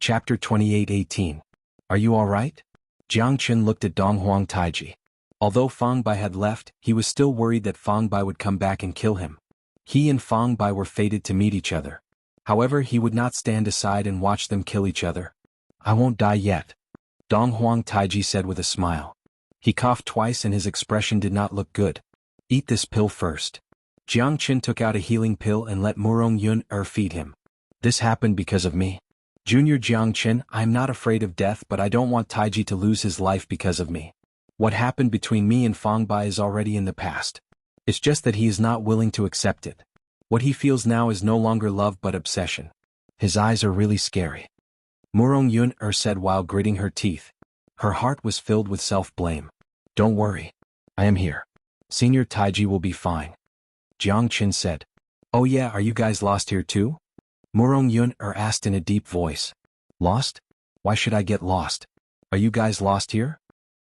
Chapter 28:18. Are you alright? Jiang Chen looked at Donghuang Taiji. Although Fang Bai had left, he was still worried that Fang Bai would come back and kill him. He and Fang Bai were fated to meet each other. However, he would not stand aside and watch them kill each other. I won't die yet, Donghuang Taiji said with a smile. He coughed twice and his expression did not look good. Eat this pill first. Jiang Chen took out a healing pill and let Murong Yun feed him. This happened because of me. Junior Jiang Chen, I am not afraid of death, but I don't want Taiji to lose his life because of me. What happened between me and Fang Bai is already in the past. It's just that he is not willing to accept it. What he feels now is no longer love but obsession. His eyes are really scary. Murong Yun said while gritting her teeth. Her heart was filled with self-blame. Don't worry. I am here. Senior Taiji will be fine. Jiang Chen said. Oh yeah, are you guys lost here too? Murong Yun asked in a deep voice. Lost? Why should I get lost? Are you guys lost here?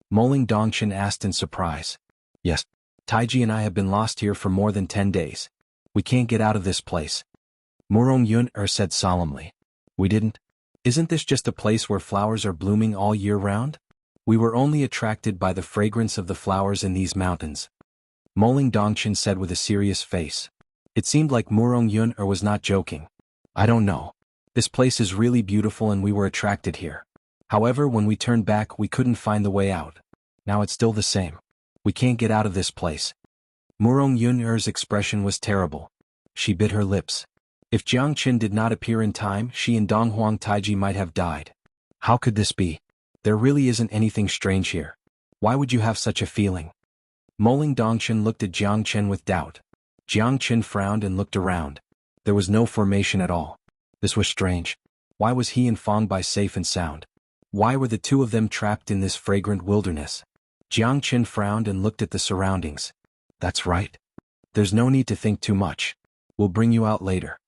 Moling Dongchen asked in surprise. Yes. Taiji and I have been lost here for more than 10 days. We can't get out of this place. Murong Yun said solemnly. We didn't? Isn't this just a place where flowers are blooming all year round? We were only attracted by the fragrance of the flowers in these mountains. Moling Dongchen said with a serious face. It seemed like Murong Yun was not joking. I don't know. This place is really beautiful and we were attracted here. However, when we turned back we couldn't find the way out. Now it's still the same. We can't get out of this place. Murong Yun's expression was terrible. She bit her lips. If Jiang Chen did not appear in time, she and Donghuang Taiji might have died. How could this be? There really isn't anything strange here. Why would you have such a feeling? Moling Dongchen looked at Jiang Chen with doubt. Jiang Chen frowned and looked around. There was no formation at all. This was strange. Why was he and Fang Bai safe and sound? Why were the two of them trapped in this fragrant wilderness? Jiang Chen frowned and looked at the surroundings. That's right. There's no need to think too much. We'll bring you out later.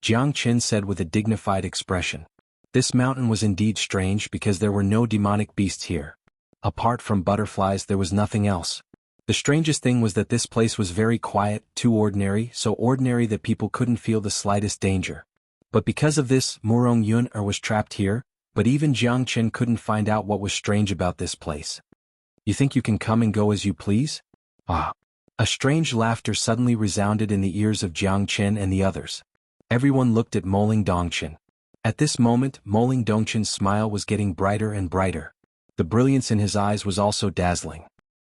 Jiang Chen said with a dignified expression. This mountain was indeed strange because there were no demonic beasts here. Apart from butterflies there was nothing else. The strangest thing was that this place was very quiet, too ordinary, so ordinary that people couldn't feel the slightest danger. But because of this, Murong Yun was trapped here, but even Jiang Chen couldn't find out what was strange about this place. You think you can come and go as you please? Ah. A strange laughter suddenly resounded in the ears of Jiang Chen and the others. Everyone looked at Moling Dongchen. At this moment, Moling Dongchen's smile was getting brighter and brighter. The brilliance in his eyes was also dazzling.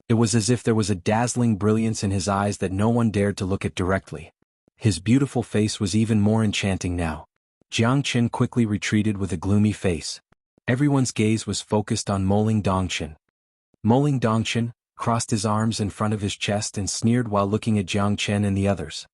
It was as if there was a dazzling brilliance in his eyes that no one dared to look at directly. His beautiful face was even more enchanting now. Jiang Chen quickly retreated with a gloomy face. Everyone's gaze was focused on Moling Dongchen. Moling Dongchen crossed his arms in front of his chest and sneered while looking at Jiang Chen and the others.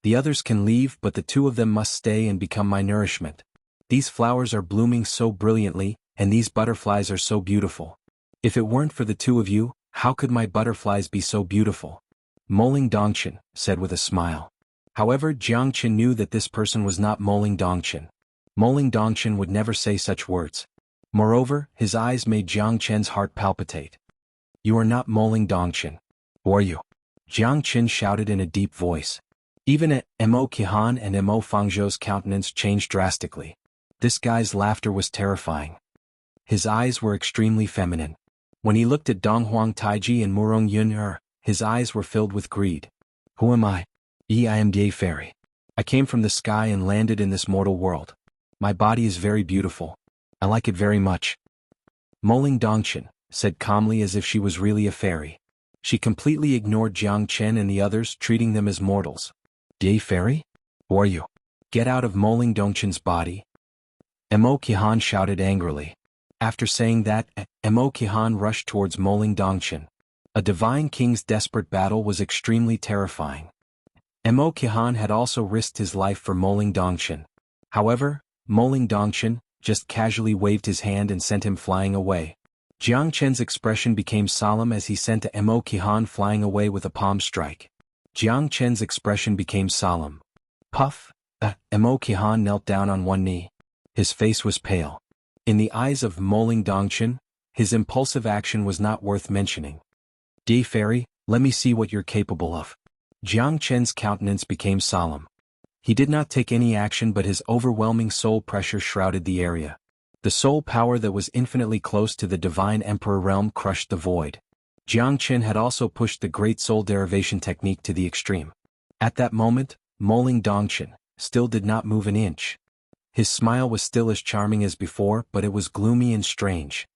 The others can leave, but the two of them must stay and become my nourishment. These flowers are blooming so brilliantly, and these butterflies are so beautiful. If it weren't for the two of you, how could my butterflies be so beautiful? Moling Dongchen said with a smile. However, Jiang Chen knew that this person was not Moling Dongchen. Moling Dongchen would never say such words. Moreover, his eyes made Jiang Chen's heart palpitate. You are not Moling Dongchen. Who are you? Jiang Chen shouted in a deep voice. Even Mo Qihan and Mo Fangzhou's countenance changed drastically. This guy's laughter was terrifying. His eyes were extremely feminine. When he looked at Donghuang Taiji and Murong Yun his eyes were filled with greed. Who am I? I am Day Fairy. I came from the sky and landed in this mortal world. My body is very beautiful. I like it very much. Moling Dongchen said calmly as if she was really a fairy. She completely ignored Jiang Chen and the others, treating them as mortals. Day Fairy? Who are you? Get out of Moling Dongchen's body. Mo Qihan shouted angrily. After saying that, Mo Qihan rushed towards Moling Dongchen. A divine king's desperate battle was extremely terrifying. Mo Qihan had also risked his life for Moling Dongchen. However, Moling Dongchen just casually waved his hand and sent him flying away. Jiang Chen's expression became solemn as he sent Mo Qihan flying away with a palm strike. Jiang Chen's expression became solemn. Puff! Mo Qihan knelt down on one knee. His face was pale. In the eyes of Moling Dongchen, his impulsive action was not worth mentioning. Day Fairy, let me see what you're capable of. Jiang Chen's countenance became solemn. He did not take any action, but his overwhelming soul pressure shrouded the area. The soul power that was infinitely close to the divine emperor realm crushed the void. Jiangchen had also pushed the great soul derivation technique to the extreme. At that moment, Moling Dongchen still did not move an inch. His smile was still as charming as before, but it was gloomy and strange.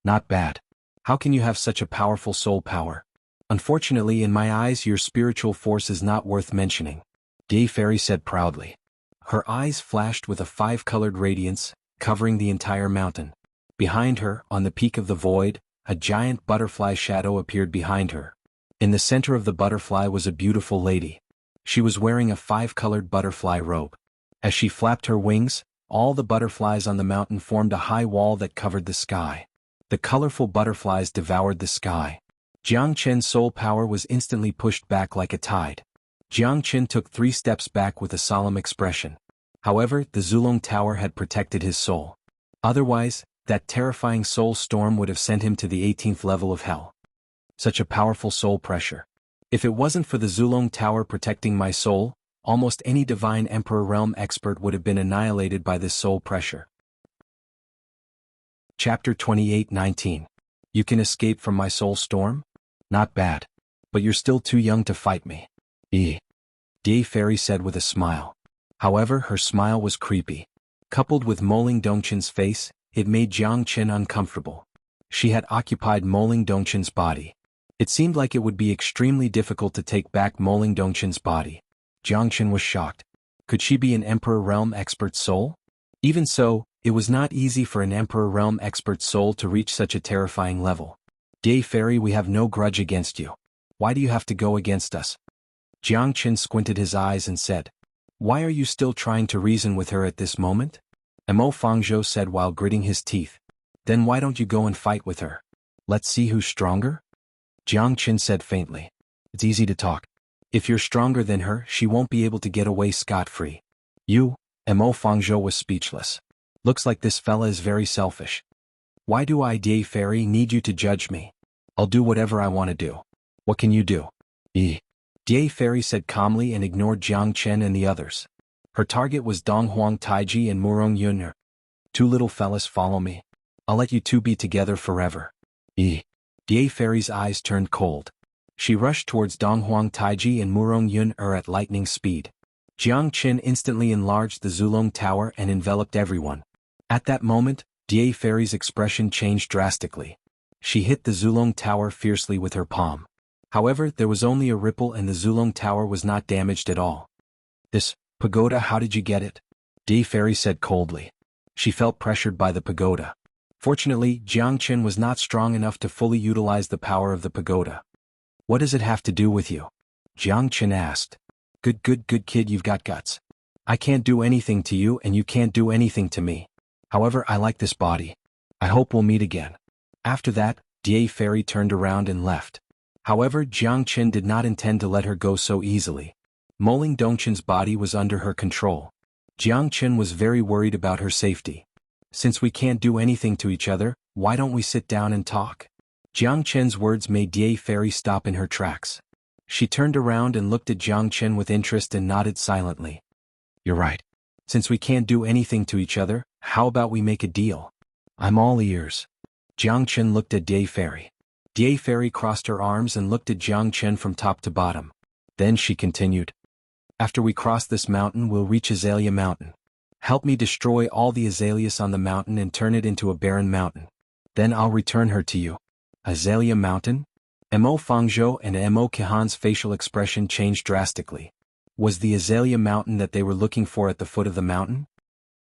Not bad. How can you have such a powerful soul power? Unfortunately, in my eyes, your spiritual force is not worth mentioning, Gay Fairy said proudly. Her eyes flashed with a five-colored radiance, covering the entire mountain. Behind her, on the peak of the void, a giant butterfly shadow appeared behind her. In the center of the butterfly was a beautiful lady. She was wearing a five-colored butterfly robe. As she flapped her wings, all the butterflies on the mountain formed a high wall that covered the sky. The colorful butterflies devoured the sky. Jiangchen's soul power was instantly pushed back like a tide. Jiangchen took 3 steps back with a solemn expression. However, the Zulong Tower had protected his soul. Otherwise, that terrifying soul storm would have sent him to the 18th level of hell. Such a powerful soul pressure. If it wasn't for the Zulong Tower protecting my soul, almost any divine emperor realm expert would have been annihilated by this soul pressure. Chapter 28:19. You can escape from my soul storm? Not bad. But you're still too young to fight me. Gay Fairy said with a smile. However, her smile was creepy. Coupled with Moling Dongchen's face, it made Jiangchen uncomfortable. She had occupied Moling Dongchen's body. It seemed like it would be extremely difficult to take back Moling Dongchen's body. Jiangchen was shocked. Could she be an Emperor Realm expert's soul? Even so, it was not easy for an Emperor Realm expert's soul to reach such a terrifying level. Gay Fairy, we have no grudge against you. Why do you have to go against us? Jiangchen squinted his eyes and said, Why are you still trying to reason with her at this moment? Mo Fangzhou said while gritting his teeth. Then why don't you go and fight with her? Let's see who's stronger? Jiangchen said faintly. It's easy to talk. If you're stronger than her, she won't be able to get away scot-free. You? Mo Fangzhou was speechless. Looks like this fella is very selfish. Why do I, Gay Fairy, need you to judge me? I'll do whatever I want to do. What can you do? Gay Fairy said calmly and ignored Jiangchen and the others. Her target was Donghuang Taiji and Murong Yun'er. 2 little fellas follow me. I'll let you 2 be together forever. Gay Fairy's eyes turned cold. She rushed towards Donghuang Taiji and Murong Yun'er at lightning speed. Jiangchen instantly enlarged the Zulong Tower and enveloped everyone. At that moment, Gay Fairy's expression changed drastically. She hit the Zulong Tower fiercely with her palm. However, there was only a ripple and the Zulong Tower was not damaged at all. This pagoda, how did you get it? Gay Fairy said coldly. She felt pressured by the pagoda. Fortunately, Jiangchen was not strong enough to fully utilize the power of the pagoda. What does it have to do with you? Jiangchen asked. Good kid, you've got guts. I can't do anything to you and you can't do anything to me. However, I like this body. I hope we'll meet again. After that, Gay Fairy turned around and left. However, Jiangchen did not intend to let her go so easily. Moling Dongchen's body was under her control. Jiangchen was very worried about her safety. Since we can't do anything to each other, why don't we sit down and talk? Jiangchen's words made Gay Fairy stop in her tracks. She turned around and looked at Jiangchen with interest and nodded silently. You're right. Since we can't do anything to each other, how about we make a deal? I'm all ears. Jiangchen looked at Gay Fairy. Gay Fairy crossed her arms and looked at Jiangchen from top to bottom. Then she continued. After we cross this mountain, we'll reach Azalea Mountain. Help me destroy all the azaleas on the mountain and turn it into a barren mountain. Then I'll return her to you. Azalea Mountain? Mo Fangzhou and Mo Qihan's facial expression changed drastically. Was the Azalea Mountain that they were looking for at the foot of the mountain?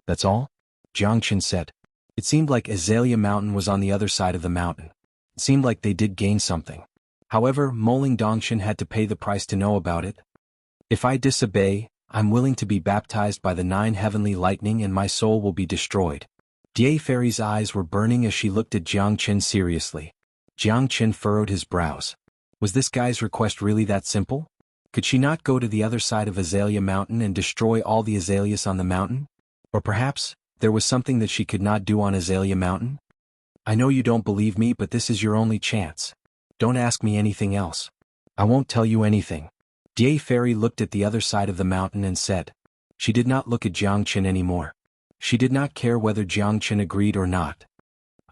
That's all? Jiangchen said. It seemed like Azalea Mountain was on the other side of the mountain. It seemed like they did gain something. However, Moling Dongchen had to pay the price to know about it. If I disobey, I'm willing to be baptized by the 9 heavenly lightning and my soul will be destroyed. Gay Fairy's eyes were burning as she looked at Jiangchen seriously. Jiangchen furrowed his brows. Was this guy's request really that simple? Could she not go to the other side of Azalea Mountain and destroy all the azaleas on the mountain? Or perhaps, there was something that she could not do on Azalea Mountain? I know you don't believe me, but this is your only chance. Don't ask me anything else. I won't tell you anything. Gay Fairy looked at the other side of the mountain and said. She did not look at Jiangchen anymore. She did not care whether Jiangchen agreed or not.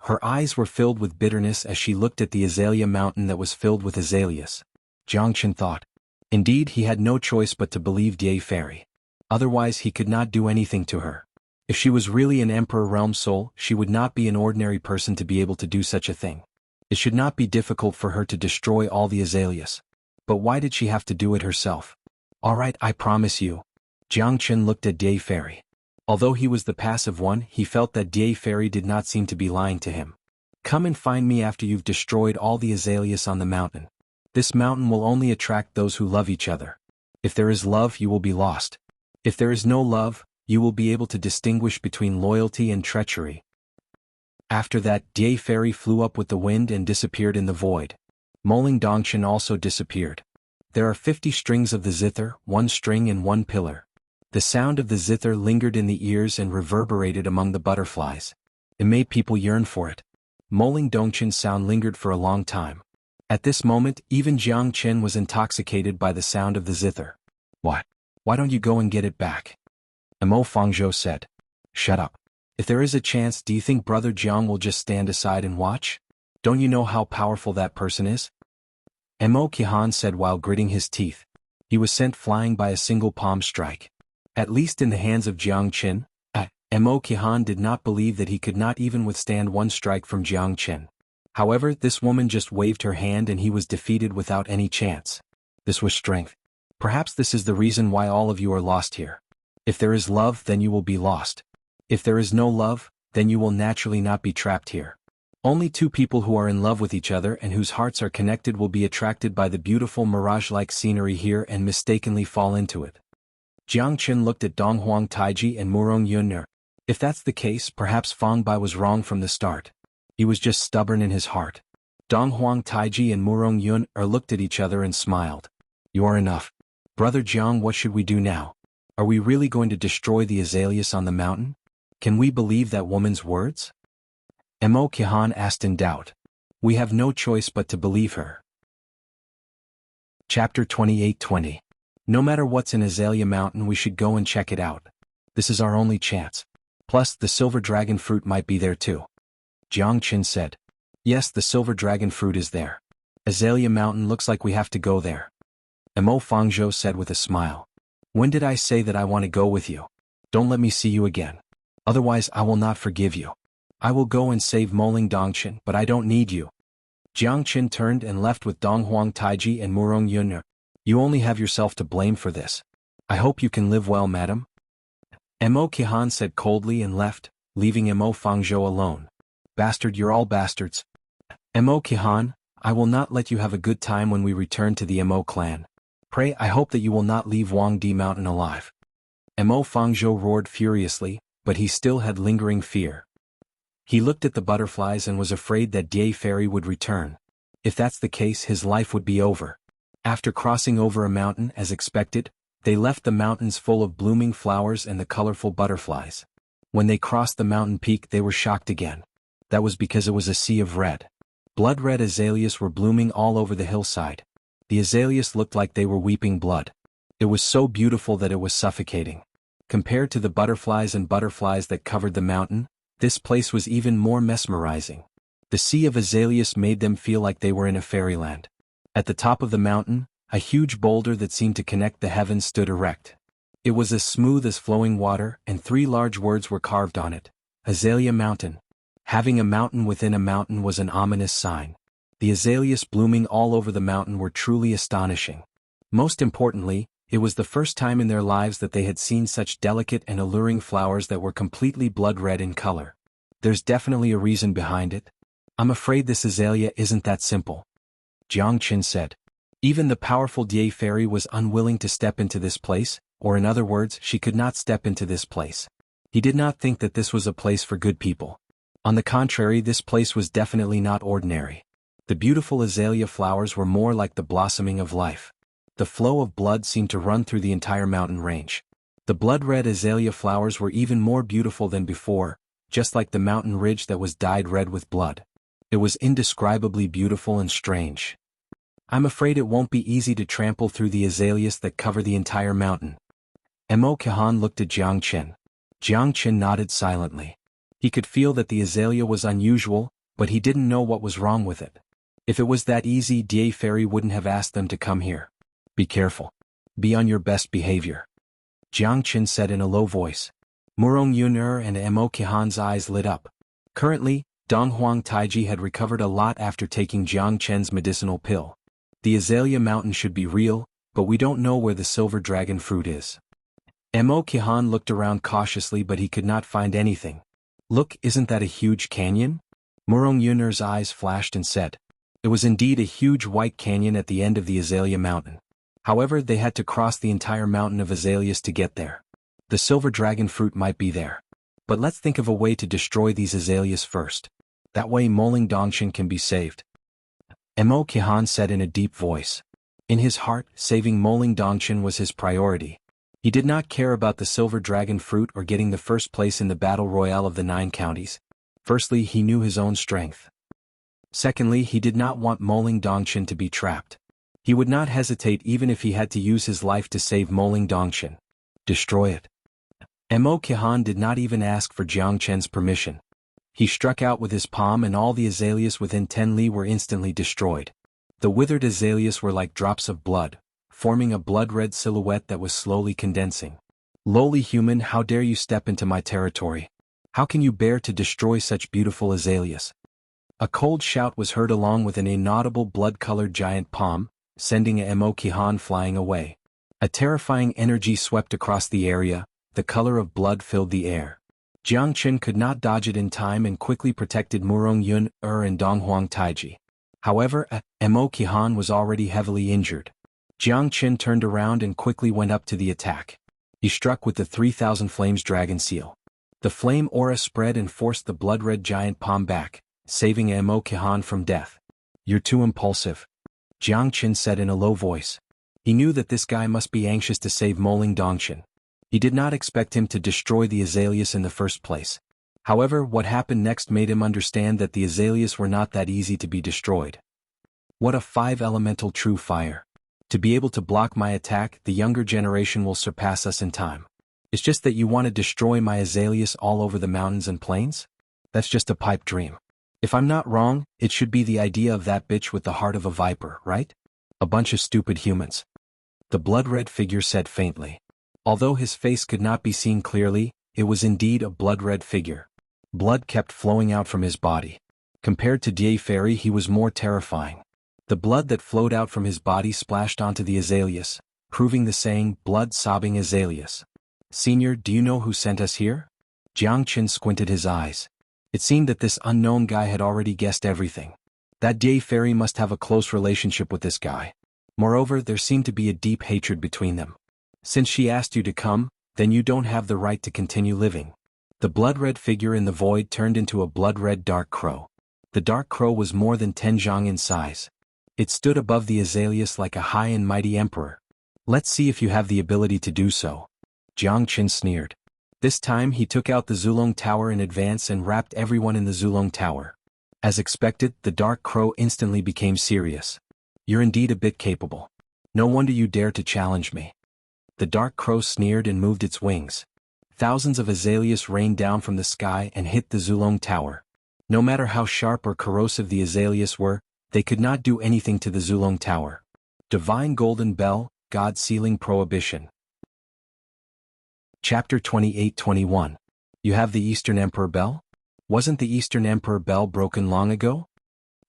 Her eyes were filled with bitterness as she looked at the azalea mountain that was filled with azaleas. Jiangchen thought. Indeed, he had no choice but to believe Dai Fairy. Otherwise he could not do anything to her. If she was really an Emperor Realm soul, she would not be an ordinary person to be able to do such a thing. It should not be difficult for her to destroy all the azaleas. But why did she have to do it herself? Alright, I promise you. Jiangchen looked at Dai Fairy. Although he was the passive one, he felt that Dai Fairy did not seem to be lying to him. Come and find me after you've destroyed all the azaleas on the mountain. This mountain will only attract those who love each other. If there is love, you will be lost. If there is no love, you will be able to distinguish between loyalty and treachery. After that, Dai Fairy flew up with the wind and disappeared in the void. Moling Dongshan also disappeared. There are 50 strings of the zither, 1 string and 1 pillar. The sound of the zither lingered in the ears and reverberated among the butterflies. It made people yearn for it. Moling Dongshan's sound lingered for a long time. At this moment, even Jiangchen was intoxicated by the sound of the zither. What? Why don't you go and get it back? Mo Fangzhou said. Shut up. If there is a chance, do you think Brother Jiang will just stand aside and watch? Don't you know how powerful that person is? Mo Qihan said while gritting his teeth. He was sent flying by a single palm strike. At least in the hands of Jiangchen, Mo Qihan did not believe that he could not even withstand 1 strike from Jiangchen. However, this woman just waved her hand and he was defeated without any chance. This was strength. Perhaps this is the reason why all of you are lost here. If there is love, then you will be lost. If there is no love, then you will naturally not be trapped here. Only 2 people who are in love with each other and whose hearts are connected will be attracted by the beautiful mirage-like scenery here and mistakenly fall into it. Jiangchen looked at Donghuang Taiji and Murong Yunner. If that's the case, perhaps Fang Bai was wrong from the start. He was just stubborn in his heart. Donghuang Taiji and Murong Yunner looked at each other and smiled. You are enough. Brother Jiang, what should we do now? Are we really going to destroy the azaleas on the mountain? Can we believe that woman's words? Mo Qihan asked in doubt. We have no choice but to believe her. Chapter 28:20. No matter what's in Azalea Mountain, we should go and check it out. This is our only chance. Plus, the silver dragon fruit might be there too. Jiangchen said. Yes, the silver dragon fruit is there. Azalea Mountain looks like we have to go there. Mo Fangzhou said with a smile. When did I say that I want to go with you? Don't let me see you again. Otherwise I will not forgive you. I will go and save Moling Dongshan, but I don't need you. Jiangchen turned and left with Donghuang Taiji and Murong Yunner. You only have yourself to blame for this. I hope you can live well, madam. Mo Qihan said coldly and left, leaving Mo Fangzhou alone. Bastard, you're all bastards. Mo Qihan, I will not let you have a good time when we return to the Mo clan. Pray, I hope that you will not leave Wangdi Mountain alive. Mo Fangzhou roared furiously, but he still had lingering fear. He looked at the butterflies and was afraid that Dai Fairy would return. If that's the case, his life would be over. After crossing over a mountain, as expected, they left the mountains full of blooming flowers and the colorful butterflies. When they crossed the mountain peak, they were shocked again. That was because it was a sea of red. Blood-red azaleas were blooming all over the hillside. The azaleas looked like they were weeping blood. It was so beautiful that it was suffocating. Compared to the butterflies that covered the mountain, this place was even more mesmerizing. The sea of azaleas made them feel like they were in a fairyland. At the top of the mountain, a huge boulder that seemed to connect the heavens stood erect. It was as smooth as flowing water, and 3 large words were carved on it. Azalea Mountain. Having a mountain within a mountain was an ominous sign. The azaleas blooming all over the mountain were truly astonishing. Most importantly, it was the first time in their lives that they had seen such delicate and alluring flowers that were completely blood-red in color. There's definitely a reason behind it. I'm afraid this azalea isn't that simple. Jiangchen said. Even the powerful Dai Fairy was unwilling to step into this place, or in other words, she could not step into this place. He did not think that this was a place for good people. On the contrary, this place was definitely not ordinary. The beautiful azalea flowers were more like the blossoming of life. The flow of blood seemed to run through the entire mountain range. The blood-red azalea flowers were even more beautiful than before, just like the mountain ridge that was dyed red with blood. It was indescribably beautiful and strange. I'm afraid it won't be easy to trample through the azaleas that cover the entire mountain. Mo Qihan looked at Jiangchen. Jiangchen nodded silently. He could feel that the azalea was unusual, but he didn't know what was wrong with it. If it was that easy, Die Fairy wouldn't have asked them to come here. Be careful. Be on your best behavior. Jiangchen said in a low voice. Murong Yun'er and Mo Qihan's eyes lit up. Currently, Donghuang Taiji had recovered a lot after taking Jiangchen's medicinal pill. The Azalea Mountain should be real, but we don't know where the silver dragon fruit is. Mo Qihan looked around cautiously, but he could not find anything. Look, isn't that a huge canyon? Murong Yun'er's eyes flashed and said. It was indeed a huge white canyon at the end of the Azalea Mountain. However, they had to cross the entire mountain of azaleas to get there. The silver dragon fruit might be there. But let's think of a way to destroy these azaleas first. That way Moling Dongshan can be saved. Mo Qihan said in a deep voice. In his heart, saving Moling Dongshan was his priority. He did not care about the silver dragon fruit or getting the first place in the battle royale of the 9 counties. Firstly, he knew his own strength. Secondly, he did not want Moling Dongshan to be trapped. He would not hesitate even if he had to use his life to save Moling Dongshan. Destroy it. Mo Qihan did not even ask for Jiangchen's permission. He struck out with his palm and all the azaleas within 10 li were instantly destroyed. The withered azaleas were like drops of blood, forming a blood-red silhouette that was slowly condensing. Lowly human, how dare you step into my territory? How can you bear to destroy such beautiful azaleas? A cold shout was heard along with an inaudible blood-colored giant palm, sending Mo Qihan flying away. A terrifying energy swept across the area, the color of blood filled the air. Jiangchen could not dodge it in time and quickly protected Murong Yun'er and Donghuang Taiji. However, Mo Qihan was already heavily injured. Jiangchen turned around and quickly went up to the attack. He struck with the 3000 Flames Dragon Seal. The flame aura spread and forced the blood-red giant palm back, saving Mo Qihan from death. You're too impulsive. Jiangchen said in a low voice. He knew that this guy must be anxious to save Moling Dongshan. He did not expect him to destroy the azaleas in the first place. However, what happened next made him understand that the azaleas were not that easy to be destroyed. What a 5-elemental true fire. To be able to block my attack, the younger generation will surpass us in time. It's just that you want to destroy my azaleas all over the mountains and plains? That's just a pipe dream. If I'm not wrong, it should be the idea of that bitch with the heart of a viper, right? A bunch of stupid humans. The blood-red figure said faintly. Although his face could not be seen clearly, it was indeed a blood-red figure. Blood kept flowing out from his body. Compared to Die Fairy, he was more terrifying. The blood that flowed out from his body splashed onto the azaleas, proving the saying, blood-sobbing azaleas. Senior, do you know who sent us here? Jiangchen squinted his eyes. It seemed that this unknown guy had already guessed everything. That Die Fairy must have a close relationship with this guy. Moreover, there seemed to be a deep hatred between them. Since she asked you to come, then you don't have the right to continue living. The blood-red figure in the void turned into a blood-red dark crow. The dark crow was more than 10 zhang in size. It stood above the azaleas like a high and mighty emperor. Let's see if you have the ability to do so. Jiangchen sneered. This time he took out the Zulong Tower in advance and wrapped everyone in the Zulong Tower. As expected, the dark crow instantly became serious. You're indeed a bit capable. No wonder you dare to challenge me. The dark crow sneered and moved its wings. Thousands of azaleas rained down from the sky and hit the Zulong Tower. No matter how sharp or corrosive the azaleas were, they could not do anything to the Zulong Tower. Divine Golden Bell, God Sealing Prohibition. Chapter 28-21. You have the Eastern Emperor Bell? Wasn't the Eastern Emperor Bell broken long ago?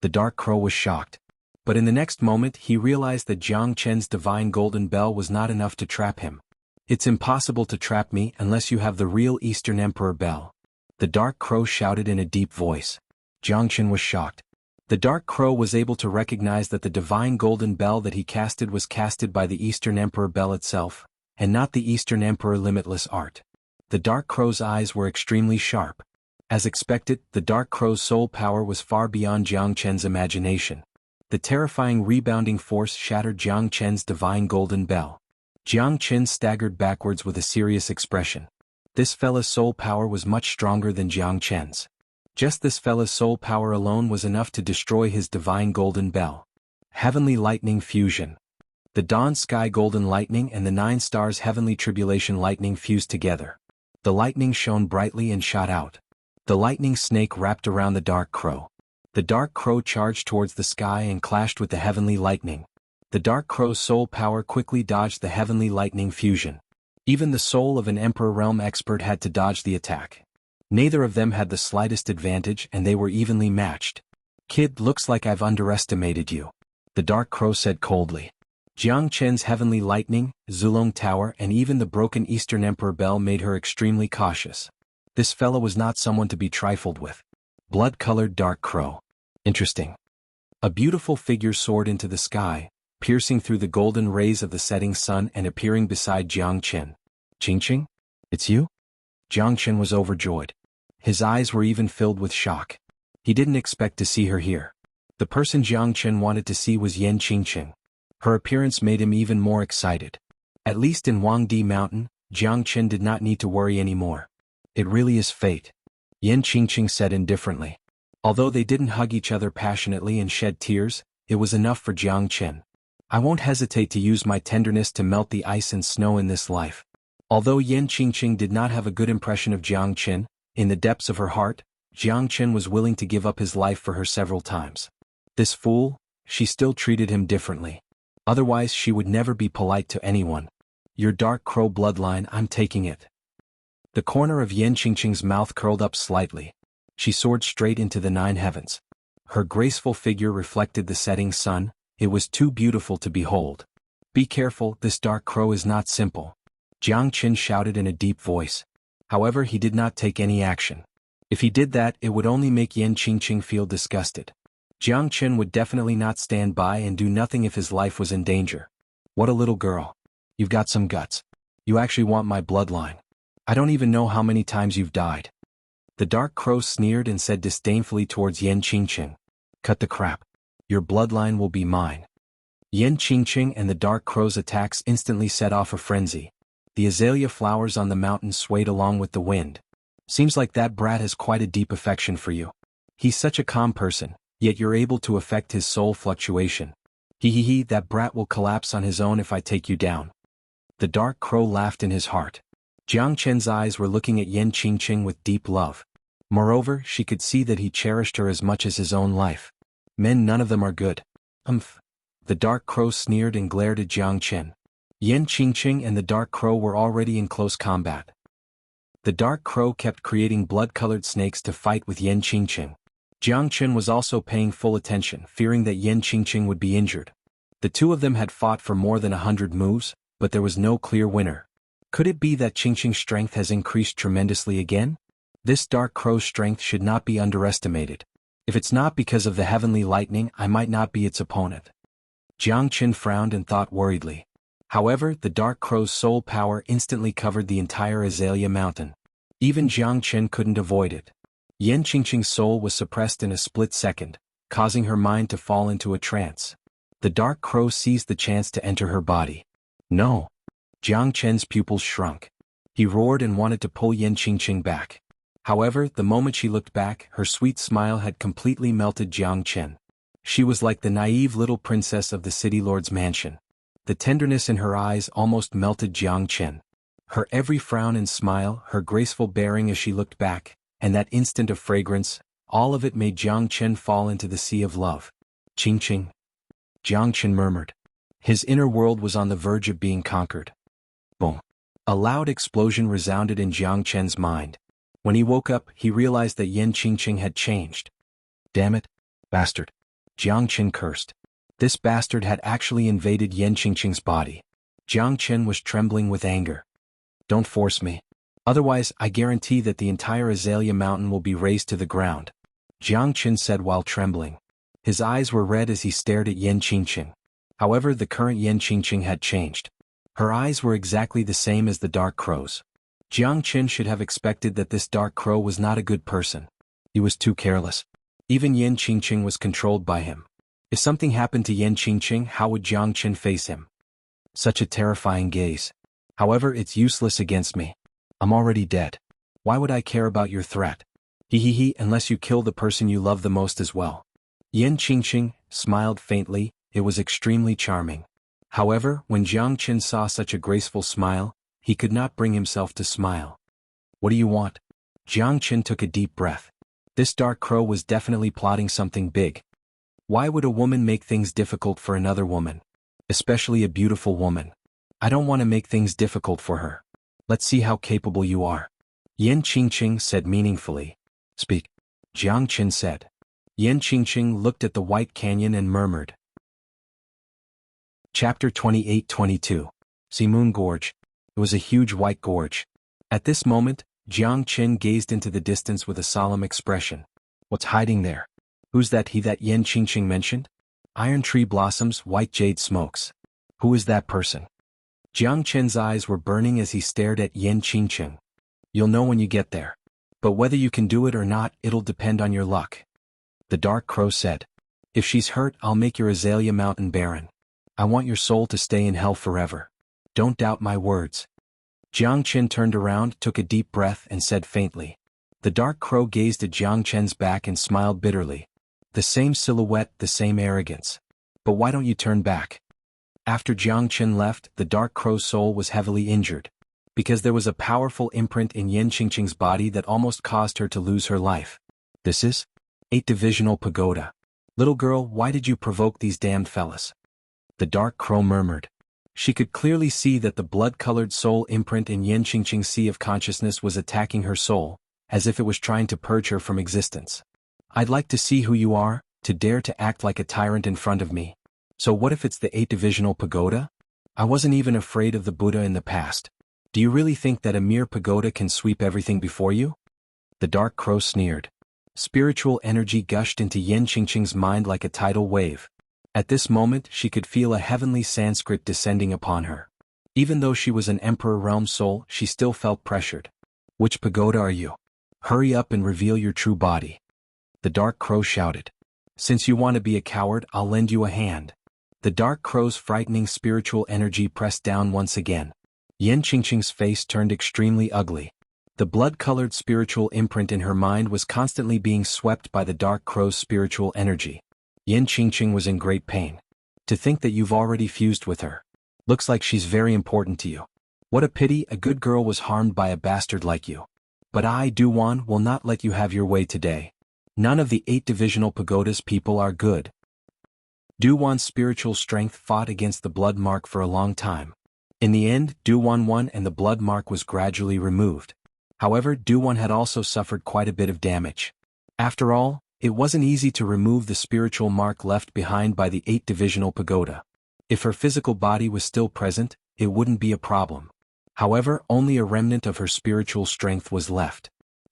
The dark crow was shocked. But in the next moment he realized that Jiangchen's divine golden bell was not enough to trap him. It's impossible to trap me unless you have the real Eastern Emperor Bell. The dark crow shouted in a deep voice. Jiangchen was shocked. The dark crow was able to recognize that the divine golden bell that he casted was casted by the Eastern Emperor Bell itself, and not the Eastern Emperor Limitless Art. The dark crow's eyes were extremely sharp. As expected, the dark crow's soul power was far beyond Jiangchen's imagination. The terrifying rebounding force shattered Jiangchen's divine golden bell. Jiangchen staggered backwards with a serious expression. This fella's soul power was much stronger than Jiangchen's. Just this fella's soul power alone was enough to destroy his divine golden bell. Heavenly Lightning Fusion. The Dawn Sky Golden Lightning and the 9 Stars Heavenly Tribulation Lightning fused together. The lightning shone brightly and shot out. The lightning snake wrapped around the dark crow. The dark crow charged towards the sky and clashed with the heavenly lightning. The dark crow's soul power quickly dodged the heavenly lightning fusion. Even the soul of an Emperor Realm expert had to dodge the attack. Neither of them had the slightest advantage and they were evenly matched. "Kid, looks like I've underestimated you," the dark crow said coldly. Jiang Chen's heavenly lightning, Zulong Tower and even the broken Eastern Emperor bell made her extremely cautious. This fellow was not someone to be trifled with. Blood-colored dark crow. Interesting. A beautiful figure soared into the sky, piercing through the golden rays of the setting sun and appearing beside Jiang Chen. "Qingqing? It's you?" Jiang Chen was overjoyed. His eyes were even filled with shock. He didn't expect to see her here. The person Jiang Chen wanted to see was Yan Qingqing. Her appearance made him even more excited. At least in Huangdi Mountain, Jiang Chen did not need to worry anymore. "It really is fate," Yan Qingqing said indifferently. Although they didn't hug each other passionately and shed tears, it was enough for Jiang Chen. "I won't hesitate to use my tenderness to melt the ice and snow in this life." Although Yan Qingqing did not have a good impression of Jiang Chen, in the depths of her heart, Jiang Chen was willing to give up his life for her several times. This fool, she still treated him differently. Otherwise she would never be polite to anyone. "Your dark crow bloodline, I'm taking it." The corner of Yan Qingqing's mouth curled up slightly. She soared straight into the 9 heavens. Her graceful figure reflected the setting sun. It was too beautiful to behold. "Be careful, this dark crow is not simple," Jiang Chen shouted in a deep voice. However, he did not take any action. If he did that, it would only make Yan Qingqing feel disgusted. Jiang Chen would definitely not stand by and do nothing if his life was in danger. "What a little girl. You've got some guts. You actually want my bloodline. I don't even know how many times you've died." The dark crow sneered and said disdainfully towards Yan Qingqing. "Cut the crap. Your bloodline will be mine." Yan Qingqing and the dark crow's attacks instantly set off a frenzy. The azalea flowers on the mountain swayed along with the wind. "Seems like that brat has quite a deep affection for you. He's such a calm person, yet you're able to affect his soul fluctuation. He, that brat will collapse on his own if I take you down." The dark crow laughed in his heart. Jiang Chen's eyes were looking at Yan Qingqing with deep love. Moreover, she could see that he cherished her as much as his own life. "Men, none of them are good." "Umph." The dark crow sneered and glared at Jiang Chen. Yan Qingqing and the dark crow were already in close combat. The dark crow kept creating blood-colored snakes to fight with Yan Qingqing. Jiang Chen was also paying full attention, fearing that Yan Qingqing would be injured. The two of them had fought for more than 100 moves, but there was no clear winner. Could it be that Qingqing's strength has increased tremendously again? This dark crow's strength should not be underestimated. If it's not because of the heavenly lightning, I might not be its opponent. Jiang Chen frowned and thought worriedly. However, the dark crow's soul power instantly covered the entire Azalea Mountain. Even Jiang Chen couldn't avoid it. Yan Qingqing's soul was suppressed in a split second, causing her mind to fall into a trance. The dark crow seized the chance to enter her body. "No!" Jiang Chen's pupils shrunk. He roared and wanted to pull Yan Qingqing back. However, the moment she looked back, her sweet smile had completely melted Jiang Chen. She was like the naive little princess of the city lord's mansion. The tenderness in her eyes almost melted Jiang Chen. Her every frown and smile, her graceful bearing as she looked back, and that instant of fragrance, all of it made Jiang Chen fall into the sea of love. "Qingqing," Jiang Chen murmured. His inner world was on the verge of being conquered. Boom. A loud explosion resounded in Jiang Chen's mind. When he woke up, he realized that Yan Qingqing had changed. "Damn it, bastard," Jiang Chen cursed. This bastard had actually invaded Yan Qingqing's body. Jiang Chen was trembling with anger. "Don't force me. Otherwise, I guarantee that the entire Azalea Mountain will be razed to the ground," Jiang Chen said while trembling. His eyes were red as he stared at Yan Qingqing. However, the current Yan Qingqing had changed. Her eyes were exactly the same as the dark crow's. Jiang Chen should have expected that this dark crow was not a good person. He was too careless. Even Yan Qingqing was controlled by him. If something happened to Yan Qingqing, how would Jiang Chen face him? Such a terrifying gaze. However, it's useless against me. I'm already dead. Why would I care about your threat? Unless you kill the person you love the most as well. Yan Qingqing smiled faintly. It was extremely charming. However, when Jiang Chen saw such a graceful smile, he could not bring himself to smile. What do you want? Jiang Qin took a deep breath. This dark crow was definitely plotting something big. Why would a woman make things difficult for another woman? Especially a beautiful woman. I don't want to make things difficult for her. Let's see how capable you are. Yan Qingqing said meaningfully. Speak. Jiang Qin said. Yan Qingqing looked at the white canyon and murmured. Chapter 28-22. Moon Gorge. It was a huge white gorge. At this moment, Jiang Qin gazed into the distance with a solemn expression. What's hiding there? Who's that he that Yan Qingqing mentioned? Iron tree blossoms, white jade smokes. Who is that person? Jiang Qin's eyes were burning as he stared at Yan Qingqing. You'll know when you get there. But whether you can do it or not, it'll depend on your luck. The dark crow said. If she's hurt, I'll make your Azalea Mountain barren. I want your soul to stay in hell forever. Don't doubt my words. Jiang Qin turned around, took a deep breath, and said faintly. The dark crow gazed at Jiang Qin's back and smiled bitterly. The same silhouette, the same arrogance. But why don't you turn back? After Jiang Qin left, the dark crow's soul was heavily injured. Because there was a powerful imprint in Yan Qingqing's body that almost caused her to lose her life. This is? 8-divisional pagoda. Little girl, why did you provoke these damned fellas? The dark crow murmured. She could clearly see that the blood-colored soul imprint in Yan Qingqing's sea of consciousness was attacking her soul, as if it was trying to purge her from existence. I'd like to see who you are, to dare to act like a tyrant in front of me. So what if it's the 8-divisional pagoda? I wasn't even afraid of the Buddha in the past. Do you really think that a mere pagoda can sweep everything before you? The dark crow sneered. Spiritual energy gushed into Yan Qingqing's mind like a tidal wave. At this moment she could feel a heavenly Sanskrit descending upon her. Even though she was an Emperor Realm soul, she still felt pressured. Which pagoda are you? Hurry up and reveal your true body. The dark crow shouted. Since you want to be a coward, I'll lend you a hand. The dark crow's frightening spiritual energy pressed down once again. Yan Qingqing's face turned extremely ugly. The blood-colored spiritual imprint in her mind was constantly being swept by the dark crow's spiritual energy. Yan Qingqing was in great pain. To think that you've already fused with her. Looks like she's very important to you. What a pity a good girl was harmed by a bastard like you. But I, Duwan, will not let you have your way today. None of the 8-divisional pagoda's people are good. Duwan's spiritual strength fought against the blood mark for a long time. In the end, Duwan won and the blood mark was gradually removed. However, Duwan had also suffered quite a bit of damage. After all, it wasn't easy to remove the spiritual mark left behind by the 8-divisional pagoda. If her physical body was still present, it wouldn't be a problem. However, only a remnant of her spiritual strength was left.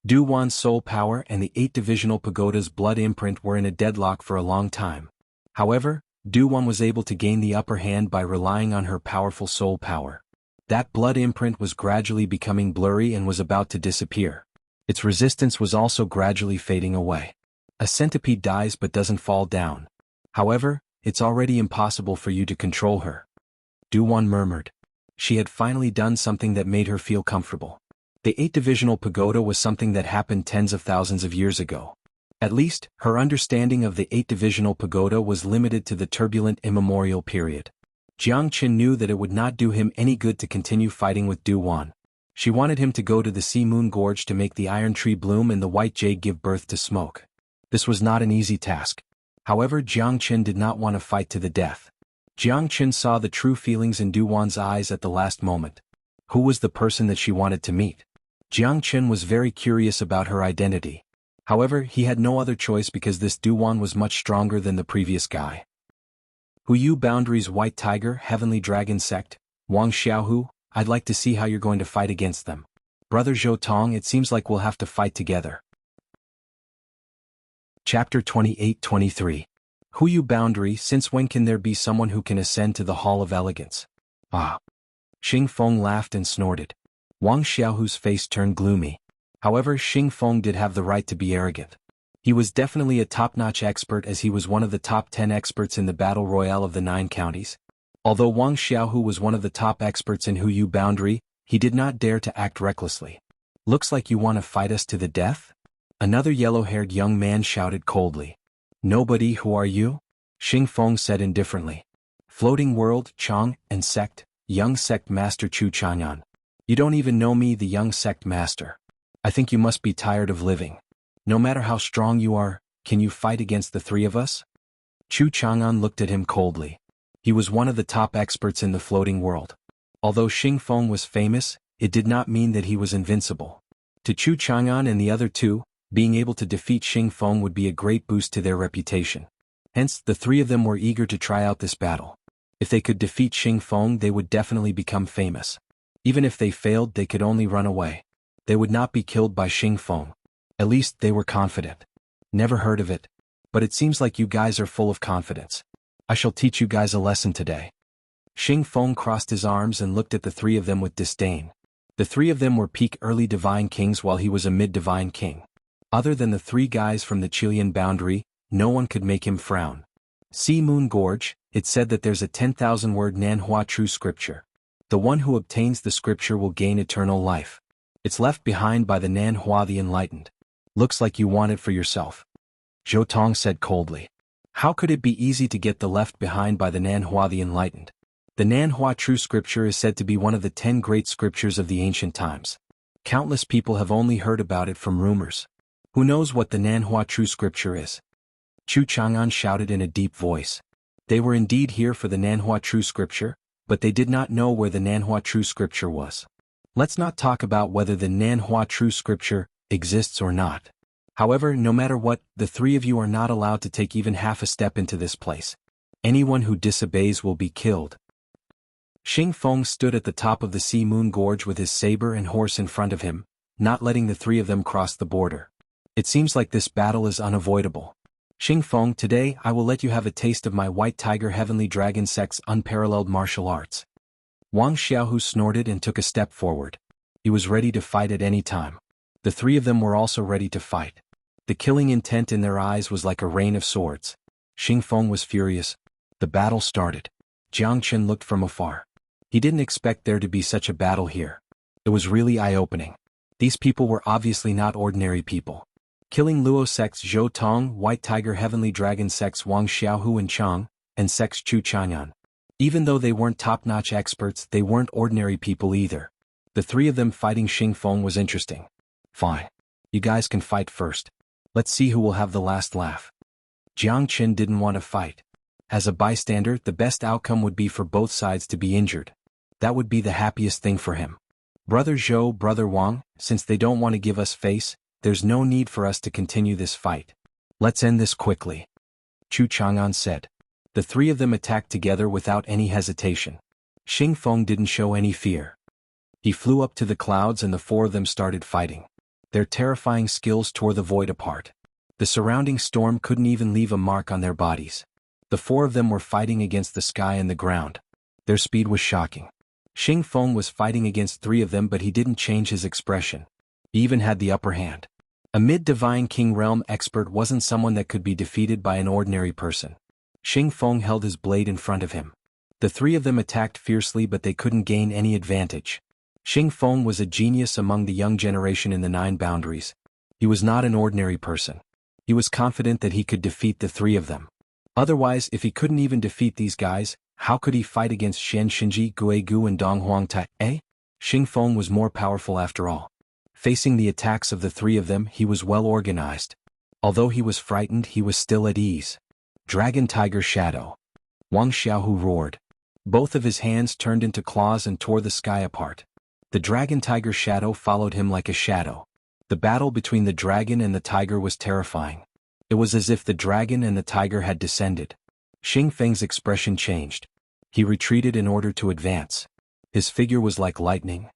Duwan's soul power and the 8-divisional pagoda's blood imprint were in a deadlock for a long time. However, Duwan was able to gain the upper hand by relying on her powerful soul power. That blood imprint was gradually becoming blurry and was about to disappear. Its resistance was also gradually fading away. A centipede dies but doesn't fall down. However, it's already impossible for you to control her. Duwan murmured. She had finally done something that made her feel comfortable. The 8-divisional pagoda was something that happened tens of thousands of years ago. At least, her understanding of the 8-divisional pagoda was limited to the turbulent immemorial period. Jiang Qin knew that it would not do him any good to continue fighting with Duwan. She wanted him to go to the Moon Gorge to make the iron tree bloom and the white jade give birth to smoke. This was not an easy task. However, Jiang Qin did not want to fight to the death. Jiang Qin saw the true feelings in Duwan's eyes at the last moment. Who was the person that she wanted to meet? Jiang Qin was very curious about her identity. However, he had no other choice because this Duwan was much stronger than the previous guy. Who you Boundaries White Tiger Heavenly Dragon Sect, Wang Xiaohu, I'd like to see how you're going to fight against them. Brother Zhou Tong, it seems like we'll have to fight together. Chapter 28-23. Who you Boundary, since when can there be someone who can ascend to the Hall of Elegance? Ah. Xing Feng laughed and snorted. Wang Xiaohu's face turned gloomy. However, Xing Feng did have the right to be arrogant. He was definitely a top-notch expert as he was one of the top 10 experts in the Battle Royale of the 9 counties. Although Wang Xiaohu was one of the top experts in Hu Yu Boundary, he did not dare to act recklessly. Looks like you want to fight us to the death? Another yellow-haired young man shouted coldly. Nobody, who are you? Xing Feng said indifferently. Floating World, Chang, and Sect, Young Sect Master Chu Chanyan. You don't even know me, the Young Sect Master. I think you must be tired of living. No matter how strong you are, can you fight against the three of us? Xuanhuan looked at him coldly. He was one of the top experts in the floating world. Although Xingfeng was famous, it did not mean that he was invincible. To Xuanhuan and the other two, being able to defeat Xingfeng would be a great boost to their reputation. Hence, the three of them were eager to try out this battle. If they could defeat Xingfeng, they would definitely become famous. Even if they failed, they could only run away. They would not be killed by Xingfeng. At least they were confident. Never heard of it. But it seems like you guys are full of confidence. I shall teach you guys a lesson today. Xingfeng crossed his arms and looked at the three of them with disdain. The three of them were peak early divine kings while he was a mid-divine king. Other than the three guys from the Chilean boundary, no one could make him frown. See Moon Gorge, it said that there's a 10,000-word Nanhua true scripture. The one who obtains the scripture will gain eternal life. It's left behind by the Nanhua the Enlightened. Looks like you want it for yourself. Zhou Tong said coldly. How could it be easy to get the left behind by the Nanhua the Enlightened? The Nanhua true scripture is said to be one of the 10 great scriptures of the ancient times. Countless people have only heard about it from rumors. Who knows what the Nanhua true scripture is? Xuanhuan shouted in a deep voice. They were indeed here for the Nanhua true scripture, but they did not know where the Nanhua true scripture was. Let's not talk about whether the Nanhua true scripture exists or not. However, no matter what, the three of you are not allowed to take even half a step into this place. Anyone who disobeys will be killed. Xingfeng stood at the top of the Sea Moon Gorge with his saber and horse in front of him, not letting the three of them cross the border. It seems like this battle is unavoidable. Xingfeng, today I will let you have a taste of my White Tiger Heavenly Dragon Sect's unparalleled martial arts. Xiaohu snorted and took a step forward. He was ready to fight at any time. The three of them were also ready to fight. The killing intent in their eyes was like a rain of swords. Xingfeng was furious. The battle started. Jiangchen looked from afar. He didn't expect there to be such a battle here. It was really eye-opening. These people were obviously not ordinary people. Killing Luo sects Zhou Tong, White Tiger Heavenly Dragon sects Wang Xiaohu and Chang, and sects Xuanhuan. Even though they weren't top-notch experts, they weren't ordinary people either. The three of them fighting Xingfeng was interesting. Fine. You guys can fight first. Let's see who will have the last laugh. Jiangchen didn't want to fight. As a bystander, the best outcome would be for both sides to be injured. That would be the happiest thing for him. Brother Zhou, Brother Wang, since they don't want to give us face, there's no need for us to continue this fight. Let's end this quickly. Xuanhuan said. The three of them attacked together without any hesitation. Xingfeng didn't show any fear. He flew up to the clouds and the four of them started fighting. Their terrifying skills tore the void apart. The surrounding storm couldn't even leave a mark on their bodies. The four of them were fighting against the sky and the ground. Their speed was shocking. Xingfeng was fighting against three of them, but he didn't change his expression. He even had the upper hand. A mid-divine king realm expert wasn't someone that could be defeated by an ordinary person. Xingfeng held his blade in front of him. The three of them attacked fiercely, but they couldn't gain any advantage. Xingfeng was a genius among the young generation in the 9 boundaries. He was not an ordinary person. He was confident that he could defeat the three of them. Otherwise, if he couldn't even defeat these guys, how could he fight against Shen Xinji, Guigu and Donghuang Tai? Xingfeng was more powerful after all. Facing the attacks of the three of them, he was well organized. Although he was frightened, he was still at ease. Dragon Tiger Shadow. Wang Xiaohu roared. Both of his hands turned into claws and tore the sky apart. The Dragon Tiger Shadow followed him like a shadow. The battle between the dragon and the tiger was terrifying. It was as if the dragon and the tiger had descended. Xingfeng's expression changed. He retreated in order to advance. His figure was like lightning.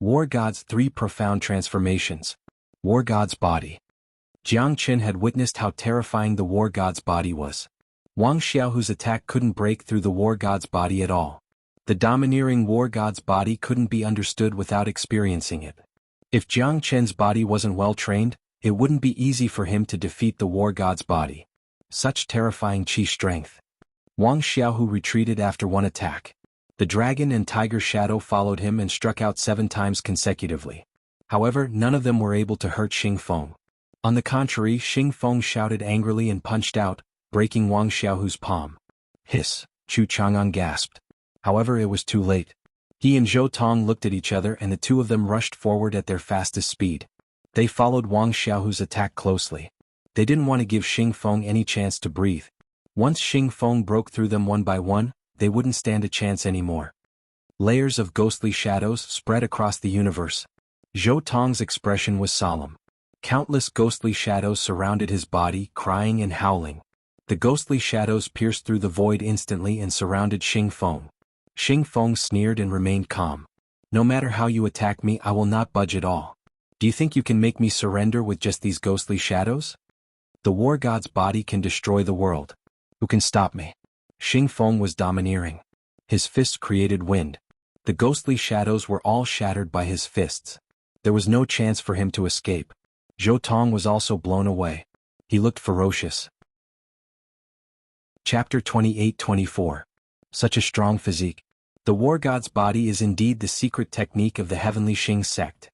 War God's 3 profound transformations. War God's body. Jiangchen had witnessed how terrifying the War God's body was. Wang Xiaohu's attack couldn't break through the War God's body at all. The domineering War God's body couldn't be understood without experiencing it. If Jiangchen's body wasn't well trained, it wouldn't be easy for him to defeat the War God's body. Such terrifying chi strength. Wang Xiaohu retreated after one attack. The dragon and tiger shadow followed him and struck out 7 times consecutively. However, none of them were able to hurt Xingfeng. On the contrary, Xingfeng shouted angrily and punched out, breaking Wang Xiaohu's palm. Hiss, Xuanhuan gasped. However, it was too late. He and Zhou Tong looked at each other and the two of them rushed forward at their fastest speed. They followed Wang Xiaohu's attack closely. They didn't want to give Xing Feng any chance to breathe. Once Xing Feng broke through them one by one, they wouldn't stand a chance anymore. Layers of ghostly shadows spread across the universe. Zhou Tong's expression was solemn. Countless ghostly shadows surrounded his body, crying and howling. The ghostly shadows pierced through the void instantly and surrounded Xing Feng. Xing Feng sneered and remained calm. No matter how you attack me, I will not budge at all. Do you think you can make me surrender with just these ghostly shadows? The war god's body can destroy the world. Who can stop me? Xing Feng was domineering. His fists created wind. The ghostly shadows were all shattered by his fists. There was no chance for him to escape. Zhou Tong was also blown away. He looked ferocious. Chapter 28-24. Such a strong physique. The war god's body is indeed the secret technique of the heavenly Xing sect,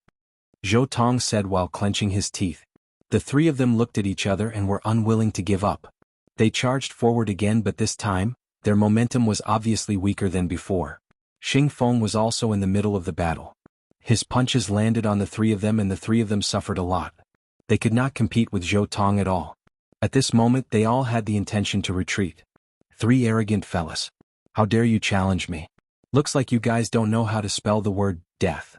Zhou Tong said while clenching his teeth. The three of them looked at each other and were unwilling to give up. They charged forward again, but this time, their momentum was obviously weaker than before. Xing Feng was also in the middle of the battle. His punches landed on the three of them and the three of them suffered a lot. They could not compete with Zhou Tong at all. At this moment they all had the intention to retreat. Three arrogant fellas. How dare you challenge me? Looks like you guys don't know how to spell the word death.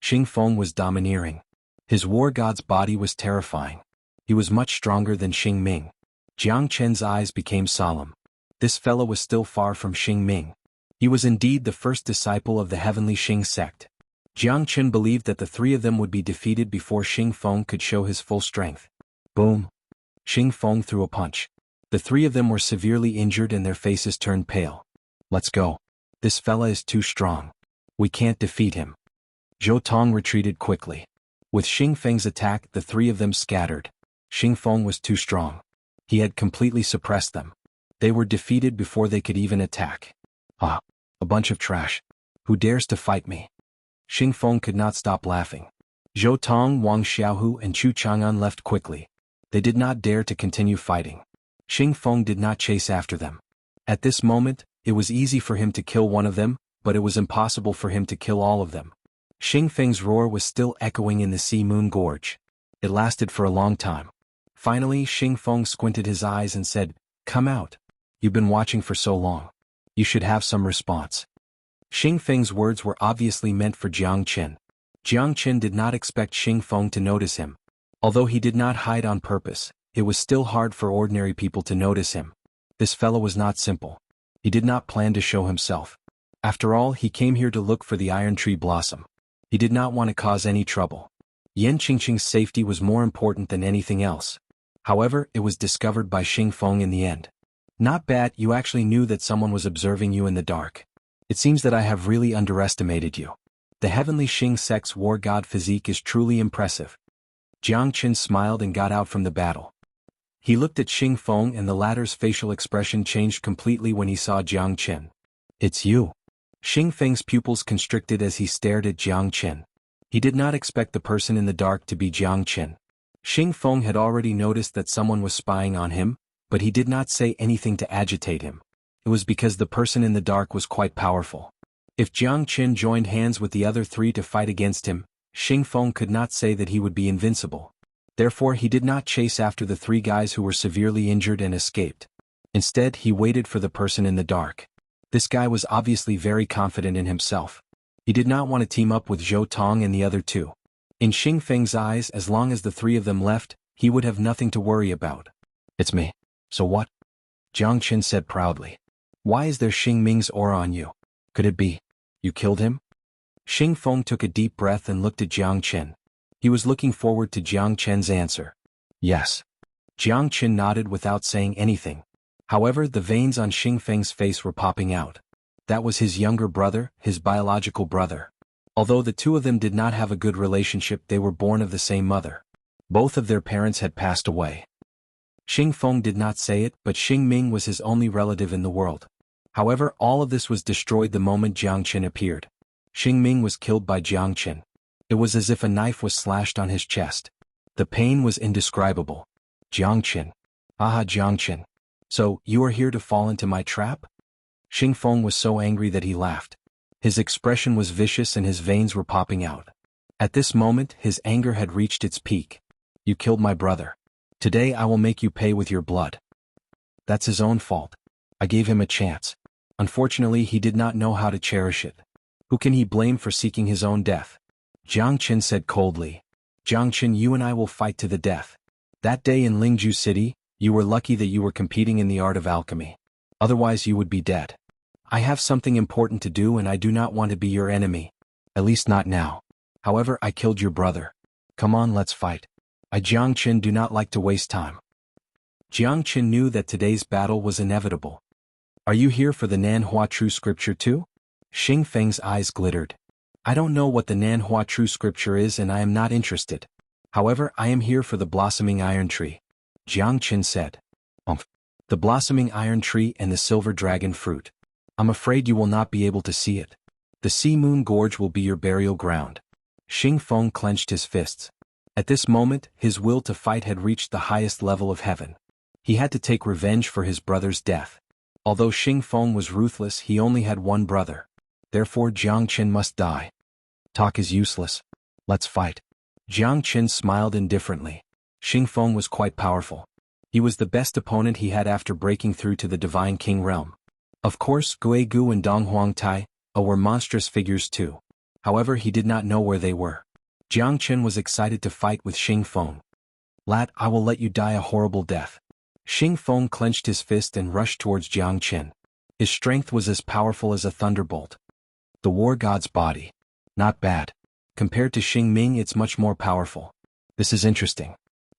Xing Feng was domineering. His war god's body was terrifying. He was much stronger than Xing Ming. Jiang Chen's eyes became solemn. This fellow was still far from Xing Ming. He was indeed the first disciple of the heavenly Xing sect. Jiang Chen believed that the three of them would be defeated before Xing Feng could show his full strength. Boom! Xing Feng threw a punch. The three of them were severely injured and their faces turned pale. Let's go. This fella is too strong. We can't defeat him. Zhou Tong retreated quickly. With Xing Feng's attack, the three of them scattered. Xing Feng was too strong. He had completely suppressed them. They were defeated before they could even attack. Ah, a bunch of trash. Who dares to fight me? Xing Feng could not stop laughing. Zhou Tong, Wang Xiaohu and Chu Chang'an left quickly. They did not dare to continue fighting. Xing Feng did not chase after them. At this moment, it was easy for him to kill one of them, but it was impossible for him to kill all of them. Xing Feng's roar was still echoing in the Sea Moon Gorge. It lasted for a long time. Finally, Xing Feng squinted his eyes and said, "Come out. You've been watching for so long. You should have some response." Xing Feng's words were obviously meant for Jiang Chen. Jiang Chen did not expect Xing Feng to notice him. Although he did not hide on purpose, it was still hard for ordinary people to notice him. This fellow was not simple. He did not plan to show himself. After all, he came here to look for the iron tree blossom. He did not want to cause any trouble. Yan Qingqing's safety was more important than anything else. However, it was discovered by Xing Feng in the end. Not bad, you actually knew that someone was observing you in the dark. It seems that I have really underestimated you. The heavenly Xing sect's war god physique is truly impressive. Jiang Chen smiled and got out from the battle. He looked at Xing Feng and the latter's facial expression changed completely when he saw Jiang Chen. "It's you." Xing Feng's pupils constricted as he stared at Jiang Chen. He did not expect the person in the dark to be Jiang Chen. Xing Feng had already noticed that someone was spying on him, but he did not say anything to agitate him. It was because the person in the dark was quite powerful. If Jiang Chen joined hands with the other three to fight against him, Xing Feng could not say that he would be invincible. Therefore he did not chase after the three guys who were severely injured and escaped. Instead, he waited for the person in the dark. This guy was obviously very confident in himself. He did not want to team up with Zhou Tong and the other two. In Xing Feng's eyes, as long as the three of them left, he would have nothing to worry about. "It's me. So what?" Jiang Chen said proudly. "Why is there Xing Ming's aura on you? Could it be you killed him?" Xing Feng took a deep breath and looked at Jiang Chen. He was looking forward to Jiang Chen's answer. "Yes." Jiang Chen nodded without saying anything. However, the veins on Xing Feng's face were popping out. That was his younger brother, his biological brother. Although the two of them did not have a good relationship, they were born of the same mother. Both of their parents had passed away. Xing Feng did not say it, but Xing Ming was his only relative in the world. However, all of this was destroyed the moment Jiang Chen appeared. Xing Ming was killed by Jiang Chen. It was as if a knife was slashed on his chest. The pain was indescribable. "Jiang Chen. Aha, Jiang Chen. So, you are here to fall into my trap?" Xing Feng was so angry that he laughed. His expression was vicious and his veins were popping out. At this moment, his anger had reached its peak. You killed my brother. Today I will make you pay with your blood. That's his own fault. I gave him a chance. Unfortunately, he did not know how to cherish it. Who can he blame for seeking his own death? Jiang Qin said coldly. Jiang Qin, you and I will fight to the death. That day in Lingju City, you were lucky that you were competing in the art of alchemy. Otherwise you would be dead. I have something important to do and I do not want to be your enemy. At least not now. However, I killed your brother. Come on, let's fight. I Jiang Qin do not like to waste time. Jiang Qin knew that today's battle was inevitable. Are you here for the Nanhua True Scripture too? Xing Feng's eyes glittered. I don't know what the Nanhua True Scripture is and I am not interested. However, I am here for the blossoming iron tree. Jiang Qin said. The blossoming iron tree and the silver dragon fruit. I'm afraid you will not be able to see it. The Sea Moon Gorge will be your burial ground. Xing Feng clenched his fists. At this moment, his will to fight had reached the highest level of heaven. He had to take revenge for his brother's death. Although Xing Feng was ruthless, he only had one brother. Therefore Jiang Qin must die. Talk is useless. Let's fight. Jiang Qin smiled indifferently. Xing Feng was quite powerful. He was the best opponent he had after breaking through to the Divine King realm. Of course, Gui Gu and Dong Huang Tai were monstrous figures too. However, he did not know where they were. Jiang Qin was excited to fight with Xing Feng. Lad, I will let you die a horrible death. Xing Feng clenched his fist and rushed towards Jiang Qin. His strength was as powerful as a thunderbolt. The war god's body. Not bad. Compared to Xing Ming, it's much more powerful. This is interesting.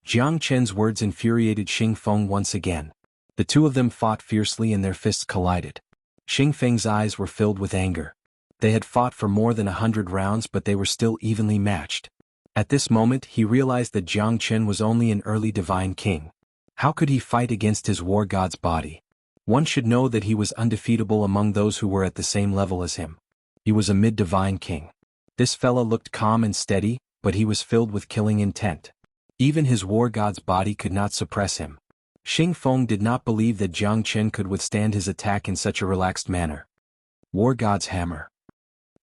Jiang Qin's words infuriated Xing Feng once again. The two of them fought fiercely and their fists collided. Xing Feng's eyes were filled with anger. They had fought for more than 100 rounds but they were still evenly matched. At this moment he realized that Jiang Qin was only an early divine king. How could he fight against his war god's body? One should know that he was undefeatable among those who were at the same level as him. He was a mid-divine king. This fella looked calm and steady, but he was filled with killing intent. Even his war god's body could not suppress him. Xing Feng did not believe that Jiang Qin could withstand his attack in such a relaxed manner. War god's hammer.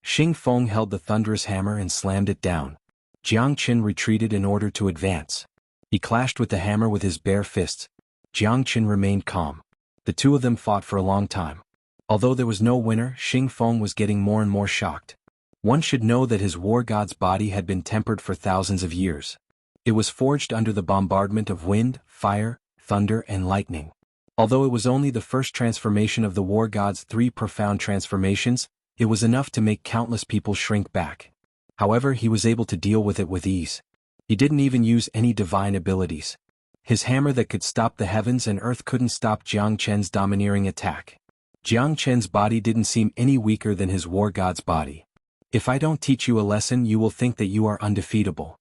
Xing Feng held the thunderous hammer and slammed it down. Jiang Qin retreated in order to advance. He clashed with the hammer with his bare fists. Jiang Qin remained calm. The two of them fought for a long time. Although there was no winner, Xing Feng was getting more and more shocked. One should know that his war god's body had been tempered for thousands of years. It was forged under the bombardment of wind, fire, thunder and lightning. Although it was only the first transformation of the war god's 3 profound transformations, it was enough to make countless people shrink back. However, he was able to deal with it with ease. He didn't even use any divine abilities. His hammer that could stop the heavens and earth couldn't stop Jiang Qin's domineering attack. Jiang Qin's body didn't seem any weaker than his war god's body. If I don't teach you a lesson, you will think that you are undefeatable.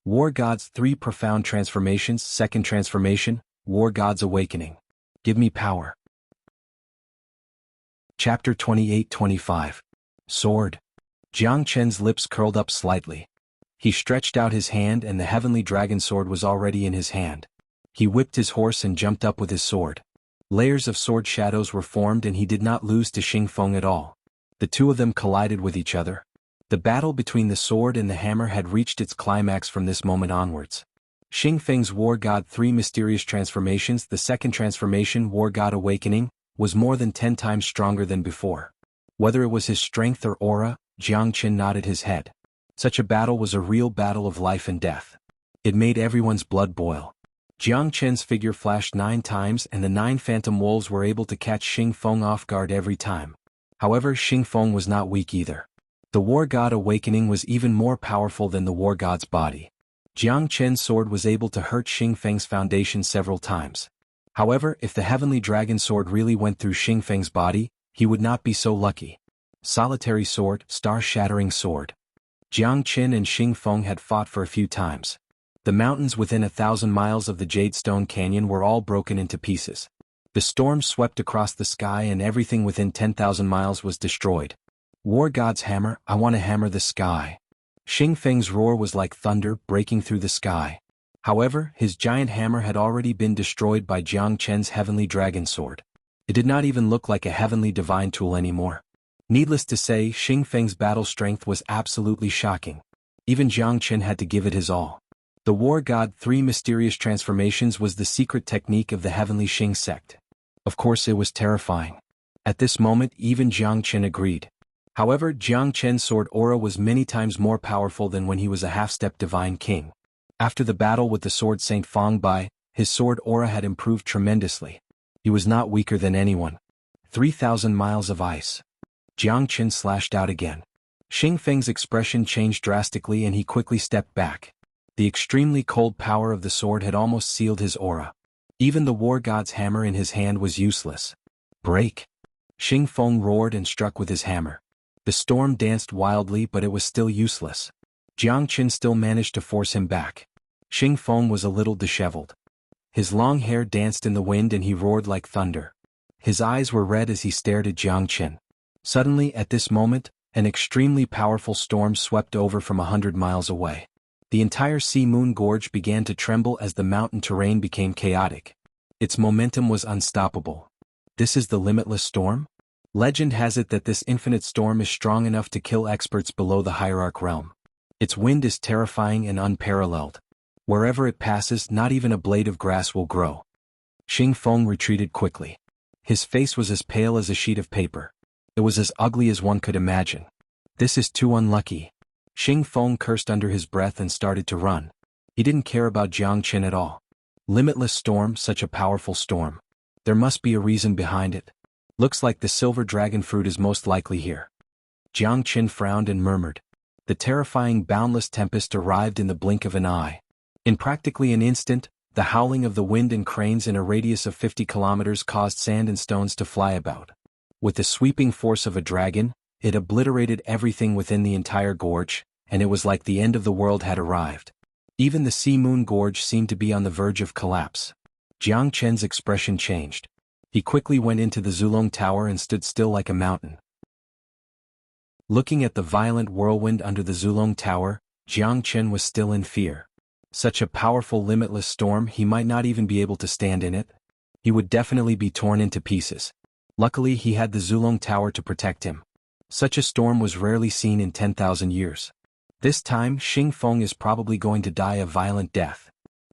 War God's 3 profound transformations. Second transformation, War God's awakening. Give me power. Chapter 28-25. Sword. Jiang Qin's lips curled up slightly. He stretched out his hand and the heavenly dragon sword was already in his hand. He whipped his horse and jumped up with his sword. Layers of sword shadows were formed and he did not lose to Xing Feng at all. The two of them collided with each other. The battle between the sword and the hammer had reached its climax from this moment onwards. Xing Feng's War God 3 mysterious transformations. The second transformation, War God Awakening, was more than 10 times stronger than before. Whether it was his strength or aura, Jiang Qin nodded his head. Such a battle was a real battle of life and death. It made everyone's blood boil. Jiang Qin's figure flashed 9 times and the 9 phantom wolves were able to catch Xing Feng off guard every time. However, Xing Feng was not weak either. The War God Awakening was even more powerful than the War God's body. Jiang Qin's sword was able to hurt Xing Feng's foundation several times. However, if the heavenly dragon sword really went through Xing Feng's body, he would not be so lucky. Solitary sword, star-shattering sword. Jiang Qin and Xing Feng had fought for a few times. The mountains within 1,000 miles of the Jadestone Canyon were all broken into pieces. The storm swept across the sky and everything within 10,000 miles was destroyed. War God's hammer, I want to hammer the sky. Xing Feng's roar was like thunder breaking through the sky. However, his giant hammer had already been destroyed by Jiang Qin's heavenly dragon sword. It did not even look like a heavenly divine tool anymore. Needless to say, Xing Feng's battle strength was absolutely shocking. Even Jiang Chen had to give it his all. The war god 3 mysterious transformations was the secret technique of the heavenly Xing sect. Of course it was terrifying. At this moment even Jiang Chen agreed. However, Jiang Chen's sword aura was many times more powerful than when he was a half-step divine king. After the battle with the sword Saint Fang Bai, his sword aura had improved tremendously. He was not weaker than anyone. 3,000 miles of ice. Jiang Chen slashed out again. Xing Feng's expression changed drastically and he quickly stepped back. The extremely cold power of the sword had almost sealed his aura. Even the war god's hammer in his hand was useless. Break! Xing Feng roared and struck with his hammer. The storm danced wildly but it was still useless. Jiang Chen still managed to force him back. Xing Feng was a little disheveled. His long hair danced in the wind and he roared like thunder. His eyes were red as he stared at Jiang Chen. Suddenly, at this moment, an extremely powerful storm swept over from 100 miles away. The entire Sea Moon Gorge began to tremble as the mountain terrain became chaotic. Its momentum was unstoppable. This is the limitless storm? Legend has it that this infinite storm is strong enough to kill experts below the hierarch realm. Its wind is terrifying and unparalleled. Wherever it passes, not even a blade of grass will grow. Xing Feng retreated quickly. His face was as pale as a sheet of paper. It was as ugly as one could imagine. This is too unlucky. Xing Feng cursed under his breath and started to run. He didn't care about Jiang Chen at all. Limitless storm, such a powerful storm. There must be a reason behind it. Looks like the silver dragon fruit is most likely here. Jiang Chen frowned and murmured. The terrifying boundless tempest arrived in the blink of an eye. In practically an instant, the howling of the wind and cranes in a radius of 50 kilometers caused sand and stones to fly about. With the sweeping force of a dragon, it obliterated everything within the entire gorge, and it was like the end of the world had arrived. Even the Sea Moon Gorge seemed to be on the verge of collapse. Jiang Chen's expression changed. He quickly went into the Zulong Tower and stood still like a mountain. Looking at the violent whirlwind under the Zulong Tower, Jiang Chen was still in fear. Such a powerful limitless storm, he might not even be able to stand in it. He would definitely be torn into pieces. Luckily he had the Zulong Tower to protect him. Such a storm was rarely seen in 10,000 years. This time Xing Feng is probably going to die a violent death.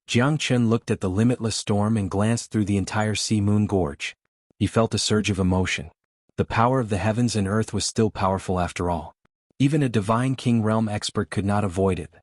Jiang Chen looked at the limitless storm and glanced through the entire Sea Moon Gorge. He felt a surge of emotion. The power of the heavens and earth was still powerful after all. Even a divine king realm expert could not avoid it.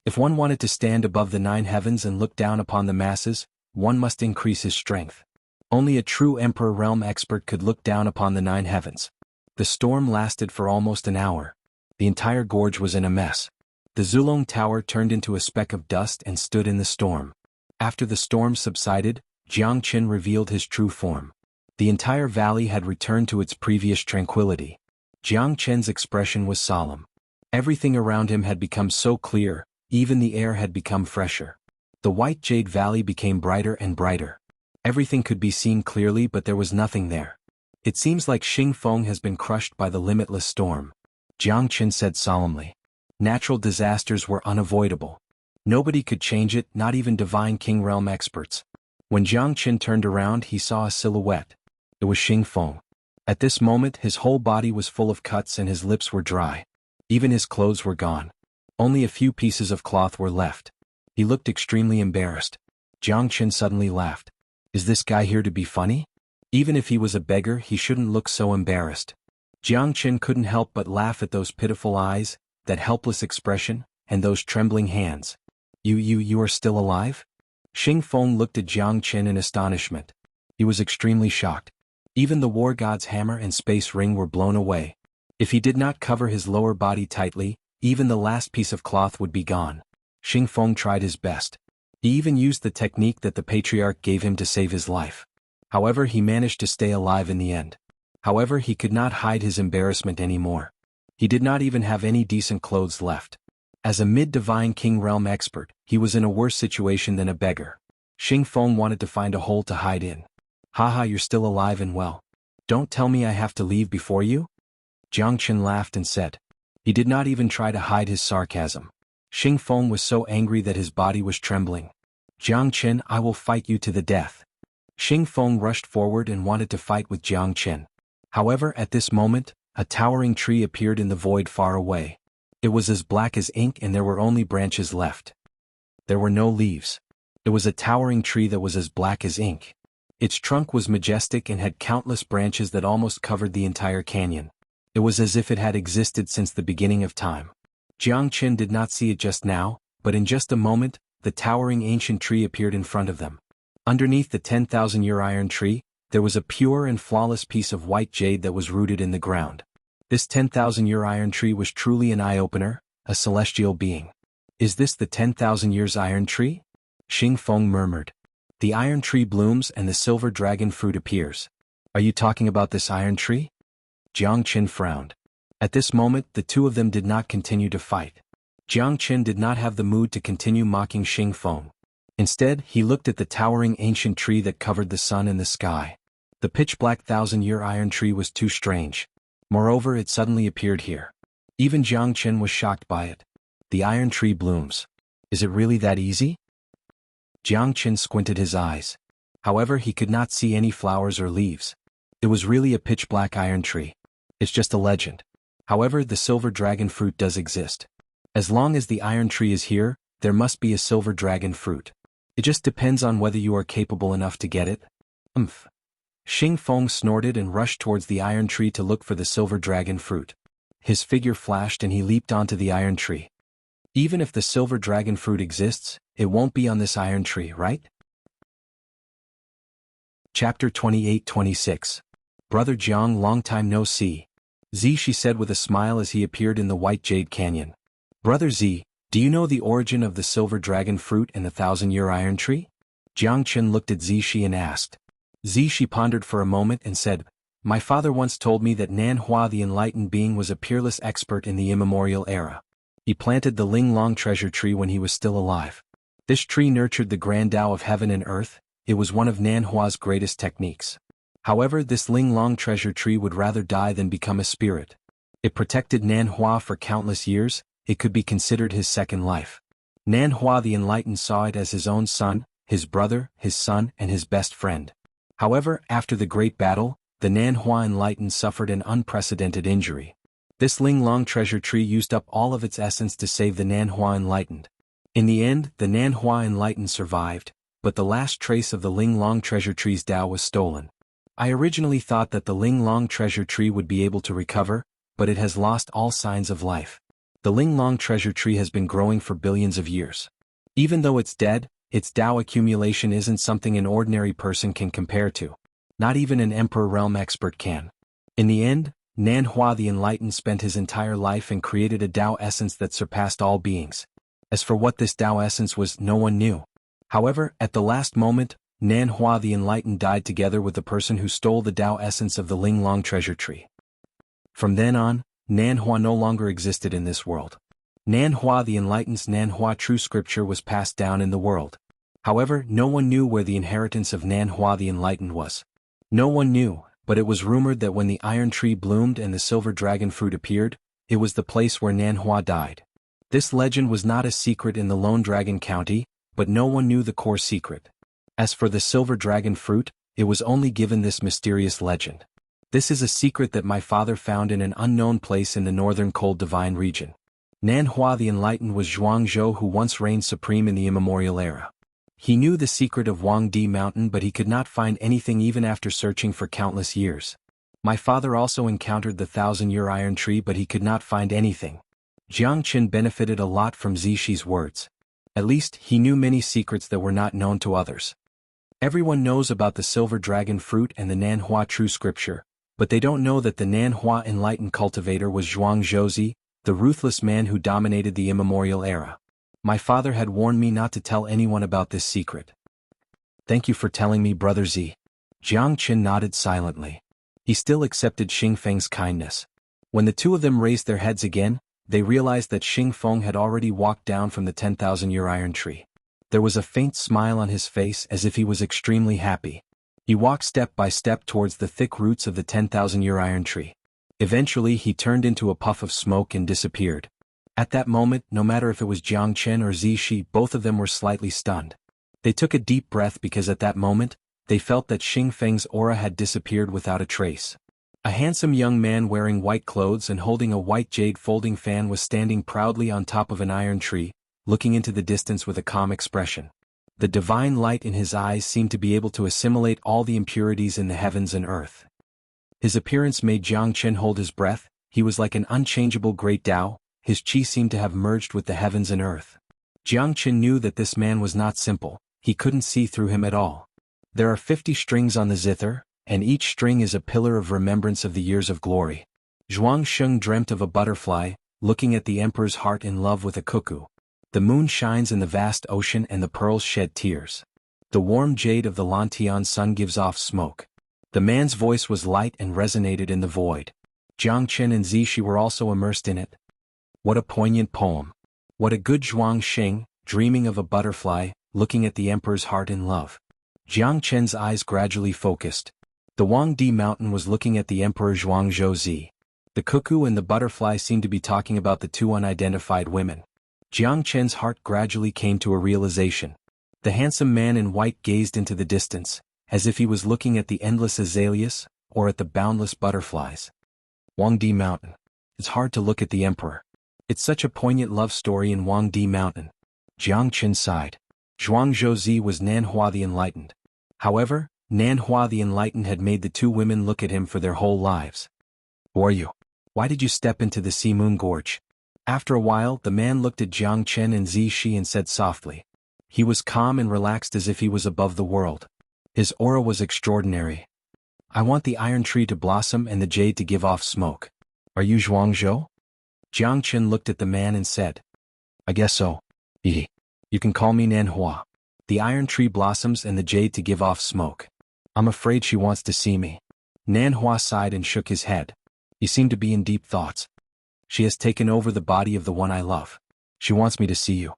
If one wanted to stand above the 9 heavens and look down upon the masses, one must increase his strength. Only a true emperor realm expert could look down upon the 9 heavens. The storm lasted for almost an hour. The entire gorge was in a mess. The Zulong Tower turned into a speck of dust and stood in the storm. After the storm subsided, Jiang Chen revealed his true form. The entire valley had returned to its previous tranquility. Jiang Chen's expression was solemn. Everything around him had become so clear, even the air had become fresher. The White Jade Valley became brighter and brighter. Everything could be seen clearly but there was nothing there. It seems like Xing Feng has been crushed by the limitless storm. Jiang Chen said solemnly. Natural disasters were unavoidable. Nobody could change it, not even divine king realm experts. When Jiang Chen turned around he saw a silhouette. It was Xing Feng. At this moment his whole body was full of cuts and his lips were dry. Even his clothes were gone. Only a few pieces of cloth were left. He looked extremely embarrassed. Jiang Chen suddenly laughed. Is this guy here to be funny? Even if he was a beggar he shouldn't look so embarrassed. Jiang Chen couldn't help but laugh at those pitiful eyes, that helpless expression, and those trembling hands. You are still alive? Xing Feng looked at Jiang Chen in astonishment. He was extremely shocked. Even the war god's hammer and space ring were blown away. If he did not cover his lower body tightly, even the last piece of cloth would be gone. Xing Feng tried his best. He even used the technique that the patriarch gave him to save his life. However, he managed to stay alive in the end. However, he could not hide his embarrassment anymore. He did not even have any decent clothes left. As a mid-divine king realm expert, he was in a worse situation than a beggar. Xing Feng wanted to find a hole to hide in. Haha, you're still alive and well. Don't tell me I have to leave before you? Jiang Chen laughed and said. He did not even try to hide his sarcasm. Xing Feng was so angry that his body was trembling. Jiang Chen, I will fight you to the death. Xing Feng rushed forward and wanted to fight with Jiang Chen. However, at this moment, a towering tree appeared in the void far away. It was as black as ink and there were only branches left. There were no leaves. It was a towering tree that was as black as ink. Its trunk was majestic and had countless branches that almost covered the entire canyon. It was as if it had existed since the beginning of time. Jiangchen did not see it just now, but in just a moment, the towering ancient tree appeared in front of them. Underneath the 10,000-year iron tree, there was a pure and flawless piece of white jade that was rooted in the ground. This 10,000-year iron tree was truly an eye-opener, a celestial being. Is this the 10,000 years iron tree? Xing Feng murmured. The iron tree blooms and the silver dragon fruit appears. Are you talking about this iron tree? Jiang Qin frowned. At this moment, the two of them did not continue to fight. Jiang Qin did not have the mood to continue mocking Xing Feng. Instead, he looked at the towering ancient tree that covered the sun and the sky. The pitch-black 1,000-year iron tree was too strange. Moreover, it suddenly appeared here. Even Jiang Qin was shocked by it. The iron tree blooms. Is it really that easy? Jiang Qin squinted his eyes. However, he could not see any flowers or leaves. It was really a pitch-black iron tree. It's just a legend. However, the silver dragon fruit does exist. As long as the iron tree is here, there must be a silver dragon fruit. It just depends on whether you are capable enough to get it. Xing Feng snorted and rushed towards the iron tree to look for the silver dragon fruit. His figure flashed and he leaped onto the iron tree. Even if the silver dragon fruit exists, it won't be on this iron tree, right? Chapter 28-26. Brother Jiang, long time no see. Z, she said with a smile as he appeared in the white jade canyon. Brother Z, do you know the origin of the silver dragon fruit and the 1,000-year iron tree? Jiang Qin looked at Zishi and asked. Zishi pondered for a moment and said, My father once told me that Nan Hua the enlightened being was a peerless expert in the immemorial era. He planted the Ling Long treasure tree when he was still alive. This tree nurtured the grand Tao of heaven and earth. It was one of Nan Hua's greatest techniques. However, this Ling Long treasure tree would rather die than become a spirit. It protected Nan Hua for countless years. It could be considered his second life. Nan Hua the enlightened saw it as his own son, his brother, his son, and his best friend. However, after the great battle, the Nan Hua enlightened suffered an unprecedented injury. This Ling Long treasure tree used up all of its essence to save the Nan Hua enlightened. In the end, the Nan Hua enlightened survived, but the last trace of the Ling Long treasure tree's Tao was stolen. I originally thought that the Ling Long treasure tree would be able to recover, but it has lost all signs of life. The Ling Long treasure tree has been growing for billions of years. Even though it's dead, its Tao accumulation isn't something an ordinary person can compare to. Not even an Emperor realm expert can. In the end, Nan Hua the enlightened spent his entire life and created a Tao essence that surpassed all beings. As for what this Tao essence was, no one knew. However, at the last moment, Nan Hua the enlightened died together with the person who stole the Tao essence of the Ling Long treasure tree. From then on, Nan Hua no longer existed in this world. Nan Hua the enlightened's Nan Hua true scripture was passed down in the world. However, no one knew where the inheritance of Nan Hua the enlightened was. No one knew, but it was rumored that when the iron tree bloomed and the silver dragon fruit appeared, it was the place where Nan Hua died. This legend was not a secret in the Lone Dragon County, but no one knew the core secret. As for the silver dragon fruit, it was only given this mysterious legend. This is a secret that my father found in an unknown place in the northern cold divine region. Nan Hua the enlightened was Xuanzhou who once reigned supreme in the immemorial era. He knew the secret of Wangdi Mountain, but he could not find anything even after searching for countless years. My father also encountered the 1,000-year iron tree, but he could not find anything. Jiang Qin benefited a lot from Zishi's words. At least, he knew many secrets that were not known to others. Everyone knows about the silver dragon fruit and the Nan Hua true scripture, but they don't know that the Nan Hua enlightened cultivator was Zhuangzhouzi, the ruthless man who dominated the immemorial era. My father had warned me not to tell anyone about this secret. Thank you for telling me, Brother Z. Jiang Qin nodded silently. He still accepted Xing Feng's kindness. When the two of them raised their heads again, they realized that Xing Feng had already walked down from the 10,000-year iron tree. There was a faint smile on his face as if he was extremely happy. He walked step by step towards the thick roots of the 10,000-year iron tree. Eventually he turned into a puff of smoke and disappeared. At that moment, no matter if it was Jiang Chen or Zishi, both of them were slightly stunned. They took a deep breath because at that moment, they felt that Xing Feng's aura had disappeared without a trace. A handsome young man wearing white clothes and holding a white jade folding fan was standing proudly on top of an iron tree, looking into the distance with a calm expression. The divine light in his eyes seemed to be able to assimilate all the impurities in the heavens and earth. His appearance made Jiang Chen hold his breath. He was like an unchangeable great Tao. His chi seemed to have merged with the heavens and earth. Jiang Chen knew that this man was not simple. He couldn't see through him at all. There are 50 strings on the zither, and each string is a pillar of remembrance of the years of glory. Xuanhuan dreamt of a butterfly, looking at the emperor's heart in love with a cuckoo. The moon shines in the vast ocean and the pearls shed tears. The warm jade of the Lantian sun gives off smoke. The man's voice was light and resonated in the void. Jiang Chen and Zishi were also immersed in it. What a poignant poem. What a good Zhuang Xing, dreaming of a butterfly, looking at the emperor's heart in love. Jiang Chen's eyes gradually focused. The Huangdi mountain was looking at the emperor Zhuangzhou. The cuckoo and the butterfly seemed to be talking about the two unidentified women. Jiang Chen's heart gradually came to a realization. The handsome man in white gazed into the distance, as if he was looking at the endless azaleas, or at the boundless butterflies. Huangdi Mountain. It's hard to look at the emperor. It's such a poignant love story in Huangdi Mountain. Jiang Chen sighed. Zhuangzhou was Nanhua the Enlightened. However, Nanhua the Enlightened had made the two women look at him for their whole lives. Who are you? Why did you step into the Sea Moon Gorge? After a while, the man looked at Jiang Chen and Zishi and said softly. He was calm and relaxed as if he was above the world. His aura was extraordinary. I want the iron tree to blossom and the jade to give off smoke. Are you Zhuangzhou? Jiang Chen looked at the man and said. I guess so. You can call me Nanhua. The iron tree blossoms and the jade to give off smoke. I'm afraid she wants to see me. Nanhua sighed and shook his head. He seemed to be in deep thoughts. She has taken over the body of the one I love. She wants me to see you.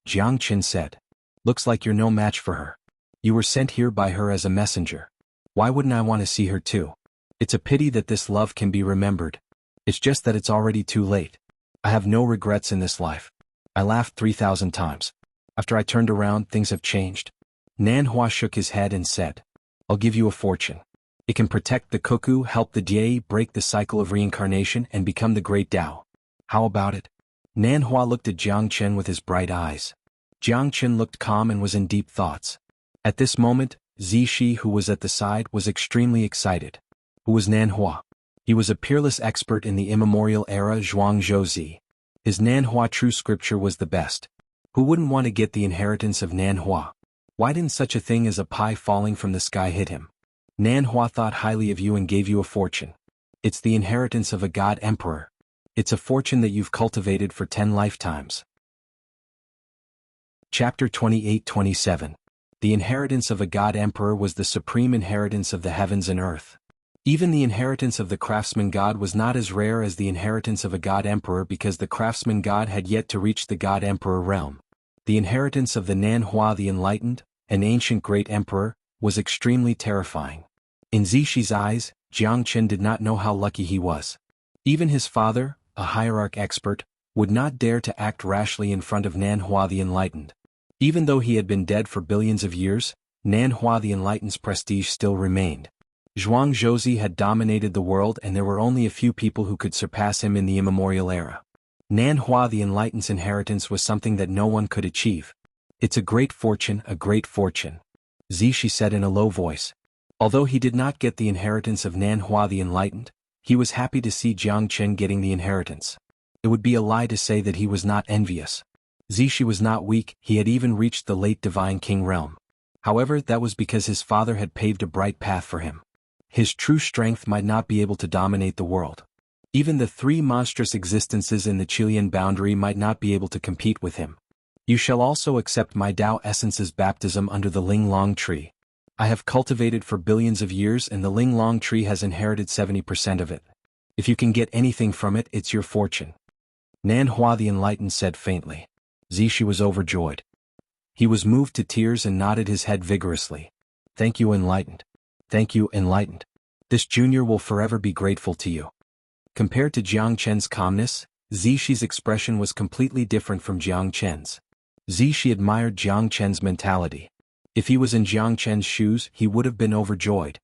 Jiang Chen said. Looks like you're no match for her. You were sent here by her as a messenger. Why wouldn't I want to see her too? It's a pity that this love can be remembered. It's just that it's already too late. I have no regrets in this life. I laughed 3,000 times. After I turned around, things have changed. Nanhua shook his head and said. I'll give you a fortune. It can protect the cuckoo, help the Jie, break the cycle of reincarnation and become the great Tao. How about it? Nanhua looked at Jiang Chen with his bright eyes. Jiang Chen looked calm and was in deep thoughts. At this moment, Zishi, who was at the side, was extremely excited. Who was Nanhua? He was a peerless expert in the immemorial era Zhuangzhou. His Nanhua true scripture was the best. Who wouldn't want to get the inheritance of Nanhua? Why didn't such a thing as a pie falling from the sky hit him? Nanhua thought highly of you and gave you a fortune. It's the inheritance of a god emperor. It's a fortune that you've cultivated for 10 lifetimes. Chapter 28-27. The inheritance of a god emperor was the supreme inheritance of the heavens and earth. Even the inheritance of the craftsman god was not as rare as the inheritance of a god emperor because the craftsman god had yet to reach the god emperor realm. The inheritance of the Nanhua the Enlightened, an ancient great emperor, was extremely terrifying. In Zishi's eyes, Jiang Chen did not know how lucky he was. Even his father, a hierarch expert, would not dare to act rashly in front of Nanhua the Enlightened. Even though he had been dead for billions of years, Nanhua the Enlightened's prestige still remained. Zhuangzhou had dominated the world and there were only a few people who could surpass him in the immemorial era. Nanhua the Enlightened's inheritance was something that no one could achieve. It's a great fortune, Zishi said in a low voice. Although he did not get the inheritance of Nanhua the Enlightened, he was happy to see Jiang Chen getting the inheritance. It would be a lie to say that he was not envious. Zishi was not weak, he had even reached the late divine king realm. However, that was because his father had paved a bright path for him. His true strength might not be able to dominate the world. Even the 3 monstrous existences in the Chilean boundary might not be able to compete with him. You shall also accept my Tao Essence's baptism under the Ling Long tree. I have cultivated for billions of years and the Ling Long tree has inherited 70% of it. If you can get anything from it, it's your fortune. Nanhua the Enlightened said faintly. Zishi was overjoyed. He was moved to tears and nodded his head vigorously. Thank you, Enlightened. Thank you, Enlightened. This junior will forever be grateful to you. Compared to Jiang Chen's calmness, Zishi's expression was completely different from Jiang Chen's. Zishi admired Jiang Chen's mentality. If he was in Jiang Chen's shoes, he would have been overjoyed.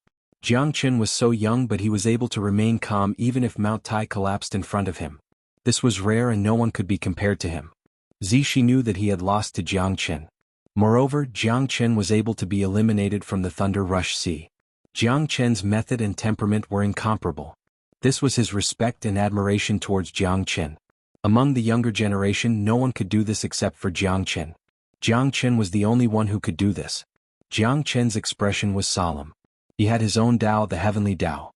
Jiang Chen was so young, but he was able to remain calm even if Mount Tai collapsed in front of him. This was rare and no one could be compared to him. Zishi knew that he had lost to Jiang Chen. Moreover, Jiang Chen was able to be eliminated from the Thunder Rush Sea. Jiang Chen's method and temperament were incomparable. This was his respect and admiration towards Jiang Chen. Among the younger generation, no one could do this except for Jiang Chen. Jiang Chen was the only one who could do this. Jiang Chen's expression was solemn. He had his own Tao, the heavenly Tao.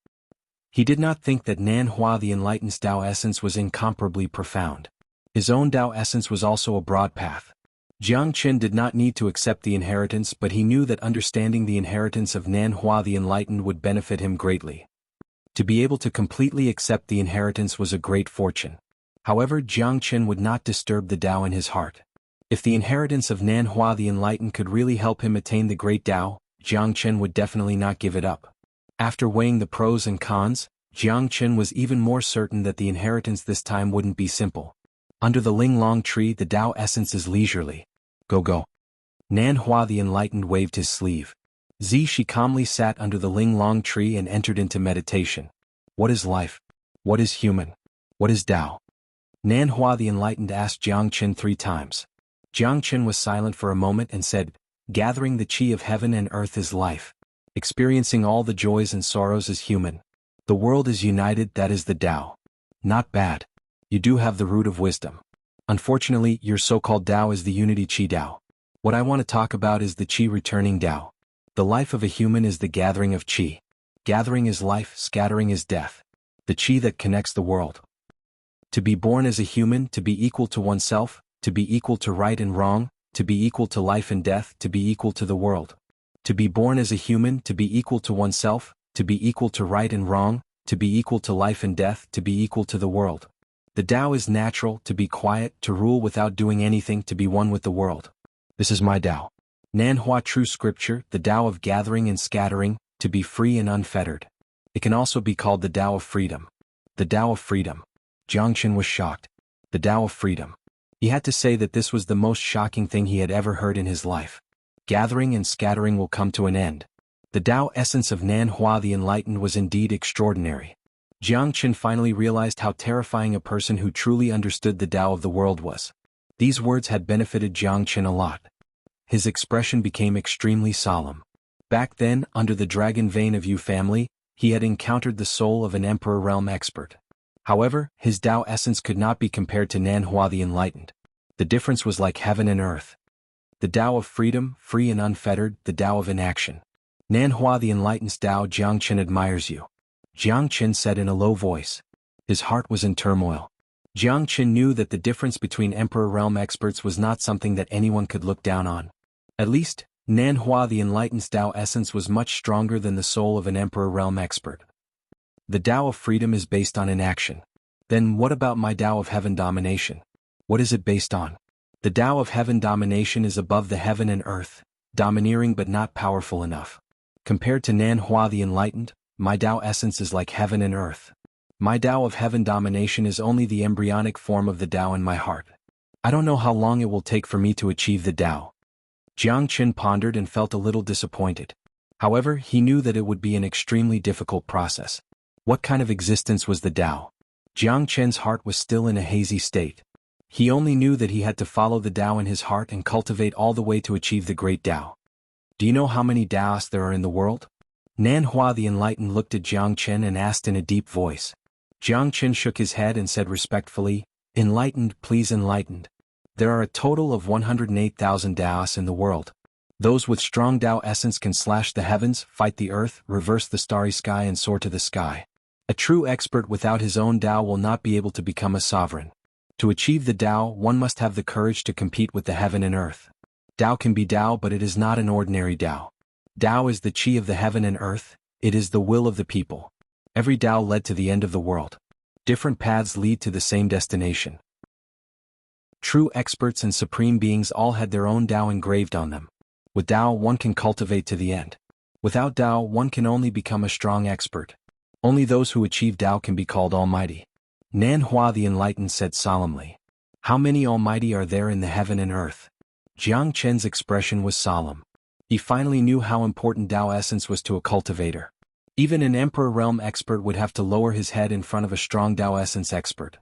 He did not think that Nanhua the Enlightened's Tao essence was incomparably profound. His own Tao essence was also a broad path. Jiang Chen did not need to accept the inheritance, but he knew that understanding the inheritance of Nanhua the Enlightened would benefit him greatly. To be able to completely accept the inheritance was a great fortune. However, Jiang Chen would not disturb the Tao in his heart. If the inheritance of Nanhua the Enlightened could really help him attain the great Tao, Jiang Chen would definitely not give it up. After weighing the pros and cons, Jiang Chen was even more certain that the inheritance this time wouldn't be simple. Under the Linglong tree, the Tao essence is leisurely. Go. Nanhua the Enlightened waved his sleeve. Zishi calmly sat under the Linglong tree and entered into meditation. What is life? What is human? What is Tao? Nanhua the Enlightened asked Jiang Chen 3 times. Jiang Chen was silent for a moment and said, gathering the chi of heaven and earth is life. Experiencing all the joys and sorrows is human. The world is united, that is the Tao. Not bad. You do have the root of wisdom. Unfortunately, your so-called Tao is the unity chi Tao. What I want to talk about is the chi returning Tao. The life of a human is the gathering of chi. Gathering is life, scattering is death. The chi that connects the world. To be born as a human, to be equal to oneself, to be equal to right and wrong, to be equal to life and death, to be equal to the world. To be born as a human, to be equal to oneself, to be equal to right and wrong, to be equal to life and death, to be equal to the world. The Tao is natural, to be quiet, to rule without doing anything, to be one with the world. This is my Tao. Nanhua true scripture, the Tao of gathering and scattering, to be free and unfettered. It can also be called the Tao of freedom. The Tao of freedom. Jiang Chen was shocked. The Tao of freedom. He had to say that this was the most shocking thing he had ever heard in his life. Gathering and scattering will come to an end. The Tao essence of Nanhua the Enlightened was indeed extraordinary. Jiang Chen finally realized how terrifying a person who truly understood the Tao of the world was. These words had benefited Jiang Chen a lot. His expression became extremely solemn. Back then, under the dragon vein of Yu family, he had encountered the soul of an emperor realm expert. However, his Tao essence could not be compared to Nanhua the Enlightened. The difference was like heaven and earth. The Tao of freedom, free and unfettered, the Tao of inaction. Nanhua the Enlightened's Tao. Jiang Chen admires you. Jiang Chen said in a low voice. His heart was in turmoil. Jiang Chen knew that the difference between Emperor Realm experts was not something that anyone could look down on. At least, Nanhua the Enlightened's Tao essence was much stronger than the soul of an Emperor Realm expert. The Tao of freedom is based on inaction. Then what about my Tao of heaven domination? What is it based on? The Tao of heaven domination is above the heaven and earth, domineering but not powerful enough. Compared to Nanhua the Enlightened, my Tao essence is like heaven and earth. My Tao of heaven domination is only the embryonic form of the Tao in my heart. I don't know how long it will take for me to achieve the Tao. Jiang Chen pondered and felt a little disappointed. However, he knew that it would be an extremely difficult process. What kind of existence was the Tao? Jiang Chen's heart was still in a hazy state. He only knew that he had to follow the Tao in his heart and cultivate all the way to achieve the great Tao. Do you know how many Taoists there are in the world? Nanhua the Enlightened looked at Jiang Chen and asked in a deep voice. Jiang Chen shook his head and said respectfully, Enlightened, please enlightened. There are a total of 108,000 Taoists in the world. Those with strong Tao essence can slash the heavens, fight the earth, reverse the starry sky and soar to the sky. A true expert without his own Tao will not be able to become a sovereign. To achieve the Tao, one must have the courage to compete with the heaven and earth. Tao can be Tao, but it is not an ordinary Tao. Tao is the chi of the heaven and earth, it is the will of the people. Every Tao led to the end of the world. Different paths lead to the same destination. True experts and supreme beings all had their own Tao engraved on them. With Tao, one can cultivate to the end. Without Tao, one can only become a strong expert. Only those who achieve Tao can be called almighty. Nanhua the Enlightened said solemnly. How many almighty are there in the heaven and earth? Jiang Chen's expression was solemn. He finally knew how important Tao essence was to a cultivator. Even an Emperor Realm expert would have to lower his head in front of a strong Dao Essence expert.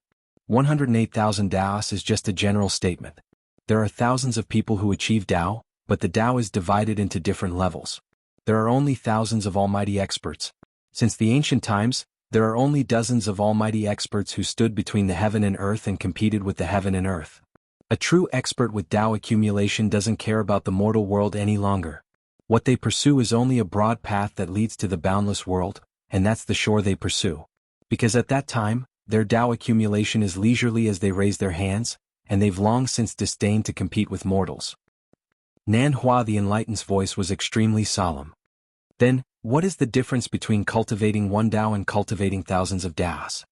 108,000 Daos is just a general statement. There are thousands of people who achieve Dao, but the Dao is divided into different levels. There are only thousands of almighty experts. Since the ancient times, there are only dozens of almighty experts who stood between the heaven and earth and competed with the heaven and earth. A true expert with Dao accumulation doesn't care about the mortal world any longer. What they pursue is only a broad path that leads to the boundless world, and that's the shore they pursue. Because at that time, their Dao accumulation is leisurely as they raise their hands, and they've long since disdained to compete with mortals. Nan Hua the Enlightened's voice was extremely solemn. Then, what is the difference between cultivating one Dao and cultivating thousands of Daos?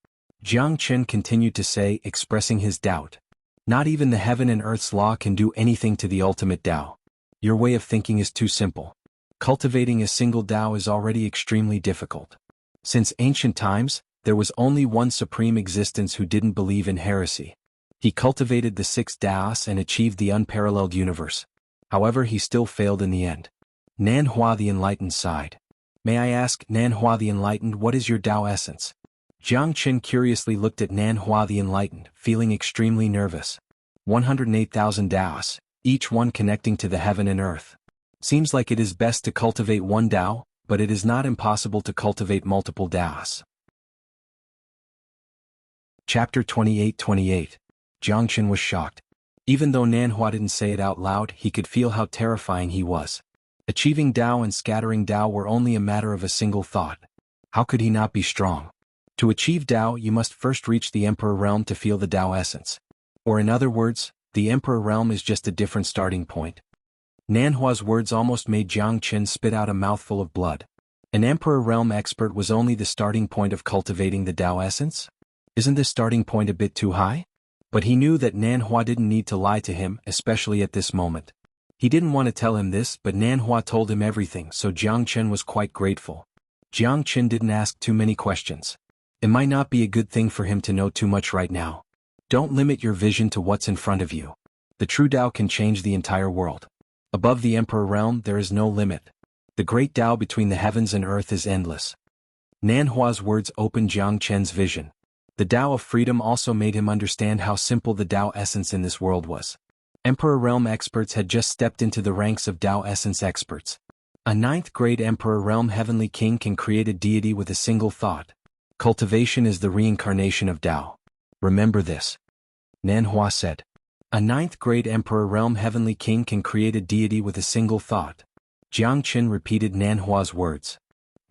Jiang Chen continued to say, expressing his doubt. Not even the heaven and earth's law can do anything to the ultimate Dao. Your way of thinking is too simple. Cultivating a single Dao is already extremely difficult. Since ancient times, there was only one supreme existence who didn't believe in heresy. He cultivated the 6 Daos and achieved the unparalleled universe. However, he still failed in the end. Nan Hua the Enlightened sighed. May I ask, Nan Hua the Enlightened, what is your Dao essence? Jiang Chen curiously looked at Nan Hua the Enlightened, feeling extremely nervous. 108,000 Daos, each one connecting to the heaven and earth. Seems like it is best to cultivate one Dao, but it is not impossible to cultivate multiple Daos. Chapter 28. Jiang Chen was shocked. Even though Nan Hua didn't say it out loud, he could feel how terrifying he was. Achieving Dao and scattering Dao were only a matter of a single thought. How could he not be strong? To achieve Dao, you must first reach the Emperor Realm to feel the Dao essence. Or in other words, the Emperor Realm is just a different starting point. Nan Hua's words almost made Jiang Chen spit out a mouthful of blood. An Emperor Realm expert was only the starting point of cultivating the Dao essence? Isn't this starting point a bit too high? But he knew that Nan Hua didn't need to lie to him, especially at this moment. He didn't want to tell him this, but Nan Hua told him everything, so Jiang Chen was quite grateful. Jiang Chen didn't ask too many questions. It might not be a good thing for him to know too much right now. Don't limit your vision to what's in front of you. The true Dao can change the entire world. Above the Emperor Realm there is no limit. The great Dao between the heavens and earth is endless. Nan Hua's words opened Jiang Chen's vision. The Dao of freedom also made him understand how simple the Dao essence in this world was. Emperor Realm experts had just stepped into the ranks of Dao essence experts. A 9th grade Emperor Realm heavenly king can create a deity with a single thought. Cultivation is the reincarnation of Dao. Remember this. Nan Hua said. A 9th grade Emperor Realm heavenly king can create a deity with a single thought. Jiang Chen repeated Nan Hua's words.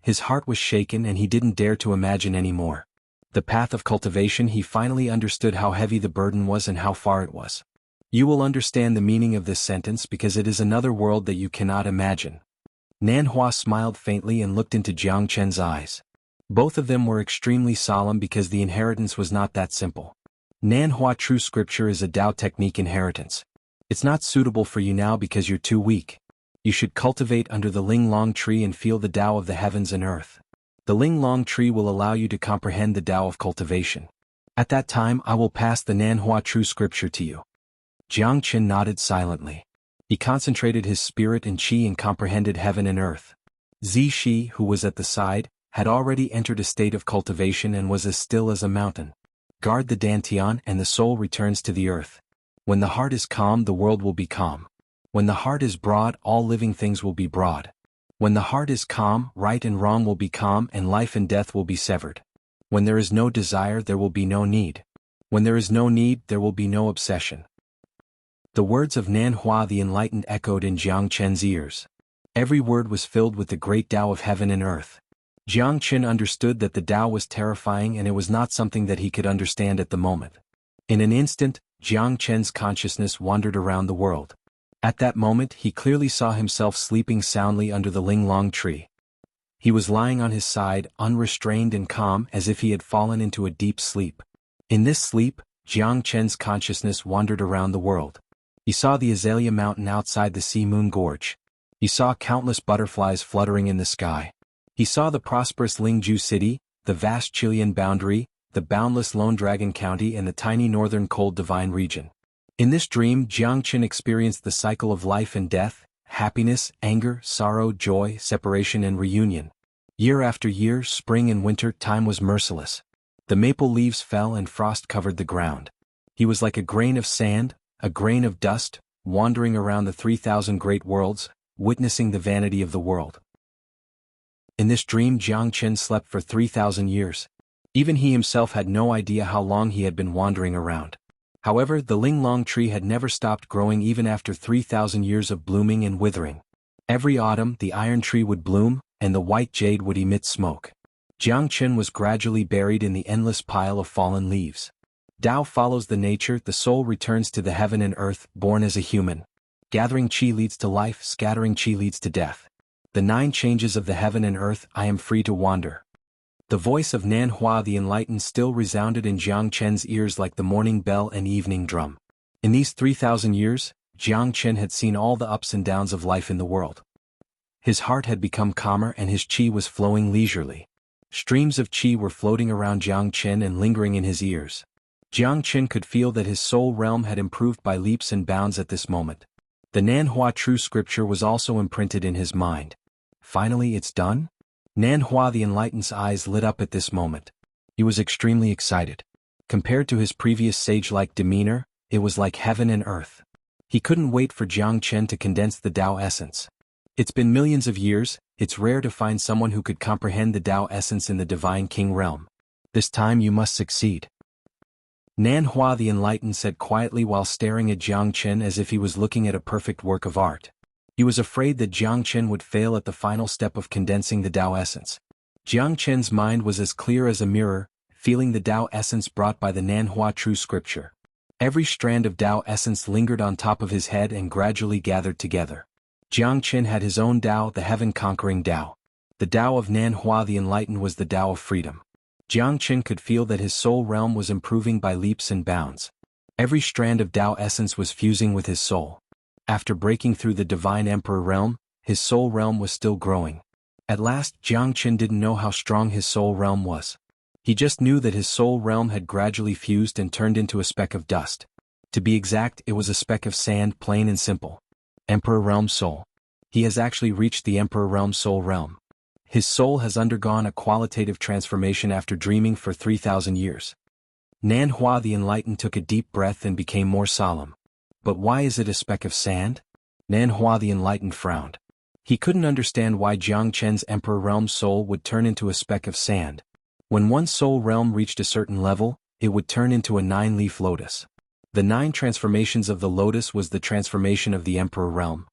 His heart was shaken and he didn't dare to imagine anymore. The path of cultivation, he finally understood how heavy the burden was and how far it was. You will understand the meaning of this sentence because it is another world that you cannot imagine. Nan Hua smiled faintly and looked into Jiang Chen's eyes. Both of them were extremely solemn because the inheritance was not that simple. Nan Hua true scripture is a Dao technique inheritance. It's not suitable for you now because you're too weak. You should cultivate under the Ling Long tree and feel the Dao of the heavens and earth. The Ling Long tree will allow you to comprehend the Dao of cultivation. At that time I will pass the Nan Hua true scripture to you. Jiang Chen nodded silently. He concentrated his spirit and qi and comprehended heaven and earth. Zishi, who was at the side, had already entered a state of cultivation and was as still as a mountain. Guard the dantian and the soul returns to the earth. When the heart is calm, the world will be calm. When the heart is broad, all living things will be broad. When the heart is calm, right and wrong will be calm and life and death will be severed. When there is no desire, there will be no need. When there is no need, there will be no obsession. The words of Nan Hua the Enlightened echoed in Jiang Chen's ears. Every word was filled with the great Dao of heaven and earth. Jiang Chen understood that the Dao was terrifying and it was not something that he could understand at the moment. In an instant, Jiang Chen's consciousness wandered around the world. At that moment he clearly saw himself sleeping soundly under the Ling Long tree. He was lying on his side, unrestrained and calm as if he had fallen into a deep sleep. In this sleep, Jiang Chen's consciousness wandered around the world. He saw the Azalea Mountain outside the Sea Moon Gorge. He saw countless butterflies fluttering in the sky. He saw the prosperous Lingju city, the vast Chilean boundary, the boundless Lone Dragon County and the tiny northern cold divine region. In this dream, Jiang Chen experienced the cycle of life and death, happiness, anger, sorrow, joy, separation and reunion. Year after year, spring and winter, time was merciless. The maple leaves fell and frost covered the ground. He was like a grain of sand, a grain of dust, wandering around the 3,000 great worlds, witnessing the vanity of the world. In this dream, Jiangchen slept for 3,000 years. Even he himself had no idea how long he had been wandering around. However, the linglong tree had never stopped growing even after 3,000 years of blooming and withering. Every autumn, the iron tree would bloom, and the white jade would emit smoke. Jiangchen was gradually buried in the endless pile of fallen leaves. Tao follows the nature, the soul returns to the heaven and earth, born as a human. Gathering qi leads to life, scattering qi leads to death. The 9 changes of the heaven and earth, I am free to wander. The voice of Xuanhuan the Enlightened still resounded in Jiangchen's ears like the morning bell and evening drum. In these 3,000 years, Jiangchen had seen all the ups and downs of life in the world. His heart had become calmer and his qi was flowing leisurely. Streams of qi were floating around Jiangchen and lingering in his ears. Jiangchen could feel that his soul realm had improved by leaps and bounds at this moment. The Xuanhuan true scripture was also imprinted in his mind. Finally, it's done? Xuanhuan the Enlightened's eyes lit up at this moment. He was extremely excited. Compared to his previous sage-like demeanor, it was like heaven and earth. He couldn't wait for Jiangchen to condense the Tao essence. It's been millions of years, it's rare to find someone who could comprehend the Tao essence in the Divine King realm. This time you must succeed. Xuanhuan the Enlightened said quietly while staring at Jiangchen as if he was looking at a perfect work of art. He was afraid that Jiangchen would fail at the final step of condensing the Tao essence. Jiangchen's mind was as clear as a mirror, feeling the Tao essence brought by the Xuanhuan true scripture. Every strand of Tao essence lingered on top of his head and gradually gathered together. Jiangchen had his own Tao, the heaven-conquering Tao. The Tao of Xuanhuan the Enlightened was the Tao of freedom. Jiangchen could feel that his soul realm was improving by leaps and bounds. Every strand of Tao essence was fusing with his soul. After breaking through the Divine Emperor realm, his soul realm was still growing. At last, Jiangchen didn't know how strong his soul realm was. He just knew that his soul realm had gradually fused and turned into a speck of dust. To be exact, it was a speck of sand, plain and simple. Emperor Realm Soul. He has actually reached the Emperor Realm Soul realm. His soul has undergone a qualitative transformation after dreaming for 3,000 years. Xuanhuan the Enlightened took a deep breath and became more solemn. But why is it a speck of sand? Xuanhuan the Enlightened frowned. He couldn't understand why Jiangchen's Emperor Realm Soul would turn into a speck of sand. When one soul realm reached a certain level, it would turn into a 9-leaf lotus. The 9 transformations of the lotus was the transformation of the Emperor Realm.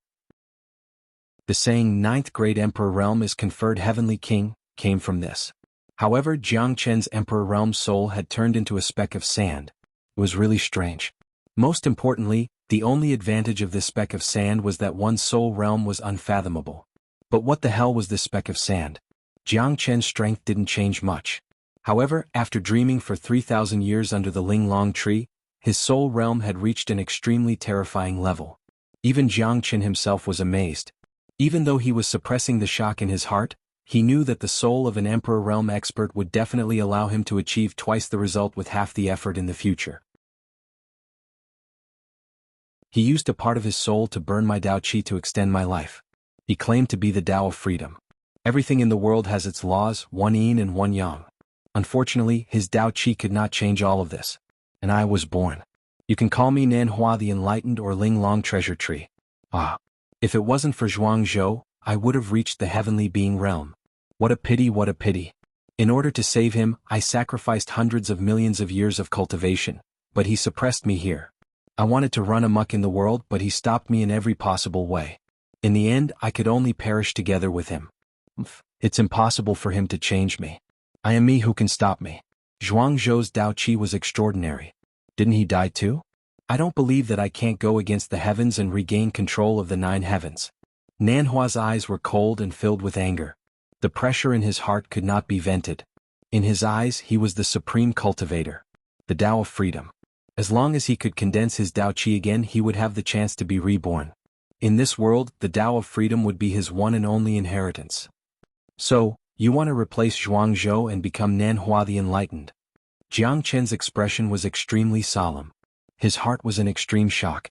The saying 9th Great Emperor Realm is conferred Heavenly King came from this. However, Jiangchen's Emperor Realm Soul had turned into a speck of sand. It was really strange. Most importantly, the only advantage of this speck of sand was that one's soul realm was unfathomable. But what the hell was this speck of sand? Jiangchen's strength didn't change much. However, after dreaming for 3,000 years under the linglong tree, his soul realm had reached an extremely terrifying level. Even Jiangchen himself was amazed. Even though he was suppressing the shock in his heart, he knew that the soul of an Emperor Realm expert would definitely allow him to achieve twice the result with half the effort in the future. He used a part of his soul to burn my Tao Qi to extend my life. He claimed to be the Tao of freedom. Everything in the world has its laws, one yin and one yang. Unfortunately, his Tao Qi could not change all of this. And I was born. You can call me Xuanhuan the Enlightened or Linglong Treasure Tree. Ah. If it wasn't for Xuanzhou, I would have reached the heavenly being realm. What a pity, what a pity. In order to save him, I sacrificed hundreds of millions of years of cultivation, but he suppressed me here. I wanted to run amok in the world, but he stopped me in every possible way. In the end, I could only perish together with him. It's impossible for him to change me. I am me, who can stop me? Xuanzhou's Tao Qi was extraordinary. Didn't he die too? I don't believe that I can't go against the heavens and regain control of the 9 heavens. Xuanhuan's eyes were cold and filled with anger. The pressure in his heart could not be vented. In his eyes, he was the supreme cultivator. The Tao of freedom. As long as he could condense his Tao Qi again, he would have the chance to be reborn. In this world, the Tao of freedom would be his one and only inheritance. So, you want to replace Xuanzhou and become Xuanhuan the Enlightened? Jiangchen's expression was extremely solemn. His heart was in extreme shock.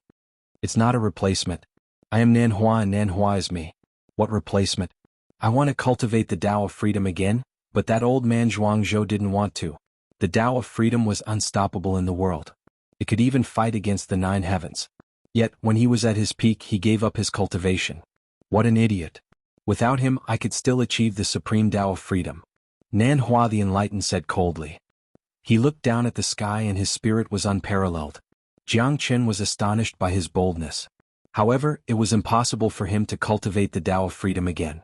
It's not a replacement. I am Xuanhuan and Xuanhuan is me. What replacement? I want to cultivate the Tao of freedom again, but that old man Zhuangzhou didn't want to. The Tao of freedom was unstoppable in the world. It could even fight against the 9 heavens. Yet, when he was at his peak, he gave up his cultivation. What an idiot. Without him, I could still achieve the supreme Tao of freedom. Xuanhuan the Enlightened said coldly. He looked down at the sky and his spirit was unparalleled. Jiang Chen was astonished by his boldness. However, it was impossible for him to cultivate the Tao of freedom again.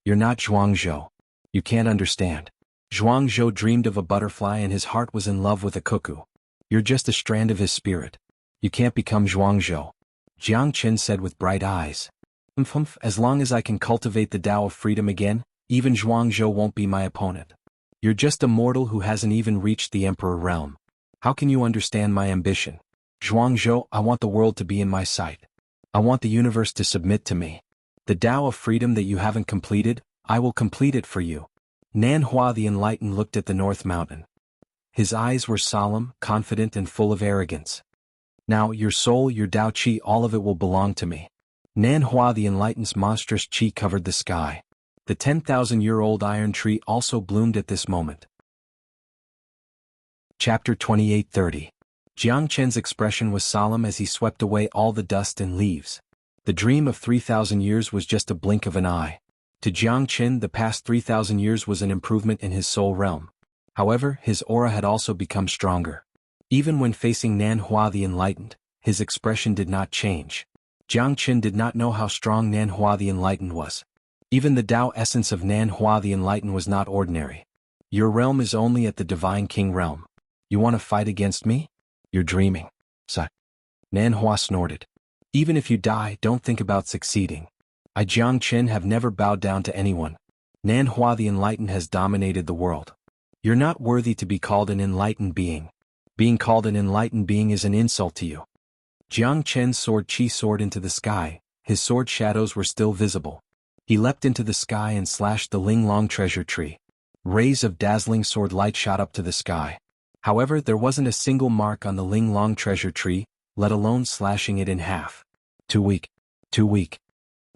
You're not Zhuangzhou. You can't understand. Zhuangzhou dreamed of a butterfly and his heart was in love with a cuckoo. You're just a strand of his spirit. You can't become Zhuangzhou. Jiang Chen said with bright eyes. As long as I can cultivate the Tao of freedom again, even Zhuangzhou won't be my opponent. You're just a mortal who hasn't even reached the Emperor realm. How can you understand my ambition? Zhuangzhou, I want the world to be in my sight. I want the universe to submit to me. The Tao of freedom that you haven't completed, I will complete it for you. Xuanhuan the Enlightened looked at the North Mountain. His eyes were solemn, confident and full of arrogance. Now, your soul, your Tao Qi, all of it will belong to me. Xuanhuan the Enlightened's monstrous Qi covered the sky. The 10,000-year-old iron tree also bloomed at this moment. Chapter 28:30. Jiang Chen's expression was solemn as he swept away all the dust and leaves. The dream of 3,000 years was just a blink of an eye. To Jiang Chen, the past 3,000 years was an improvement in his soul realm. However, his aura had also become stronger. Even when facing Xuanhuan the Enlightened, his expression did not change. Jiang Chen did not know how strong Xuanhuan the Enlightened was. Even the Tao essence of Xuanhuan the Enlightened was not ordinary. Your realm is only at the Divine King realm. You want to fight against me? You're dreaming. Xuanhuan snorted. Even if you die, don't think about succeeding. I Jiang Chen have never bowed down to anyone. Xuanhuan the Enlightened has dominated the world. You're not worthy to be called an enlightened being. Being called an enlightened being is an insult to you. Jiang Chen's sword Qi soared into the sky, his sword shadows were still visible. He leapt into the sky and slashed the Linglong treasure tree. Rays of dazzling sword light shot up to the sky. However, there wasn't a single mark on the Linglong treasure tree, let alone slashing it in half. Too weak. Too weak.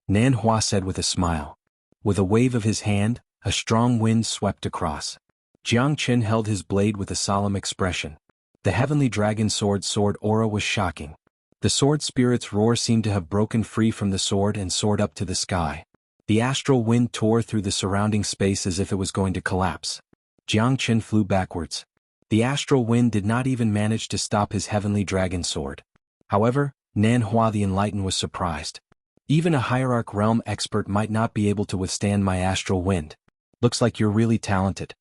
Xuanhuan said with a smile. With a wave of his hand, a strong wind swept across. Jiang Chen held his blade with a solemn expression. The heavenly dragon sword aura was shocking. The sword spirit's roar seemed to have broken free from the sword and soared up to the sky. The astral wind tore through the surrounding space as if it was going to collapse. Jiang Chen flew backwards. The astral wind did not even manage to stop his heavenly dragon sword. However, Xuanhuan the Enlightened was surprised. Even a hierarch realm expert might not be able to withstand my astral wind. Looks like you're really talented.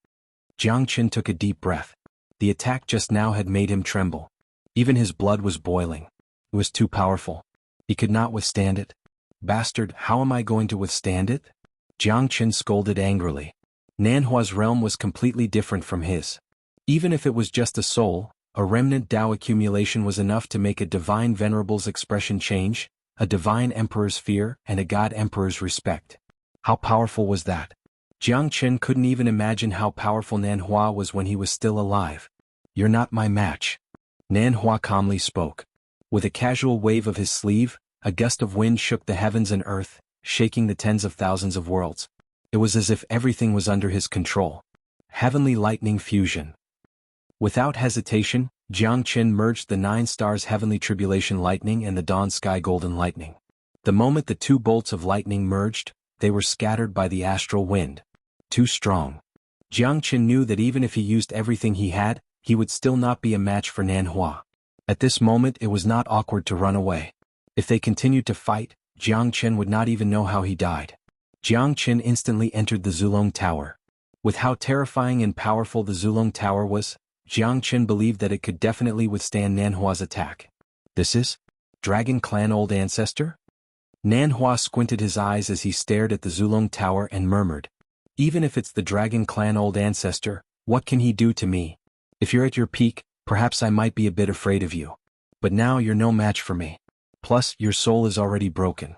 Jiang Chen took a deep breath. The attack just now had made him tremble. Even his blood was boiling. It was too powerful. He could not withstand it. Bastard, how am I going to withstand it? Jiang Chen scolded angrily. Xuanhuan's realm was completely different from his. Even if it was just a soul, a remnant Tao accumulation was enough to make a divine venerable's expression change, a divine emperor's fear, and a god emperor's respect. How powerful was that? Jiang Chen couldn't even imagine how powerful Xuanhuan was when he was still alive. You're not my match. Xuanhuan calmly spoke. With a casual wave of his sleeve, a gust of wind shook the heavens and earth, shaking the tens of thousands of worlds. It was as if everything was under his control. Heavenly lightning fusion. Without hesitation, Jiang Chen merged the 9 stars heavenly tribulation lightning and the dawn sky golden lightning. The moment the 2 bolts of lightning merged, they were scattered by the astral wind. Too strong. Jiang Chen knew that even if he used everything he had, he would still not be a match for Xuanhuan. At this moment it was not awkward to run away. If they continued to fight, Jiang Chen would not even know how he died. Jiang Chen instantly entered the Zulong Tower. With how terrifying and powerful the Zulong Tower was, Jiang Chen believed that it could definitely withstand Xuanhuan's attack. This is? Dragon Clan Old Ancestor? Xuanhuan squinted his eyes as he stared at the Zulong Tower and murmured. Even if it's the Dragon Clan Old Ancestor, what can he do to me? If you're at your peak, perhaps I might be a bit afraid of you. But now you're no match for me. Plus, your soul is already broken.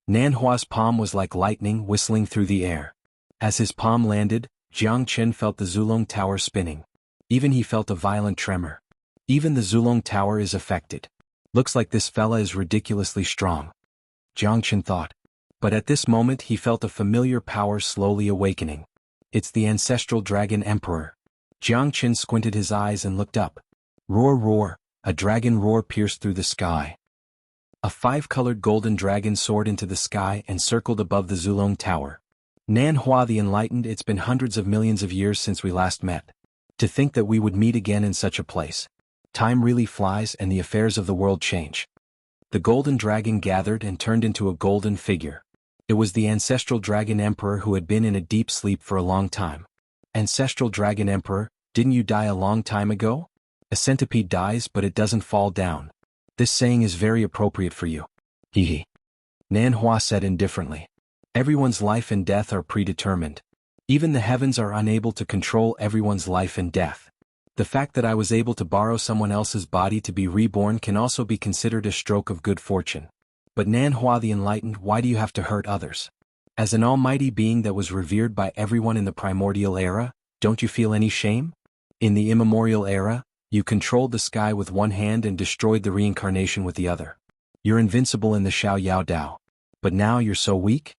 Xuanhuan's palm was like lightning whistling through the air. As his palm landed, Jiang Chen felt the Zulong Tower spinning. Even he felt a violent tremor. Even the Zulong Tower is affected. Looks like this fella is ridiculously strong. Jiang Chen thought. But at this moment he felt a familiar power slowly awakening. It's the ancestral dragon emperor. Jiangchen squinted his eyes and looked up. Roar roar, a dragon roar pierced through the sky. A five-colored golden dragon soared into the sky and circled above the Zulong Tower. Xuanhuan the Enlightened, it's been hundreds of millions of years since we last met. To think that we would meet again in such a place. Time really flies and the affairs of the world change. The golden dragon gathered and turned into a golden figure. It was the ancestral dragon emperor who had been in a deep sleep for a long time. Ancestral dragon emperor, didn't you die a long time ago? A centipede dies but it doesn't fall down. This saying is very appropriate for you. Hehe. Xuanhuan said indifferently. Everyone's life and death are predetermined. Even the heavens are unable to control everyone's life and death. The fact that I was able to borrow someone else's body to be reborn can also be considered a stroke of good fortune. But Xuanhuan the Enlightened, why do you have to hurt others? As an almighty being that was revered by everyone in the primordial era, don't you feel any shame? In the immemorial era, you controlled the sky with one hand and destroyed the reincarnation with the other. You're invincible in the Xiao Yao Dao. But now you're so weak?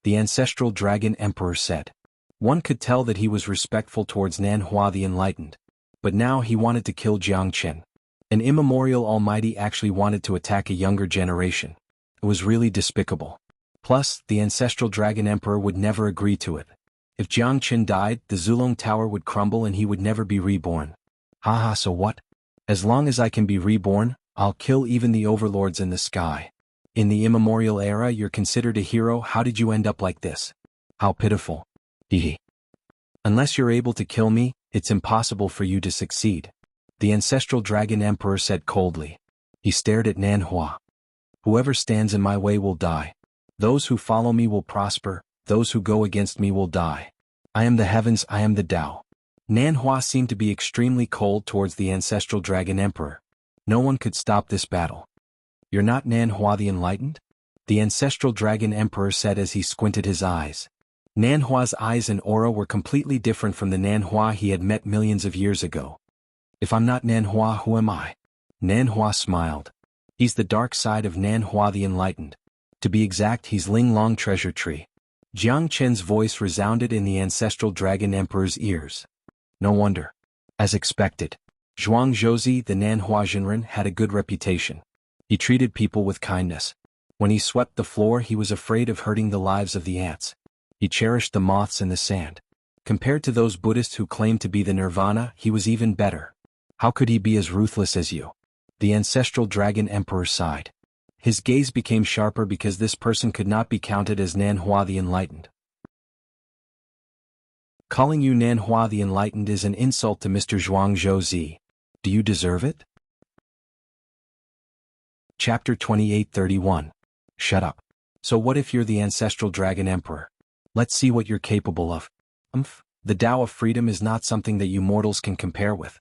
The ancestral dragon emperor said. One could tell that he was respectful towards Xuanhuan the Enlightened. But now he wanted to kill Jiangchen. An immemorial almighty actually wanted to attack a younger generation. It was really despicable. Plus, the ancestral dragon emperor would never agree to it. If Jiangchen died, the Zulong Tower would crumble and he would never be reborn. Haha, so what? As long as I can be reborn, I'll kill even the overlords in the sky. In the immemorial era you're considered a hero. How did you end up like this? How pitiful. Hehe. Unless you're able to kill me, it's impossible for you to succeed. The ancestral dragon emperor said coldly. He stared at Xuanhuan. Whoever stands in my way will die. Those who follow me will prosper, those who go against me will die. I am the heavens, I am the Tao. Xuanhuan seemed to be extremely cold towards the ancestral dragon emperor. No one could stop this battle. You're not Xuanhuan the Enlightened? The ancestral dragon emperor said as he squinted his eyes. Xuanhuan's eyes and aura were completely different from the Xuanhuan he had met millions of years ago. If I'm not Xuanhuan, who am I? Xuanhuan smiled. He's the dark side of Xuanhuan the Enlightened. To be exact, he's Linglong Treasure Tree. Jiangchen's voice resounded in the ancestral dragon emperor's ears. No wonder. As expected, Zhuangzhouzi the Xuanhuan Zhenren had a good reputation. He treated people with kindness. When he swept the floor he was afraid of hurting the lives of the ants. He cherished the moths in the sand. Compared to those Buddhists who claimed to be the nirvana, he was even better. How could he be as ruthless as you? The ancestral dragon emperor sighed. His gaze became sharper because this person could not be counted as Xuanhuan the Enlightened. Calling you Xuanhuan the Enlightened is an insult to Mr. Zhuangzhouzi. Do you deserve it? Chapter 2831. Shut up. So what if you're the ancestral dragon emperor? Let's see what you're capable of. The Tao of freedom is not something that you mortals can compare with.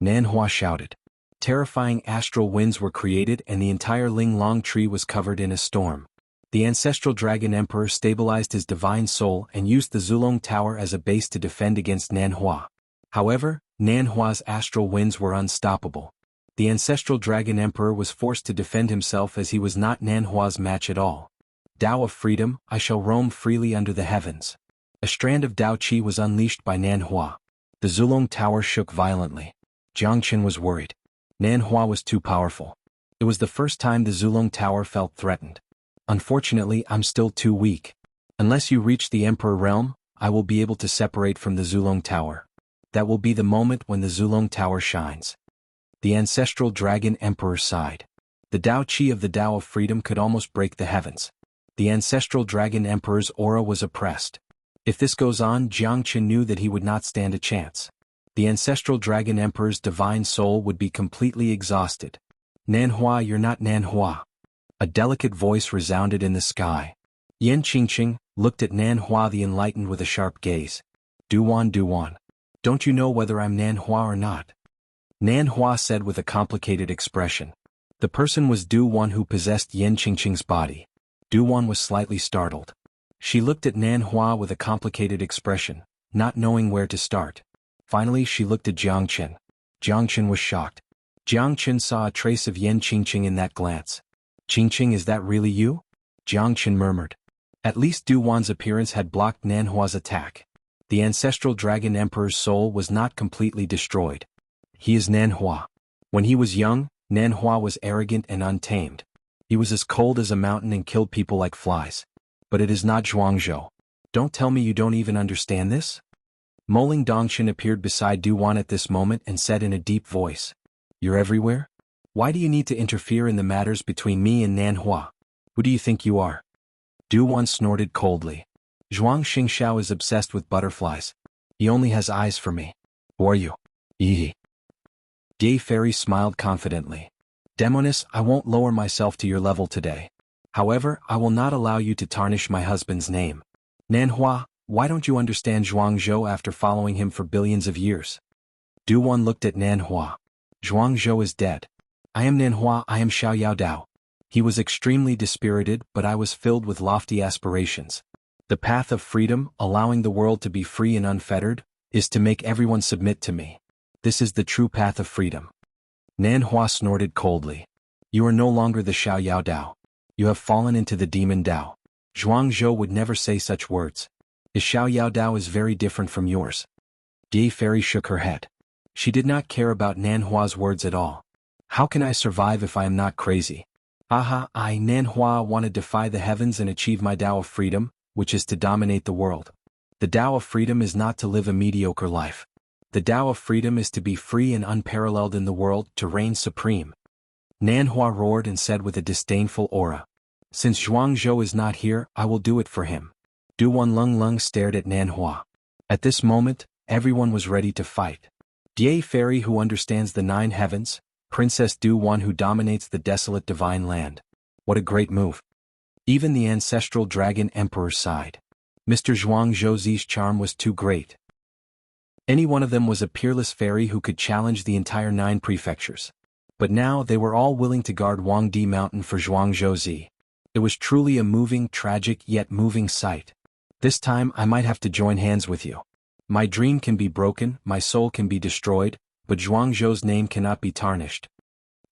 Xuanhuan shouted. Terrifying astral winds were created and the entire Linglong tree was covered in a storm. The ancestral dragon emperor stabilized his divine soul and used the Zulong Tower as a base to defend against Xuanhuan. However, Xuanhuan's astral winds were unstoppable. The ancestral dragon emperor was forced to defend himself as he was not Xuanhuan's match at all. Tao of freedom, I shall roam freely under the heavens. A strand of Tao Qi was unleashed by Xuanhuan. The Zulong Tower shook violently. Jiangchen was worried. Xuanhuan was too powerful. It was the first time the Zulong Tower felt threatened. Unfortunately, I'm still too weak. Unless you reach the Emperor realm, I will be able to separate from the Zulong Tower. That will be the moment when the Zulong Tower shines. The ancestral dragon emperor sighed. The Tao Qi of the Tao of freedom could almost break the heavens. The ancestral dragon emperor's aura was oppressed. If this goes on, Jiangchen knew that he would not stand a chance. The ancestral dragon emperor's divine soul would be completely exhausted. Xuanhuan, you're not Xuanhuan. A delicate voice resounded in the sky. Yan Qingqing looked at Xuanhuan the Enlightened with a sharp gaze. Duwan, don't you know whether I'm Xuanhuan or not? Xuanhuan said with a complicated expression. The person was Duwan who possessed Yan Qingqing's body. Duwan was slightly startled. She looked at Xuanhuan with a complicated expression, not knowing where to start. Finally she looked at Jiangchen. Jiangchen was shocked. Jiangchen saw a trace of Yan Qingqing in that glance. Qingqing, is that really you? Jiangchen murmured. At least Du Wan's appearance had blocked Nanhua's attack. The ancestral dragon emperor's soul was not completely destroyed. He is Nanhua. When he was young, Nanhua was arrogant and untamed. He was as cold as a mountain and killed people like flies. But it is not Zhuangzhou. Don't tell me you don't even understand this? Moling Dongshin appeared beside Du Wan at this moment and said in a deep voice. You're everywhere? Why do you need to interfere in the matters between me and Nanhua? Who do you think you are? Du Wan snorted coldly. Zhuang Xingxiao is obsessed with butterflies. He only has eyes for me. Who are you? Yi. Ye Fairy smiled confidently. Demoness, I won't lower myself to your level today. However, I will not allow you to tarnish my husband's name. Nanhua, why don't you understand Zhuangzhou after following him for billions of years? Du Wan looked at Nanhua. Zhuangzhou is dead. I am Nanhua, I am Xiao Yaodao. He was extremely dispirited, but I was filled with lofty aspirations. The path of freedom, allowing the world to be free and unfettered, is to make everyone submit to me. This is the true path of freedom. Nanhua snorted coldly. You are no longer the Xiao Yaodao. You have fallen into the demon Dao. Zhuangzhou would never say such words. His Xiao Yaodao is very different from yours. Ye Fairy shook her head. She did not care about Nanhua's words at all. How can I survive if I am not crazy? Aha, I, Nanhua, want to defy the heavens and achieve my Tao of freedom, which is to dominate the world. The Tao of freedom is not to live a mediocre life. The Tao of freedom is to be free and unparalleled in the world, to reign supreme. Nanhua roared and said with a disdainful aura. Since Zhuangzhou is not here, I will do it for him. Du Wan Lung stared at Nanhua. At this moment, everyone was ready to fight. Ye Fairy who understands the 9 heavens, Princess Du Wan who dominates the desolate divine land. What a great move. Even the ancestral dragon emperor sighed. Mr. Zhuangzhou's charm was too great. Any one of them was a peerless fairy who could challenge the entire 9 prefectures. But now they were all willing to guard Huangdi Mountain for Zhuangzhou. It was truly a moving, tragic yet moving sight. This time I might have to join hands with you. My dream can be broken, my soul can be destroyed, but Zhuangzhou's name cannot be tarnished.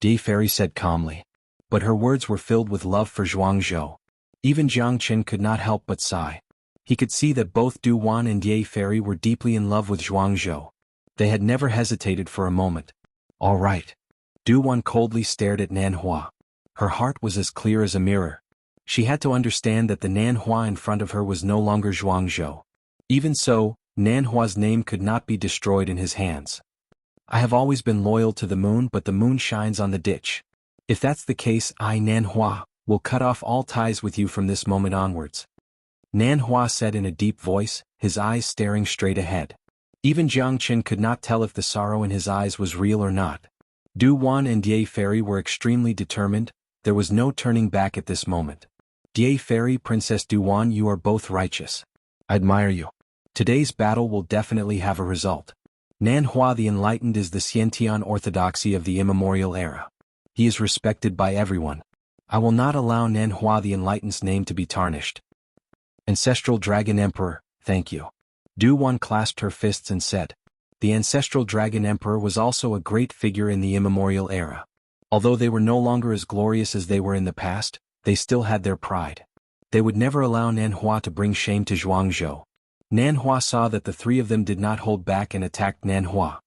Ye Fairy said calmly. But her words were filled with love for Zhuangzhou. Even Jiangchen could not help but sigh. He could see that both Du Wan and Ye Fairy were deeply in love with Zhuangzhou. They had never hesitated for a moment. All right. Du Wan coldly stared at Nanhua. Her heart was as clear as a mirror. She had to understand that the Nanhua in front of her was no longer Zhuangzhou. Even so, Nanhua's name could not be destroyed in his hands. I have always been loyal to the moon, but the moon shines on the ditch. If that's the case, I, Nanhua, will cut off all ties with you from this moment onwards. Nanhua said in a deep voice, his eyes staring straight ahead. Even Jiangchen could not tell if the sorrow in his eyes was real or not. Du Wan and Ye Fairy were extremely determined. There was no turning back at this moment. Ye Fairy, Princess Du Wan, you are both righteous. I admire you. Today's battle will definitely have a result. Nanhua the Enlightened is the Xiantian orthodoxy of the immemorial era. He is respected by everyone. I will not allow Nanhua the Enlightened's name to be tarnished. Ancestral Dragon Emperor, thank you. Du Wan clasped her fists and said. The Ancestral Dragon Emperor was also a great figure in the immemorial era. Although they were no longer as glorious as they were in the past, they still had their pride. They would never allow Nanhua to bring shame to Zhuangzhou. Nanhua saw that the 3 of them did not hold back and attacked Nanhua.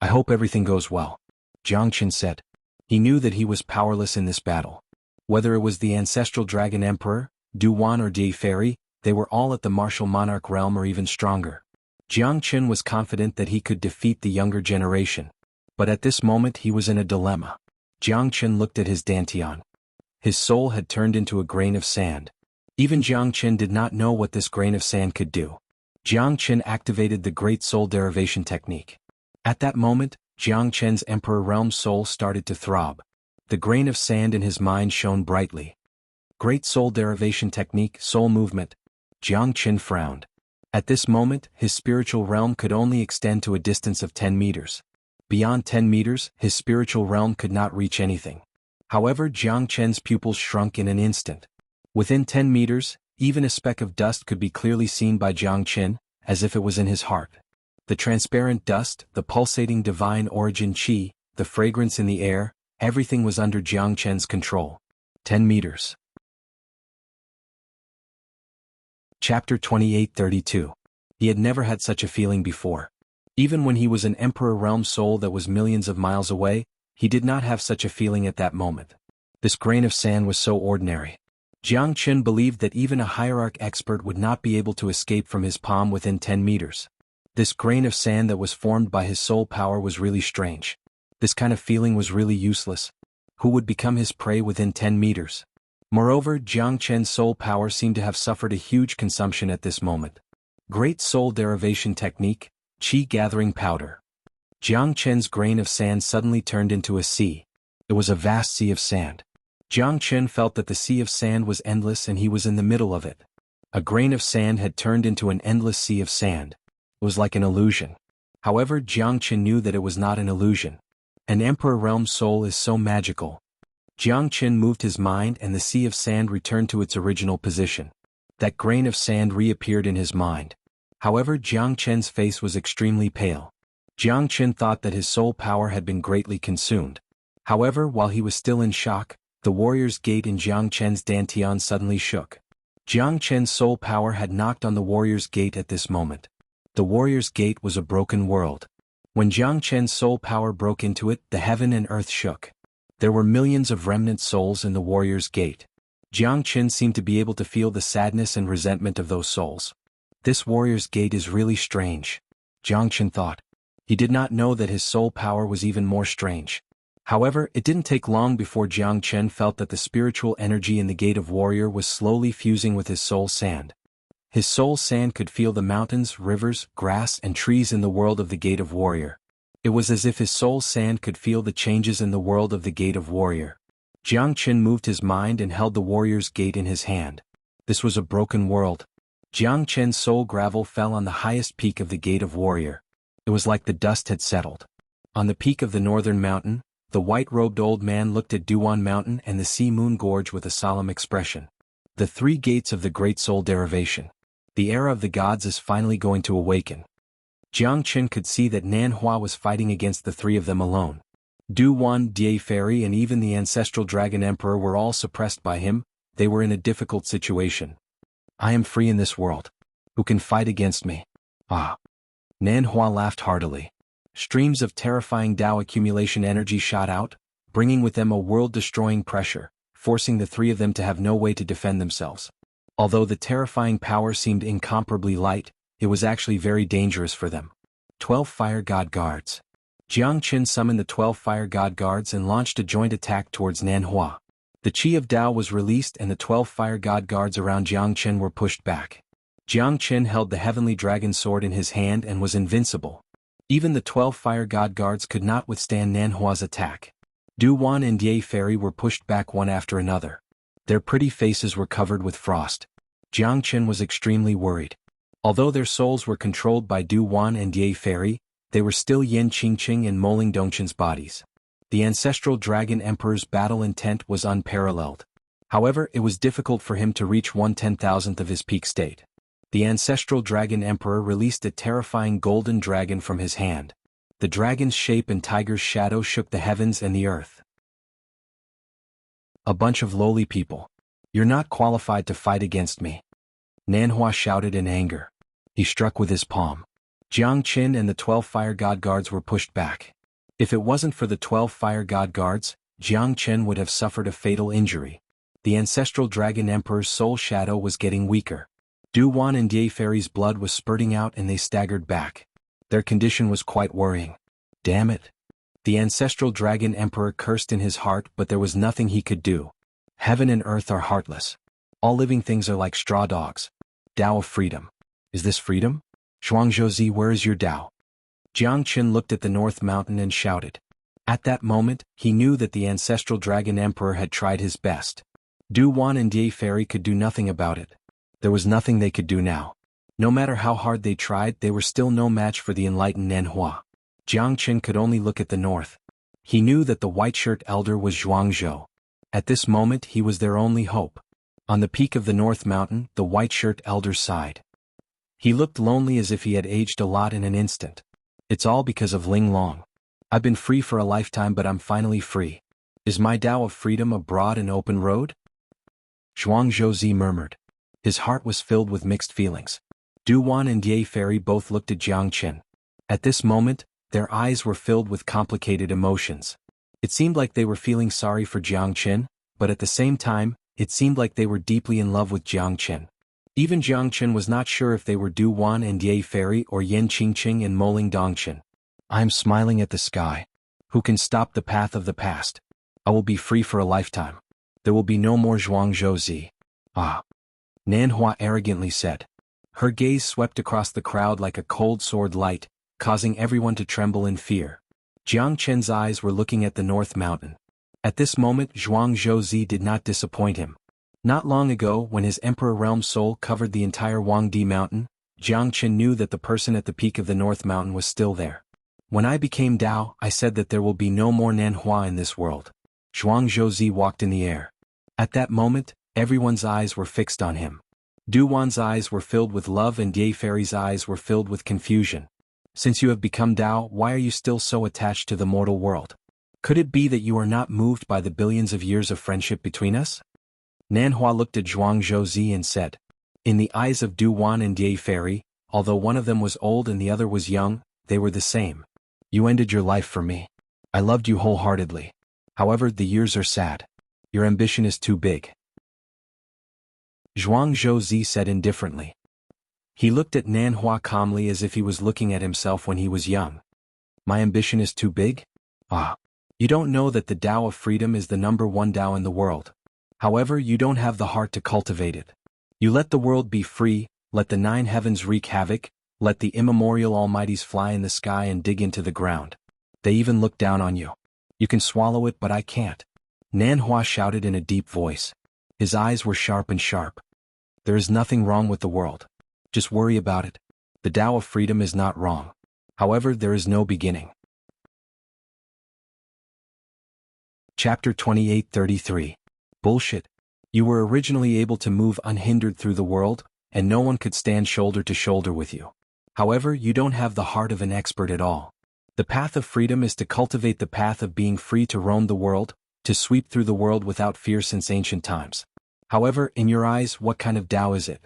I hope everything goes well. Jiangchen said. He knew that he was powerless in this battle. Whether it was the Ancestral Dragon Emperor, Du Wan or Ye Fairy, they were all at the martial monarch realm or even stronger. Jiangchen was confident that he could defeat the younger generation. But at this moment he was in a dilemma. Jiangchen looked at his dantian. His soul had turned into a grain of sand. Even Jiangchen did not know what this grain of sand could do. Jiangchen activated the Great Soul Derivation technique. At that moment, Jiangchen's Emperor Realm soul started to throb. The grain of sand in his mind shone brightly. Great Soul Derivation technique, soul movement. Jiangchen frowned. At this moment, his spiritual realm could only extend to a distance of 10 meters. Beyond 10 meters, his spiritual realm could not reach anything. However, Jiangchen's pupils shrunk in an instant. Within 10 meters, even a speck of dust could be clearly seen by Jiangchen, as if it was in his heart. The transparent dust, the pulsating divine origin qi, the fragrance in the air, everything was under Jiangchen's control. 10 meters. Chapter 28-32. He had never had such a feeling before. Even when he was an emperor realm soul that was millions of miles away, he did not have such a feeling at that moment. This grain of sand was so ordinary. Jiang Qin believed that even a hierarch expert would not be able to escape from his palm within 10 meters. This grain of sand that was formed by his soul power was really strange. This kind of feeling was really useless. Who would become his prey within 10 meters? Moreover, Jiang Qin's soul power seemed to have suffered a huge consumption at this moment. Great Soul Derivation Technique, Qi Gathering Powder. Jiang Qin's grain of sand suddenly turned into a sea. It was a vast sea of sand. Jiang Qin felt that the sea of sand was endless and he was in the middle of it. A grain of sand had turned into an endless sea of sand. It was like an illusion. However, Jiang Qin knew that it was not an illusion. An Emperor Realm soul is so magical. Jiang Qin moved his mind and the sea of sand returned to its original position. That grain of sand reappeared in his mind. However, Jiang Qin's face was extremely pale. Jiang Qin thought that his soul power had been greatly consumed. However, while he was still in shock, the warrior's gate in Jiang Qin's dantian suddenly shook. Jiang Qin's soul power had knocked on the warrior's gate at this moment. The warrior's gate was a broken world. When Jiang Qin's soul power broke into it, the heaven and earth shook. There were millions of remnant souls in the warrior's gate. Jiang Qin seemed to be able to feel the sadness and resentment of those souls. This warrior's gate is really strange, Jiang Qin thought. He did not know that his soul power was even more strange. However, it didn't take long before Jiang Qin felt that the spiritual energy in the gate of warrior was slowly fusing with his soul sand. His soul sand could feel the mountains, rivers, grass and trees in the world of the gate of warrior. It was as if his soul sand could feel the changes in the world of the gate of warrior. Jiang Qin moved his mind and held the warrior's gate in his hand. This was a broken world. Jiang Qin's soul gravel fell on the highest peak of the gate of warrior. It was like the dust had settled. On the peak of the northern mountain, the white-robed old man looked at Duan Mountain and the Sea Moon Gorge with a solemn expression. The three gates of the great soul derivation. The era of the gods is finally going to awaken. Jiang Qin could see that Nanhua was fighting against the three of them alone. Duan, Die Fairy and even the ancestral dragon emperor were all suppressed by him. They were in a difficult situation. I am free in this world. Who can fight against me? Ah. Nanhua laughed heartily. Streams of terrifying Tao accumulation energy shot out, bringing with them a world-destroying pressure, forcing the three of them to have no way to defend themselves. Although the terrifying power seemed incomparably light, it was actually very dangerous for them. 12 Fire God Guards. Jiang Qin summoned the 12 Fire God Guards and launched a joint attack towards Nanhua. The Qi of Tao was released and the 12 Fire God Guards around Jiang Qin were pushed back. Jiang Qin held the heavenly dragon sword in his hand and was invincible. Even the 12 Fire God Guards could not withstand Nanhua's attack. Duan and Die Fairy were pushed back one after another. Their pretty faces were covered with frost. Jiang Qin was extremely worried. Although their souls were controlled by Duan and Die Fairy, they were still Yan Qingqing and Moling Dongqin's bodies. The ancestral dragon emperor's battle intent was unparalleled. However, it was difficult for him to reach 1/10,000th of his peak state. The ancestral dragon emperor released a terrifying golden dragon from his hand. The dragon's shape and tiger's shadow shook the heavens and the earth. A bunch of lowly people. You're not qualified to fight against me. Nanhua shouted in anger. He struck with his palm. Jiang Qin and the 12 Fire God Guards were pushed back. If it wasn't for the 12 Fire God Guards, Jiang Qin would have suffered a fatal injury. The ancestral dragon emperor's soul shadow was getting weaker. Duan and Die Fairy's blood was spurting out and they staggered back. Their condition was quite worrying. Damn it. The ancestral dragon emperor cursed in his heart, but there was nothing he could do. Heaven and earth are heartless. All living things are like straw dogs. Tao of freedom. Is this freedom? Zhuangzhouzi, where is your Tao? Jiang Qin looked at the North Mountain and shouted. At that moment, he knew that the ancestral dragon emperor had tried his best. Duan and Die Fairy could do nothing about it. There was nothing they could do now. No matter how hard they tried, they were still no match for the enlightened Nanhua. Jiang Qin could only look at the north. He knew that the white-shirt elder was Zhuangzhou. At this moment he was their only hope. On the peak of the North Mountain, the white-shirt elder sighed. He looked lonely as if he had aged a lot in an instant. It's all because of Ling Long. I've been free for a lifetime but I'm finally free. Is my Tao of freedom a broad and open road? Zhuangzhouzi murmured. His heart was filled with mixed feelings. Duwan and Ye Fairy both looked at Jiang Chen. At this moment, their eyes were filled with complicated emotions. It seemed like they were feeling sorry for Jiang Chen, but at the same time, it seemed like they were deeply in love with Jiang Chen. Even Jiang Chen was not sure if they were Duwan and Ye Fairy or Yen Qingqing and Moling Dongchen. I am smiling at the sky. Who can stop the path of the past? I will be free for a lifetime. There will be no more Zhuangzhou Zi. Ah. Nanhua arrogantly said. Her gaze swept across the crowd like a cold sword light, causing everyone to tremble in fear. Jiang Chen's eyes were looking at the North Mountain. At this moment Zhuangzhou Zi did not disappoint him. Not long ago, when his Emperor Realm soul covered the entire Huangdi Mountain, Jiang Chen knew that the person at the peak of the North Mountain was still there. When I became Dao, I said that there will be no more Nanhua in this world. Zhuangzhou Zi walked in the air. At that moment, everyone's eyes were fixed on him. Duwan's eyes were filled with love and Ye Fairy's eyes were filled with confusion. Since you have become Dao, why are you still so attached to the mortal world? Could it be that you are not moved by the billions of years of friendship between us? Nanhua looked at Zhuangzhou Zi and said. In the eyes of Duwan and Ye Fairy, although one of them was old and the other was young, they were the same. You ended your life for me. I loved you wholeheartedly. However, the years are sad. Your ambition is too big. Zhuangzhou Zi said indifferently. He looked at Nanhua calmly as if he was looking at himself when he was young. My ambition is too big? Ah. You don't know that the Tao of freedom is the #1 Tao in the world. However, you don't have the heart to cultivate it. You let the world be free, let the 9 heavens wreak havoc, let the immemorial almighties fly in the sky and dig into the ground. They even look down on you. You can swallow it, but I can't. Nanhua shouted in a deep voice. His eyes were sharp and sharp. There is nothing wrong with the world. Just worry about it. The Tao of freedom is not wrong. However, there is no beginning. Chapter 28:33. Bullshit. You were originally able to move unhindered through the world, and no one could stand shoulder to shoulder with you. However, you don't have the heart of an expert at all. The path of freedom is to cultivate the path of being free to roam the world, to sweep through the world without fear since ancient times. However, in your eyes, what kind of Tao is it?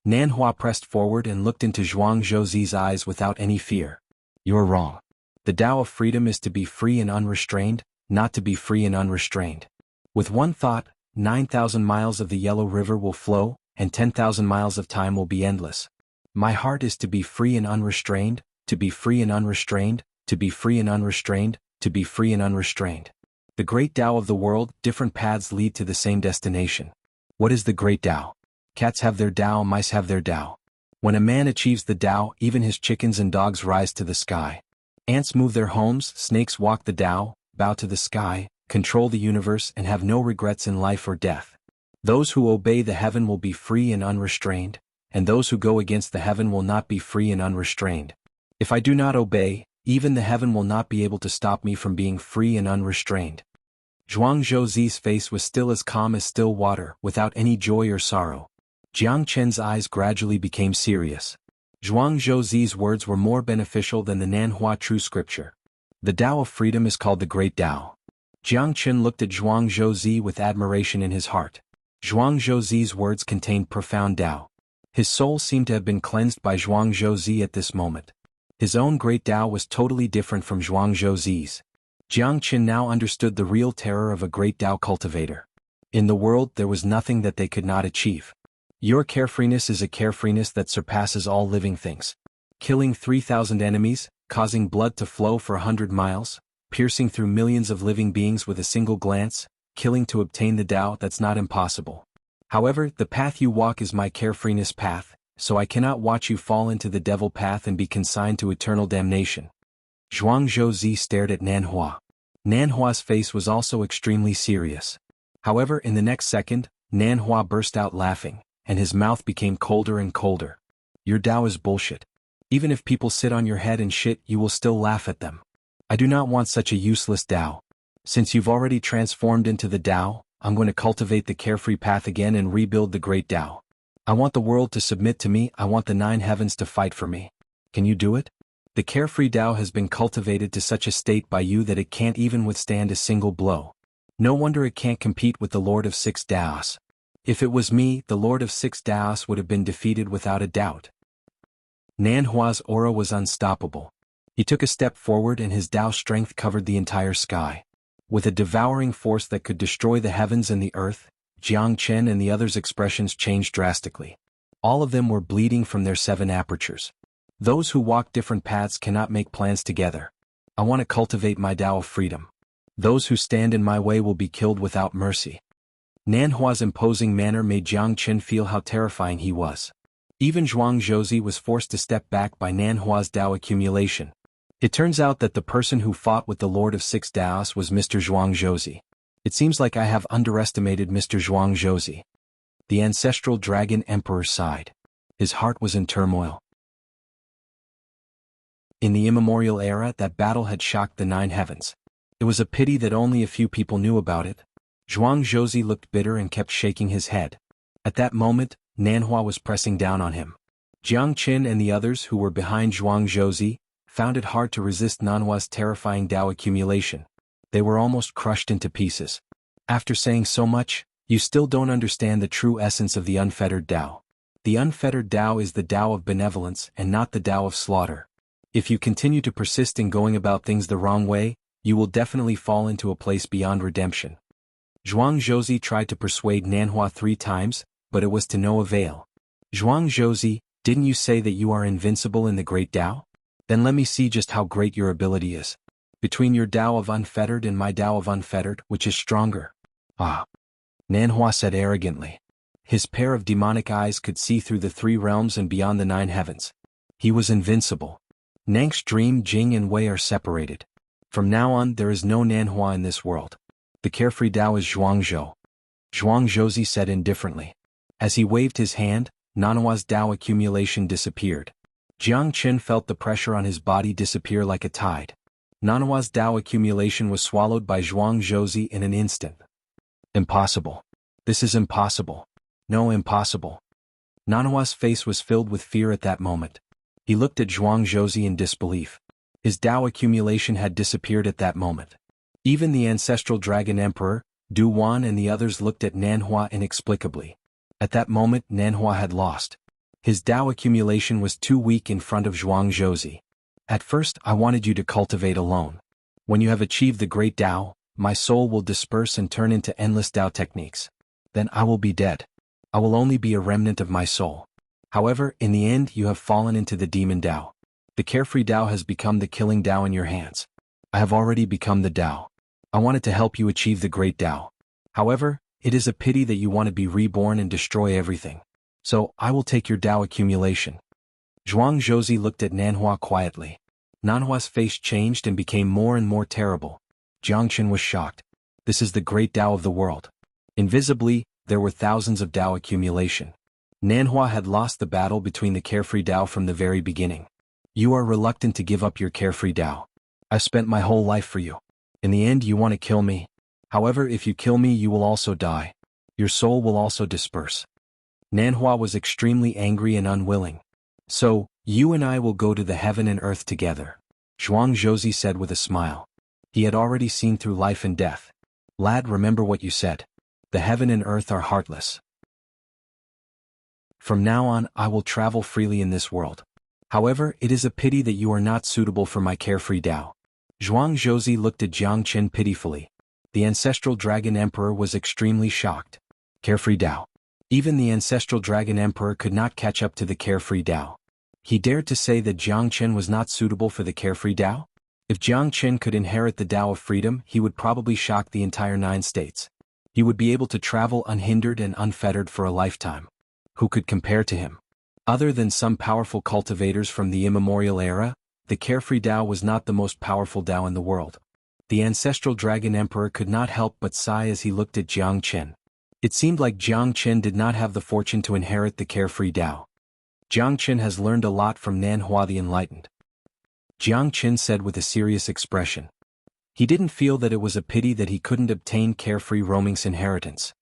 Nanhua pressed forward and looked into Zhuangzhou Zi's eyes without any fear. You're wrong. The Tao of freedom is to be free and unrestrained, not to be free and unrestrained. With one thought, 9,000 miles of the Yellow River will flow, and 10,000 miles of time will be endless. My heart is to be free and unrestrained, to be free and unrestrained, to be free and unrestrained, to be free and unrestrained. The great Tao of the world, different paths lead to the same destination. What is the great Tao? Cats have their Tao, mice have their Tao. When a man achieves the Tao, even his chickens and dogs rise to the sky. Ants move their homes, snakes walk the Tao, bow to the sky, control the universe and have no regrets in life or death. Those who obey the heaven will be free and unrestrained, and those who go against the heaven will not be free and unrestrained. If I do not obey, even the heaven will not be able to stop me from being free and unrestrained. Zhuangzhou Zi's face was still as calm as still water, without any joy or sorrow. Jiang Chen's eyes gradually became serious. Zhuangzhou Zi's words were more beneficial than the Nanhua true scripture. The Tao of freedom is called the Great Tao. Jiang Chen looked at Zhuangzhou Zi with admiration in his heart. Zhuangzhou Zi's words contained profound Tao. His soul seemed to have been cleansed by Zhuangzhou Zi at this moment. His own Great Tao was totally different from Zhuangzhou Zi's. Jiang Chen now understood the real terror of a Great Tao cultivator. In the world there was nothing that they could not achieve. Your carefreeness is a carefreeness that surpasses all living things. Killing 3,000 enemies, causing blood to flow for 100 miles, piercing through millions of living beings with a single glance, killing to obtain the Tao, that's not impossible. However, the path you walk is my carefreeness path, so I cannot watch you fall into the devil path and be consigned to eternal damnation. Zhuangzhou Zi stared at Nanhua. Nanhua's face was also extremely serious. However, in the next second, Nanhua burst out laughing, and his mouth became colder and colder. Your Tao is bullshit. Even if people sit on your head and shit, you will still laugh at them. I do not want such a useless Tao. Since you've already transformed into the Tao, I'm going to cultivate the carefree path again and rebuild the great Tao. I want the world to submit to me, I want the 9 heavens to fight for me. Can you do it? The carefree Tao has been cultivated to such a state by you that it can't even withstand a single blow. No wonder it can't compete with the Lord of 6 Taos. If it was me, the Lord of Six Daos would have been defeated without a doubt. Nanhua's aura was unstoppable. He took a step forward and his Dao strength covered the entire sky. With a devouring force that could destroy the heavens and the earth, Jiang Chen and the others' expressions changed drastically. All of them were bleeding from their 7 apertures. Those who walk different paths cannot make plans together. I want to cultivate my Dao of freedom. Those who stand in my way will be killed without mercy. Nanhua's imposing manner made Jiang Chen feel how terrifying he was. Even Zhuang Zhouzi was forced to step back by Nanhua's Dao accumulation. It turns out that the person who fought with the Lord of Six Daos was Mr. Zhuang Zhouzi. It seems like I have underestimated Mr. Zhuang Zhouzi. The ancestral dragon emperor sighed. His heart was in turmoil. In the immemorial era, that battle had shocked the 9 heavens. It was a pity that only a few people knew about it. Zhuang Zhouzi looked bitter and kept shaking his head. At that moment, Nanhua was pressing down on him. Jiang Chen and the others who were behind Zhuang Zhouzi found it hard to resist Nanhua's terrifying Dao accumulation. They were almost crushed into pieces. After saying so much, you still don't understand the true essence of the unfettered Dao. The unfettered Dao is the Dao of benevolence and not the Dao of slaughter. If you continue to persist in going about things the wrong way, you will definitely fall into a place beyond redemption. Zhuang Zhouzi tried to persuade Nanhua 3 times, but it was to no avail. Zhuang Zhouzi, didn't you say that you are invincible in the great Dao? Then let me see just how great your ability is. Between your Dao of unfettered and my Dao of unfettered, which is stronger? Ah. Nanhua said arrogantly. His pair of demonic eyes could see through the 3 realms and beyond the 9 heavens. He was invincible. Nang's dream, Jing and Wei are separated. From now on there is no Nanhua in this world. The carefree Dao is Zhuangzhou. Zhuang Zhouzi said indifferently. As he waved his hand, Nanhua's Dao accumulation disappeared. Jiang Chen felt the pressure on his body disappear like a tide. Nanhua's Dao accumulation was swallowed by Zhuang Zhouzi in an instant. Impossible. This is impossible. No, impossible. Nanhua's face was filled with fear at that moment. He looked at Zhuang Zhouzi in disbelief. His Dao accumulation had disappeared at that moment. Even the ancestral dragon emperor, Du Wan and the others looked at Nanhua inexplicably. At that moment Nanhua had lost. His Dao accumulation was too weak in front of Zhuang Zhouzi. At first I wanted you to cultivate alone. When you have achieved the great Dao, my soul will disperse and turn into endless Dao techniques. Then I will be dead. I will only be a remnant of my soul. However, in the end you have fallen into the demon Dao. The carefree Dao has become the killing Dao in your hands. I have already become the Dao. I wanted to help you achieve the great Dao. However, it is a pity that you want to be reborn and destroy everything. So, I will take your Dao accumulation. Zhuang Zhouzi looked at Nanhua quietly. Nanhua's face changed and became more and more terrible. Jiang Chen was shocked. This is the great Dao of the world. Invisibly, there were thousands of Dao accumulation. Nanhua had lost the battle between the carefree Dao from the very beginning. You are reluctant to give up your carefree Dao. I spent my whole life for you. In the end you want to kill me. However, if you kill me you will also die. Your soul will also disperse. Nanhua was extremely angry and unwilling. So, you and I will go to the heaven and earth together. Zhuang Zhouzi said with a smile. He had already seen through life and death. Lad, remember what you said. The heaven and earth are heartless. From now on I will travel freely in this world. However, it is a pity that you are not suitable for my carefree Dao. Zhuang Zhouzi looked at Jiang Chen pitifully. The ancestral dragon emperor was extremely shocked. Carefree Dao. Even the ancestral dragon emperor could not catch up to the carefree Dao. He dared to say that Jiang Chen was not suitable for the carefree Dao? If Jiang Chen could inherit the Dao of freedom, he would probably shock the entire 9 states. He would be able to travel unhindered and unfettered for a lifetime. Who could compare to him? Other than some powerful cultivators from the immemorial era, the carefree Dao was not the most powerful Dao in the world. The ancestral dragon emperor could not help but sigh as he looked at Jiang Chen. It seemed like Jiang Chen did not have the fortune to inherit the carefree Dao. Jiang Chen has learned a lot from Nanhua the Enlightened. Jiang Chen said with a serious expression. He didn't feel that it was a pity that he couldn't obtain carefree roaming's inheritance.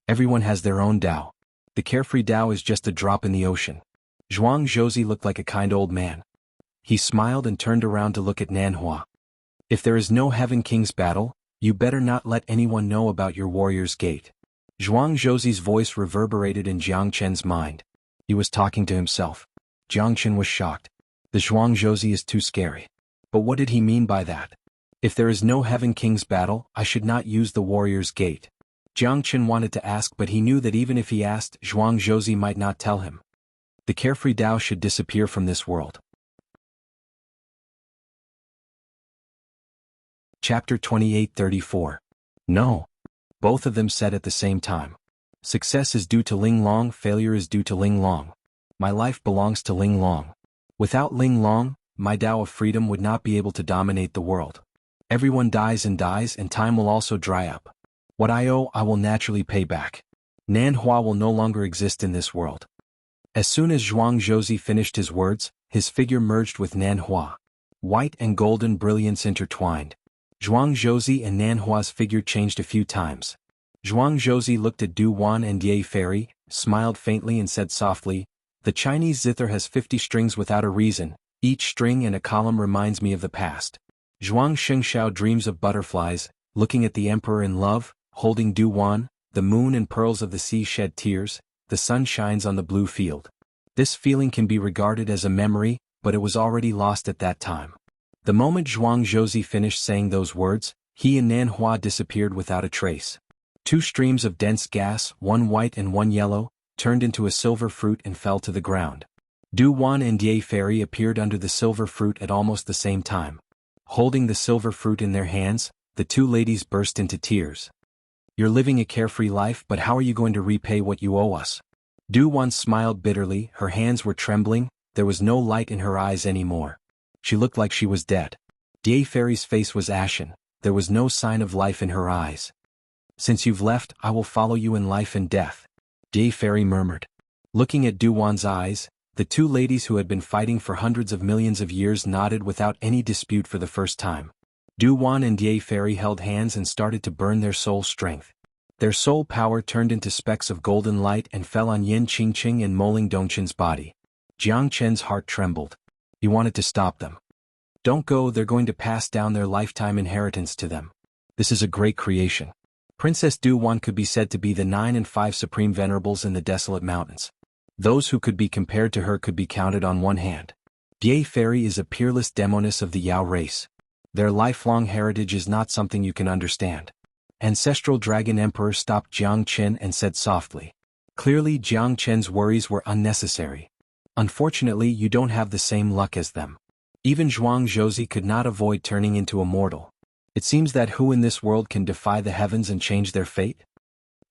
Everyone has their own Dao. The carefree Dao is just a drop in the ocean. Zhuang Zhouzi looked like a kind old man. He smiled and turned around to look at Nanhua. If there is no Heaven King's battle, you better not let anyone know about your warrior's gate. Zhuang Zhouzi's voice reverberated in Jiang Chen's mind. He was talking to himself. Jiang Chen was shocked. The Zhuang Zhouzi is too scary. But what did he mean by that? If there is no Heaven King's battle, I should not use the warrior's gate. Jiang Chen wanted to ask, but he knew that even if he asked, Zhuang Zhouzi might not tell him. The carefree Tao should disappear from this world. Chapter 28:34. No. Both of them said at the same time. Success is due to Ling Long, failure is due to Ling Long. My life belongs to Ling Long. Without Ling Long, my Tao of freedom would not be able to dominate the world. Everyone dies and time will also dry up. What I owe, I will naturally pay back. Nanhua will no longer exist in this world. As soon as Zhuang Zhouzi finished his words, his figure merged with Nanhua. White and golden brilliance intertwined. Zhuang Zhouzi and Nanhua's figure changed a few times. Zhuang Zhouzi looked at Du Wan and Ye Fairy, smiled faintly and said softly, "The Chinese zither has 50 strings without a reason, each string and a column reminds me of the past." Zhuang Shengxiao dreams of butterflies, looking at the emperor in love, holding Du Wan, the moon and pearls of the sea shed tears, the sun shines on the blue field. This feeling can be regarded as a memory, but it was already lost at that time. The moment Zhuang Zhouzi finished saying those words, he and Nanhua disappeared without a trace. 2 streams of dense gas, one white and one yellow, turned into a silver fruit and fell to the ground. Du Wan and Ye Fairy appeared under the silver fruit at almost the same time. Holding the silver fruit in their hands, the 2 ladies burst into tears. "You're living a carefree life, but how are you going to repay what you owe us?" Du Wan smiled bitterly, her hands were trembling, there was no light in her eyes anymore. She looked like she was dead. Ye Fairy's face was ashen, there was no sign of life in her eyes. "Since you've left, I will follow you in life and death," Ye Fairy murmured. Looking at Du Wan's eyes, the 2 ladies who had been fighting for hundreds of millions of years nodded without any dispute for the first time. Du Wan and Ye Fairy held hands and started to burn their soul strength. Their soul power turned into specks of golden light and fell on Yin Qingqing and Moling Dongchen's body. Jiang Chen's heart trembled. He wanted to stop them. "Don't go, they're going to pass down their lifetime inheritance to them. This is a great creation." Princess Du Wan could be said to be the 9 and 5 supreme venerables in the desolate mountains. Those who could be compared to her could be counted on one hand. Ye Fairy is a peerless demoness of the Yao race. Their lifelong heritage is not something you can understand. Ancestral Dragon Emperor stopped Jiang Chen and said softly. Clearly Jiang Chen's worries were unnecessary. Unfortunately, you don't have the same luck as them. Even Zhuang Zhouzi could not avoid turning into a mortal. It seems that who in this world can defy the heavens and change their fate?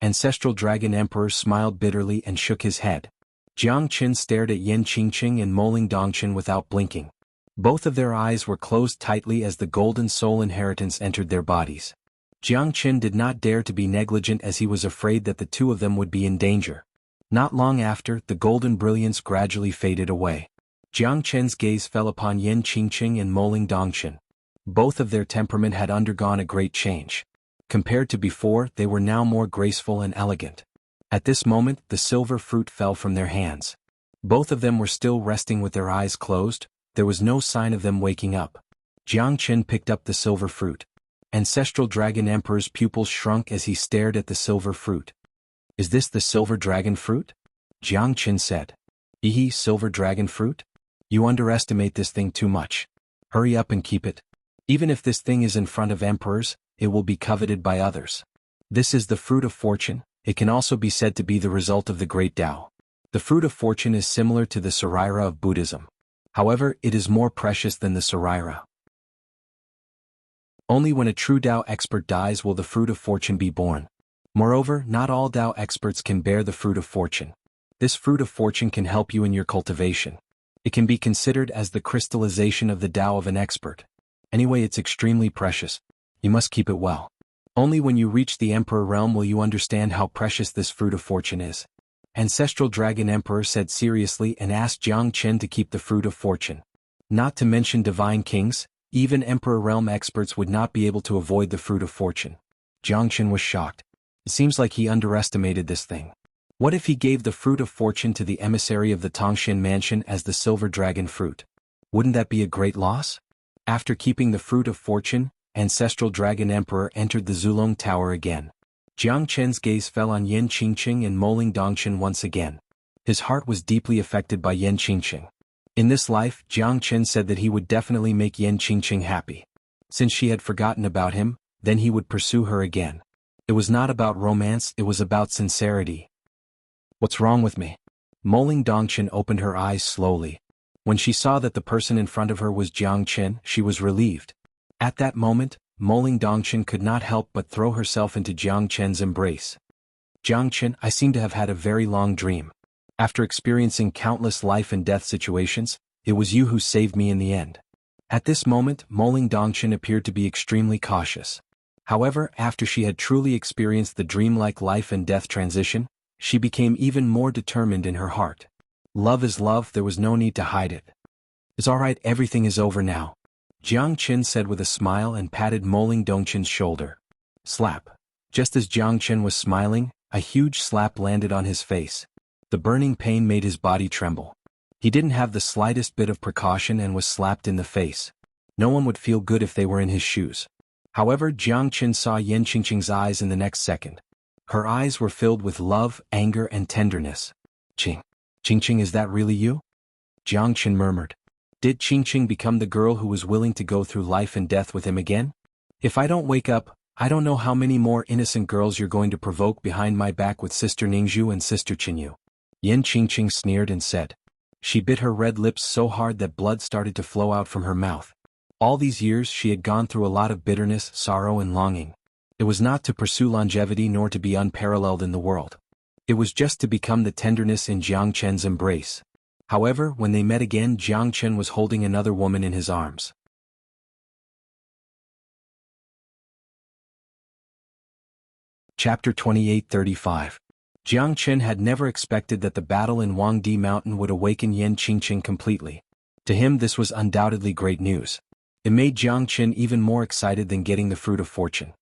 Ancestral Dragon Emperor smiled bitterly and shook his head. Jiang Chen stared at Yin Qingqing and Moling Dongchen without blinking. Both of their eyes were closed tightly as the golden soul inheritance entered their bodies. Jiang Chen did not dare to be negligent as he was afraid that the 2 of them would be in danger. Not long after, the golden brilliance gradually faded away. Jiang Chen's gaze fell upon Yin Qingqing and Moling Dongchen. Both of their temperament had undergone a great change. Compared to before, they were now more graceful and elegant. At this moment, the silver fruit fell from their hands. Both of them were still resting with their eyes closed, there was no sign of them waking up. Jiang Chen picked up the silver fruit. Ancestral Dragon Emperor's pupils shrunk as he stared at the silver fruit. "Is this the silver dragon fruit?" Jiang Chen said. "Ehe, silver dragon fruit? You underestimate this thing too much. Hurry up and keep it. Even if this thing is in front of emperors, it will be coveted by others. This is the fruit of fortune, it can also be said to be the result of the great Tao. The fruit of fortune is similar to the Saraira of Buddhism. However, it is more precious than the Saraira. Only when a true Tao expert dies will the fruit of fortune be born. Moreover, not all Tao experts can bear the fruit of fortune. This fruit of fortune can help you in your cultivation. It can be considered as the crystallization of the Tao of an expert. Anyway, it's extremely precious. You must keep it well. Only when you reach the Emperor realm will you understand how precious this fruit of fortune is." Ancestral Dragon Emperor said seriously and asked Jiang Chen to keep the fruit of fortune. Not to mention divine kings, even Emperor realm experts would not be able to avoid the fruit of fortune. Jiang Chen was shocked. It seems like he underestimated this thing. What if he gave the fruit of fortune to the emissary of the Tongxin mansion as the silver dragon fruit? Wouldn't that be a great loss? After keeping the fruit of fortune, Ancestral Dragon Emperor entered the Zulong Tower again. Jiang Chen's gaze fell on Yan Qingqing and Moling Dongchen once again. His heart was deeply affected by Yan Qingqing. In this life, Jiang Chen said that he would definitely make Yan Qingqing happy. Since she had forgotten about him, then he would pursue her again. It was not about romance, it was about sincerity. What's wrong with me? Moling Dongchen opened her eyes slowly. When she saw that the person in front of her was Jiang Chen, she was relieved. At that moment, Moling Dongchen could not help but throw herself into Jiang Chen's embrace. Jiang Chen, I seem to have had a very long dream. After experiencing countless life and death situations, it was you who saved me in the end. At this moment, Moling Dongchen appeared to be extremely cautious. However, after she had truly experienced the dreamlike life and death transition, she became even more determined in her heart. Love is love, there was no need to hide it. It's alright, everything is over now. Jiang Chen said with a smile and patted Moling Dongchen's shoulder. Slap. Just as Jiang Chen was smiling, a huge slap landed on his face. The burning pain made his body tremble. He didn't have the slightest bit of precaution and was slapped in the face. No one would feel good if they were in his shoes. However, Jiang Chen saw Yan Qingqing's eyes in the next second. Her eyes were filled with love, anger, and tenderness. Qingqing, is that really you? Jiang Chen murmured. Did Qingqing become the girl who was willing to go through life and death with him again? If I don't wake up, I don't know how many more innocent girls you're going to provoke behind my back with Sister Ningzhu and Sister Qinyu. Yan Qingqing sneered and said. She bit her red lips so hard that blood started to flow out from her mouth. All these years she had gone through a lot of bitterness, sorrow and longing. It was not to pursue longevity nor to be unparalleled in the world. It was just to become the tenderness in Jiang Chen's embrace. However, when they met again, Jiang Chen was holding another woman in his arms. Chapter 28:35. Jiang Chen had never expected that the battle in Huangdi Mountain would awaken Yan Qingqing completely. To him this was undoubtedly great news. It made Jiang Chen even more excited than getting the fruit of fortune.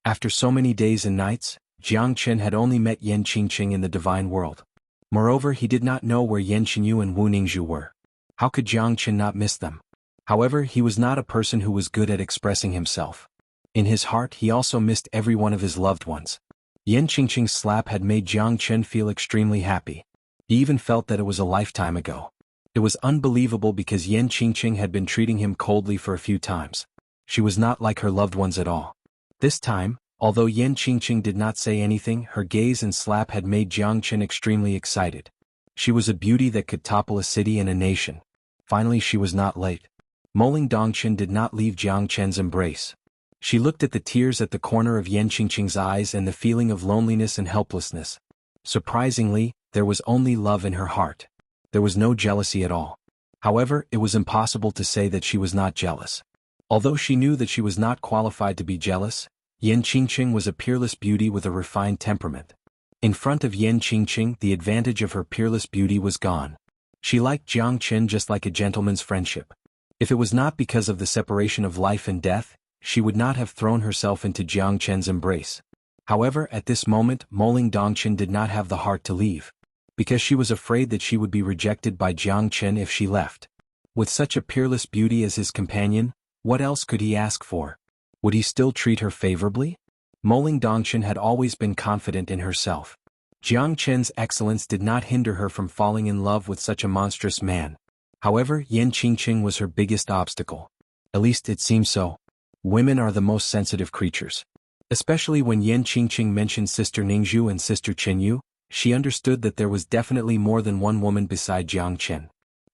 After so many days and nights, Jiang Chen had only met Yan Qingqing in the divine world. Moreover, he did not know where Yan Qinyu and Wu Ningzhu were. How could Jiang Chen not miss them? However, he was not a person who was good at expressing himself. In his heart he also missed every one of his loved ones. Yan Qingqing's slap had made Jiang Chen feel extremely happy. He even felt that it was a lifetime ago. It was unbelievable because Yan Qingqing had been treating him coldly for a few times. She was not like her loved ones at all. This time, although Yan Qingqing did not say anything, her gaze and slap had made Jiang Chen extremely excited. She was a beauty that could topple a city and a nation. Finally she was not late. Moling Dongchen did not leave Jiang Chen's embrace. She looked at the tears at the corner of Yan Qingqing's eyes and the feeling of loneliness and helplessness. Surprisingly, there was only love in her heart. There was no jealousy at all. However, it was impossible to say that she was not jealous. Although she knew that she was not qualified to be jealous, Yan Qingqing was a peerless beauty with a refined temperament. In front of Yan Qingqing, the advantage of her peerless beauty was gone. She liked Jiang Chen just like a gentleman's friendship. If it was not because of the separation of life and death, she would not have thrown herself into Jiang Chen's embrace. However, at this moment, Moling Dongchen did not have the heart to leave. Because she was afraid that she would be rejected by Jiang Chen if she left. With such a peerless beauty as his companion, what else could he ask for? Would he still treat her favorably? Moling Dongchen had always been confident in herself. Jiang Chen's excellence did not hinder her from falling in love with such a monstrous man. However, Yan Qingqing was her biggest obstacle. At least it seemed so. Women are the most sensitive creatures. Especially when Yan Qingqing mentioned Sister Ningzhu and Sister Qinyu, she understood that there was definitely more than one woman beside Jiang Chen.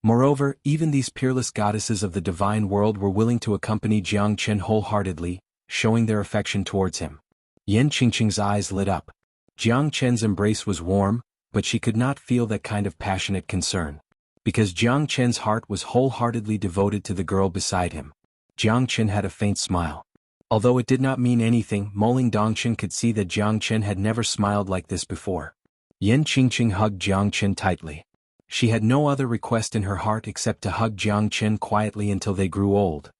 Moreover, even these peerless goddesses of the divine world were willing to accompany Jiang Chen wholeheartedly, showing their affection towards him. Yan Qingqing's eyes lit up. Jiang Chen's embrace was warm, but she could not feel that kind of passionate concern. Because Jiang Chen's heart was wholeheartedly devoted to the girl beside him. Jiang Chen had a faint smile. Although it did not mean anything, Moling Dongchen could see that Jiang Chen had never smiled like this before. Yan Qingqing hugged Jiang Chen tightly. She had no other request in her heart except to hug Jiang Chen quietly until they grew old.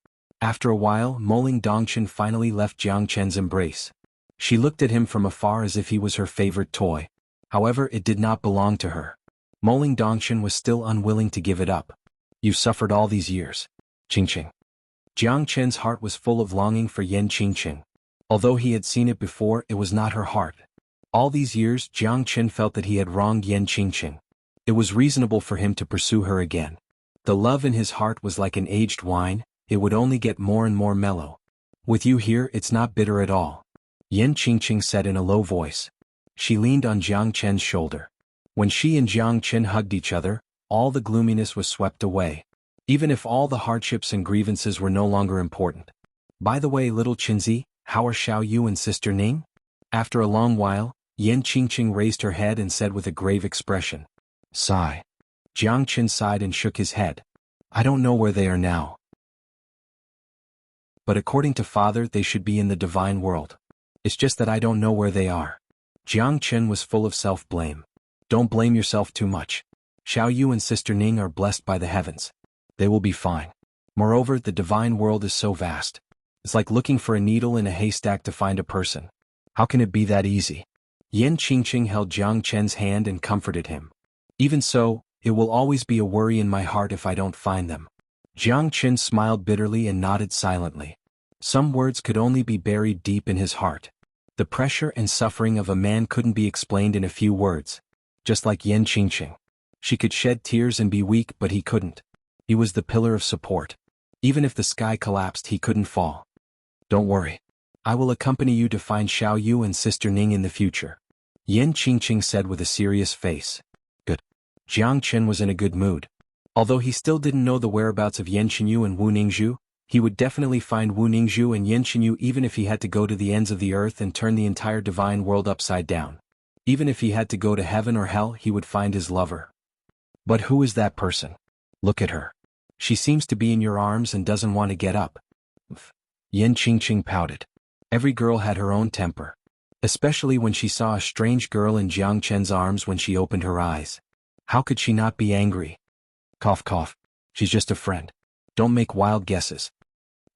After a while, Moling Dongchen finally left Jiang Chen's embrace. She looked at him from afar as if he was her favorite toy. However, it did not belong to her. Moling Dongchen was still unwilling to give it up. You suffered all these years. Qingqing. Jiang Chen's heart was full of longing for Yan Qingqing. Although he had seen it before, it was not her heart. All these years, Jiang Chen felt that he had wronged Yan Qingqing. It was reasonable for him to pursue her again. The love in his heart was like an aged wine, it would only get more and more mellow. With you here, it's not bitter at all, Yan Qingqing said in a low voice. She leaned on Jiang Chen's shoulder. When she and Jiang Chen hugged each other, all the gloominess was swept away. Even if all the hardships and grievances were no longer important. By the way, little Qinzi, how are Xiao Yu and Sister Ning? After a long while, Yan Qingqing raised her head and said with a grave expression. Sigh. Jiang Chen sighed and shook his head. I don't know where they are now. But according to Father, they should be in the divine world. It's just that I don't know where they are. Jiang Chen was full of self-blame. Don't blame yourself too much. Xiao Yu and Sister Ning are blessed by the heavens. They will be fine. Moreover, the divine world is so vast. It's like looking for a needle in a haystack to find a person. How can it be that easy? Yan Qingqing held Jiang Chen's hand and comforted him. Even so, it will always be a worry in my heart if I don't find them. Jiang Chen smiled bitterly and nodded silently. Some words could only be buried deep in his heart. The pressure and suffering of a man couldn't be explained in a few words. Just like Yan Qingqing. She could shed tears and be weak, but he couldn't. He was the pillar of support. Even if the sky collapsed, he couldn't fall. Don't worry. I will accompany you to find Xiao Yu and Sister Ning in the future, Yan Qingqing said with a serious face. Good. Jiang Chen was in a good mood. Although he still didn't know the whereabouts of Yan Qingyu and Wu Ningzhu, he would definitely find Wu Ningzhu and Yan Qingyu even if he had to go to the ends of the earth and turn the entire divine world upside down. Even if he had to go to heaven or hell, he would find his lover. But who is that person? Look at her. She seems to be in your arms and doesn't want to get up. Yan Qingqing pouted. Every girl had her own temper. Especially when she saw a strange girl in Jiang Chen's arms when she opened her eyes. How could she not be angry? Cough cough. She's just a friend. Don't make wild guesses.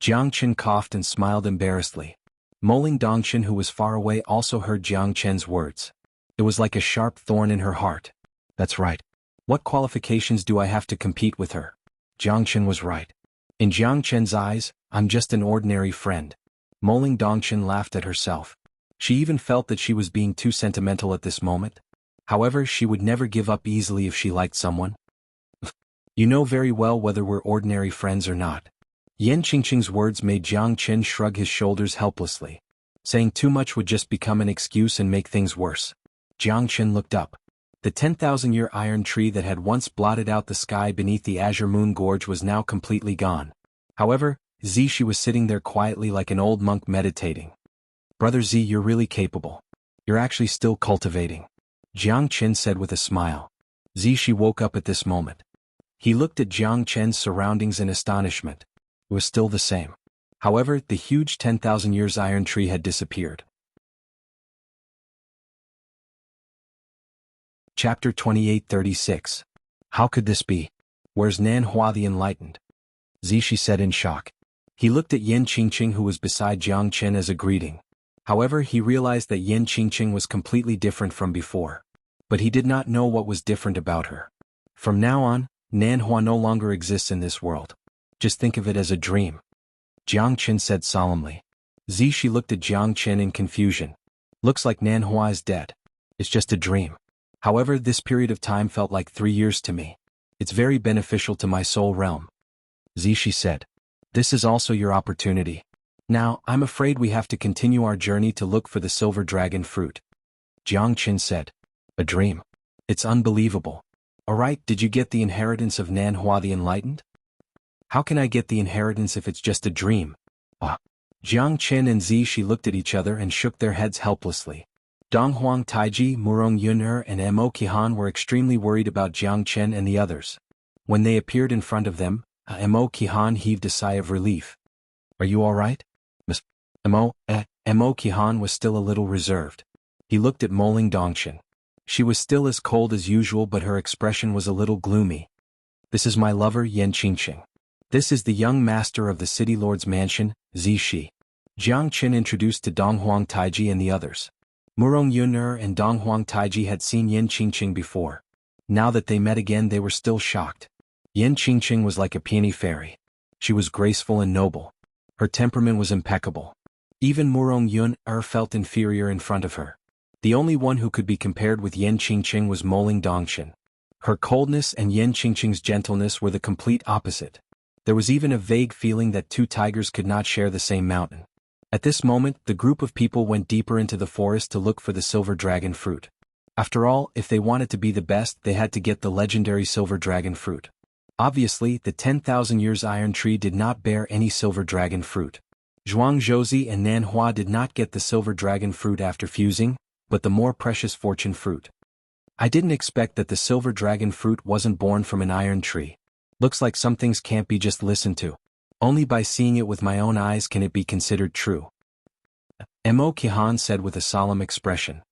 Jiang Chen coughed and smiled embarrassedly. Moling Dongchen, who was far away, also heard Jiang Chen's words. It was like a sharp thorn in her heart. That's right. What qualifications do I have to compete with her? Jiang Chen was right. In Jiang Chen's eyes, I'm just an ordinary friend. Moling Dongchen laughed at herself. She even felt that she was being too sentimental at this moment. However, she would never give up easily if she liked someone. You know very well whether we're ordinary friends or not. Yan Qingqing's words made Jiang Chen shrug his shoulders helplessly. Saying too much would just become an excuse and make things worse. Jiang Chen looked up. The 10,000-year iron tree that had once blotted out the sky beneath the azure moon gorge was now completely gone. However, Zishi was sitting there quietly like an old monk meditating. Brother Z, you're really capable. You're actually still cultivating, Jiang Chen said with a smile. Zishi woke up at this moment. He looked at Jiang Chen's surroundings in astonishment. It was still the same. However, the huge 10,000 years iron tree had disappeared. Chapter 2836. How could this be? Where's Nan Hua the Enlightened? Zishi said in shock. He looked at Yan Qingqing, who was beside Jiang Chen, as a greeting. However, he realized that Yan Qingqing was completely different from before. But he did not know what was different about her. From now on, Nan Hua no longer exists in this world. Just think of it as a dream, Jiang Chen said solemnly. Zishi looked at Jiang Chen in confusion. Looks like Nan Hua is dead. It's just a dream. However, this period of time felt like 3 years to me. It's very beneficial to my soul realm. Zishi said. This is also your opportunity. Now, I'm afraid we have to continue our journey to look for the silver dragon fruit. Jiang Chen said. A dream. It's unbelievable. Alright, did you get the inheritance of Nan Hua the Enlightened? How can I get the inheritance if it's just a dream? Jiang Chen and Zishi looked at each other and shook their heads helplessly. Donghuang Taiji, Murong Yun'er and Mo Qihan were extremely worried about Jiang Chen and the others. When they appeared in front of them, Mo Qihan heaved a sigh of relief. Are you alright? Mo Qihan was still a little reserved. He looked at Moling Dongchen. She was still as cold as usual, but her expression was a little gloomy. This is my lover, Yan Qingqing. This is the young master of the city lord's mansion, Zishi. Jiang Chen introduced to Donghuang Taiji and the others. Murong Yun'er and Donghuang Taiji had seen Yan Qingqing before. Now that they met again, they were still shocked. Yan Qingqing was like a peony fairy. She was graceful and noble. Her temperament was impeccable. Even Murong Yun'er felt inferior in front of her. The only one who could be compared with Yan Qingqing was Moling Dongchen. Her coldness and Yan Qingqing's gentleness were the complete opposite. There was even a vague feeling that two tigers could not share the same mountain. At this moment, the group of people went deeper into the forest to look for the silver dragon fruit. After all, if they wanted to be the best, they had to get the legendary silver dragon fruit. Obviously, the 10,000 years iron tree did not bear any silver dragon fruit. Zhuangzhouzi and Nanhua did not get the silver dragon fruit after fusing, but the more precious fortune fruit. I didn't expect that the silver dragon fruit wasn't born from an iron tree. Looks like some things can't be just listened to. Only by seeing it with my own eyes can it be considered true. Mo Qihan said with a solemn expression.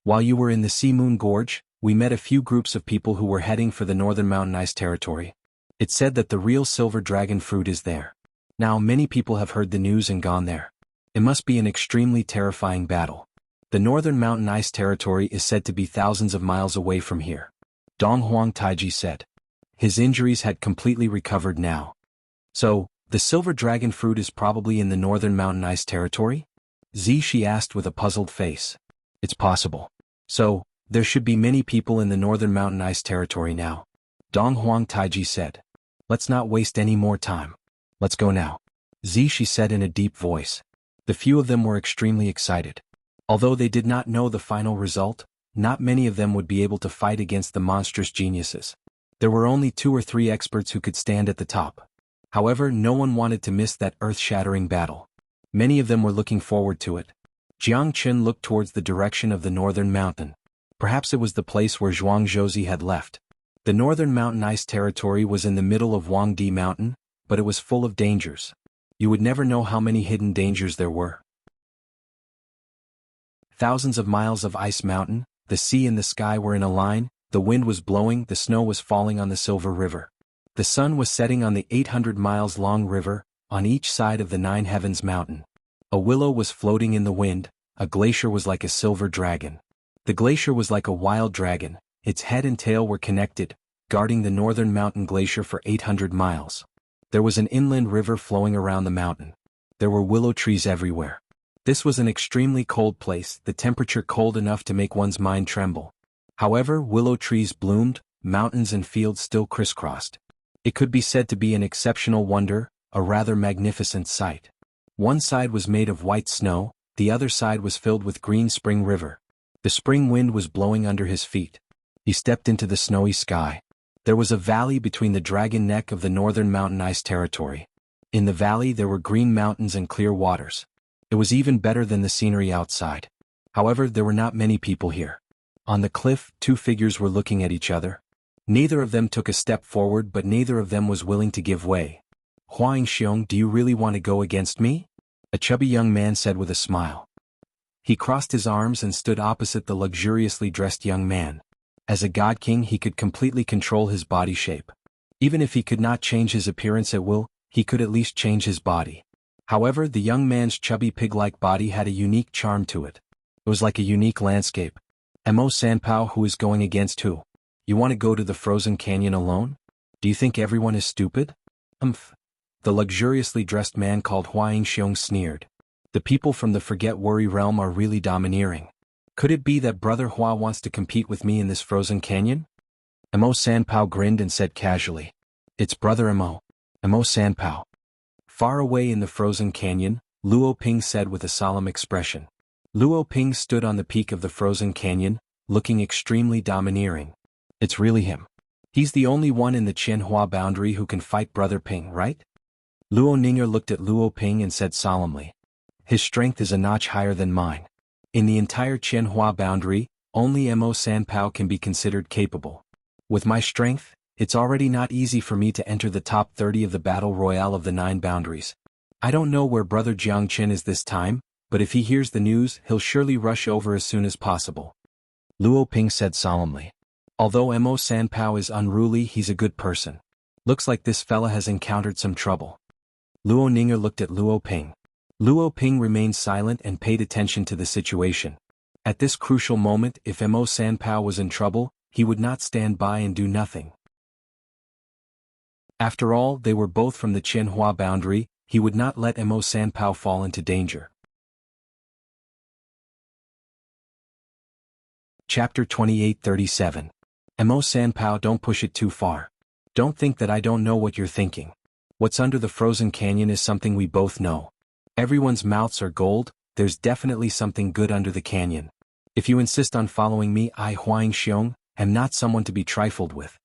While you were in the Sea Moon Gorge, we met a few groups of people who were heading for the northern mountain ice territory. It said that the real silver dragon fruit is there. Now many people have heard the news and gone there. It must be an extremely terrifying battle. The northern mountain ice territory is said to be thousands of miles away from here. Donghuang Taiji said. His injuries had completely recovered now. So, the silver dragon fruit is probably in the northern mountain ice territory? Zishi asked with a puzzled face. It's possible. So, there should be many people in the northern mountain ice territory now. Donghuang Taiji said. Let's not waste any more time. Let's go now. Zishi said in a deep voice. The few of them were extremely excited. Although they did not know the final result, not many of them would be able to fight against the monstrous geniuses. There were only 2 or 3 experts who could stand at the top. However, no one wanted to miss that earth-shattering battle. Many of them were looking forward to it. Jiang Qin looked towards the direction of the northern mountain. Perhaps it was the place where Zhuangzhouzi had left. The northern mountain ice territory was in the middle of Huangdi Mountain, but it was full of dangers. You would never know how many hidden dangers there were. Thousands of miles of ice mountain, the sea and the sky were in a line, the wind was blowing, the snow was falling on the Silver River. The sun was setting on the 800 miles long river, on each side of the 9 Heavens mountain. A willow was floating in the wind, a glacier was like a silver dragon. The glacier was like a wild dragon, its head and tail were connected, guarding the northern mountain glacier for 800 miles. There was an inland river flowing around the mountain. There were willow trees everywhere. This was an extremely cold place, the temperature cold enough to make one's mind tremble. However, willow trees bloomed, mountains and fields still crisscrossed. It could be said to be an exceptional wonder, a rather magnificent sight. One side was made of white snow, the other side was filled with green spring river. The spring wind was blowing under his feet. He stepped into the snowy sky. There was a valley between the dragon neck of the northern mountain ice territory. In the valley there were green mountains and clear waters. It was even better than the scenery outside. However, there were not many people here. On the cliff, 2 figures were looking at each other. Neither of them took a step forward, but neither of them was willing to give way. Huangxiong, do you really want to go against me? A chubby young man said with a smile. He crossed his arms and stood opposite the luxuriously dressed young man. As a god king, he could completely control his body shape. Even if he could not change his appearance at will, he could at least change his body. However, the young man's chubby pig-like body had a unique charm to it. It was like a unique landscape. Mo Sanpao, who is going against who? You want to go to the frozen canyon alone? Do you think everyone is stupid? The luxuriously dressed man called Huangxiong sneered. The people from the Forget Worry realm are really domineering. Could it be that Brother Hua wants to compete with me in this frozen canyon? Mo Sanpao grinned and said casually. It's Brother Mo. Mo Sanpao. Far away in the frozen canyon, Luo Ping said with a solemn expression. Luo Ping stood on the peak of the frozen canyon, looking extremely domineering. It's really him. He's the only one in the Qianhua boundary who can fight Brother Ping, right? Luo Ninger looked at Luo Ping and said solemnly. His strength is a notch higher than mine. In the entire Qianhua boundary, only Mo Sanpao can be considered capable. With my strength, it's already not easy for me to enter the top 30 of the battle royale of the 9 boundaries. I don't know where Brother Jiang Qin is this time, but if he hears the news, he'll surely rush over as soon as possible. Luo Ping said solemnly. Although Mo Sanpao is unruly, he's a good person. Looks like this fella has encountered some trouble. Luo Ninger looked at Luo Ping. Luo Ping remained silent and paid attention to the situation. At this crucial moment, if Mo Sanpao was in trouble, he would not stand by and do nothing. After all, they were both from the Qianhua boundary, he would not let Mo Sanpao fall into danger. Chapter 2837. Mo Sanpao, don't push it too far. Don't think that I don't know what you're thinking. What's under the frozen canyon is something we both know. Everyone's mouths are gold, there's definitely something good under the canyon. If you insist on following me, I Huang Xiong, am not someone to be trifled with.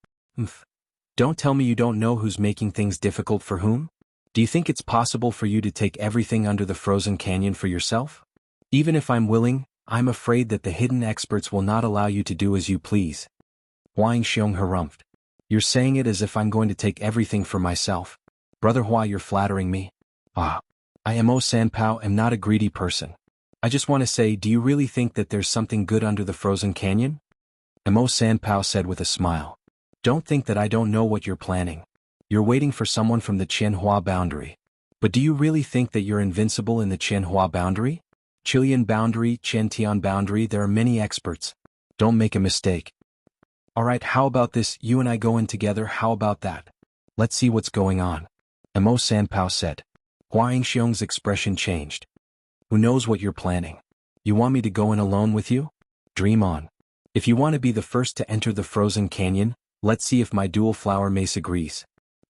Don't tell me you don't know who's making things difficult for whom? Do you think it's possible for you to take everything under the frozen canyon for yourself? Even if I'm willing, I'm afraid that the hidden experts will not allow you to do as you please. Huang Xiong harumphed. You're saying it as if I'm going to take everything for myself. Brother Hua, you're flattering me. I Mo Sanpao am not a greedy person. I just want to say, do you really think that there's something good under the frozen canyon? Mo Sanpao said with a smile. Don't think that I don't know what you're planning. You're waiting for someone from the Xianhua boundary. But do you really think that you're invincible in the Xianhua boundary? Chilean boundary, Qiantian boundary, there are many experts. Don't make a mistake. Alright, how about this, you and I go in together, how about that? Let's see what's going on. Mo Sanpao said. Huang Xiong's expression changed. Who knows what you're planning? You want me to go in alone with you? Dream on. If you want to be the first to enter the frozen canyon, let's see if my dual flower mace agrees.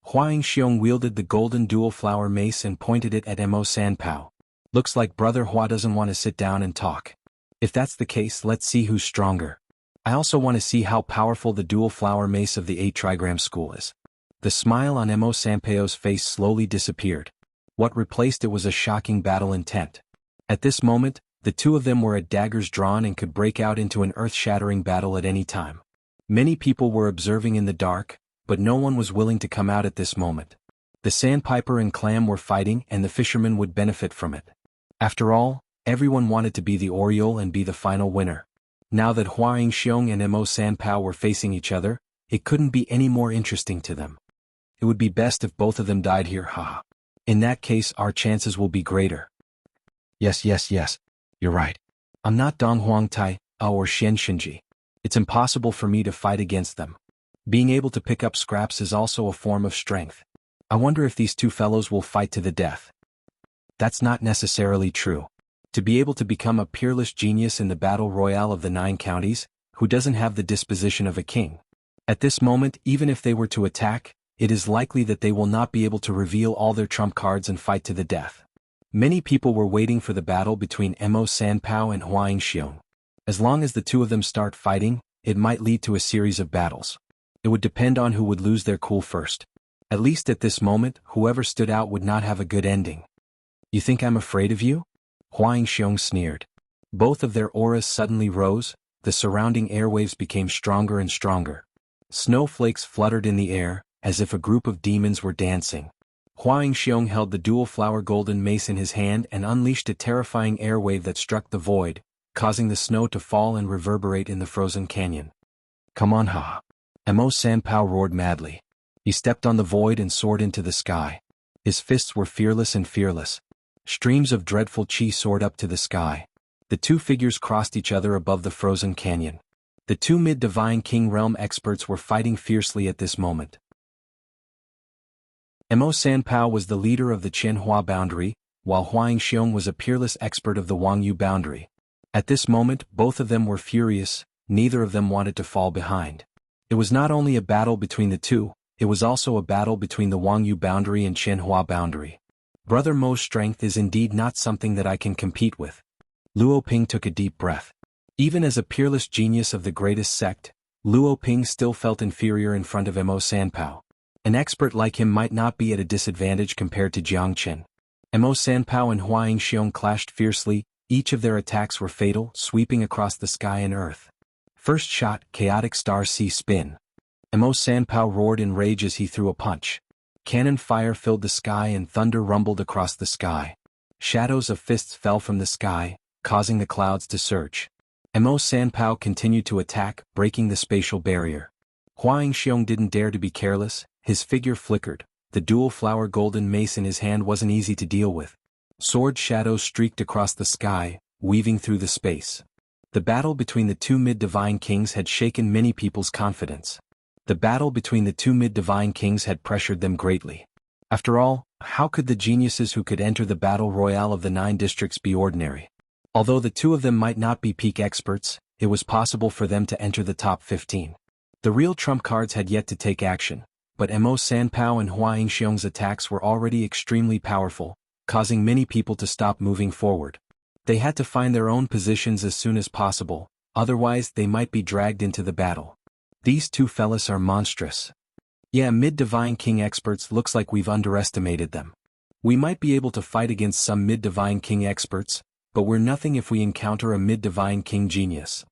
Huang Xiong wielded the golden dual flower mace and pointed it at Mo Sanpao. Looks like Brother Hua doesn't want to sit down and talk. If that's the case, let's see who's stronger. I also want to see how powerful the dual flower mace of the 8 trigram school is. The smile on Mo Sanpao's face slowly disappeared. What replaced it was a shocking battle intent. At this moment, the two of them were at daggers drawn and could break out into an earth-shattering battle at any time. Many people were observing in the dark, but no one was willing to come out at this moment. The sandpiper and clam were fighting and the fisherman would benefit from it. After all, everyone wanted to be the Oriole and be the final winner. Now that Huang Xiong and Mo Sanpao were facing each other, it couldn't be any more interesting to them. It would be best if both of them died here, haha. In that case, our chances will be greater. Yes, you're right. I'm not Dong Huang Tai, or Xianxia. It's impossible for me to fight against them. Being able to pick up scraps is also a form of strength. I wonder if these two fellows will fight to the death. That's not necessarily true. To be able to become a peerless genius in the battle royale of the 9 counties, who doesn't have the disposition of a king? At this moment, even if they were to attack, it is likely that they will not be able to reveal all their trump cards and fight to the death. Many people were waiting for the battle between Mo Sanpao and Huang Xiong. As long as the two of them start fighting, it might lead to a series of battles. It would depend on who would lose their cool first. At least at this moment, whoever stood out would not have a good ending. You think I'm afraid of you? Huang Xiong sneered. Both of their auras suddenly rose, the surrounding airwaves became stronger and stronger. Snowflakes fluttered in the air, as if a group of demons were dancing. Huang Xiong held the dual flower golden mace in his hand and unleashed a terrifying airwave that struck the void, causing the snow to fall and reverberate in the frozen canyon. Come on, ha! Mo Sanpao roared madly. He stepped on the void and soared into the sky. His fists were fearless and fearless. Streams of dreadful chi soared up to the sky. The two figures crossed each other above the frozen canyon. The two mid-divine king realm experts were fighting fiercely at this moment. Mo Sanpao was the leader of the Qianhua boundary, while Huang Xiong was a peerless expert of the Wangyu boundary. At this moment, both of them were furious, neither of them wanted to fall behind. It was not only a battle between the two, it was also a battle between the Wangyu boundary and Qianhua boundary. Brother Mo's strength is indeed not something that I can compete with. Luo Ping took a deep breath. Even as a peerless genius of the greatest sect, Luo Ping still felt inferior in front of Mo Sanpao. An expert like him might not be at a disadvantage compared to Jiangchen. Mo Sanpao and Huang Xiong clashed fiercely, each of their attacks were fatal, sweeping across the sky and earth. First shot, chaotic star C spin. Mo Sanpao roared in rage as he threw a punch. Cannon fire filled the sky and thunder rumbled across the sky. Shadows of fists fell from the sky, causing the clouds to surge. Mo Sanpao continued to attack, breaking the spatial barrier. Huang Xiong didn't dare to be careless, his figure flickered. The dual flower golden mace in his hand wasn't easy to deal with. Sword shadows streaked across the sky, weaving through the space. The battle between the two mid-divine kings had shaken many people's confidence. The battle between the two mid-divine kings had pressured them greatly. After all, how could the geniuses who could enter the battle royale of the 9 districts be ordinary? Although the two of them might not be peak experts, it was possible for them to enter the top 15. The real trump cards had yet to take action, but Mo Sanpao and Hua Yingxiong's attacks were already extremely powerful, causing many people to stop moving forward. They had to find their own positions as soon as possible, otherwise they might be dragged into the battle. These two fellas are monstrous. Yeah, mid-divine king experts looks like we've underestimated them. We might be able to fight against some mid-divine king experts, but we're nothing if we encounter a mid-divine king genius.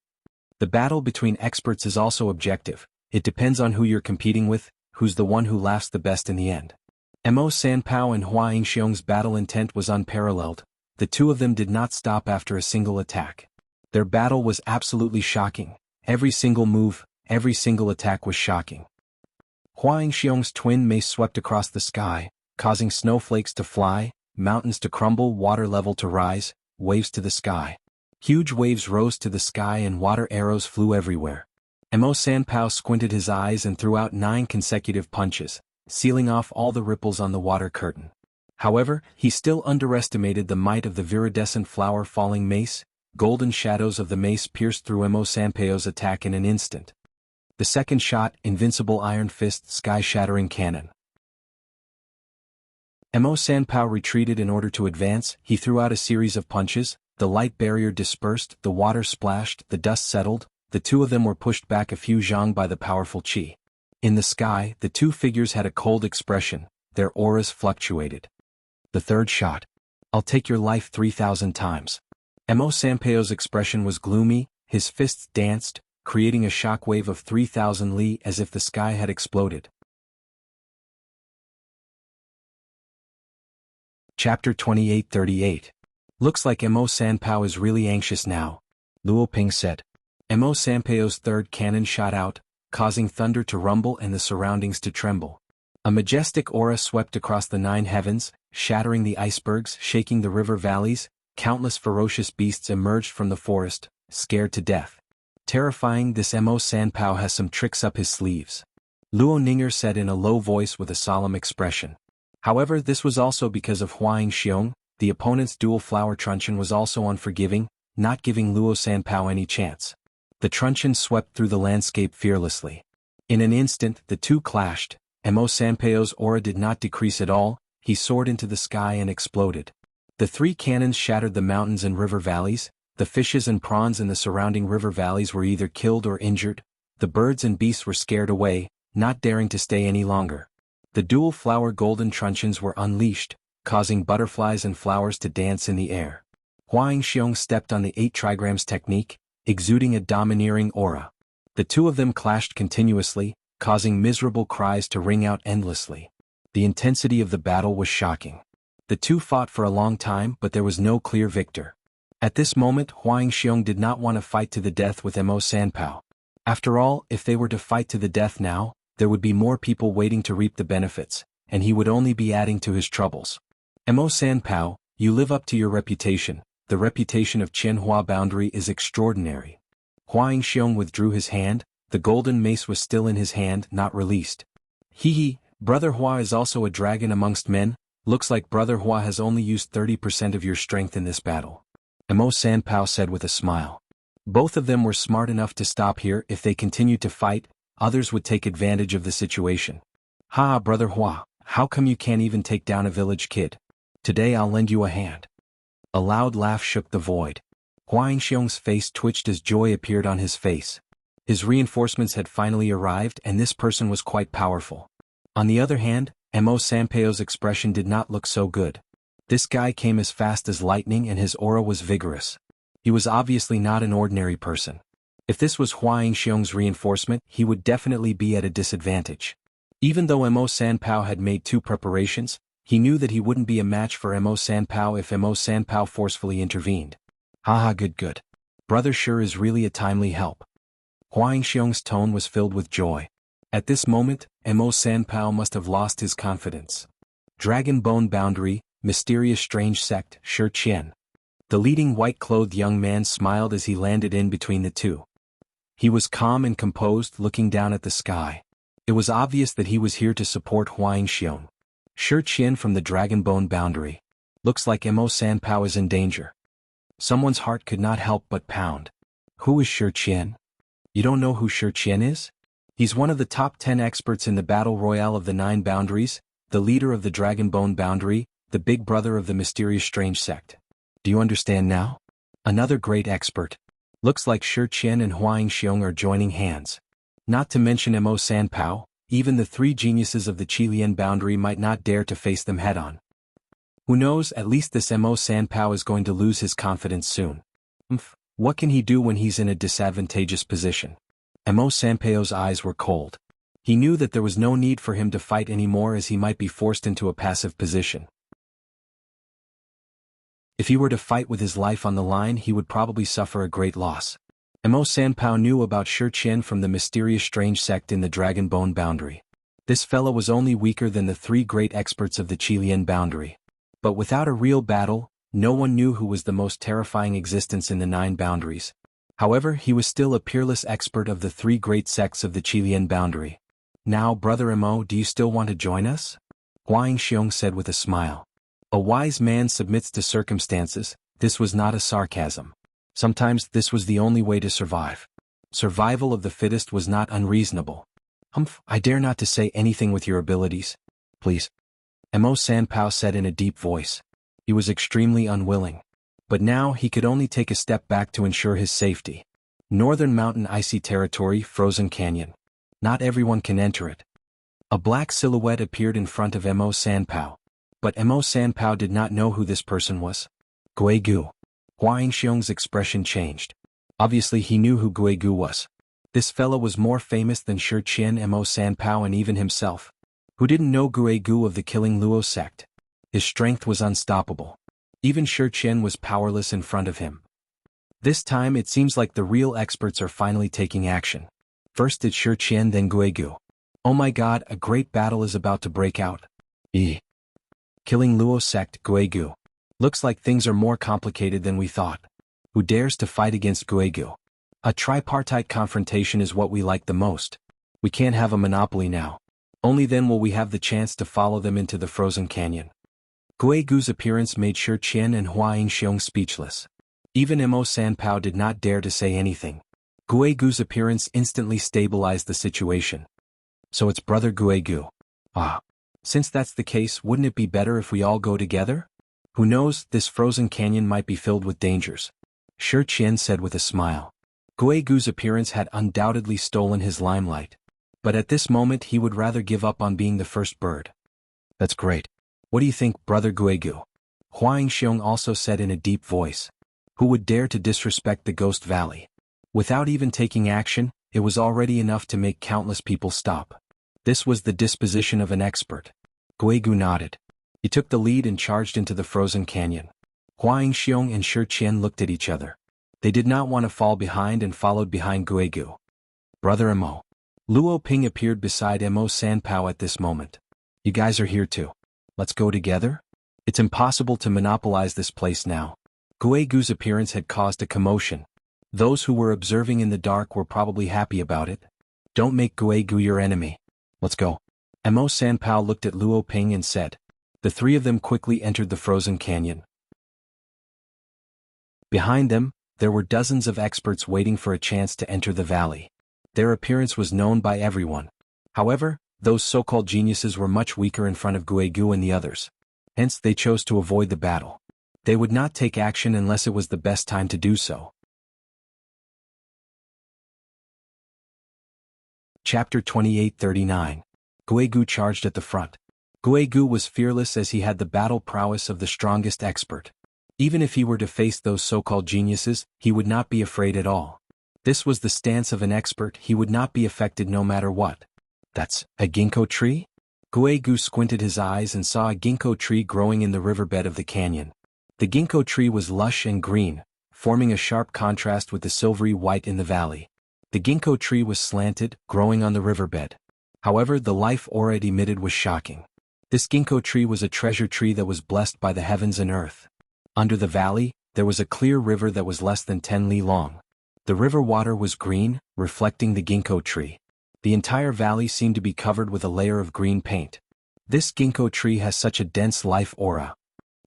The battle between experts is also objective. It depends on who you're competing with, who's the one who laughs the best in the end. Mo Sanpao and Hua Yingxiong's battle intent was unparalleled. The two of them did not stop after a single attack. Their battle was absolutely shocking. Every single move, every single attack was shocking. Hua Yingxiong's twin mace swept across the sky, causing snowflakes to fly, mountains to crumble, water level to rise, waves to the sky. Huge waves rose to the sky and water arrows flew everywhere. Mo Sanpao squinted his eyes and threw out 9 consecutive punches, sealing off all the ripples on the water curtain. However, he still underestimated the might of the viridescent flower-falling mace. Golden shadows of the mace pierced through Mo Sanpao's attack in an instant. The second shot, invincible iron fist, sky-shattering cannon. Mo Sanpao retreated in order to advance. He threw out a series of punches, the light barrier dispersed, the water splashed, the dust settled, the two of them were pushed back a few zhang by the powerful qi. In the sky, the two figures had a cold expression, their auras fluctuated. The third shot. I'll take your life 3,000 times. Mo Sanpao's expression was gloomy, his fists danced, creating a shockwave of 3,000 li as if the sky had exploded. Chapter 2838. Looks like Mo Sanpao is really anxious now, Luo Ping said. Mo Sanpao's third cannon shot out, causing thunder to rumble and the surroundings to tremble. A majestic aura swept across the 9 heavens, shattering the icebergs, shaking the river valleys. Countless ferocious beasts emerged from the forest, scared to death. Terrifying, this Mo Sanpao has some tricks up his sleeves, Luo Ninger said in a low voice with a solemn expression. However, this was also because of Hua Yingxiong. The opponent's dual flower truncheon was also unforgiving, not giving Luo Sanpao any chance. The truncheon swept through the landscape fearlessly. In an instant, the two clashed. Mo Sanpao's aura did not decrease at all. He soared into the sky and exploded. The 3 cannons shattered the mountains and river valleys. The fishes and prawns in the surrounding river valleys were either killed or injured. The birds and beasts were scared away, not daring to stay any longer. The dual flower golden truncheons were unleashed, causing butterflies and flowers to dance in the air. Hua Yingxiong stepped on the 8 trigrams technique, exuding a domineering aura. The two of them clashed continuously, causing miserable cries to ring out endlessly. The intensity of the battle was shocking. The two fought for a long time, but there was no clear victor. At this moment, Hua Yingxiong did not want to fight to the death with Mo Sanpao. After all, if they were to fight to the death now, there would be more people waiting to reap the benefits, and he would only be adding to his troubles. Mo Sanpao, you live up to your reputation. The reputation of Xianhua boundary is extraordinary. Hua Yingxiong withdrew his hand. The golden mace was still in his hand, not released. Hee, Brother Hua is also a dragon amongst men. Looks like Brother Hua has only used 30% of your strength in this battle, Mo Sanpao said with a smile. Both of them were smart enough to stop here. If they continued to fight, others would take advantage of the situation. Ha, Brother Hua, how come you can't even take down a village kid? Today I'll lend you a hand. A loud laugh shook the void. Hua Yingxiong's face twitched as joy appeared on his face. His reinforcements had finally arrived and this person was quite powerful. On the other hand, Mo Sanpao's expression did not look so good. This guy came as fast as lightning and his aura was vigorous. He was obviously not an ordinary person. If this was Hua Yingxiong's reinforcement, he would definitely be at a disadvantage. Even though Mo Sanpao had made 2 preparations, he knew that he wouldn't be a match for Mo Sanpao if Mo Sanpao forcefully intervened. Haha, good. Brother sure is really a timely help. Hua Yingxiong's tone was filled with joy. At this moment, Mo Sanpao must have lost his confidence. Dragon Bone Boundary, mysterious strange sect, Shi Qian. The leading white-clothed young man smiled as he landed in between the two. He was calm and composed, looking down at the sky. It was obvious that he was here to support Hua Yingxiong. Shi Qian from the Dragon Bone Boundary. Looks like Mo Sanpao is in danger. Someone's heart could not help but pound. Who is Qian? You don't know who Qian is? He's one of the top 10 experts in the battle royale of the 9 boundaries, the leader of the Dragonbone boundary, the big brother of the mysterious strange sect. Do you understand now? Another great expert. Looks like Qian and Huangxiong are joining hands. Not to mention Mo Sanpao, even the 3 geniuses of the Qilian boundary might not dare to face them head-on. Who knows, at least this Mo Sanpao is going to lose his confidence soon. What can he do when he's in a disadvantageous position? Mo Sanpao's eyes were cold. He knew that there was no need for him to fight anymore as he might be forced into a passive position. If he were to fight with his life on the line, he would probably suffer a great loss. Mo Sanpao knew about Qian from the mysterious strange sect in the Dragonbone boundary. This fellow was only weaker than the 3 great experts of the Qilian boundary. But without a real battle, no one knew who was the most terrifying existence in the 9 boundaries. However, he was still a peerless expert of the 3 great sects of the Qilian boundary. Now, Brother Mo, do you still want to join us? Huangxiong said with a smile. A wise man submits to circumstances. This was not a sarcasm. Sometimes this was the only way to survive. Survival of the fittest was not unreasonable. I dare not to say anything with your abilities. Please. Mo Sanpao said in a deep voice. He was extremely unwilling. But now he could only take a step back to ensure his safety. Northern Mountain Icy Territory, Frozen Canyon. Not everyone can enter it. A black silhouette appeared in front of Mo Sanpao. But Mo Sanpao did not know who this person was. Guigu. Huangxiong's expression changed. Obviously he knew who Guigu was. This fellow was more famous than Qian, Mo Sanpao and even himself. Who didn't know Guigu of the Killing Luo sect? His strength was unstoppable. Even Qian was powerless in front of him. This time it seems like the real experts are finally taking action. First it's Qian, then Guigu. Oh my god, a great battle is about to break out. Killing Luo sect, Guigu. Looks like things are more complicated than we thought. Who dares to fight against Guigu? A tripartite confrontation is what we like the most. We can't have a monopoly now. Only then will we have the chance to follow them into the frozen canyon. Guigu's appearance made Qian and Huangxiong speechless. Even Mo Sanpao did not dare to say anything. Guigu's appearance instantly stabilized the situation. So it's Brother Guigu. Since that's the case, wouldn't it be better if we all go together? Who knows, this frozen canyon might be filled with dangers. Qian said with a smile. Guigu's appearance had undoubtedly stolen his limelight. But at this moment he would rather give up on being the first bird. That's great. What do you think, Brother Guigu? Huangxiong also said in a deep voice. Who would dare to disrespect the Ghost Valley? Without even taking action, it was already enough to make countless people stop. This was the disposition of an expert. Guigu nodded. He took the lead and charged into the frozen canyon. Huangxiong and Qian looked at each other. They did not want to fall behind and followed behind Guigu. Brother Mo. Luo Ping appeared beside Mo Sanpao at this moment. You guys are here too. Let's go together? It's impossible to monopolize this place now. Guigu's appearance had caused a commotion. Those who were observing in the dark were probably happy about it. Don't make Guigu your enemy. Let's go. Mo Sanpao looked at Luo Ping and said. The 3 of them quickly entered the frozen canyon. Behind them, there were dozens of experts waiting for a chance to enter the valley. Their appearance was known by everyone. However, those so-called geniuses were much weaker in front of Guigu and the others. Hence they chose to avoid the battle. They would not take action unless it was the best time to do so. Chapter 2839. Guigu charged at the front. Guigu was fearless as he had the battle prowess of the strongest expert. Even if he were to face those so-called geniuses, he would not be afraid at all. This was the stance of an expert. He would not be affected no matter what. That's a ginkgo tree? Guigu squinted his eyes and saw a ginkgo tree growing in the riverbed of the canyon. The ginkgo tree was lush and green, forming a sharp contrast with the silvery white in the valley. The ginkgo tree was slanted, growing on the riverbed. However, the life aura it emitted was shocking. This ginkgo tree was a treasure tree that was blessed by the heavens and earth. Under the valley, there was a clear river that was less than 10 li long. The river water was green, reflecting the ginkgo tree. The entire valley seemed to be covered with a layer of green paint. This ginkgo tree has such a dense life aura.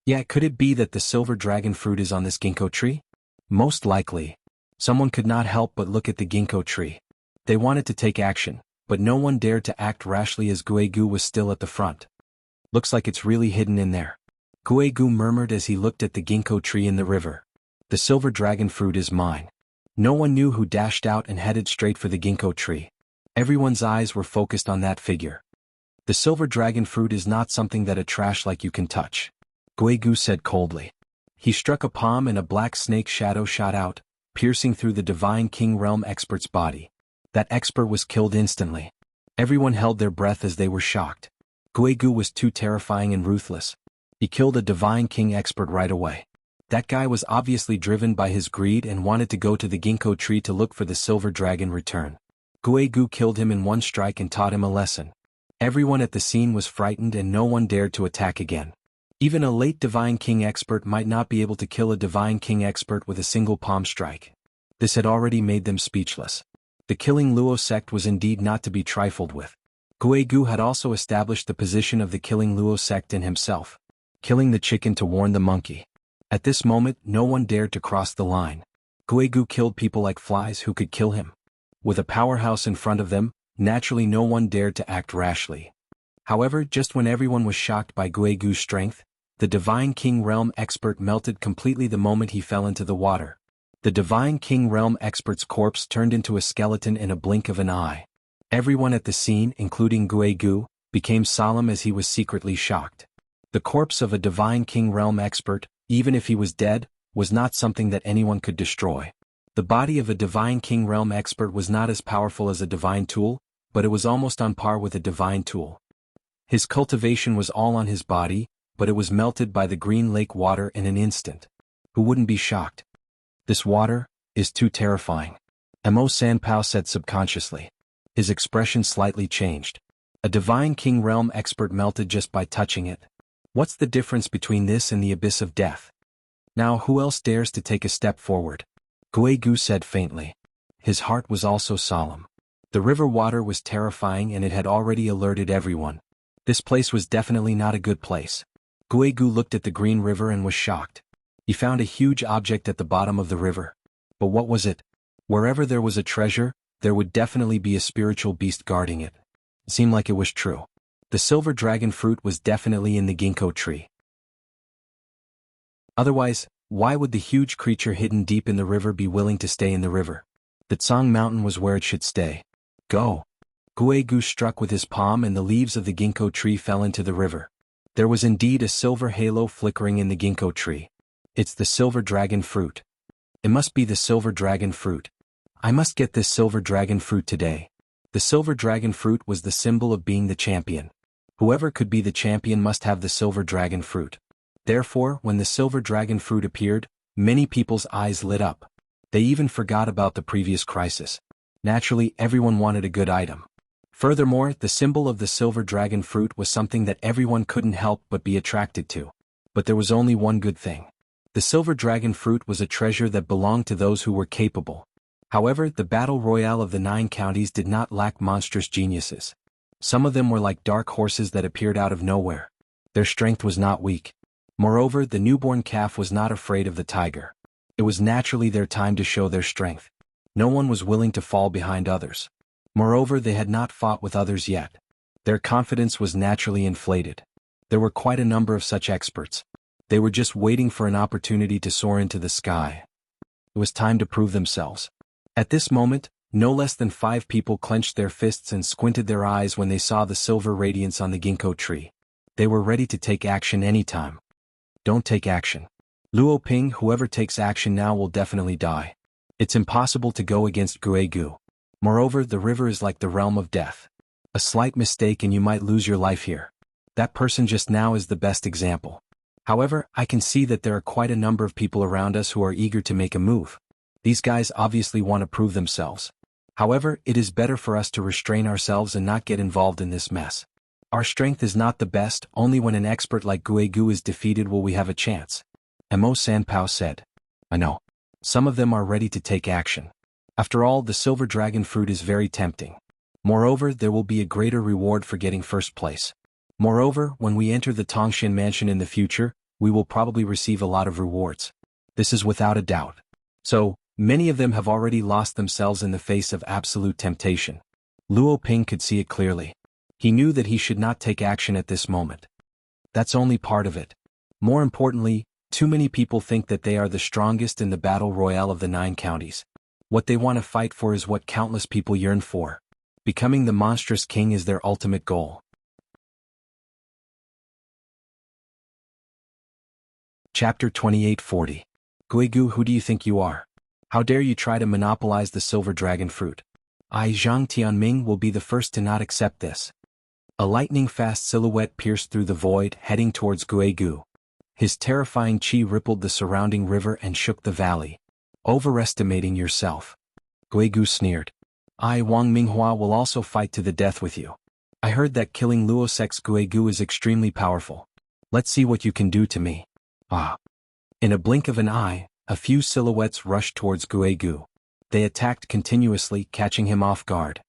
Yeah, could it be that the silver dragon fruit is on this ginkgo tree? Most likely. Someone could not help but look at the ginkgo tree. They wanted to take action, but no one dared to act rashly as Guegu was still at the front. Looks like it's really hidden in there, Guegu murmured as he looked at the ginkgo tree in the river. The silver dragon fruit is mine. No one knew who dashed out and headed straight for the ginkgo tree. Everyone's eyes were focused on that figure. The silver dragon fruit is not something that a trash like you can touch, Guegu said coldly. He struck a palm and a black snake shadow shot out, piercing through the divine king realm expert's body. That expert was killed instantly. Everyone held their breath as they were shocked. Guegu was too terrifying and ruthless. He killed a divine king expert right away. That guy was obviously driven by his greed and wanted to go to the ginkgo tree to look for the silver dragon return. Guegu killed him in one strike and taught him a lesson. Everyone at the scene was frightened and no one dared to attack again. Even a late divine king expert might not be able to kill a divine king expert with a single palm strike. This had already made them speechless. The Killing Luo sect was indeed not to be trifled with. Guegu had also established the position of the Killing Luo sect in himself, killing the chicken to warn the monkey. At this moment, no one dared to cross the line. Guegu killed people like flies who could kill him. With a powerhouse in front of them, naturally no one dared to act rashly. However, just when everyone was shocked by Guegu's strength, the Divine King Realm expert melted completely the moment he fell into the water. The Divine King Realm expert's corpse turned into a skeleton in a blink of an eye. Everyone at the scene, including Guegu, became solemn as he was secretly shocked. The corpse of a Divine King Realm expert, even if he was dead, was not something that anyone could destroy. The body of a Divine King Realm expert was not as powerful as a divine tool, but it was almost on par with a divine tool. His cultivation was all on his body, but it was melted by the green lake water in an instant. Who wouldn't be shocked? This water is too terrifying, Mo Sanpao said subconsciously. His expression slightly changed. A Divine King Realm expert melted just by touching it. What's the difference between this and the abyss of death? Now who else dares to take a step forward? Guegu said faintly. His heart was also solemn. The river water was terrifying and it had already alerted everyone. This place was definitely not a good place. Guegu looked at the green river and was shocked. He found a huge object at the bottom of the river. But what was it? Wherever there was a treasure, there would definitely be a spiritual beast guarding it. It seemed like it was true. The silver dragon fruit was definitely in the ginkgo tree. Otherwise, why would the huge creature hidden deep in the river be willing to stay in the river? The Tsang Mountain was where it should stay. Go! Guegu struck with his palm and the leaves of the ginkgo tree fell into the river. There was indeed a silver halo flickering in the ginkgo tree. It's the silver dragon fruit. It must be the silver dragon fruit. I must get this silver dragon fruit today. The silver dragon fruit was the symbol of being the champion. Whoever could be the champion must have the silver dragon fruit. Therefore, when the silver dragon fruit appeared, many people's eyes lit up. They even forgot about the previous crisis. Naturally, everyone wanted a good item. Furthermore, the symbol of the silver dragon fruit was something that everyone couldn't help but be attracted to. But there was only one good thing. The silver dragon fruit was a treasure that belonged to those who were capable. However, the battle royale of the 9 counties did not lack monstrous geniuses. Some of them were like dark horses that appeared out of nowhere. Their strength was not weak. Moreover, the newborn calf was not afraid of the tiger. It was naturally their time to show their strength. No one was willing to fall behind others. Moreover, they had not fought with others yet. Their confidence was naturally inflated. There were quite a number of such experts. They were just waiting for an opportunity to soar into the sky. It was time to prove themselves. At this moment, no less than 5 people clenched their fists and squinted their eyes when they saw the silver radiance on the ginkgo tree. They were ready to take action anytime. Don't take action. Luo Ping, whoever takes action now will definitely die. It's impossible to go against Guegu. Moreover, the river is like the realm of death. A slight mistake and you might lose your life here. That person just now is the best example. However, I can see that there are quite a number of people around us who are eager to make a move. These guys obviously want to prove themselves. However, it is better for us to restrain ourselves and not get involved in this mess. Our strength is not the best, only when an expert like Guegu is defeated will we have a chance. Mo Sanpao said. I know. Some of them are ready to take action. After all, the silver dragon fruit is very tempting. Moreover, there will be a greater reward for getting first place. Moreover, when we enter the Tongshan mansion in the future, we will probably receive a lot of rewards. This is without a doubt. So, Many of them have already lost themselves in the face of absolute temptation. Luo Ping could see it clearly. He knew that he should not take action at this moment. That's only part of it. More importantly, too many people think that they are the strongest in the battle royale of the 9 counties. What they want to fight for is what countless people yearn for. Becoming the monstrous king is their ultimate goal. Chapter 2840. Guigu, who do you think you are? How dare you try to monopolize the silver dragon fruit? I, Zhang Tianming, will be the first to not accept this. A lightning-fast silhouette pierced through the void, heading towards Guigu. His terrifying chi rippled the surrounding river and shook the valley. Overestimating yourself. Guigu sneered. I, Wang Minghua, will also fight to the death with you. I heard that killing Luosek's Guigu is extremely powerful. Let's see what you can do to me. Ah. In a blink of an eye, a few silhouettes rushed towards Guigu. They attacked continuously, catching him off guard.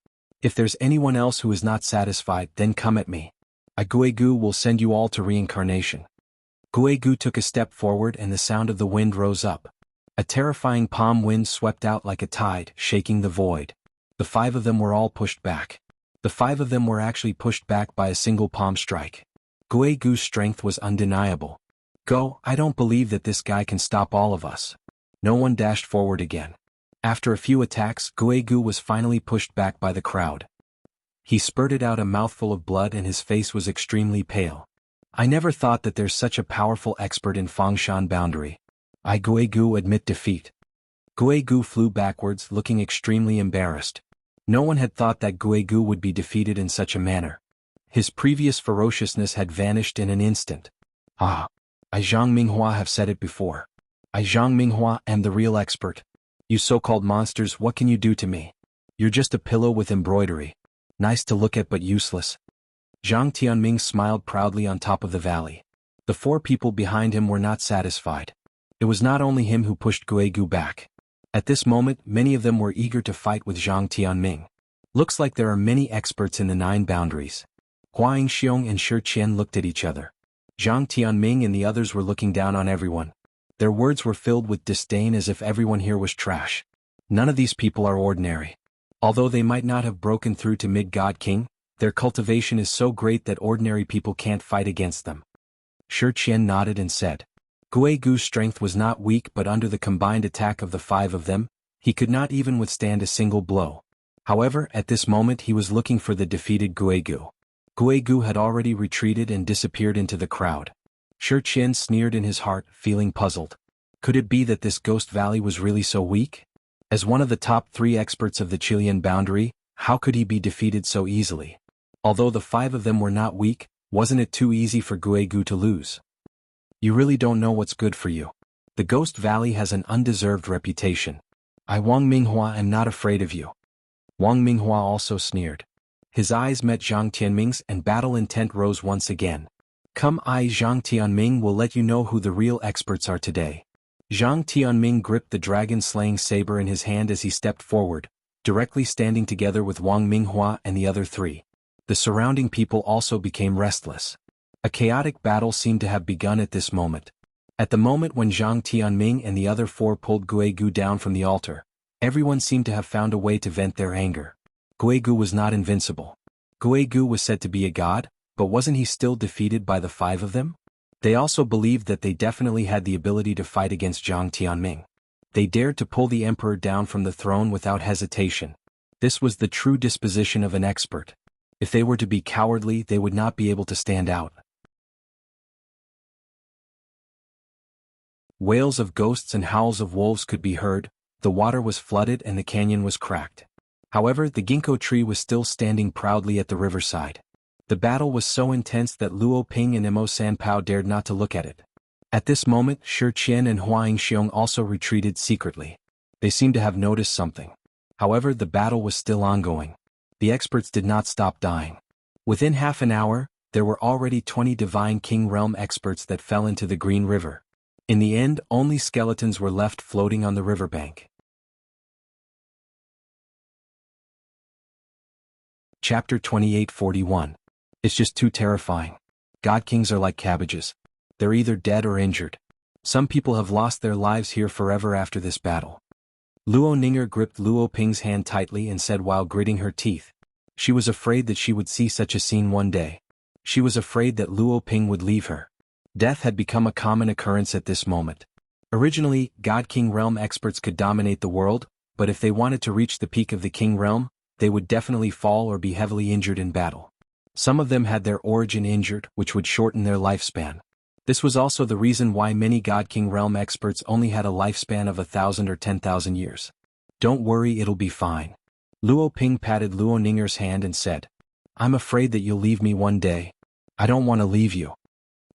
If there's anyone else who is not satisfied, then come at me. I, Guigu, will send you all to reincarnation. Guigu took a step forward and the sound of the wind rose up. A terrifying palm wind swept out like a tide, shaking the void. The 5 of them were all pushed back. The 5 of them were actually pushed back by a single palm strike. Guigu's strength was undeniable. Go, I don't believe that this guy can stop all of us. No one dashed forward again. After a few attacks, Guigu was finally pushed back by the crowd. He spurted out a mouthful of blood and his face was extremely pale. I never thought that there's such a powerful expert in Fengshan boundary. I, Guigu, admit defeat. Guigu flew backwards, looking extremely embarrassed. No one had thought that Guigu would be defeated in such a manner. His previous ferociousness had vanished in an instant. Ah. I, Zhang Minghua, have said it before. I, Zhang Minghua, am the real expert. You so-called monsters, what can you do to me? You're just a pillow with embroidery. Nice to look at but useless. Zhang Tianming smiled proudly on top of the valley. The 4 people behind him were not satisfied. It was not only him who pushed Guigu back. At this moment, many of them were eager to fight with Zhang Tianming. Looks like there are many experts in the 9 boundaries. Huang Xiong and Shi Qian looked at each other. Zhang Tianming and the others were looking down on everyone. Their words were filled with disdain as if everyone here was trash. None of these people are ordinary. Although they might not have broken through to Mid-God King, their cultivation is so great that ordinary people can't fight against them. Shi Qian nodded and said. Guigu's strength was not weak, but under the combined attack of the 5 of them, he could not even withstand a single blow. However, at this moment he was looking for the defeated Guigu. Guigu had already retreated and disappeared into the crowd. Shi Qian sneered in his heart, feeling puzzled. Could it be that this ghost valley was really so weak? As one of the top 3 experts of the Chilean boundary, how could he be defeated so easily? Although the 5 of them were not weak, wasn't it too easy for Guigu to lose? You really don't know what's good for you. The Ghost Valley has an undeserved reputation. I, Wang Minghua, am not afraid of you. Wang Minghua also sneered. His eyes met Zhang Tianming's and battle intent rose once again. Come, I, Zhang Tianming, will let you know who the real experts are today. Zhang Tianming gripped the dragon-slaying saber in his hand as he stepped forward, directly standing together with Wang Minghua and the other 3. The surrounding people also became restless. A chaotic battle seemed to have begun at this moment. At the moment when Zhang Tianming and the other 4 pulled Guigu down from the altar, everyone seemed to have found a way to vent their anger. Guigu was not invincible. Guigu was said to be a god, but wasn't he still defeated by the 5 of them? They also believed that they definitely had the ability to fight against Zhang Tianming. They dared to pull the emperor down from the throne without hesitation. This was the true disposition of an expert. If they were to be cowardly, they would not be able to stand out. Wails of ghosts and howls of wolves could be heard, the water was flooded and the canyon was cracked. However, the ginkgo tree was still standing proudly at the riverside. The battle was so intense that Luo Ping and Mo Sanpao dared not to look at it. At this moment, Shi Qian and Huang Xiong also retreated secretly. They seemed to have noticed something. However, the battle was still ongoing. The experts did not stop dying. Within half an hour, there were already 20 Divine King Realm experts that fell into the Green River. In the end, only skeletons were left floating on the riverbank. Chapter 2841. It's just too terrifying. God Kings are like cabbages. They're either dead or injured. Some people have lost their lives here forever after this battle. Luo Ninger gripped Luo Ping's hand tightly and said while gritting her teeth. She was afraid that she would see such a scene one day. She was afraid that Luo Ping would leave her. Death had become a common occurrence at this moment. Originally, God King Realm experts could dominate the world, but if they wanted to reach the peak of the King Realm, they would definitely fall or be heavily injured in battle. Some of them had their origin injured, which would shorten their lifespan. This was also the reason why many God King Realm experts only had a lifespan of 1,000 or 10,000 years. Don't worry, it'll be fine. Luo Ping patted Luo Ninger's hand and said, I'm afraid that you'll leave me one day. I don't want to leave you.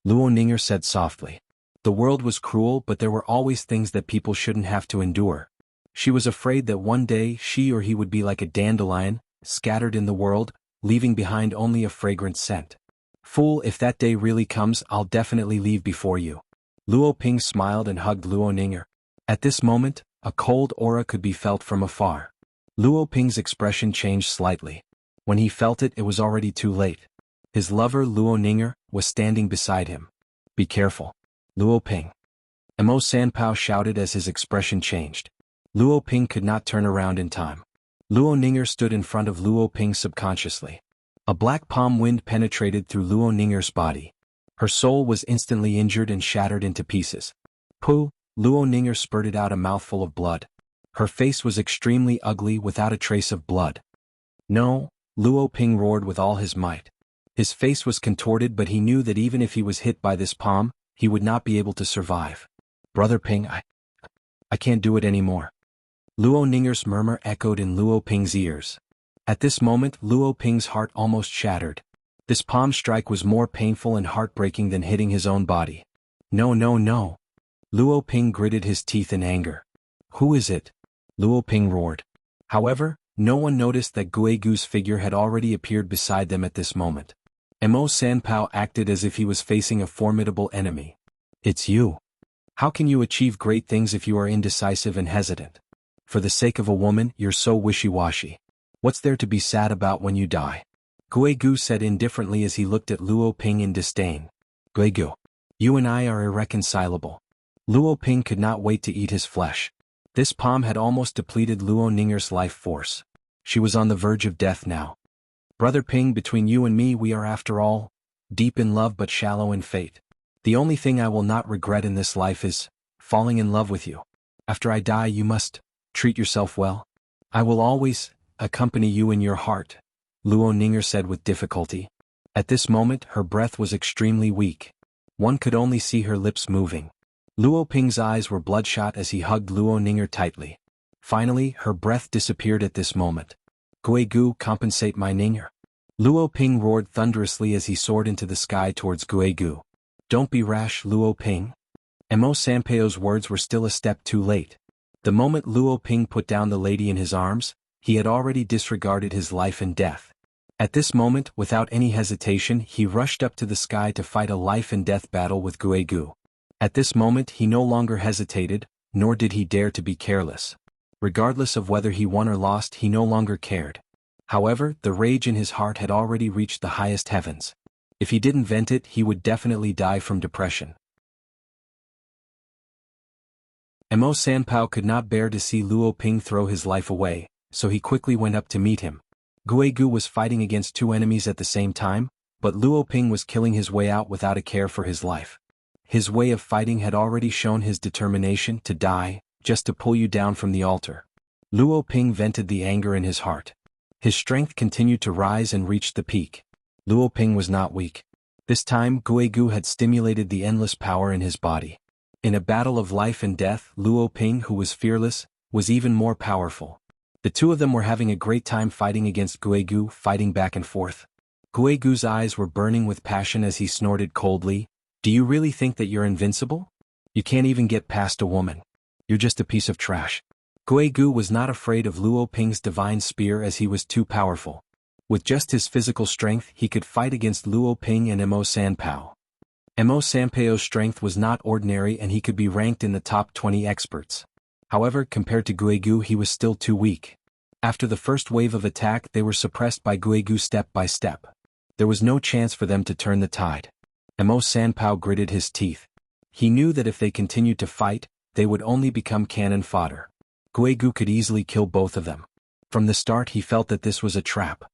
Luo Ninger said softly. The world was cruel, but there were always things that people shouldn't have to endure. She was afraid that one day she or he would be like a dandelion, scattered in the world, leaving behind only a fragrant scent. Fool, if that day really comes, I'll definitely leave before you. Luo Ping smiled and hugged Luo Ninger. At this moment, a cold aura could be felt from afar. Luo Ping's expression changed slightly. When he felt it, it was already too late. His lover, Luo Ninger, was standing beside him. Be careful. Luo Ping. Mo Sanpao shouted as his expression changed. Luo Ping could not turn around in time. Luo Ninger stood in front of Luo Ping subconsciously. A black palm wind penetrated through Luo Ninger's body. Her soul was instantly injured and shattered into pieces. Pooh! Luo Ninger spurted out a mouthful of blood. Her face was extremely ugly without a trace of blood. No! Luo Ping roared with all his might. His face was contorted, but he knew that even if he was hit by this palm, he would not be able to survive. Brother Ping, I can't do it anymore. Luo Ninger's murmur echoed in Luo Ping's ears. At this moment, Luo Ping's heart almost shattered. This palm strike was more painful and heartbreaking than hitting his own body. No, no, no. Luo Ping gritted his teeth in anger. Who is it? Luo Ping roared. However, no one noticed that Guigu's figure had already appeared beside them at this moment. Mo Sanpao acted as if he was facing a formidable enemy. It's you. How can you achieve great things if you are indecisive and hesitant? For the sake of a woman, you're so wishy-washy. What's there to be sad about when you die? Guigu said indifferently as he looked at Luo Ping in disdain. Guigu, you and I are irreconcilable. Luo Ping could not wait to eat his flesh. This palm had almost depleted Luo Ninger's life force. She was on the verge of death now. Brother Ping, between you and me we are after all deep in love but shallow in fate. The only thing I will not regret in this life is falling in love with you. After I die you must treat yourself well. I will always accompany you in your heart, Luo Ninger said with difficulty. At this moment her breath was extremely weak. One could only see her lips moving. Luo Ping's eyes were bloodshot as he hugged Luo Ninger tightly. Finally, her breath disappeared at this moment. Guigu, compensate my Ninger. Luo Ping roared thunderously as he soared into the sky towards Guigu. Don't be rash, Luo Ping. Mo Sanpao's words were still a step too late. The moment Luo Ping put down the lady in his arms, he had already disregarded his life and death. At this moment, without any hesitation, he rushed up to the sky to fight a life and death battle with Guigu. At this moment he no longer hesitated, nor did he dare to be careless. Regardless of whether he won or lost, he no longer cared. However, the rage in his heart had already reached the highest heavens. If he didn't vent it, he would definitely die from depression. Mo Sanpao could not bear to see Luo Ping throw his life away, so he quickly went up to meet him. Guigu was fighting against two enemies at the same time, but Luo Ping was killing his way out without a care for his life. His way of fighting had already shown his determination to die, just to pull you down from the altar. Luo Ping vented the anger in his heart. His strength continued to rise and reached the peak. Luo Ping was not weak. This time Guigu had stimulated the endless power in his body. In a battle of life and death, Luo Ping, who was fearless, was even more powerful. The two of them were having a great time fighting against Guigu, fighting back and forth. Guigu's eyes were burning with passion as he snorted coldly. Do you really think that you're invincible? You can't even get past a woman. You're just a piece of trash. Guigu was not afraid of Luo Ping's divine spear as he was too powerful. With just his physical strength he could fight against Luo Ping and Mo Sanpao. Mo Sanpao's strength was not ordinary and he could be ranked in the top 20 experts. However, compared to Guigu he was still too weak. After the first wave of attack they were suppressed by Guigu step by step. There was no chance for them to turn the tide. Mo Sanpao gritted his teeth. He knew that if they continued to fight, they would only become cannon fodder. Guigu could easily kill both of them. From the start he felt that this was a trap.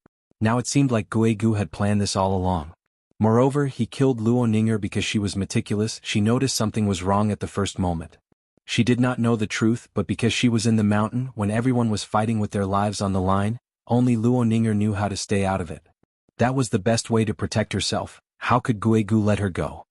Now it seemed like Guigu had planned this all along. Moreover, he killed Luo Ninger because she was meticulous. She noticed something was wrong at the first moment. She did not know the truth, but because she was in the mountain when everyone was fighting with their lives on the line, only Luo Ninger knew how to stay out of it. That was the best way to protect herself. How could Guigu let her go?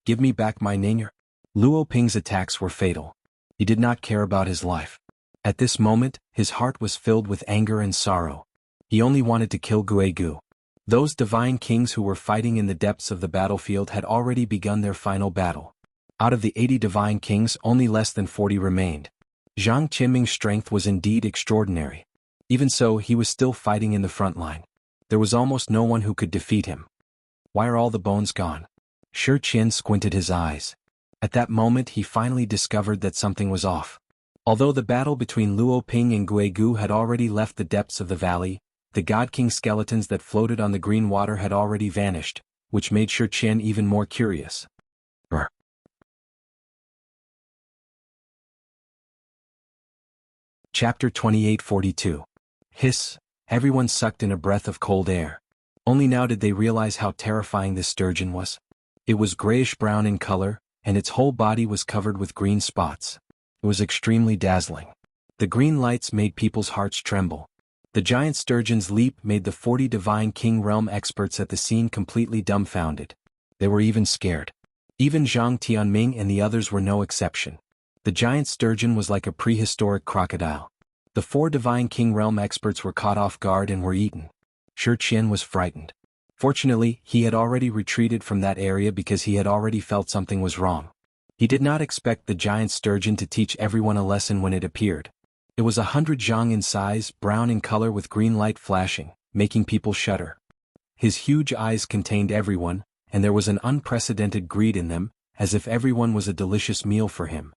Give me back my Ninger. Luo Ping's attacks were fatal. He did not care about his life. At this moment, his heart was filled with anger and sorrow. He only wanted to kill Guigu. Those divine kings who were fighting in the depths of the battlefield had already begun their final battle. Out of the 80 divine kings, only less than 40 remained. Zhang Qinming's strength was indeed extraordinary. Even so, he was still fighting in the front line. There was almost no one who could defeat him. Why are all the bones gone? Shi Qian squinted his eyes. At that moment he finally discovered that something was off. Although the battle between Luo Ping and Guigu had already left the depths of the valley, the God King skeletons that floated on the green water had already vanished, which made Shi Qian even more curious. Chapter 2842. Hiss. Everyone sucked in a breath of cold air. Only now did they realize how terrifying this sturgeon was. It was grayish-brown in color, and its whole body was covered with green spots. It was extremely dazzling. The green lights made people's hearts tremble. The giant sturgeon's leap made the 40 divine king realm experts at the scene completely dumbfounded. They were even scared. Even Zhang Tianming and the others were no exception. The giant sturgeon was like a prehistoric crocodile. The 4 divine king realm experts were caught off guard and were eaten. Shi Qian was frightened. Fortunately, he had already retreated from that area because he had already felt something was wrong. He did not expect the giant sturgeon to teach everyone a lesson when it appeared. It was 100 zhang in size, brown in color with green light flashing, making people shudder. His huge eyes contained everyone, and there was an unprecedented greed in them, as if everyone was a delicious meal for him.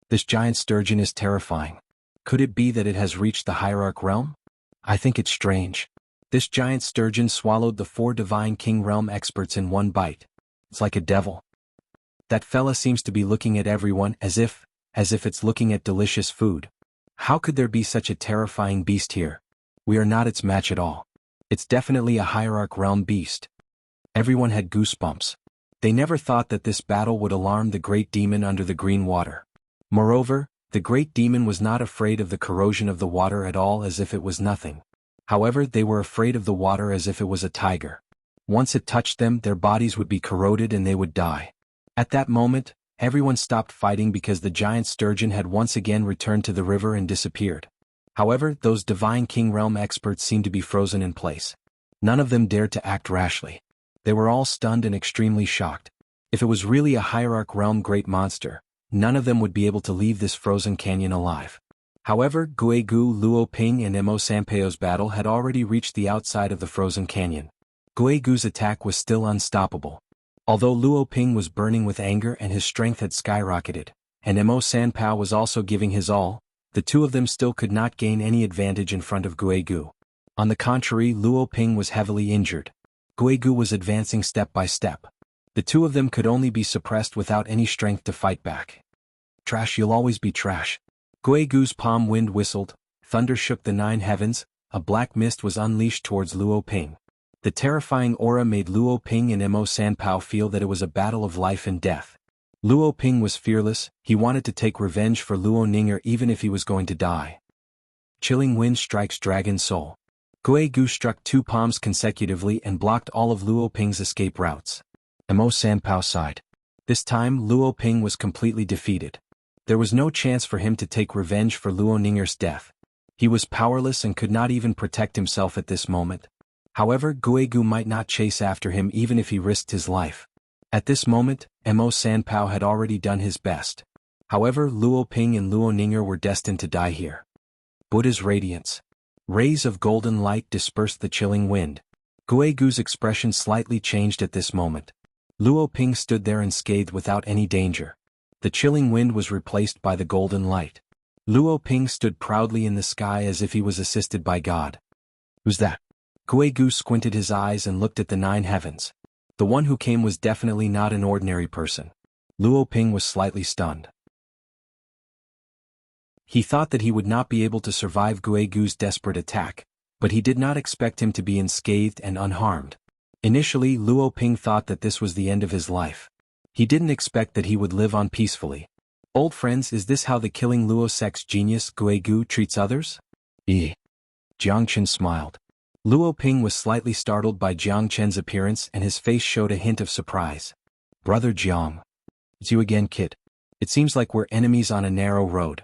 This giant sturgeon is terrifying. Could it be that it has reached the hierarch realm? I think it's strange. This giant sturgeon swallowed the 4 divine king realm experts in one bite. It's like a devil. That fella seems to be looking at everyone as if it's looking at delicious food. How could there be such a terrifying beast here? We are not its match at all. It's definitely a hierarch realm beast. Everyone had goosebumps. They never thought that this battle would alarm the great demon under the green water. Moreover, the great demon was not afraid of the corrosion of the water at all, as if it was nothing. However, they were afraid of the water as if it was a tiger. Once it touched them, their bodies would be corroded and they would die. At that moment, everyone stopped fighting because the giant sturgeon had once again returned to the river and disappeared. However, those divine king realm experts seemed to be frozen in place. None of them dared to act rashly. They were all stunned and extremely shocked. If it was really a hierarch realm great monster, none of them would be able to leave this frozen canyon alive. However, Guigu, Luo Ping and Mo Sanpao's battle had already reached the outside of the frozen canyon. Guigu's attack was still unstoppable. Although Luo Ping was burning with anger and his strength had skyrocketed, and Mo Sanpao was also giving his all, the two of them still could not gain any advantage in front of Guigu. On the contrary, Luo Ping was heavily injured. Guigu was advancing step by step. The two of them could only be suppressed without any strength to fight back. Trash, you'll always be trash. Guigu's palm wind whistled, thunder shook the 9 heavens, a black mist was unleashed towards Luo Ping. The terrifying aura made Luo Ping and Mo Sanpao feel that it was a battle of life and death. Luo Ping was fearless, he wanted to take revenge for Luo Ninger even if he was going to die. Chilling wind strikes dragon soul. Guigu struck 2 palms consecutively and blocked all of Luo Ping's escape routes. Mo Sanpao sighed. This time Luo Ping was completely defeated. There was no chance for him to take revenge for Luo Ninger's death. He was powerless and could not even protect himself at this moment. However, Guigu might not chase after him even if he risked his life. At this moment, Mo Sanpao had already done his best. However, Luo Ping and Luo Ninger were destined to die here. Buddha's radiance. Rays of golden light dispersed the chilling wind. Guigu's expression slightly changed at this moment. Luo Ping stood there unscathed without any danger. The chilling wind was replaced by the golden light. Luo Ping stood proudly in the sky as if he was assisted by God. Who's that? Guigu squinted his eyes and looked at the 9 heavens. The one who came was definitely not an ordinary person. Luo Ping was slightly stunned. He thought that he would not be able to survive Guigu's desperate attack, but he did not expect him to be unscathed and unharmed. Initially, Luo Ping thought that this was the end of his life. He didn't expect that he would live on peacefully. Old friends, is this how the killing Luo sect's genius Guigu treats others? Jiang Chen smiled. Luo Ping was slightly startled by Jiang Chen's appearance and his face showed a hint of surprise. Brother Jiang. It's you again, kid. It seems like we're enemies on a narrow road.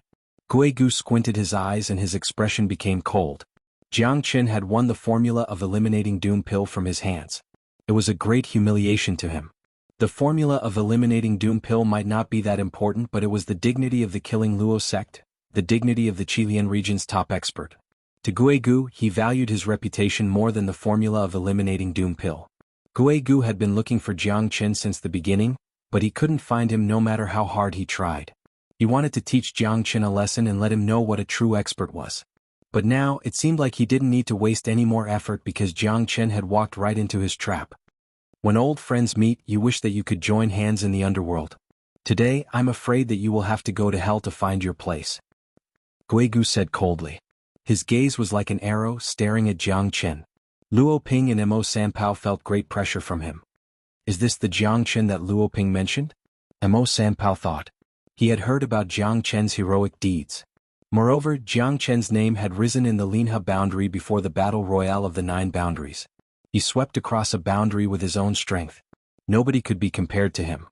Guigu squinted his eyes and his expression became cold. Jiang Chen had won the formula of eliminating Doom Pill from his hands. It was a great humiliation to him. The formula of eliminating Doom Pill might not be that important, but it was the dignity of the killing Luo sect, the dignity of the Qilian region's top expert. To Guigu, he valued his reputation more than the formula of eliminating Doom Pill. Guigu had been looking for Jiang Chen since the beginning, but he couldn't find him no matter how hard he tried. He wanted to teach Jiang Chen a lesson and let him know what a true expert was. But now, it seemed like he didn't need to waste any more effort because Jiang Chen had walked right into his trap. When old friends meet, you wish that you could join hands in the underworld. Today, I'm afraid that you will have to go to hell to find your place. Guigu said coldly. His gaze was like an arrow staring at Jiang Chen. Luo Ping and Mo Sanpao felt great pressure from him. Is this the Jiang Chen that Luo Ping mentioned? Mo Sanpao thought. He had heard about Jiang Chen's heroic deeds. Moreover, Jiang Chen's name had risen in the Linhe boundary before the battle royale of the 9 boundaries. He swept across a boundary with his own strength. Nobody could be compared to him.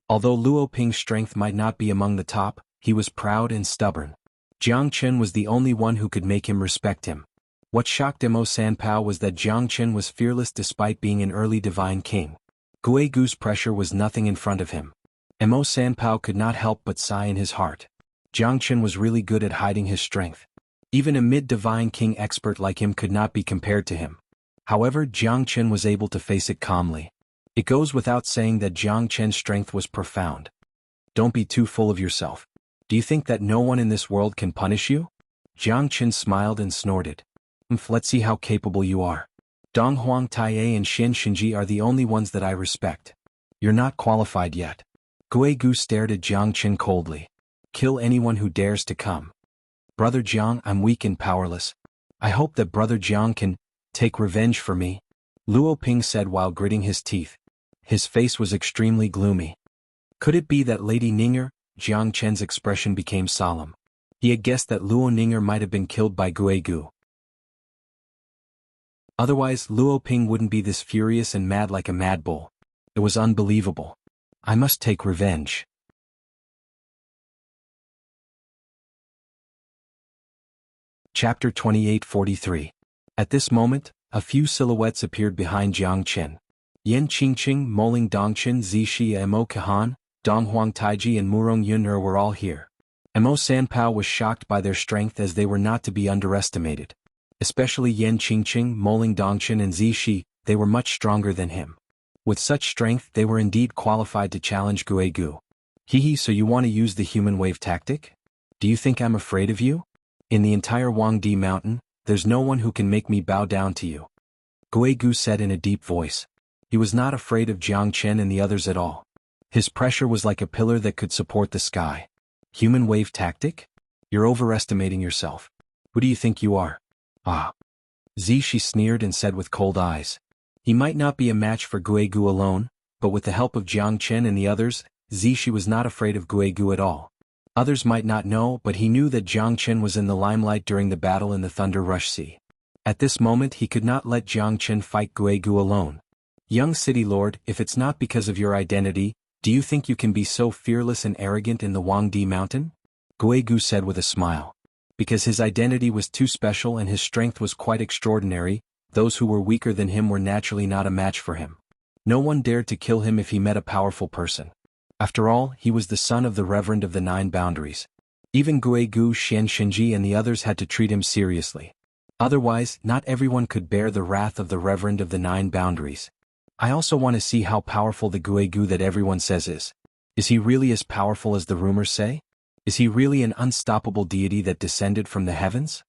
Although Luo Ping's strength might not be among the top, he was proud and stubborn. Jiang Chen was the only one who could make him respect him. What shocked Mo Sanpao was that Jiang Chen was fearless despite being an early divine king. Guigu's pressure was nothing in front of him. Mo Sanpao could not help but sigh in his heart. Jiang Chen was really good at hiding his strength. Even a mid-divine king expert like him could not be compared to him. However, Jiang Chen was able to face it calmly. It goes without saying that Jiang Chen's strength was profound. Don't be too full of yourself. Do you think that no one in this world can punish you? Jiang Chen smiled and snorted. Let's see how capable you are. Donghuang Taiye and Xianxia are the only ones that I respect. You're not qualified yet. Guigu stared at Jiang Chen coldly. Kill anyone who dares to come. Brother Jiang, I'm weak and powerless. I hope that Brother Jiang can take revenge for me, Luo Ping said while gritting his teeth. His face was extremely gloomy. Could it be that Lady Ninger? Jiang Chen's expression became solemn. He had guessed that Luo Ninger might have been killed by Guigu. Otherwise, Luo Ping wouldn't be this furious and mad like a mad bull. It was unbelievable. I must take revenge. Chapter 2843. At this moment, a few silhouettes appeared behind Jiang Chen. Yan Qingqing, Moling Dongchen, Zixi, Mo Kahan, Donghuang Taiji and Murong Yun'er were all here. Mo Sanpao was shocked by their strength as they were not to be underestimated. Especially Yan Qingqing, Moling Dongchen and Zixi, they were much stronger than him. With such strength they were indeed qualified to challenge Guigu. So you want to use the human wave tactic? Do you think I'm afraid of you? In the entire Huangdi mountain, there's no one who can make me bow down to you. Guigu said in a deep voice. He was not afraid of Jiang Chen and the others at all. His pressure was like a pillar that could support the sky. Human wave tactic? You're overestimating yourself. Who do you think you are? Zixi sneered and said with cold eyes. He might not be a match for Guigu alone, but with the help of Jiang Chen and the others, Zixi was not afraid of Guigu at all. Others might not know, but he knew that Jiang Chen was in the limelight during the battle in the Thunder Rush Sea. At this moment he could not let Jiang Chen fight Guigu alone. Young city lord, if it's not because of your identity, do you think you can be so fearless and arrogant in the Huangdi mountain? Guigu said with a smile. Because his identity was too special and his strength was quite extraordinary, those who were weaker than him were naturally not a match for him. No one dared to kill him if he met a powerful person. After all, he was the son of the Reverend of the 9 Boundaries. Even Guigu, Xianxia and the others had to treat him seriously. Otherwise, not everyone could bear the wrath of the Reverend of the 9 Boundaries. I also want to see how powerful the Guigu that everyone says is. Is he really as powerful as the rumors say? Is he really an unstoppable deity that descended from the heavens?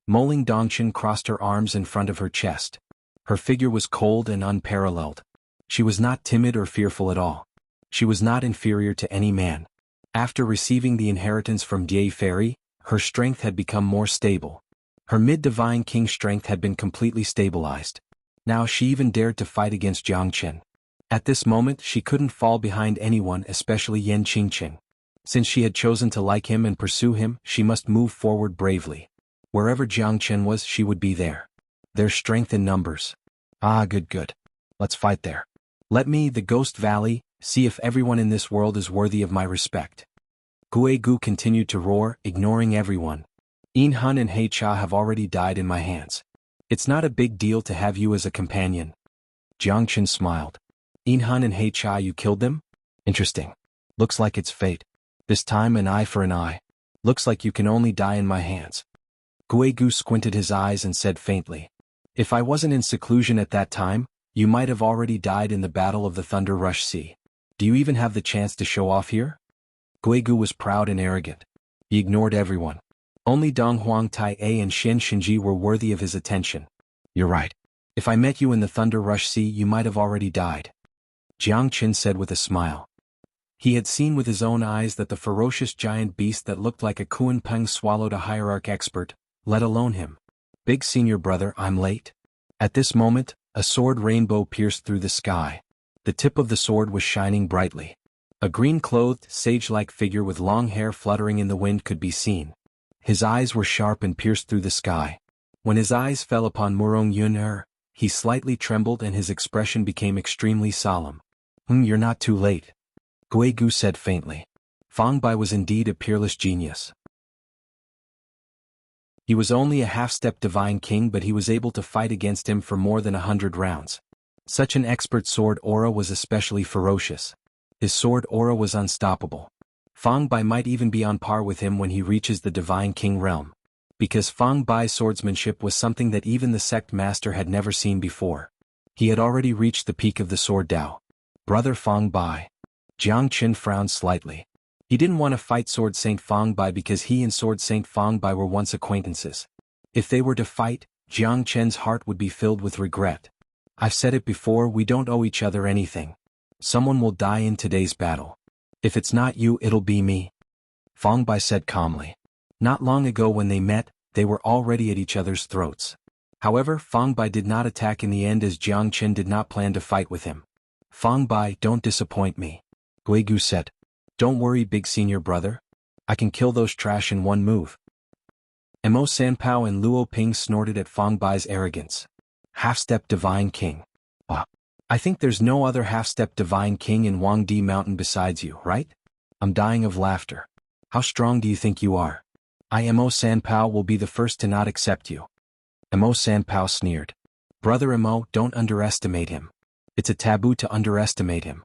Moling Dongchen crossed her arms in front of her chest. Her figure was cold and unparalleled. She was not timid or fearful at all. She was not inferior to any man. After receiving the inheritance from Dai Fairy, her strength had become more stable. Her mid-divine king strength had been completely stabilized. Now she even dared to fight against Jiangchen. At this moment she couldn't fall behind anyone, especially Yan Qingqing. Since she had chosen to like him and pursue him, she must move forward bravely. Wherever Jiangchen was, she would be there. There's strength in numbers. Ah, good. Let's fight there. Let me, the Ghost Valley, see if everyone in this world is worthy of my respect. Guigu continued to roar, ignoring everyone. Xuanhuan and Hecha have already died in my hands. It's not a big deal to have you as a companion. Jiangchen smiled. Xuanhuan and Hecha, you killed them? Interesting. Looks like it's fate. This time an eye for an eye. Looks like you can only die in my hands. Guigu squinted his eyes and said faintly, if I wasn't in seclusion at that time, you might have already died in the Battle of the Thunder Rush Sea. Do you even have the chance to show off here? Guigu was proud and arrogant. He ignored everyone. Only Donghuang Tai and Shen Shinji were worthy of his attention. You're right. If I met you in the Thunder Rush Sea, you might have already died. Jiangchen said with a smile. He had seen with his own eyes that the ferocious giant beast that looked like a Kuan-Peng swallowed a hierarch expert, let alone him. Big senior brother, I'm late. At this moment, a sword rainbow pierced through the sky. The tip of the sword was shining brightly. A green-clothed, sage-like figure with long hair fluttering in the wind could be seen. His eyes were sharp and pierced through the sky. When his eyes fell upon Murong Yun'er, he slightly trembled and his expression became extremely solemn. You're not too late. Guigu said faintly. Fang Bai was indeed a peerless genius. He was only a half-step divine king, but he was able to fight against him for more than 100 rounds. Such an expert sword aura was especially ferocious. His sword aura was unstoppable. Fang Bai might even be on par with him when he reaches the divine king realm. Because Fang Bai's swordsmanship was something that even the sect master had never seen before. He had already reached the peak of the sword Dao. Brother Fang Bai. Jiangchen frowned slightly. He didn't want to fight Sword Saint Fang Bai because he and Sword Saint Fang Bai were once acquaintances. If they were to fight, Jiangchen's heart would be filled with regret. I've said it before, we don't owe each other anything. Someone will die in today's battle. If it's not you, it'll be me. Fang Bai said calmly. Not long ago when they met, they were already at each other's throats. However, Fang Bai did not attack in the end as Jiangchen did not plan to fight with him. Fang Bai, don't disappoint me. Guigu said. Don't worry, big senior brother. I can kill those trash in one move. Mo Sanpao and Luo Ping snorted at Fang Bai's arrogance. Half-step divine king. I think there's no other half-step divine king in Huangdi Mountain besides you, right? I'm dying of laughter. How strong do you think you are? Mo Sanpao will be the first to not accept you. Mo Sanpao sneered. Brother Mo, don't underestimate him. It's a taboo to underestimate him.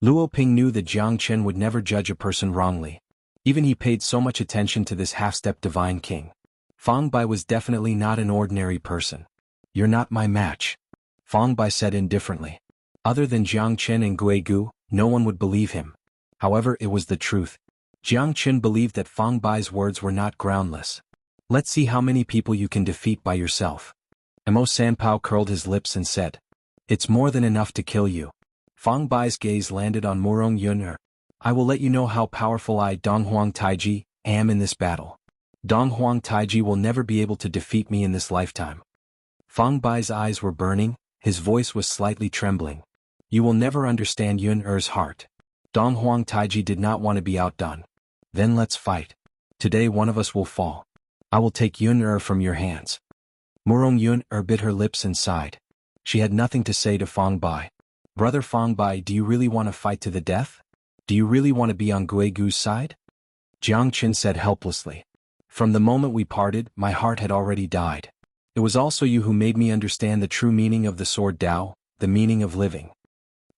Luo Ping knew that Jiangchen would never judge a person wrongly. Even he paid so much attention to this half-step divine king. Fang Bai was definitely not an ordinary person. You're not my match. Fang Bai said indifferently. Other than Jiangchen and Guigu, no one would believe him. However, it was the truth. Jiangchen believed that Fang Bai's words were not groundless. Let's see how many people you can defeat by yourself. Mo Sanpao curled his lips and said. It's more than enough to kill you. Fang Bai's gaze landed on Murong Yun'er. I will let you know how powerful I, Donghuang Taiji, am in this battle. Donghuang Taiji will never be able to defeat me in this lifetime. Fang Bai's eyes were burning, his voice was slightly trembling. You will never understand Yun'er's heart. Donghuang Taiji did not want to be outdone. Then let's fight. Today one of us will fall. I will take Yun'er from your hands. Murong Yun'er bit her lips and sighed. She had nothing to say to Fang Bai. Brother Fang Bai, do you really want to fight to the death? Do you really want to be on Guigu's side? Jiangchen said helplessly. From the moment we parted, my heart had already died. It was also you who made me understand the true meaning of the sword Dao, the meaning of living.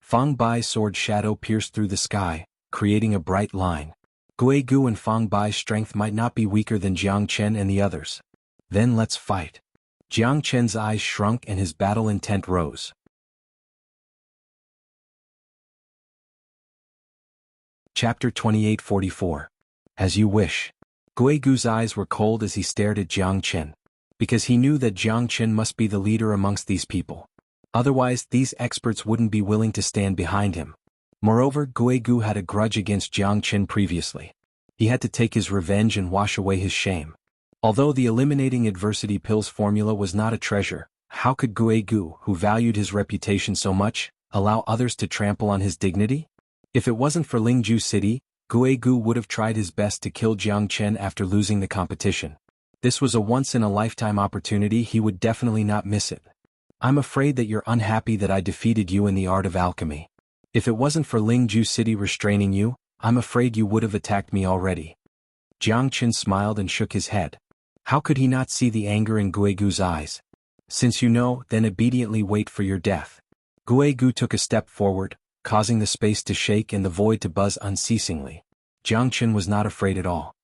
Fang Bai's sword shadow pierced through the sky, creating a bright line. Guigu and Fang Bai's strength might not be weaker than Jiangchen and the others. Then let's fight. Jiangchen's eyes shrunk and his battle intent rose. Chapter 2844. As you wish. Guigu's eyes were cold as he stared at Jiangchen. Because he knew that Jiangchen must be the leader amongst these people. Otherwise, these experts wouldn't be willing to stand behind him. Moreover, Guigu had a grudge against Jiangchen previously. He had to take his revenge and wash away his shame. Although the eliminating adversity pills formula was not a treasure, how could Guegu, who valued his reputation so much, allow others to trample on his dignity? If it wasn't for Lingju City, Guegu would have tried his best to kill Jiang Chen after losing the competition. This was a once-in-a-lifetime opportunity, he would definitely not miss it. I'm afraid that you're unhappy that I defeated you in the art of alchemy. If it wasn't for Lingju City restraining you, I'm afraid you would have attacked me already. Jiang Chen smiled and shook his head. How could he not see the anger in Guegu's eyes? Since you know, then obediently wait for your death. Guegu took a step forward, causing the space to shake and the void to buzz unceasingly. Jiang Chen was not afraid at all.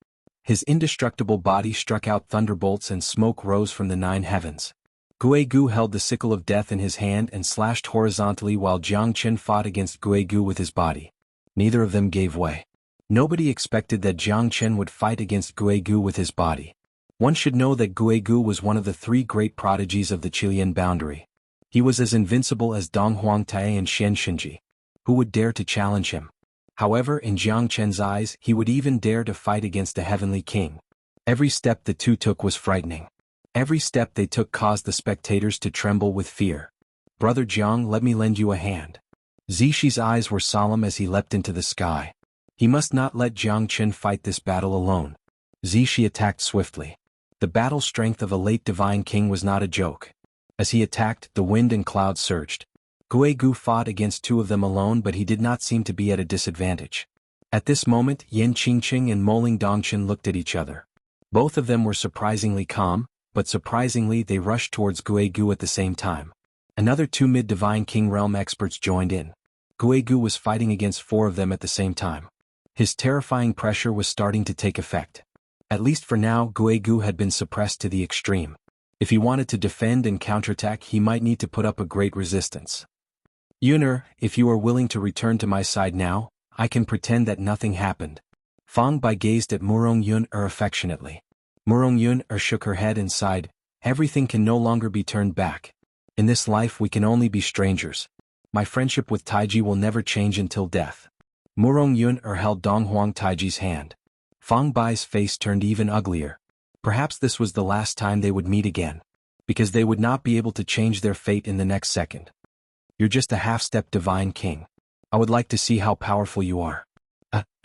His indestructible body struck out thunderbolts and smoke rose from the 9 heavens. Guegu held the sickle of death in his hand and slashed horizontally while Jiang Chen fought against Guegu with his body. Neither of them gave way. Nobody expected that Jiang Chen would fight against Guegu with his body. One should know that Guegu was one of the 3 great prodigies of the Chilean boundary. He was as invincible as Donghuang Tai and Xianxia. Who would dare to challenge him? However, in Jiang Chen's eyes, he would even dare to fight against the heavenly king. Every step the two took was frightening. Every step they took caused the spectators to tremble with fear. Brother Jiang, let me lend you a hand. Zishi's eyes were solemn as he leapt into the sky. He must not let Jiang Chen fight this battle alone. Zishi attacked swiftly. The battle strength of a late divine king was not a joke. As he attacked, the wind and clouds surged. Guegu fought against 2 of them alone, but he did not seem to be at a disadvantage. At this moment, Yin Qingqing and Moling Dongchen looked at each other. Both of them were surprisingly calm, but surprisingly they rushed towards Guegu at the same time. Another 2 mid-divine king realm experts joined in. Guegu was fighting against 4 of them at the same time. His terrifying pressure was starting to take effect. At least for now, Guegu had been suppressed to the extreme. If he wanted to defend and counterattack, he might need to put up a great resistance. Yuner, if you are willing to return to my side now, I can pretend that nothing happened. Fang Bai gazed at Murong Yun affectionately. Murong Yun shook her head and sighed. Everything can no longer be turned back. In this life we can only be strangers. My friendship with Taiji will never change until death. Murong Yun held Donghuang Taiji's hand. Fang Bai's face turned even uglier. Perhaps this was the last time they would meet again. Because they would not be able to change their fate in the next second. You're just a half-step divine king. I would like to see how powerful you are.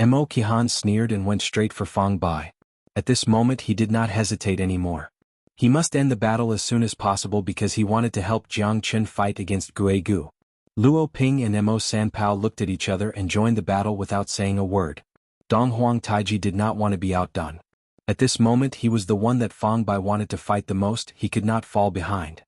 Mo Qihan sneered and went straight for Fang Bai. At this moment he did not hesitate anymore. He must end the battle as soon as possible because he wanted to help Jiang Chen fight against Guegu. Luo Ping and Mo Sanpao looked at each other and joined the battle without saying a word. Donghuang Taiji did not want to be outdone. At this moment he was the one that Fang Bai wanted to fight the most, he could not fall behind.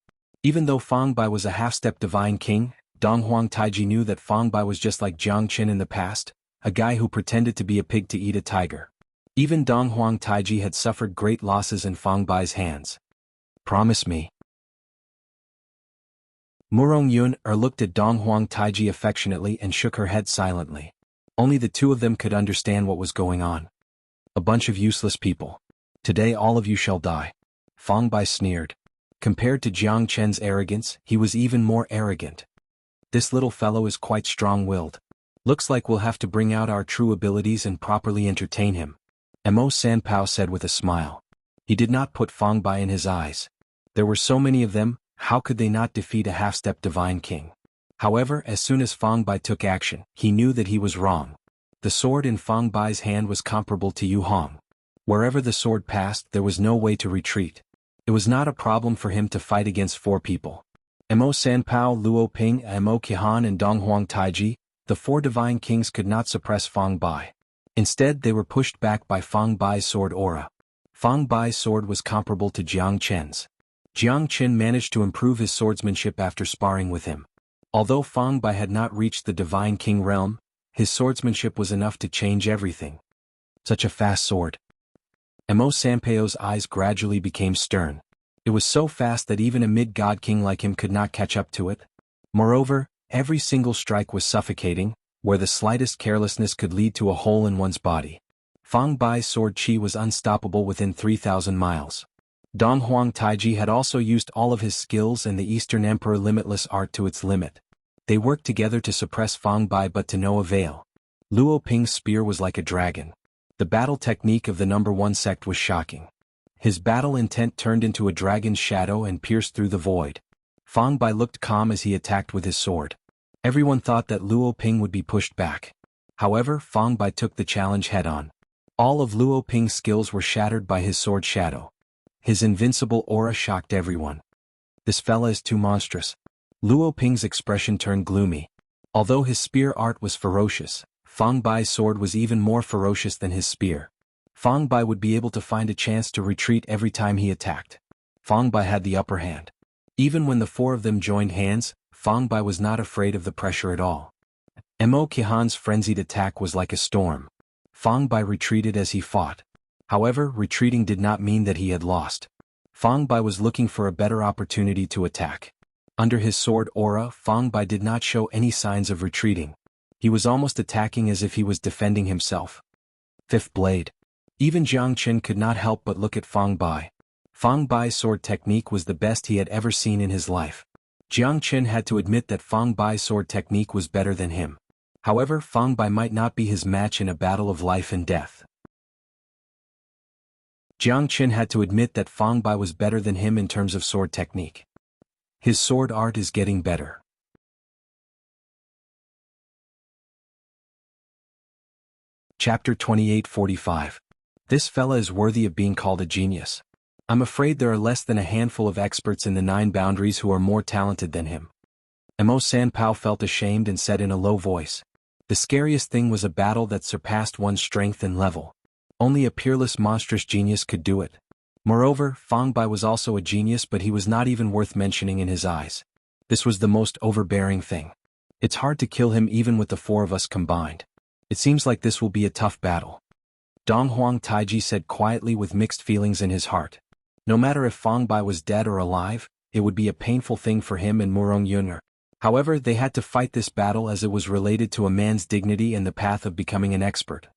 Even though Fang Bai was a half-step divine king, Donghuang Taiji knew that Fang Bai was just like Jiang Chen in the past, a guy who pretended to be a pig to eat a tiger. Even Donghuang Taiji had suffered great losses in Fang Bai's hands. Promise me. Murong Yun looked at Donghuang Taiji affectionately and shook her head silently. Only the 2 of them could understand what was going on. A bunch of useless people. Today all of you shall die. Fang Bai sneered. Compared to Jiang Chen's arrogance, he was even more arrogant. This little fellow is quite strong-willed. Looks like we'll have to bring out our true abilities and properly entertain him. Mo Sanpao said with a smile. He did not put Fang Bai in his eyes. There were so many of them, how could they not defeat a half-step divine king? However, as soon as Fang Bai took action, he knew that he was wrong. The sword in Fang Bai's hand was comparable to Yu Hong. Wherever the sword passed, there was no way to retreat. It was not a problem for him to fight against 4 people. Mo Sanpao, Luo Ping, Mo Qihan and Donghuang Taiji, the 4 divine kings could not suppress Fang Bai. Instead they were pushed back by Fang Bai's sword aura. Fang Bai's sword was comparable to Jiang Chen's. Jiang Chen managed to improve his swordsmanship after sparring with him. Although Fang Bai had not reached the divine king realm, his swordsmanship was enough to change everything. Such a fast sword. Mo Sanpao's eyes gradually became stern. It was so fast that even a mid-god king like him could not catch up to it. Moreover, every single strike was suffocating, where the slightest carelessness could lead to a hole in one's body. Fang Bai's sword chi was unstoppable within 3,000 miles. Donghuang Taiji had also used all of his skills and the Eastern Emperor limitless art to its limit. They worked together to suppress Fang Bai but to no avail. Luo Ping's spear was like a dragon. The battle technique of the number 1 sect was shocking. His battle intent turned into a dragon's shadow and pierced through the void. Fang Bai looked calm as he attacked with his sword. Everyone thought that Luo Ping would be pushed back. However, Fang Bai took the challenge head-on. All of Luo Ping's skills were shattered by his sword shadow. His invincible aura shocked everyone. This fella is too monstrous. Luo Ping's expression turned gloomy. Although his spear art was ferocious, Fang Bai's sword was even more ferocious than his spear. Fang Bai would be able to find a chance to retreat every time he attacked. Fang Bai had the upper hand. Even when the 4 of them joined hands, Fang Bai was not afraid of the pressure at all. Mo Qihan's frenzied attack was like a storm. Fang Bai retreated as he fought. However, retreating did not mean that he had lost. Fang Bai was looking for a better opportunity to attack. Under his sword aura, Fang Bai did not show any signs of retreating. He was almost attacking as if he was defending himself. 5th blade. Even Jiang Chen could not help but look at Fang Bai. Fang Bai's sword technique was the best he had ever seen in his life. Jiang Chen had to admit that Fang Bai's sword technique was better than him. However, Fang Bai might not be his match in a battle of life and death. Jiang Chen had to admit that Fang Bai was better than him in terms of sword technique. His sword art is getting better. Chapter 28:45. This fella is worthy of being called a genius. I'm afraid there are less than a handful of experts in the 9 boundaries who are more talented than him. Mo Sanpao felt ashamed and said in a low voice. The scariest thing was a battle that surpassed one's strength and level. Only a peerless monstrous genius could do it. Moreover, Fang Bai was also a genius, but he was not even worth mentioning in his eyes. This was the most overbearing thing. It's hard to kill him even with the 4 of us combined. It seems like this will be a tough battle. Donghuang Taiji said quietly with mixed feelings in his heart. No matter if Fang Bai was dead or alive, it would be a painful thing for him and Murong Yunger. However, they had to fight this battle as it was related to a man's dignity and the path of becoming an expert.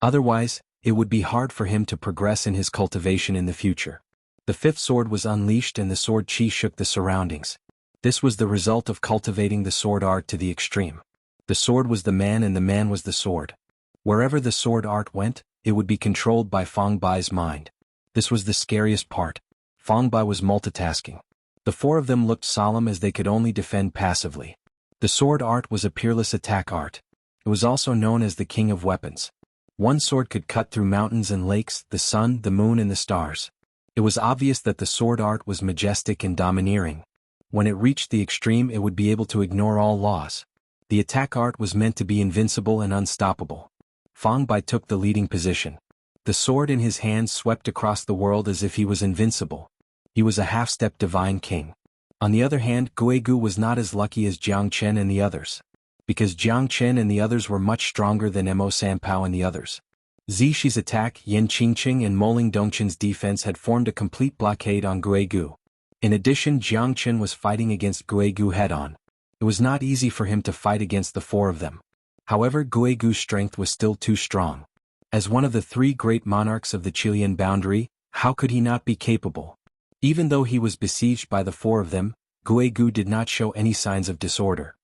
Otherwise, it would be hard for him to progress in his cultivation in the future. The 5th sword was unleashed and the sword chi shook the surroundings. This was the result of cultivating the sword art to the extreme. The sword was the man and the man was the sword. Wherever the sword art went, it would be controlled by Fang Bai's mind. This was the scariest part. Fang Bai was multitasking. The 4 of them looked solemn as they could only defend passively. The sword art was a peerless attack art. It was also known as the king of weapons. One sword could cut through mountains and lakes, the sun, the moon and the stars. It was obvious that the sword art was majestic and domineering. When it reached the extreme, it would be able to ignore all laws. The attack art was meant to be invincible and unstoppable. Fang Bai took the leading position. The sword in his hand swept across the world as if he was invincible. He was a half-step divine king. On the other hand, Guigu was not as lucky as Jiang Chen and the others. Because Jiang Chen and the others were much stronger than Mo Sanpao and the others. Zishi's attack, Yen Qingqing and Moling Dongchen's defense had formed a complete blockade on Guigu. In addition, Jiang Chen was fighting against Guigu head-on. It was not easy for him to fight against the 4 of them. However, Guigu's strength was still too strong. As one of the 3 great monarchs of the Chilean boundary, how could he not be capable? Even though he was besieged by the 4 of them, Guigu did not show any signs of disorder.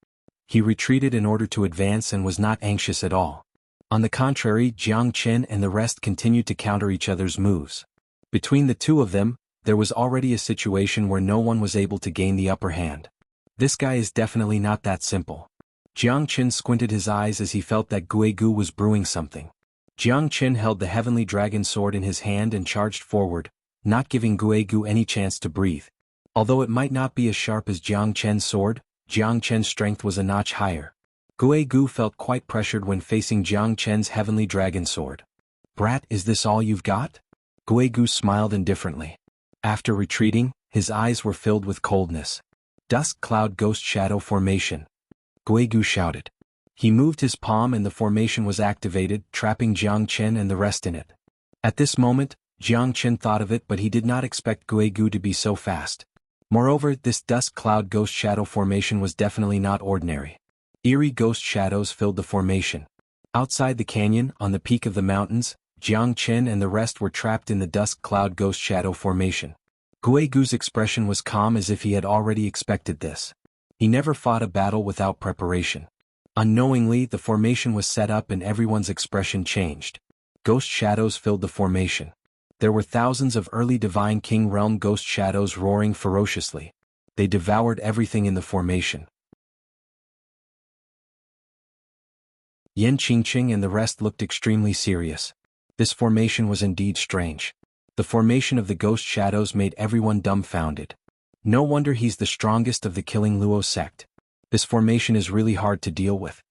He retreated in order to advance and was not anxious at all. On the contrary, Jiang Chen and the rest continued to counter each other's moves. Between the 2 of them, there was already a situation where no one was able to gain the upper hand. This guy is definitely not that simple. Jiang Chen squinted his eyes as he felt that Guigu was brewing something. Jiang Chen held the heavenly dragon sword in his hand and charged forward, not giving Guigu any chance to breathe. Although it might not be as sharp as Jiang Chen's sword, Jiang Chen's strength was a notch higher. Guigu felt quite pressured when facing Jiang Chen's heavenly dragon sword. Brat, is this all you've got? Guigu smiled indifferently. After retreating, his eyes were filled with coldness. Dusk cloud ghost shadow formation. Guigu shouted. He moved his palm and the formation was activated, trapping Jiang Chen and the rest in it. At this moment, Jiang Chen thought of it, but he did not expect Guigu to be so fast. Moreover, this dusk cloud ghost shadow formation was definitely not ordinary. Eerie ghost shadows filled the formation. Outside the canyon, on the peak of the mountains, Jiang Chen and the rest were trapped in the dusk cloud ghost shadow formation. Guigu's expression was calm as if he had already expected this. He never fought a battle without preparation. Unknowingly, the formation was set up and everyone's expression changed. Ghost shadows filled the formation. There were thousands of early Divine King Realm ghost shadows roaring ferociously. They devoured everything in the formation. Yen Qingqing and the rest looked extremely serious. This formation was indeed strange. The formation of the ghost shadows made everyone dumbfounded. No wonder he's the strongest of the Killing Luo sect. This formation is really hard to deal with.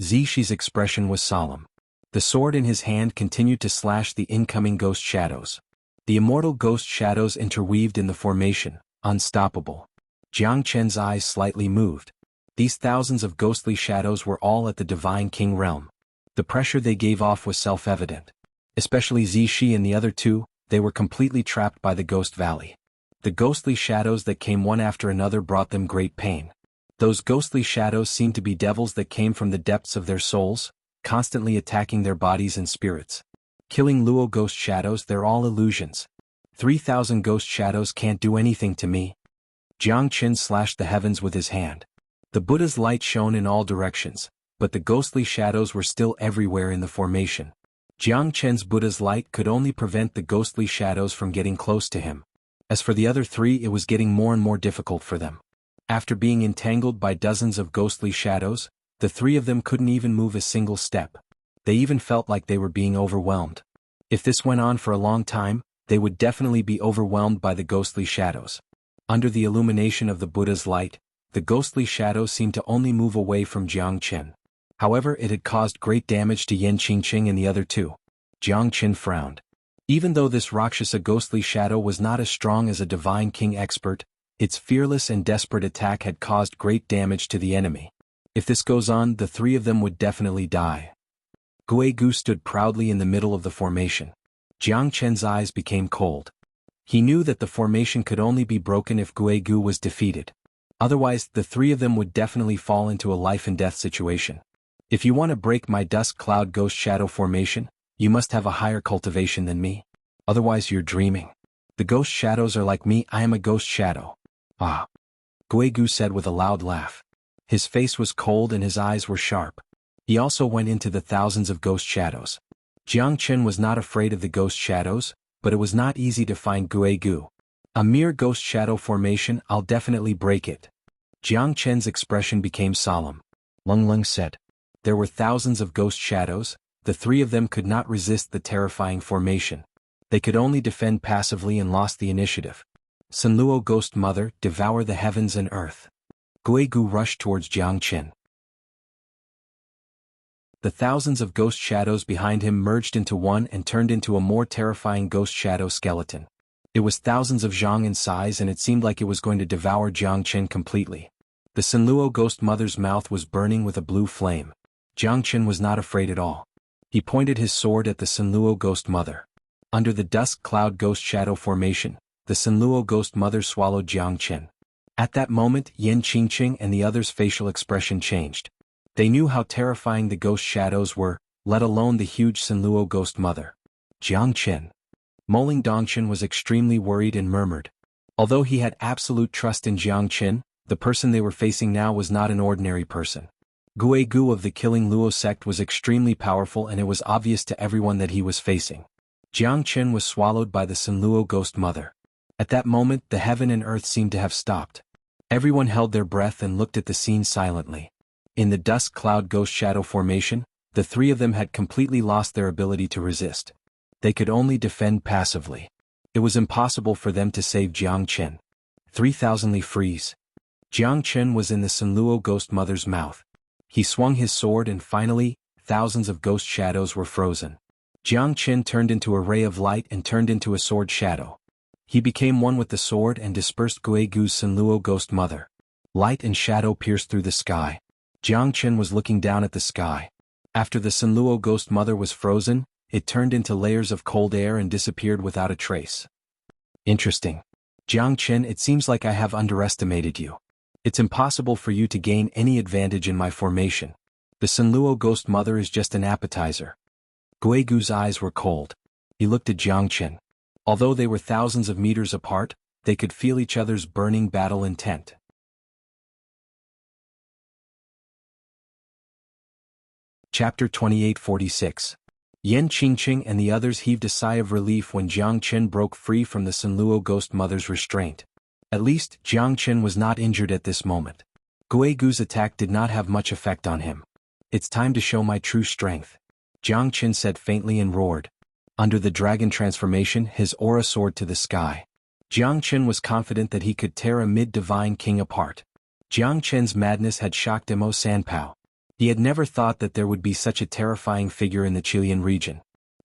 Zixi expression was solemn. The sword in his hand continued to slash the incoming ghost shadows. The immortal ghost shadows interweaved in the formation, unstoppable. Jiang Chen's eyes slightly moved. These thousands of ghostly shadows were all at the Divine King realm. The pressure they gave off was self-evident. Especially Zixi and the other two, they were completely trapped by the Ghost Valley. The ghostly shadows that came one after another brought them great pain. Those ghostly shadows seemed to be devils that came from the depths of their souls, constantly attacking their bodies and spirits. Killing Luo ghost shadows, they're all illusions. 3,000 ghost shadows can't do anything to me. Jiang Qin slashed the heavens with his hand. The Buddha's light shone in all directions, but the ghostly shadows were still everywhere in the formation. Jiang Chen's Buddha's light could only prevent the ghostly shadows from getting close to him. As for the other three, it was getting more and more difficult for them. After being entangled by dozens of ghostly shadows, the three of them couldn't even move a single step. They even felt like they were being overwhelmed. If this went on for a long time, they would definitely be overwhelmed by the ghostly shadows. Under the illumination of the Buddha's light, the ghostly shadows seemed to only move away from Jiang Qin. However, it had caused great damage to Yen Qingqing and the other two. Jiang Qin frowned. Even though this Rakshasa ghostly shadow was not as strong as a Divine King expert, its fearless and desperate attack had caused great damage to the enemy. If this goes on, the three of them would definitely die. Guigu stood proudly in the middle of the formation. Jiang Chen's eyes became cold. He knew that the formation could only be broken if Guigu was defeated. Otherwise, the three of them would definitely fall into a life-and-death situation. If you want to break my dusk cloud ghost shadow formation, you must have a higher cultivation than me. Otherwise you're dreaming. The ghost shadows are like me, I am a ghost shadow. Ah. Guigu said with a loud laugh. His face was cold and his eyes were sharp. He also went into the thousands of ghost shadows. Jiang Qin was not afraid of the ghost shadows, but it was not easy to find Guigu. A mere ghost shadow formation, I'll definitely break it. Jiang Chen's expression became solemn. Lung Lung said. There were thousands of ghost shadows, the three of them could not resist the terrifying formation. They could only defend passively and lost the initiative. Sunluo Ghost Mother, devour the heavens and earth. Guigu rushed towards Jiang Qin. The thousands of ghost shadows behind him merged into one and turned into a more terrifying ghost shadow skeleton. It was thousands of zhang in size and it seemed like it was going to devour Jiang Qin completely. The Sunluo Ghost Mother's mouth was burning with a blue flame. Jiang Qin was not afraid at all. He pointed his sword at the Sunluo Ghost Mother. Under the dusk cloud ghost shadow formation, the Sunluo Ghost Mother swallowed Jiang Qin. At that moment, Yen Qingqing and the others' facial expression changed. They knew how terrifying the ghost shadows were, let alone the huge Sunluo Ghost Mother. Jiang Qin. Moling Dongqin was extremely worried and murmured. Although he had absolute trust in Jiang Qin, the person they were facing now was not an ordinary person. Guigu of the Killing Luo sect was extremely powerful and it was obvious to everyone that he was facing. Jiang Qin was swallowed by the Sunluo Ghost Mother. At that moment, the heaven and earth seemed to have stopped. Everyone held their breath and looked at the scene silently. In the dusk cloud ghost shadow formation, the three of them had completely lost their ability to resist. They could only defend passively. It was impossible for them to save Jiang Qin. 3,000 li freeze. Jiang Qin was in the Sunluo Ghost Mother's mouth. He swung his sword and finally, thousands of ghost shadows were frozen. Jiang Qin turned into a ray of light and turned into a sword shadow. He became one with the sword and dispersed Guigu's Sunluo Ghost Mother. Light and shadow pierced through the sky. Jiang Qin was looking down at the sky. After the Sunluo Ghost Mother was frozen, it turned into layers of cold air and disappeared without a trace. Interesting. Jiang Qin, it seems like I have underestimated you. It's impossible for you to gain any advantage in my formation. The Sunluo Ghost Mother is just an appetizer. Guigu's eyes were cold. He looked at Jiang Qin. Although they were thousands of meters apart, they could feel each other's burning battle intent. Chapter 2846. Yan Qingqing and the others heaved a sigh of relief when Jiang Chen broke free from the Sunluo ghost mother's restraint. At least, Jiang Chen was not injured at this moment. Guigu's attack did not have much effect on him. It's time to show my true strength, Jiang Chen said faintly and roared. Under the dragon transformation, his aura soared to the sky. Jiang Chen was confident that he could tear a mid-divine king apart. Jiang Chen's madness had shocked Mo Sanpao. He had never thought that there would be such a terrifying figure in the Chilean region.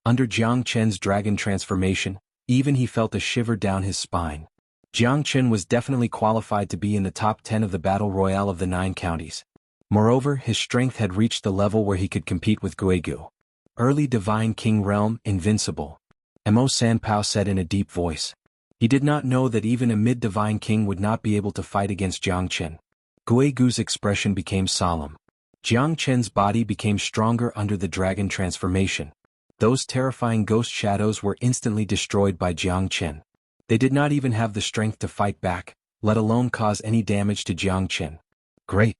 Under Jiang Chen's dragon transformation, even he felt a shiver down his spine. Jiang Chen was definitely qualified to be in the top 10 of the battle royale of the 9 counties. Moreover, his strength had reached the level where he could compete with Guigu. Early Divine King Realm, invincible, Mo Sanpao said in a deep voice. He did not know that even a mid-divine king would not be able to fight against Jiang Chen. Guigu's expression became solemn. Jiang Chen's body became stronger under the dragon transformation. Those terrifying ghost shadows were instantly destroyed by Jiang Chen. They did not even have the strength to fight back, let alone cause any damage to Jiang Chen. Great.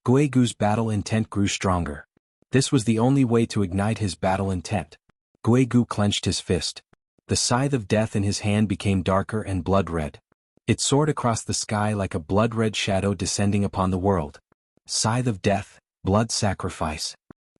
Guigu's battle intent grew stronger. This was the only way to ignite his battle intent. Guigu clenched his fist. The scythe of death in his hand became darker and blood-red. It soared across the sky like a blood-red shadow descending upon the world. Scythe of death, blood sacrifice.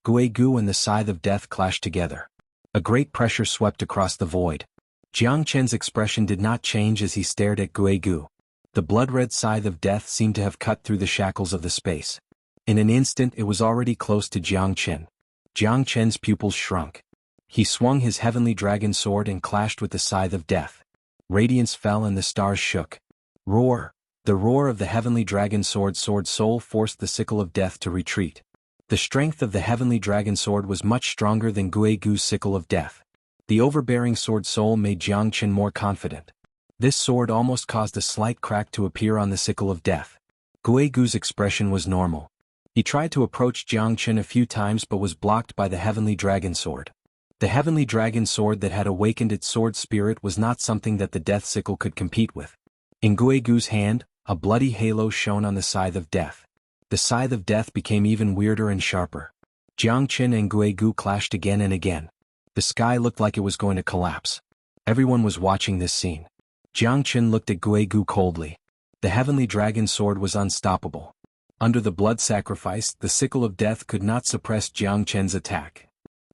Guigu and the scythe of death clashed together. A great pressure swept across the void. Jiang Chen's expression did not change as he stared at Guigu. The blood-red scythe of death seemed to have cut through the shackles of the space. In an instant it was already close to Jiang Chen. Jiang Chen's pupils shrunk. He swung his heavenly dragon sword and clashed with the scythe of death. Radiance fell and the stars shook. Roar! The roar of the heavenly dragon sword soul forced the sickle of death to retreat. The strength of the heavenly dragon sword was much stronger than Guigu's sickle of death. The overbearing sword soul made Jiang Chen more confident. This sword almost caused a slight crack to appear on the sickle of death. Guigu's expression was normal. He tried to approach Jiang Chen a few times but was blocked by the heavenly dragon sword. The heavenly dragon sword that had awakened its sword spirit was not something that the death sickle could compete with. In Guigu's hand, a bloody halo shone on the scythe of death. The scythe of death became even weirder and sharper. Jiang Chen and Guigu clashed again and again. The sky looked like it was going to collapse. Everyone was watching this scene. Jiang Chen looked at Guigu coldly. The heavenly dragon sword was unstoppable. Under the blood sacrifice, the sickle of death could not suppress Jiang Chen's attack.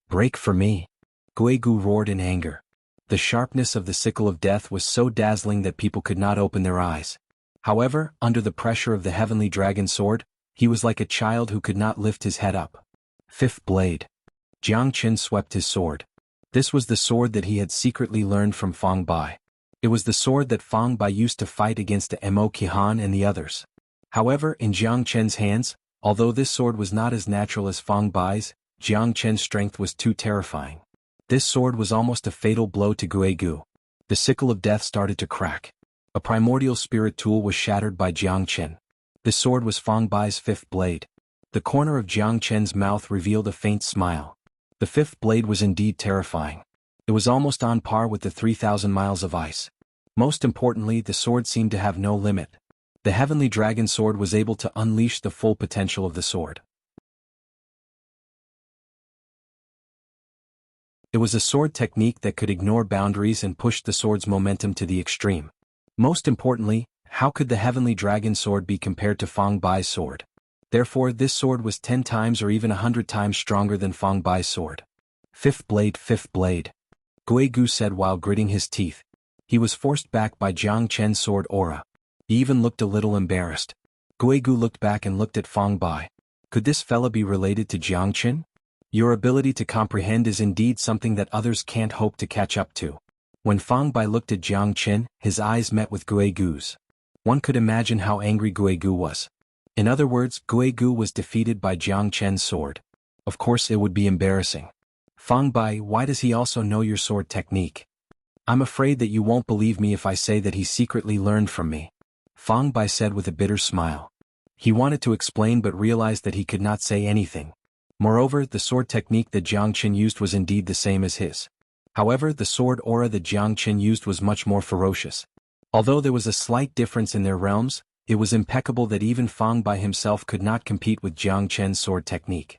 Break for me! Guigu roared in anger. The sharpness of the sickle of death was so dazzling that people could not open their eyes. However, under the pressure of the heavenly dragon sword, he was like a child who could not lift his head up. Fifth blade. Jiang Chen swept his sword. This was the sword that he had secretly learned from Fang Bai. It was the sword that Fang Bai used to fight against the Mo Qihan and the others. However, in Jiang Chen's hands, although this sword was not as natural as Fang Bai's, Jiang Chen's strength was too terrifying. This sword was almost a fatal blow to Guigu. The sickle of death started to crack. A primordial spirit tool was shattered by Jiang Chen. The sword was Fang Bai's fifth blade. The corner of Jiang Chen's mouth revealed a faint smile. The fifth blade was indeed terrifying. It was almost on par with the 3,000 miles of ice. Most importantly, the sword seemed to have no limit. The heavenly dragon sword was able to unleash the full potential of the sword. It was a sword technique that could ignore boundaries and push the sword's momentum to the extreme. Most importantly, how could the heavenly dragon sword be compared to Fang Bai's sword? Therefore, this sword was 10 times or even 100 times stronger than Fang Bai's sword. Fifth blade, Guigu said while gritting his teeth. He was forced back by Jiang Chen's sword aura. He even looked a little embarrassed. Guigu looked back and looked at Fang Bai. Could this fella be related to Jiang Chen? Your ability to comprehend is indeed something that others can't hope to catch up to. When Fang Bai looked at Jiang Chen, his eyes met with Guigu's. One could imagine how angry Guigu was. In other words, Guigu was defeated by Jiang Chen's sword. Of course it would be embarrassing. Fang Bai, why does he also know your sword technique? I'm afraid that you won't believe me if I say that he secretly learned from me. Fang Bai said with a bitter smile. He wanted to explain but realized that he could not say anything. Moreover, the sword technique that Jiang Chen used was indeed the same as his. However, the sword aura that Jiang Chen used was much more ferocious. Although there was a slight difference in their realms, it was impeccable that even Fang Bai himself could not compete with Jiang Chen's sword technique.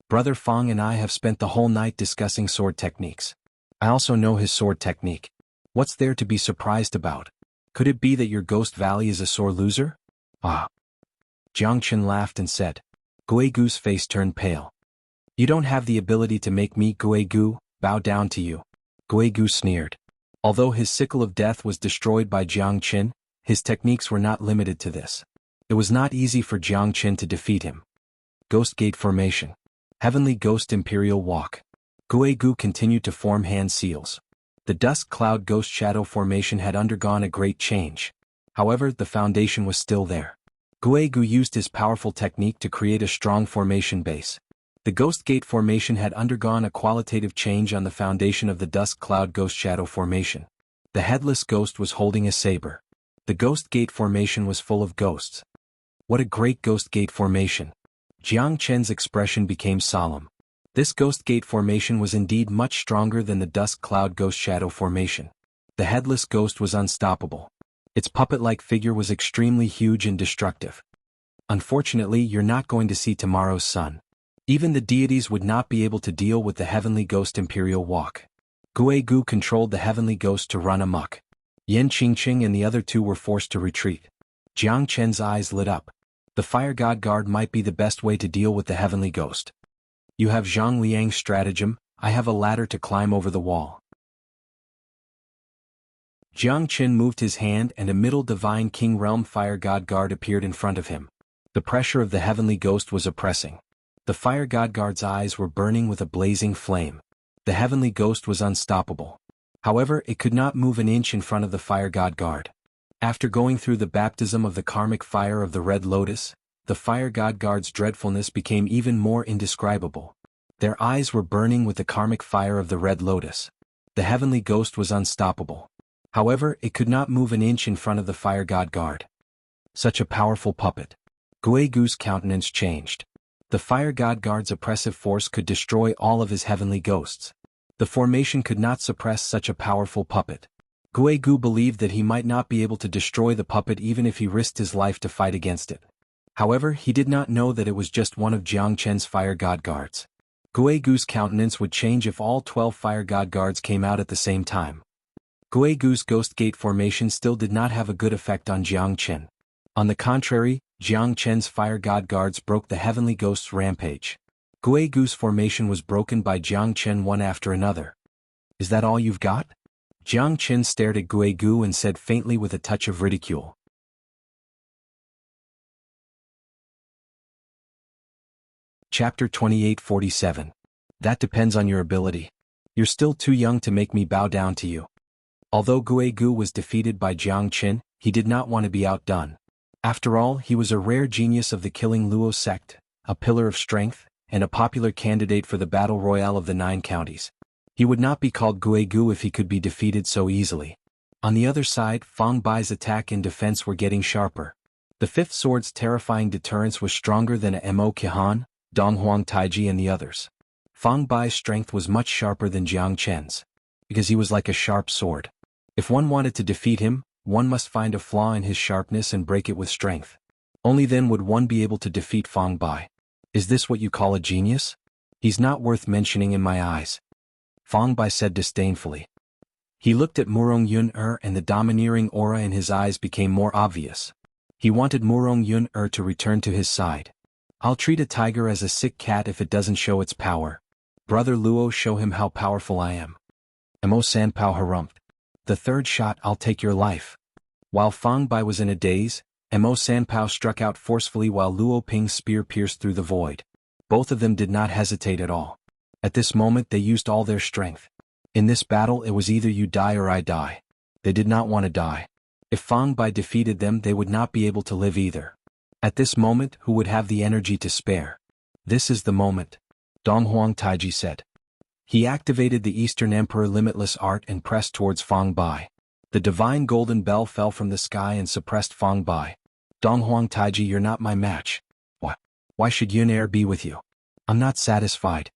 Brother Fang and I have spent the whole night discussing sword techniques. I also know his sword technique. What's there to be surprised about? Could it be that your Ghost Valley is a sore loser? Ah. Jiangchen laughed and said. Guigu's face turned pale. You don't have the ability to make me, Guigu, bow down to you. Guigu sneered. Although his sickle of death was destroyed by Jiangchen, his techniques were not limited to this. It was not easy for Jiangchen to defeat him. Ghost Gate Formation. Heavenly Ghost Imperial Walk. Guigu continued to form hand seals. The Dusk Cloud Ghost Shadow Formation had undergone a great change. However, the foundation was still there. Guigu used his powerful technique to create a strong formation base. The Ghost Gate Formation had undergone a qualitative change on the foundation of the Dusk Cloud Ghost Shadow Formation. The Headless Ghost was holding a saber. The Ghost Gate Formation was full of ghosts. What a great Ghost Gate Formation! Jiangchen's expression became solemn. This Ghost Gate Formation was indeed much stronger than the Dusk Cloud Ghost Shadow Formation. The Headless Ghost was unstoppable. Its puppet-like figure was extremely huge and destructive. Unfortunately, you're not going to see tomorrow's sun. Even the deities would not be able to deal with the Heavenly Ghost Imperial Walk. Guigu controlled the Heavenly Ghost to run amok. Yan Qingqing and the other two were forced to retreat. Jiangchen's eyes lit up. The Fire God Guard might be the best way to deal with the Heavenly Ghost. You have Zhang Liang's stratagem, I have a ladder to climb over the wall. Jiangchen moved his hand and a Middle Divine King Realm Fire God Guard appeared in front of him. The pressure of the Heavenly Ghost was oppressing. The Fire God Guard's eyes were burning with a blazing flame. The Heavenly Ghost was unstoppable. However, it could not move an inch in front of the Fire God Guard. After going through the baptism of the karmic fire of the Red Lotus, the Fire God Guard's dreadfulness became even more indescribable. Their eyes were burning with the karmic fire of the Red Lotus. The Heavenly Ghost was unstoppable. However, it could not move an inch in front of the Fire God Guard. Such a powerful puppet. Guigu's countenance changed. The Fire God Guard's oppressive force could destroy all of his heavenly ghosts. The formation could not suppress such a powerful puppet. Guigu believed that he might not be able to destroy the puppet even if he risked his life to fight against it. However, he did not know that it was just one of Jiangchen's Fire God Guards. Guigu's countenance would change if all 12 Fire God Guards came out at the same time. Guigu's Ghost Gate Formation still did not have a good effect on Jiangchen. On the contrary, Jiangchen's Fire God Guards broke the Heavenly Ghost's rampage. Guigu's formation was broken by Jiangchen one after another. Is that all you've got? Jiangchen stared at Guigu and said faintly with a touch of ridicule. Chapter 2847. That depends on your ability. You're still too young to make me bow down to you. Although Guigu was defeated by Jiangchen, he did not want to be outdone. After all, he was a rare genius of the Killing Luo sect, a pillar of strength, and a popular candidate for the Battle Royale of the 9 counties. He would not be called Guigu if he could be defeated so easily. On the other side, Fang Bai's attack and defense were getting sharper. The Fifth Sword's terrifying deterrence was stronger than a Mo Qihan, Donghuang Taiji and the others. Fang Bai's strength was much sharper than Jiangchen's, because he was like a sharp sword. If one wanted to defeat him, one must find a flaw in his sharpness and break it with strength. Only then would one be able to defeat Fang Bai. Is this what you call a genius? He's not worth mentioning in my eyes. Fang Bai said disdainfully. He looked at Murong Yun and the domineering aura in his eyes became more obvious. He wanted Murong Yun to return to his side. I'll treat a tiger as a sick cat if it doesn't show its power. Brother Luo, show him how powerful I am. Mo Sanpao harumphed. The third shot, I'll take your life. While Fang Bai was in a daze, Mo Sanpao struck out forcefully while Luo Ping's spear pierced through the void. Both of them did not hesitate at all. At this moment they used all their strength. In this battle it was either you die or I die. They did not want to die. If Fang Bai defeated them they would not be able to live either. At this moment who would have the energy to spare? This is the moment, Donghuang Taiji said. He activated the Eastern Emperor Limitless Art and pressed towards Fang Bai. The divine golden bell fell from the sky and suppressed Fang Bai. Donghuang Taiji, you're not my match. Why should Yun be with you? I'm not satisfied.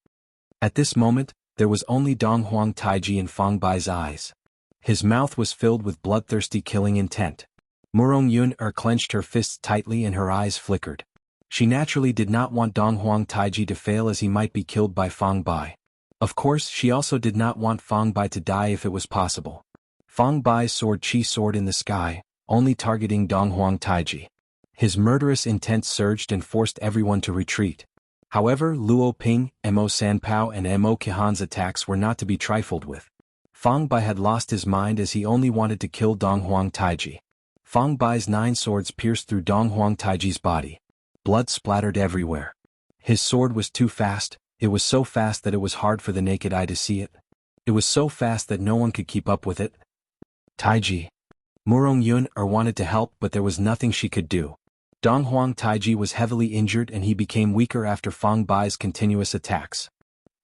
At this moment, there was only Donghuang Taiji in Fang Bai's eyes. His mouth was filled with bloodthirsty killing intent. Murong Yun clenched her fists tightly and her eyes flickered. She naturally did not want Donghuang Taiji to fail as he might be killed by Fang Bai. Of course, she also did not want Fang Bai to die if it was possible. Fang Bai's sword Qi soared in the sky, only targeting Donghuang Taiji. His murderous intent surged and forced everyone to retreat. However, Luo Ping, Mo Sanpao and Mo Qihan's attacks were not to be trifled with. Fang Bai had lost his mind as he only wanted to kill Donghuang Taiji. Fang Bai's 9 swords pierced through Donghuang Taiji's body. Blood splattered everywhere. His sword was too fast. It was so fast that it was hard for the naked eye to see it. It was so fast that no one could keep up with it. Taiji. Murong Yun wanted to help, but there was nothing she could do. Donghuang Taiji was heavily injured and he became weaker after Fang Bai's continuous attacks.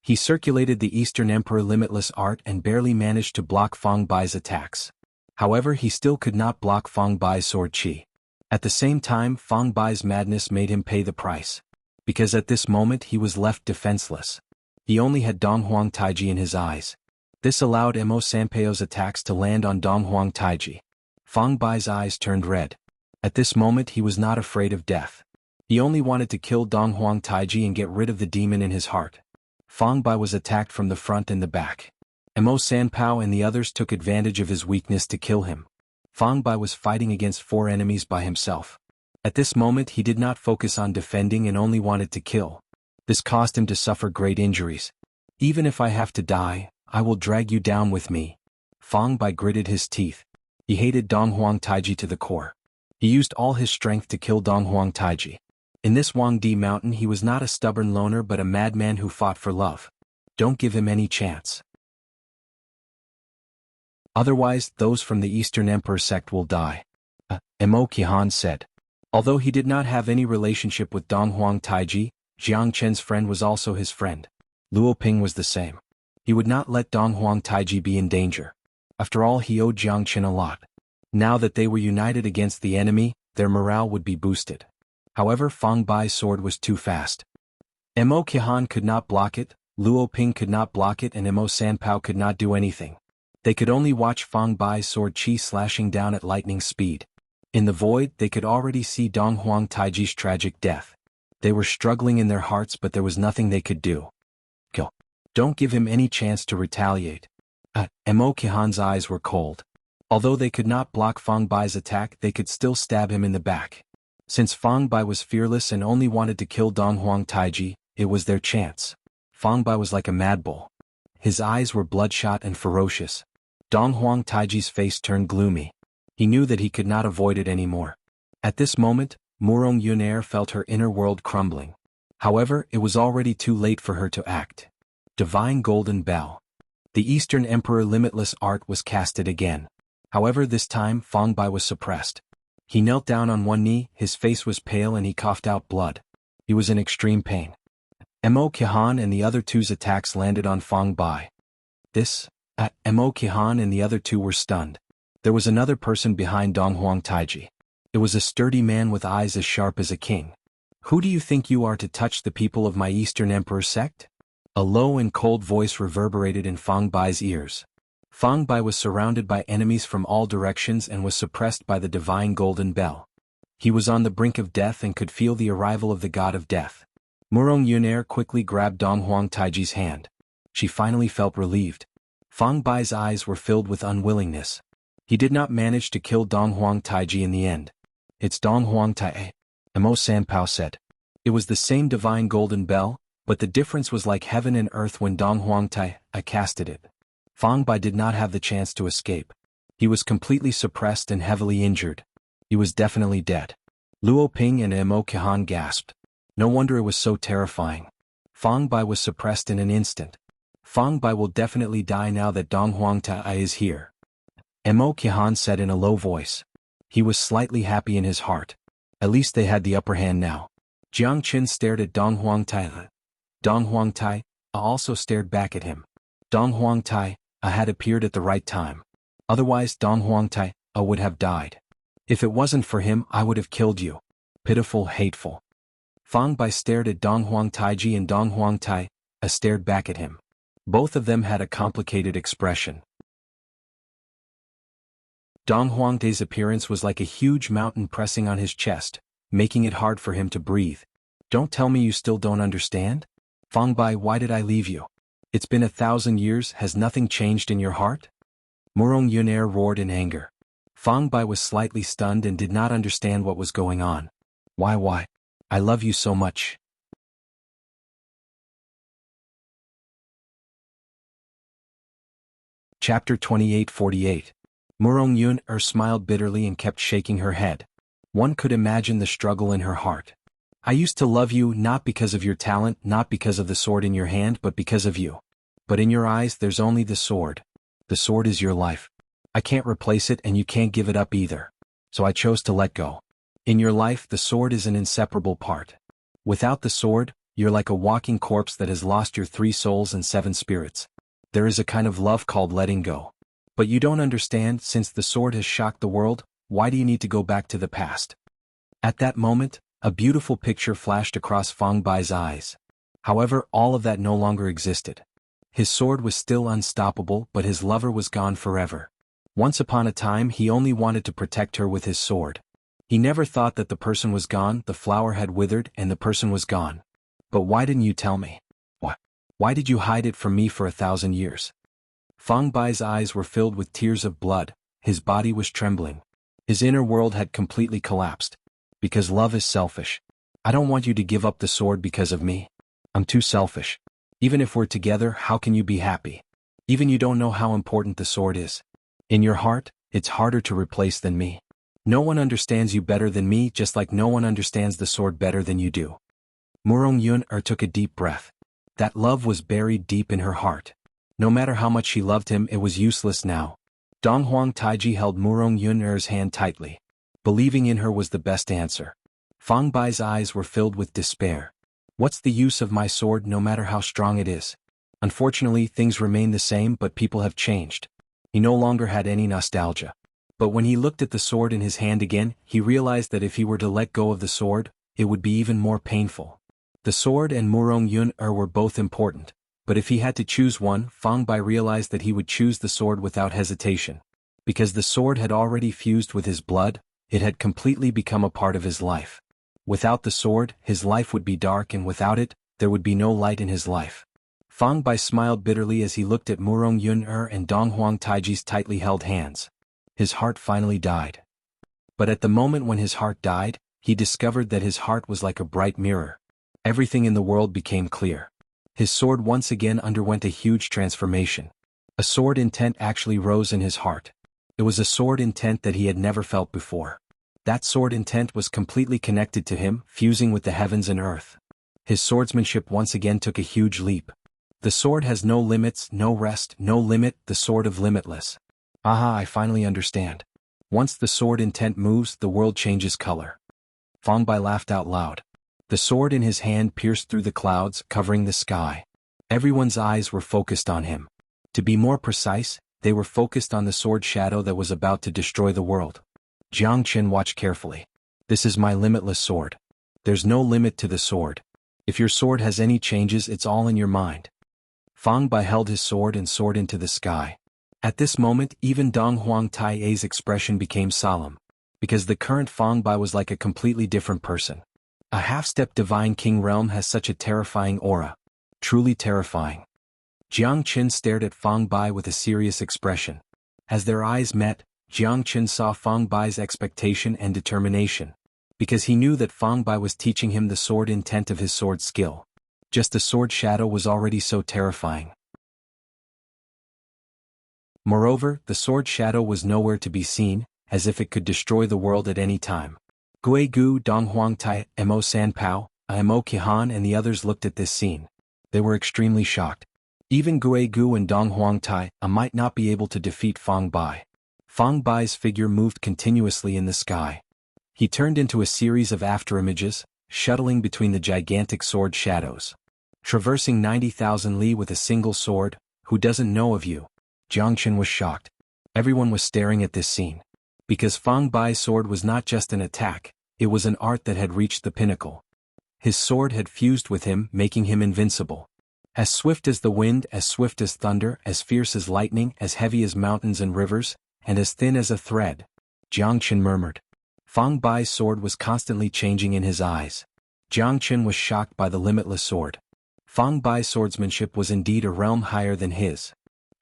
He circulated the Eastern Emperor Limitless Art and barely managed to block Fang Bai's attacks. However, he still could not block Fang Bai's sword Qi. At the same time, Fang Bai's madness made him pay the price. Because at this moment he was left defenseless. He only had Donghuang Taiji in his eyes. This allowed Mo Sanpao's attacks to land on Donghuang Taiji. Fang Bai's eyes turned red. At this moment he was not afraid of death. He only wanted to kill Donghuang Taiji and get rid of the demon in his heart. Fang Bai was attacked from the front and the back. Mo Sanpao and the others took advantage of his weakness to kill him. Fang Bai was fighting against 4 enemies by himself. At this moment he did not focus on defending and only wanted to kill. This caused him to suffer great injuries. Even if I have to die, I will drag you down with me. Fang Bai gritted his teeth. He hated Donghuang Taiji to the core. He used all his strength to kill Donghuang Taiji. In this Huangdi mountain he was not a stubborn loner but a madman who fought for love. Don't give him any chance. Otherwise, those from the Eastern Emperor sect will die. Mo Qihan said. Although he did not have any relationship with Donghuang Taiji, Jiang Chen's friend was also his friend. Luo Ping was the same. He would not let Donghuang Taiji be in danger. After all, he owed Jiang Chen a lot. Now that they were united against the enemy, their morale would be boosted. However, Fang Bai's sword was too fast. Mo Qihan could not block it, Luo Ping could not block it and Mo Sanpao could not do anything. They could only watch Fang Bai's sword Qi slashing down at lightning speed. In the void, they could already see Donghuang Taiji's tragic death. They were struggling in their hearts but there was nothing they could do. Kill. Don't give him any chance to retaliate. Mo Qihan's eyes were cold. Although they could not block Fang Bai's attack, they could still stab him in the back. Since Fang Bai was fearless and only wanted to kill Donghuang Taiji, it was their chance. Fang Bai was like a mad bull. His eyes were bloodshot and ferocious. Donghuang Taiji's face turned gloomy. He knew that he could not avoid it anymore. At this moment, Murong Yunair felt her inner world crumbling. However, it was already too late for her to act. Divine Golden Bell. The Eastern Emperor Limitless Art was casted again. However, this time Fang Bai was suppressed. He knelt down on one knee, his face was pale and he coughed out blood. He was in extreme pain. Mo Qihan and the other two's attacks landed on Fang Bai. Mo Qihan and the other 2 were stunned. There was another person behind Donghuang Taiji. It was a sturdy man with eyes as sharp as a king. Who do you think you are to touch the people of my Eastern Emperor sect? A low and cold voice reverberated in Fang Bai's ears. Fang Bai was surrounded by enemies from all directions and was suppressed by the divine golden bell. He was on the brink of death and could feel the arrival of the god of death. Murong Yunair quickly grabbed Donghuang Taiji's hand. She finally felt relieved. Fang Bai's eyes were filled with unwillingness. He did not manage to kill Donghuang Taiji in the end. It's Donghuang Taiji, Mo Sanpao said. It was the same divine golden bell, but the difference was like heaven and earth when Donghuang Taiji casted it. Fang Bai did not have the chance to escape. He was completely suppressed and heavily injured. He was definitely dead. Luo Ping and Mo Qihan gasped. No wonder it was so terrifying. Fang Bai was suppressed in an instant. Fang Bai will definitely die now that Donghuang Taiji is here. Mo Qihan said in a low voice. He was slightly happy in his heart. At least they had the upper hand now. Jiang Chen stared at Donghuang Taiji. Donghuang Taiji also stared back at him. Donghuang Taiji had appeared at the right time. Otherwise Donghuang Taiji would have died. If it wasn't for him, I would have killed you. Pitiful, hateful. Fang Bai stared at Donghuang Taiji and Donghuang Taiji stared back at him. Both of them had a complicated expression. Donghuang Taiji's appearance was like a huge mountain pressing on his chest, making it hard for him to breathe. Don't tell me you still don't understand? Fang Bai, why did I leave you? It's been 1,000 years, has nothing changed in your heart? Murong Yunair roared in anger. Fang Bai was slightly stunned and did not understand what was going on. Why? I love you so much. Chapter 28:48. Murong Yun smiled bitterly and kept shaking her head. One could imagine the struggle in her heart. I used to love you not because of your talent, not because of the sword in your hand, but because of you. But in your eyes there's only the sword. The sword is your life. I can't replace it and you can't give it up either. So I chose to let go. In your life the sword is an inseparable part. Without the sword, you're like a walking corpse that has lost your 3 souls and 7 spirits. There is a kind of love called letting go. But you don't understand, since the sword has shocked the world, why do you need to go back to the past? At that moment, a beautiful picture flashed across Fang Bai's eyes. However, all of that no longer existed. His sword was still unstoppable, but his lover was gone forever. Once upon a time he only wanted to protect her with his sword. He never thought that the person was gone, the flower had withered and the person was gone. But why didn't you tell me? Why did you hide it from me for 1,000 years? Fang Bai's eyes were filled with tears of blood, his body was trembling. His inner world had completely collapsed. Because love is selfish. I don't want you to give up the sword because of me. I'm too selfish. Even if we're together, how can you be happy? Even you don't know how important the sword is. In your heart, it's harder to replace than me. No one understands you better than me, just like no one understands the sword better than you do. Murong Yun took a deep breath. That love was buried deep in her heart. No matter how much she loved him, it was useless now. Donghuang Taiji held Murong Yun's hand tightly. Believing in her was the best answer. Fang Bai's eyes were filled with despair. What's the use of my sword no matter how strong it is? Unfortunately, things remain the same, but people have changed. He no longer had any nostalgia. But when he looked at the sword in his hand again, he realized that if he were to let go of the sword, it would be even more painful. The sword and Murong Yun were both important, but if he had to choose one, Fang Bai realized that he would choose the sword without hesitation. Because the sword had already fused with his blood, it had completely become a part of his life. Without the sword, his life would be dark, and without it, there would be no light in his life. Fang Bai smiled bitterly as he looked at Murong Yun and Donghuang Taiji's tightly held hands. His heart finally died. But at the moment when his heart died, he discovered that his heart was like a bright mirror. Everything in the world became clear. His sword once again underwent a huge transformation. A sword intent actually rose in his heart. It was a sword intent that he had never felt before. That sword intent was completely connected to him, fusing with the heavens and earth. His swordsmanship once again took a huge leap. The sword has no limits, no rest, no limit, the sword of limitless. Aha, I finally understand. Once the sword intent moves, the world changes color. Fang Bai laughed out loud. The sword in his hand pierced through the clouds, covering the sky. Everyone's eyes were focused on him. To be more precise, they were focused on the sword shadow that was about to destroy the world. Jiangchen watched carefully. This is my limitless sword. There's no limit to the sword. If your sword has any changes, it's all in your mind. Fang Bai held his sword and soared into the sky. At this moment, even Donghuang Tai's expression became solemn. Because the current Fang Bai was like a completely different person. A half-step divine king realm has such a terrifying aura. Truly terrifying. Jiang Qin stared at Fang Bai with a serious expression. As their eyes met, Jiang Qin saw Fang Bai's expectation and determination. Because he knew that Fang Bai was teaching him the sword intent of his sword skill. Just the sword shadow was already so terrifying. Moreover, the sword shadow was nowhere to be seen, as if it could destroy the world at any time. Gui Gu, Donghuang Tai, Mo Sanpao, Mo Qihan and the others looked at this scene. They were extremely shocked. Even Gui Gu and Donghuang Tai might not be able to defeat Fang Bai. Fang Bai's figure moved continuously in the sky. He turned into a series of afterimages, shuttling between the gigantic sword shadows. Traversing 90,000 li with a single sword, who doesn't know of you? Jiangchen was shocked. Everyone was staring at this scene. Because Fang Bai's sword was not just an attack, it was an art that had reached the pinnacle. His sword had fused with him, making him invincible. As swift as the wind, as swift as thunder, as fierce as lightning, as heavy as mountains and rivers, and as thin as a thread. Jiangchen murmured. Fang Bai's sword was constantly changing in his eyes. Jiang Chen was shocked by the limitless sword. Fang Bai's swordsmanship was indeed a realm higher than his.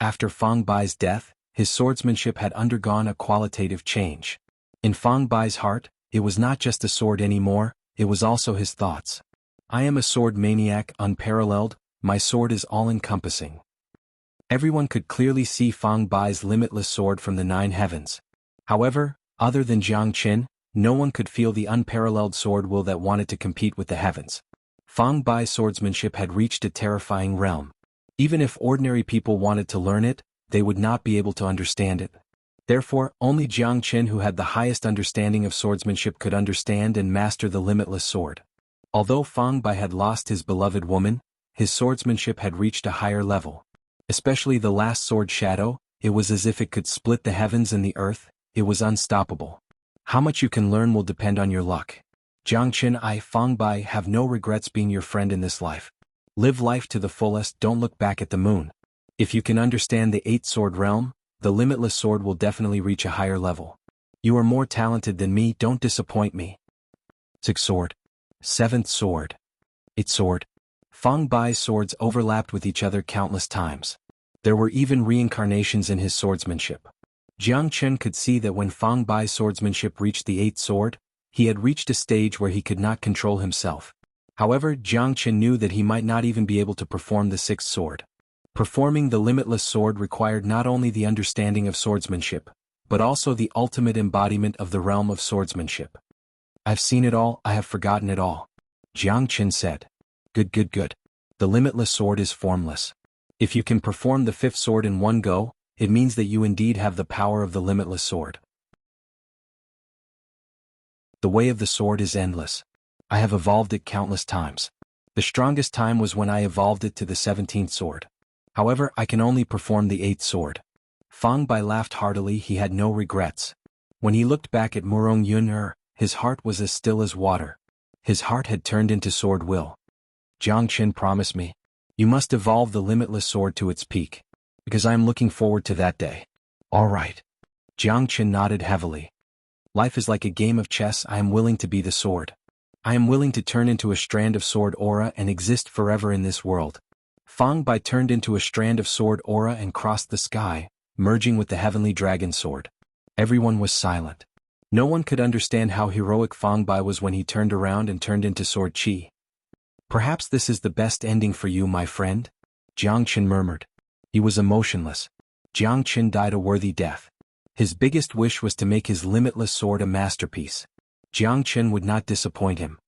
After Fang Bai's death, his swordsmanship had undergone a qualitative change. In Fang Bai's heart, it was not just a sword anymore, it was also his thoughts. I am a sword maniac unparalleled, my sword is all-encompassing. Everyone could clearly see Fang Bai's limitless sword from the 9 heavens. However, other than Jiang Chen, no one could feel the unparalleled sword will that wanted to compete with the heavens. Fang Bai's swordsmanship had reached a terrifying realm. Even if ordinary people wanted to learn it, they would not be able to understand it. Therefore, only Jiang Chen who had the highest understanding of swordsmanship could understand and master the limitless sword. Although Fang Bai had lost his beloved woman, his swordsmanship had reached a higher level. Especially the last sword shadow, it was as if it could split the heavens and the earth, it was unstoppable. How much you can learn will depend on your luck. Jiang Chen, I, Fang Bai, have no regrets being your friend in this life. Live life to the fullest, don't look back at the moon. If you can understand the 8th sword realm, the limitless sword will definitely reach a higher level. You are more talented than me, don't disappoint me. 6th sword. 7th sword. 8th sword. Fang Bai's swords overlapped with each other countless times. There were even reincarnations in his swordsmanship. Jiang Chen could see that when Fang Bai's swordsmanship reached the 8th sword, he had reached a stage where he could not control himself. However, Jiang Chen knew that he might not even be able to perform the 6th sword. Performing the limitless sword required not only the understanding of swordsmanship, but also the ultimate embodiment of the realm of swordsmanship. I've seen it all, I have forgotten it all. Jiang Chen said. Good. The limitless sword is formless. If you can perform the 5th sword in one go, it means that you indeed have the power of the limitless sword. The way of the sword is endless. I have evolved it countless times. The strongest time was when I evolved it to the 17th sword. However, I can only perform the 8th sword. Fang Bai laughed heartily, he had no regrets. When he looked back at Murong Yun, his heart was as still as water. His heart had turned into sword will. Jiang Chen, promise me. You must evolve the limitless sword to its peak. Because I am looking forward to that day. All right. Jiang Chen nodded heavily. Life is like a game of chess, I am willing to be the sword. I am willing to turn into a strand of sword aura and exist forever in this world. Fang Bai turned into a strand of sword aura and crossed the sky, merging with the heavenly dragon sword. Everyone was silent. No one could understand how heroic Fang Bai was when he turned around and turned into sword chi. Perhaps this is the best ending for you, my friend? Jiang Chen murmured. He was emotionless. Jiang Chen died a worthy death. His biggest wish was to make his limitless sword a masterpiece. Jiang Chen would not disappoint him.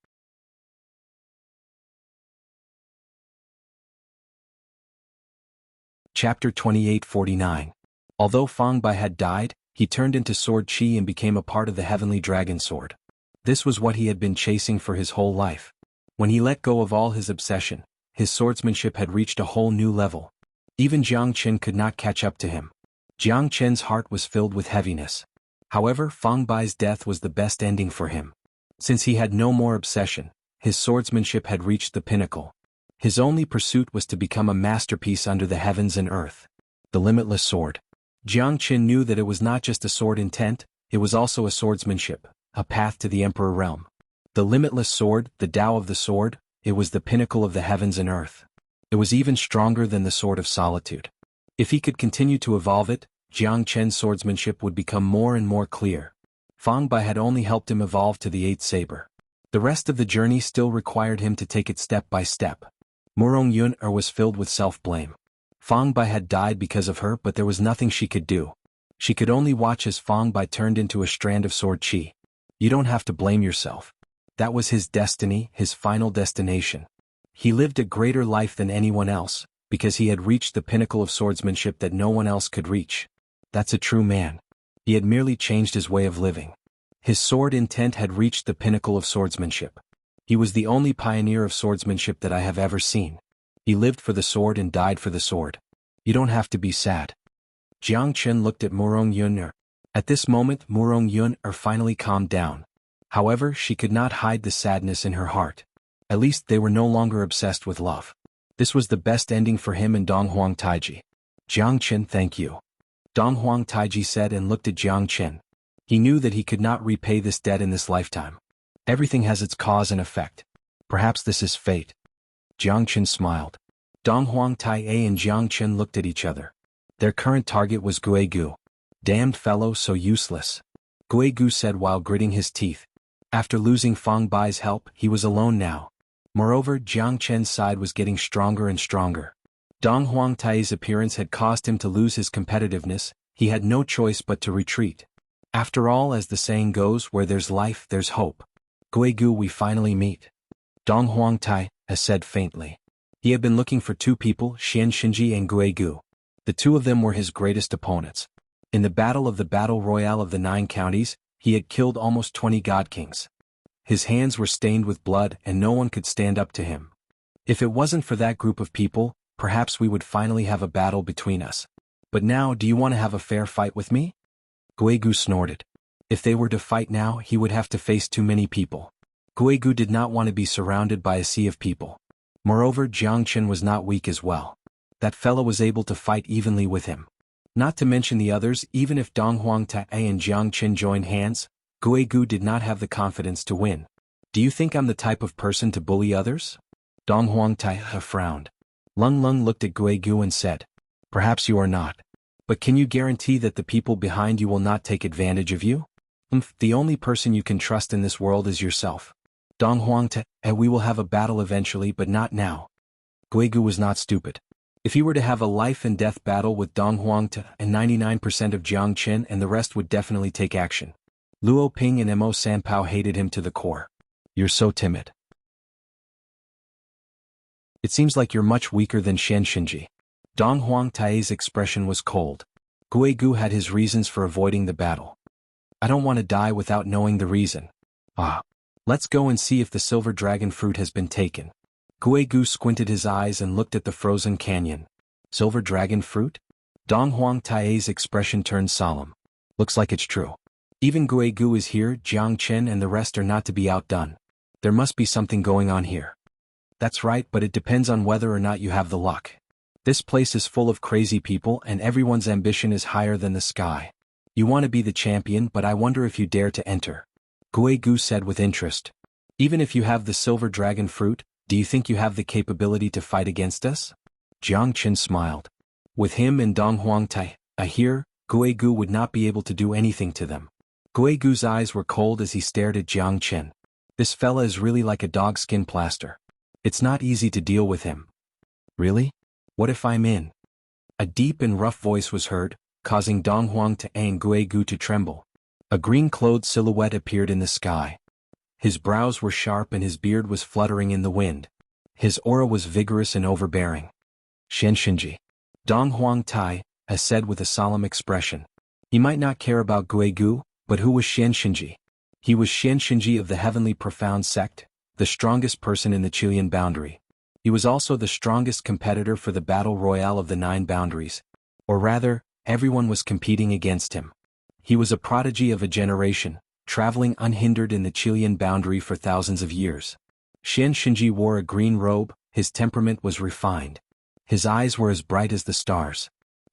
Chapter 2849. Although Fang Bai had died, he turned into sword chi and became a part of the heavenly dragon sword. This was what he had been chasing for his whole life. When he let go of all his obsession, his swordsmanship had reached a whole new level. Even Jiang Chen could not catch up to him. Jiang Chen's heart was filled with heaviness. However, Fang Bai's death was the best ending for him. Since he had no more obsession, his swordsmanship had reached the pinnacle. His only pursuit was to become a masterpiece under the heavens and earth. The limitless sword. Jiang Chen knew that it was not just a sword intent, it was also a swordsmanship, a path to the emperor realm. The limitless sword, the Tao of the sword, it was the pinnacle of the heavens and earth. It was even stronger than the sword of solitude. If he could continue to evolve it, Jiang Chen's swordsmanship would become more and more clear. Fang Bai had only helped him evolve to the 8th saber. The rest of the journey still required him to take it step by step. Murong Yun was filled with self-blame. Fang Bai had died because of her, but there was nothing she could do. She could only watch as Fang Bai turned into a strand of sword chi. You don't have to blame yourself. That was his destiny, his final destination. He lived a greater life than anyone else, because he had reached the pinnacle of swordsmanship that no one else could reach. That's a true man. He had merely changed his way of living. His sword intent had reached the pinnacle of swordsmanship. He was the only pioneer of swordsmanship that I have ever seen. He lived for the sword and died for the sword. You don't have to be sad. Jiang Chen looked at Murong Yun. At this moment, Murong Yun finally calmed down. However, she could not hide the sadness in her heart. At least they were no longer obsessed with love. This was the best ending for him and Donghuang Taiji. Jiang Chen, thank you. Donghuang Taiji said and looked at Jiang Chen. He knew that he could not repay this debt in this lifetime. Everything has its cause and effect. Perhaps this is fate. Jiangchen smiled. Donghuang Tai-A and Jiangchen looked at each other. Their current target was Guigu. Damned fellow, so useless. Guigu said while gritting his teeth. After losing Fang Bai's help, he was alone now. Moreover, Jiangchen's side was getting stronger and stronger. Donghuang Tai's appearance had caused him to lose his competitiveness. He had no choice but to retreat. After all, as the saying goes, where there's life, there's hope. Guigu, we finally meet. Donghuang Tai has said faintly. He had been looking for two people, Xianxia and Guigu. The two of them were his greatest opponents. In the battle of the Battle Royale of the 9 counties, he had killed almost 20 god kings. His hands were stained with blood and no one could stand up to him. If it wasn't for that group of people, perhaps we would finally have a battle between us. But now, do you want to have a fair fight with me? Guigu snorted. If they were to fight now, he would have to face too many people. Guigu did not want to be surrounded by a sea of people. Moreover, Jiangchen was not weak as well. That fellow was able to fight evenly with him. Not to mention the others, even if Donghuang Tai and Jiangchen joined hands, Guigu did not have the confidence to win. Do you think I'm the type of person to bully others? Donghuang Tai frowned. Lung Lung looked at Guigu and said, perhaps you are not. But can you guarantee that the people behind you will not take advantage of you? The only person you can trust in this world is yourself. Donghuang Tai, we will have a battle eventually, but not now. Guigu was not stupid. If he were to have a life and death battle with Donghuang Tai and 99% of Jiangchen, and the rest would definitely take action. Luo Ping and Mo Sanpao hated him to the core. You're so timid. It seems like you're much weaker than Xianxia. Donghuang Tai's expression was cold. Guigu had his reasons for avoiding the battle. I don't want to die without knowing the reason. Let's go and see if the silver dragon fruit has been taken. Guigu squinted his eyes and looked at the frozen canyon. Silver dragon fruit? Donghuang Tai's expression turned solemn. Looks like it's true. Even Guigu is here, Jiangchen and the rest are not to be outdone. There must be something going on here. That's right, but it depends on whether or not you have the luck. This place is full of crazy people and everyone's ambition is higher than the sky. You want to be the champion, but I wonder if you dare to enter. Guigu said with interest. Even if you have the silver dragon fruit, do you think you have the capability to fight against us? Jiangchen smiled. With him and Donghuang Tai here, Guigu would not be able to do anything to them. Guigu's eyes were cold as he stared at Jiangchen. This fella is really like a dogskin plaster. It's not easy to deal with him. Really? What if I'm in? A deep and rough voice was heard, causing Donghuang Tai and Guigu to tremble. A green-clothed silhouette appeared in the sky. His brows were sharp and his beard was fluttering in the wind. His aura was vigorous and overbearing. Xianxia. Donghuang Tai said with a solemn expression. He might not care about Guigu, but who was Xianxia? He was Xianxia of the Heavenly Profound Sect, the strongest person in the Chilean boundary. He was also the strongest competitor for the Battle Royale of the 9 boundaries. Or rather, everyone was competing against him. He was a prodigy of a generation, traveling unhindered in the Chilean boundary for thousands of years. Xianxia wore a green robe, his temperament was refined. His eyes were as bright as the stars.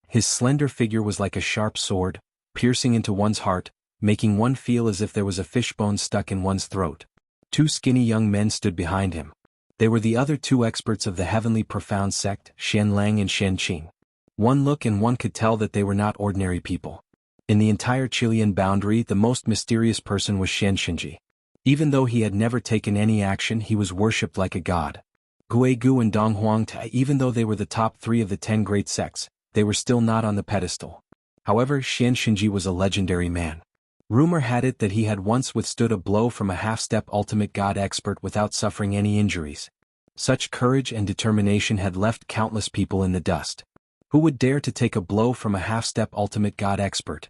His slender figure was like a sharp sword, piercing into one's heart, making one feel as if there was a fishbone stuck in one's throat. 2 skinny young men stood behind him. They were the other 2 experts of the Heavenly Profound Sect, Xianlang and Xianqing. One look and one could tell that they were not ordinary people. In the entire Chilean boundary, the most mysterious person was Xianxia. Even though he had never taken any action, he was worshipped like a god. Guigu and Donghuang Tai, even though they were the top 3 of the 10 great sects, they were still not on the pedestal. However, Xianxia was a legendary man. Rumor had it that he had once withstood a blow from a half-step ultimate god expert without suffering any injuries. Such courage and determination had left countless people in the dust. Who would dare to take a blow from a half-step ultimate god expert?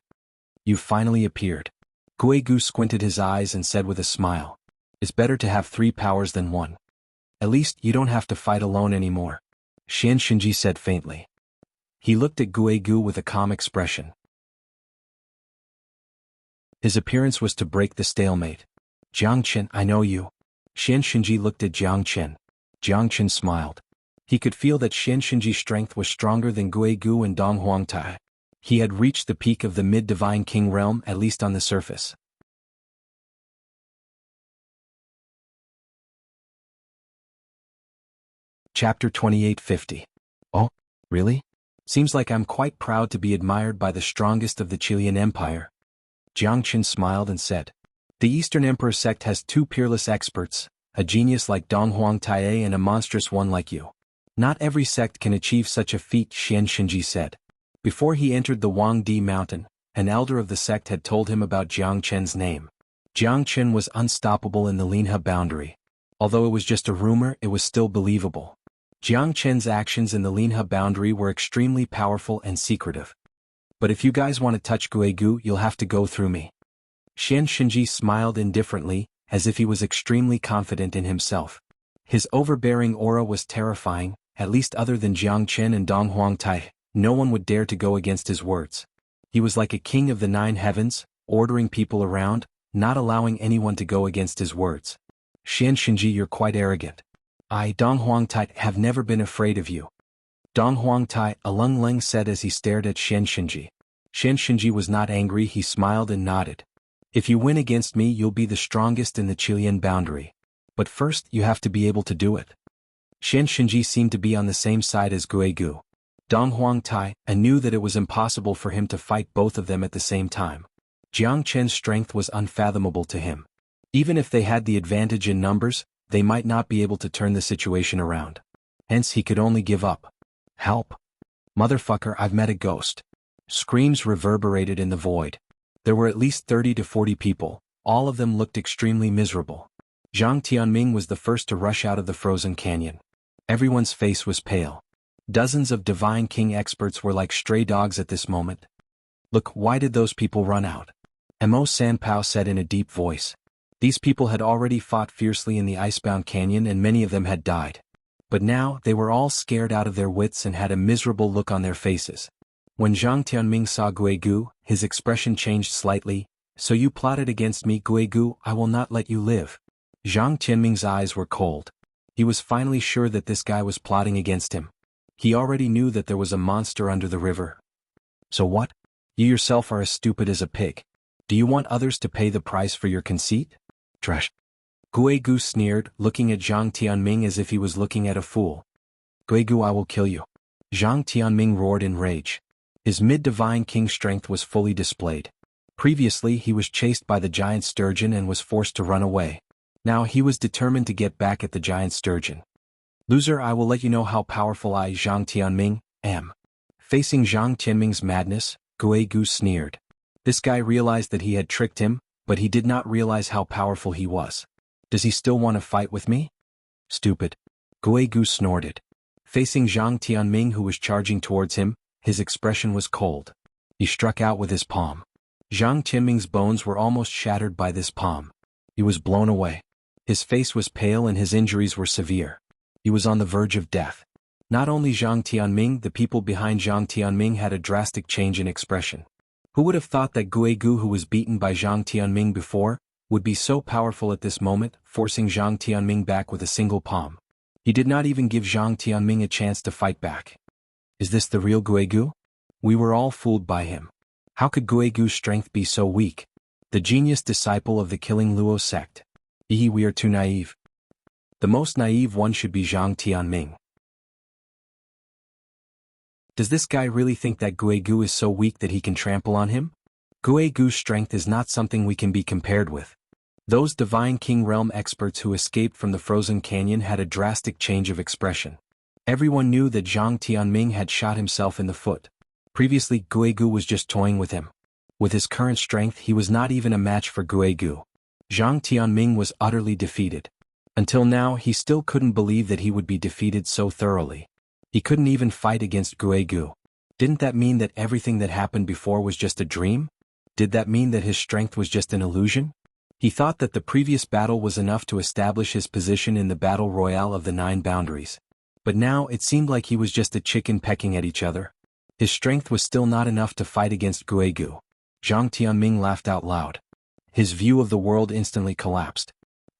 You finally appeared. Guigu squinted his eyes and said with a smile. It's better to have 3 powers than 1. At least you don't have to fight alone anymore. Xianxia said faintly. He looked at Guigu with a calm expression. His appearance was to break the stalemate. Jiangchen, I know you. Xianxia looked at Jiangchen. Jiangchen smiled. He could feel that Xianxia's strength was stronger than Guigu and Donghuang Tai. He had reached the peak of the mid-divine king realm, at least on the surface. Chapter 2850. Oh, really? Seems like I'm quite proud to be admired by the strongest of the Chilean Empire. Jiangchen smiled and said. The Eastern Emperor sect has two peerless experts, a genius like Donghuang Taie and a monstrous one like you. Not every sect can achieve such a feat, Xianxia said. Before he entered the Wangdi mountain, an elder of the sect had told him about Jiangchen's name. Jiangchen was unstoppable in the Linhe boundary. Although it was just a rumor, it was still believable. Jiangchen's actions in the Linhe boundary were extremely powerful and secretive. But if you guys want to touch Guigu, you'll have to go through me. Xianxia smiled indifferently, as if he was extremely confident in himself. His overbearing aura was terrifying, at least other than Jiangchen and Donghuang Tai, no one would dare to go against his words. He was like a king of the nine heavens, ordering people around, not allowing anyone to go against his words. Xianxia, you're quite arrogant. I, Donghuang Tai, have never been afraid of you. Donghuang Tai, Alung Leng said as he stared at Xianxia. Xianxia was not angry, he smiled and nodded. If you win against me, you'll be the strongest in the Chilean boundary. But first, you have to be able to do it. Xianxia seemed to be on the same side as Guigu. Donghuang Tai knew that it was impossible for him to fight both of them at the same time. Jiangchen's strength was unfathomable to him. Even if they had the advantage in numbers, they might not be able to turn the situation around. Hence he could only give up. Help! Motherfucker, I've met a ghost. Screams reverberated in the void. There were at least 30 to 40 people, all of them looked extremely miserable. Zhang Tianming was the first to rush out of the frozen canyon. Everyone's face was pale. Dozens of Divine King experts were like stray dogs at this moment. Look, why did those people run out? Mo Sanpao said in a deep voice. These people had already fought fiercely in the icebound canyon and many of them had died. But now, they were all scared out of their wits and had a miserable look on their faces. When Zhang Tianming saw Guigu, his expression changed slightly. So you plotted against me, Guigu, I will not let you live. Zhang Tianming's eyes were cold. He was finally sure that this guy was plotting against him. He already knew that there was a monster under the river. So what? You yourself are as stupid as a pig. Do you want others to pay the price for your conceit? Trash. Guigu sneered, looking at Zhang Tianming as if he was looking at a fool. Guigu, I will kill you. Zhang Tianming roared in rage. His mid-divine king strength was fully displayed. Previously he was chased by the giant sturgeon and was forced to run away. Now he was determined to get back at the giant sturgeon. Loser, I will let you know how powerful I, Zhang Tianming, am. Facing Zhang Tianming's madness, Guigu sneered. This guy realized that he had tricked him, but he did not realize how powerful he was. Does he still want to fight with me? Stupid. Guigu snorted. Facing Zhang Tianming who was charging towards him, his expression was cold. He struck out with his palm. Zhang Tianming's bones were almost shattered by this palm. He was blown away. His face was pale and his injuries were severe. He was on the verge of death. Not only Zhang Tianming, the people behind Zhang Tianming had a drastic change in expression. Who would have thought that Guigu, who was beaten by Zhang Tianming before, would be so powerful at this moment, forcing Zhang Tianming back with a single palm? He did not even give Zhang Tianming a chance to fight back. Is this the real Guigu? We were all fooled by him. How could Guigu's strength be so weak? The genius disciple of the Killing Luo sect. We are too naive. The most naive one should be Zhang Tianming. Does this guy really think that Guigu is so weak that he can trample on him? Guigu's strength is not something we can be compared with. Those Divine King Realm experts who escaped from the frozen canyon had a drastic change of expression. Everyone knew that Zhang Tianming had shot himself in the foot. Previously, Guigu was just toying with him. With his current strength, he was not even a match for Guigu. Zhang Tianming was utterly defeated. Until now, he still couldn't believe that he would be defeated so thoroughly. He couldn't even fight against Guigu. Didn't that mean that everything that happened before was just a dream? Did that mean that his strength was just an illusion? He thought that the previous battle was enough to establish his position in the battle royale of the 9 boundaries. But now it seemed like he was just a chicken pecking at each other. His strength was still not enough to fight against Guigu. Zhang Tianming laughed out loud. His view of the world instantly collapsed.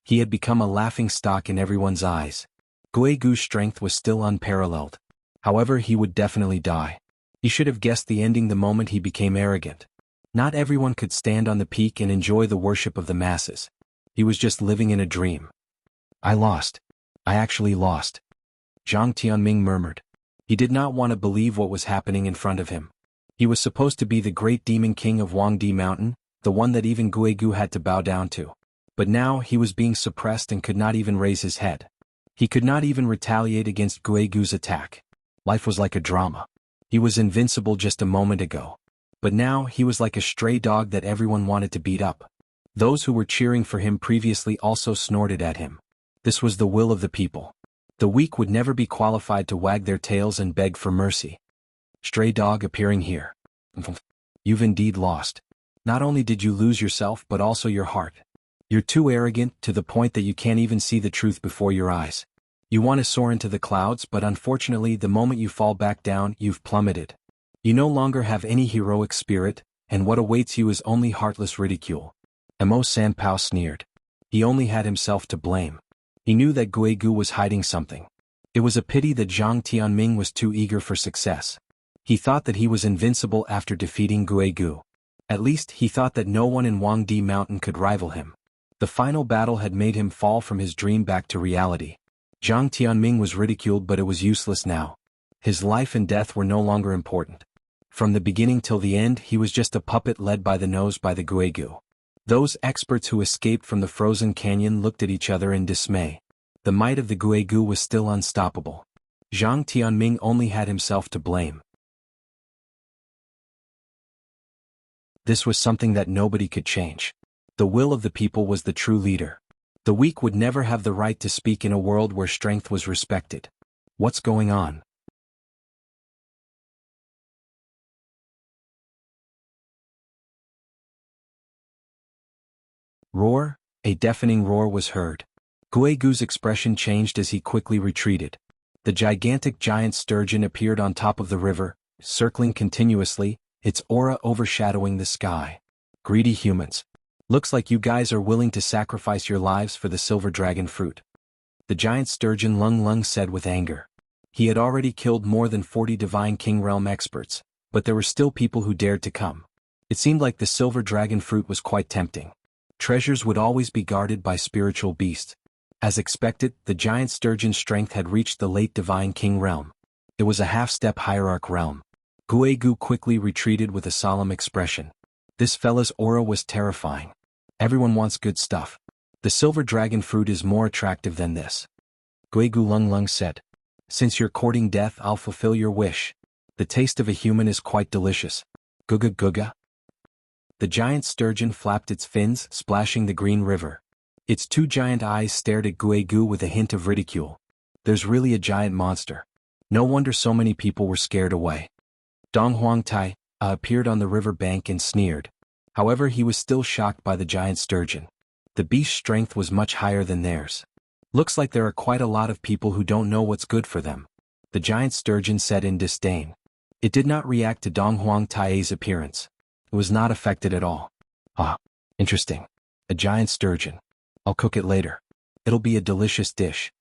He had become a laughing stock in everyone's eyes. Guigu's strength was still unparalleled. However, he would definitely die. He should have guessed the ending the moment he became arrogant. Not everyone could stand on the peak and enjoy the worship of the masses. He was just living in a dream. I lost. I actually lost. Zhang Tianming murmured. He did not want to believe what was happening in front of him. He was supposed to be the great demon king of Huangdi Mountain, the one that even Guigu had to bow down to. But now he was being suppressed and could not even raise his head. He could not even retaliate against Guigu's attack. Life was like a drama. He was invincible just a moment ago. But now he was like a stray dog that everyone wanted to beat up. Those who were cheering for him previously also snorted at him. This was the will of the people. The weak would never be qualified to wag their tails and beg for mercy. Stray dog appearing here. You've indeed lost. Not only did you lose yourself but also your heart. You're too arrogant to the point that you can't even see the truth before your eyes. You want to soar into the clouds, but unfortunately the moment you fall back down, you've plummeted. You no longer have any heroic spirit, and what awaits you is only heartless ridicule. Mo Sanpao sneered. He only had himself to blame. He knew that Guigu was hiding something. It was a pity that Zhang Tianming was too eager for success. He thought that he was invincible after defeating Guigu. At least he thought that no one in Huangdi Mountain could rival him. The final battle had made him fall from his dream back to reality. Zhang Tianming was ridiculed, but it was useless now. His life and death were no longer important. From the beginning till the end he was just a puppet led by the nose by the Guigu. Those experts who escaped from the frozen canyon looked at each other in dismay. The might of the Guigu was still unstoppable. Zhang Tianming only had himself to blame. This was something that nobody could change. The will of the people was the true leader. The weak would never have the right to speak in a world where strength was respected. What's going on? Roar, a deafening roar was heard. Guigu's expression changed as he quickly retreated. The gigantic giant sturgeon appeared on top of the river, circling continuously, its aura overshadowing the sky. Greedy humans. Looks like you guys are willing to sacrifice your lives for the silver dragon fruit. The giant sturgeon Lung Lung said with anger. He had already killed more than 40 divine king realm experts, but there were still people who dared to come. It seemed like the silver dragon fruit was quite tempting. Treasures would always be guarded by spiritual beasts. As expected, the giant sturgeon's strength had reached the late divine king realm. It was a half-step hierarch realm. Guigu quickly retreated with a solemn expression. This fella's aura was terrifying. Everyone wants good stuff. The silver dragon fruit is more attractive than this. Guigu Lung Lung said. Since you're courting death, I'll fulfill your wish. The taste of a human is quite delicious. Guga guga. The giant sturgeon flapped its fins, splashing the green river. Its two giant eyes stared at Guigu with a hint of ridicule. There's really a giant monster. No wonder so many people were scared away. Dong Huangtai appeared on the river bank and sneered. However, he was still shocked by the giant sturgeon. The beast's strength was much higher than theirs. Looks like there are quite a lot of people who don't know what's good for them. The giant sturgeon said in disdain. It did not react to Dong Huangtai's appearance. It was not affected at all. Ah, interesting. A giant sturgeon. I'll cook it later. It'll be a delicious dish.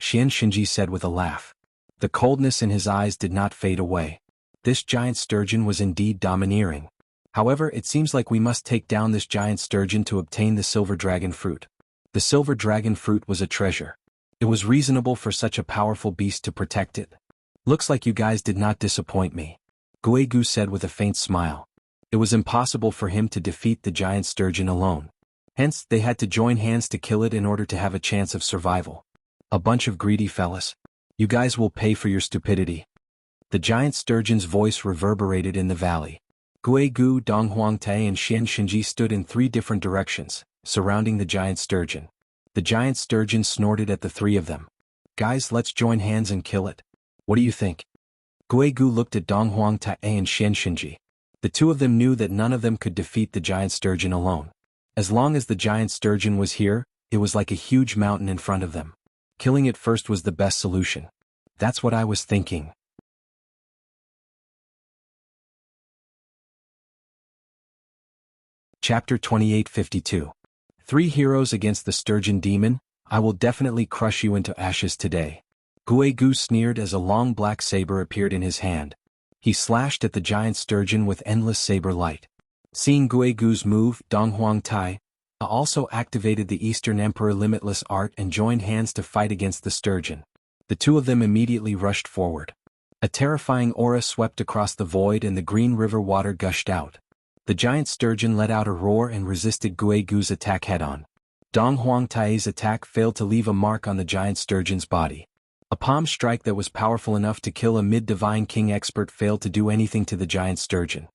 Xianxia said with a laugh. The coldness in his eyes did not fade away. This giant sturgeon was indeed domineering. However, it seems like we must take down this giant sturgeon to obtain the silver dragon fruit. The silver dragon fruit was a treasure. It was reasonable for such a powerful beast to protect it. Looks like you guys did not disappoint me. Guigu said with a faint smile. It was impossible for him to defeat the giant sturgeon alone. Hence, they had to join hands to kill it in order to have a chance of survival. A bunch of greedy fellas. You guys will pay for your stupidity. The giant sturgeon's voice reverberated in the valley. Guigu, Dong Huangtai and Xianxia stood in 3 different directions, surrounding the giant sturgeon. The giant sturgeon snorted at the 3 of them. Guys, let's join hands and kill it. What do you think? Guigu looked at Dong Huangtai and Xianxia. The 2 of them knew that none of them could defeat the giant sturgeon alone. As long as the giant sturgeon was here, it was like a huge mountain in front of them. Killing it first was the best solution. That's what I was thinking. Chapter 2852. 3 heroes against the sturgeon demon. I will definitely crush you into ashes today. Guigu sneered as a long black saber appeared in his hand. He slashed at the giant sturgeon with endless saber light. Seeing Guigu's move, Dong Huangtai also activated the Eastern Emperor Limitless Art and joined hands to fight against the sturgeon. The two of them immediately rushed forward. A terrifying aura swept across the void and the green river water gushed out. The giant sturgeon let out a roar and resisted Guigu's attack head-on. Dong Huangtai's attack failed to leave a mark on the giant sturgeon's body. A palm strike that was powerful enough to kill a mid-divine king expert failed to do anything to the giant sturgeon.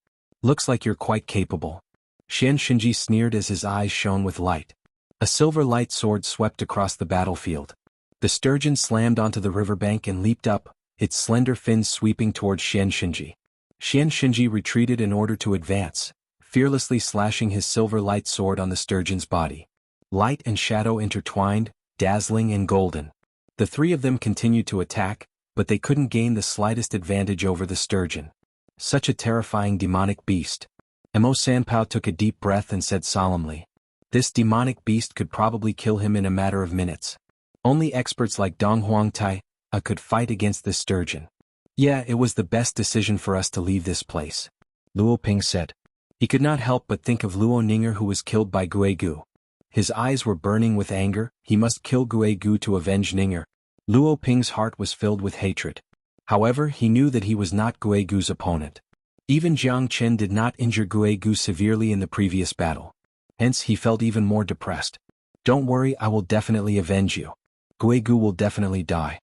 Looks like you're quite capable. Xianxia sneered as his eyes shone with light. A silver light sword swept across the battlefield. The sturgeon slammed onto the riverbank and leaped up, its slender fins sweeping towards Xianxia. Xianxia retreated in order to advance, fearlessly slashing his silver light sword on the sturgeon's body. Light and shadow intertwined, dazzling and golden. The three of them continued to attack, but they couldn't gain the slightest advantage over the sturgeon. Such a terrifying demonic beast. Mo Sanpao took a deep breath and said solemnly, "This demonic beast could probably kill him in a matter of minutes. Only experts like Dong Huangtai could fight against this sturgeon." "Yeah, it was the best decision for us to leave this place," Luo Ping said. He could not help but think of Luo Ninger, who was killed by Guigu. His eyes were burning with anger. He must kill Guigu to avenge Ninger. Luo Ping's heart was filled with hatred. However, he knew that he was not Guigu's opponent. Even Jiang Chen did not injure Guigu severely in the previous battle. Hence he felt even more depressed. "Don't worry, I will definitely avenge you. Guigu will definitely die."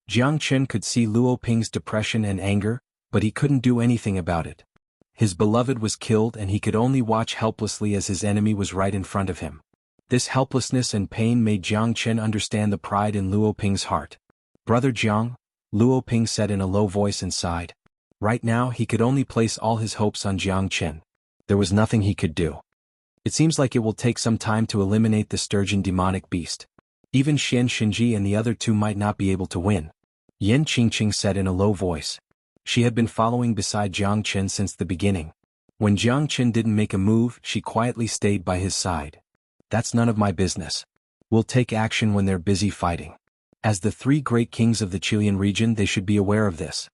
Jiang Chen could see Luo Ping's depression and anger, but he couldn't do anything about it. His beloved was killed and he could only watch helplessly as his enemy was right in front of him. This helplessness and pain made Jiang Chen understand the pride in Luo Ping's heart. "Brother Jiang," Luo Ping said in a low voice and sighed. Right now he could only place all his hopes on Jiang Chen. There was nothing he could do. "It seems like it will take some time to eliminate the sturgeon demonic beast. Even Xianxia and the other two might not be able to win," Yan Qingqing said in a low voice. She had been following beside Jiang Chen since the beginning. When Jiang Chen didn't make a move, she quietly stayed by his side. "That's none of my business. We'll take action when they're busy fighting. As the three great kings of the Chilean region, they should be aware of this."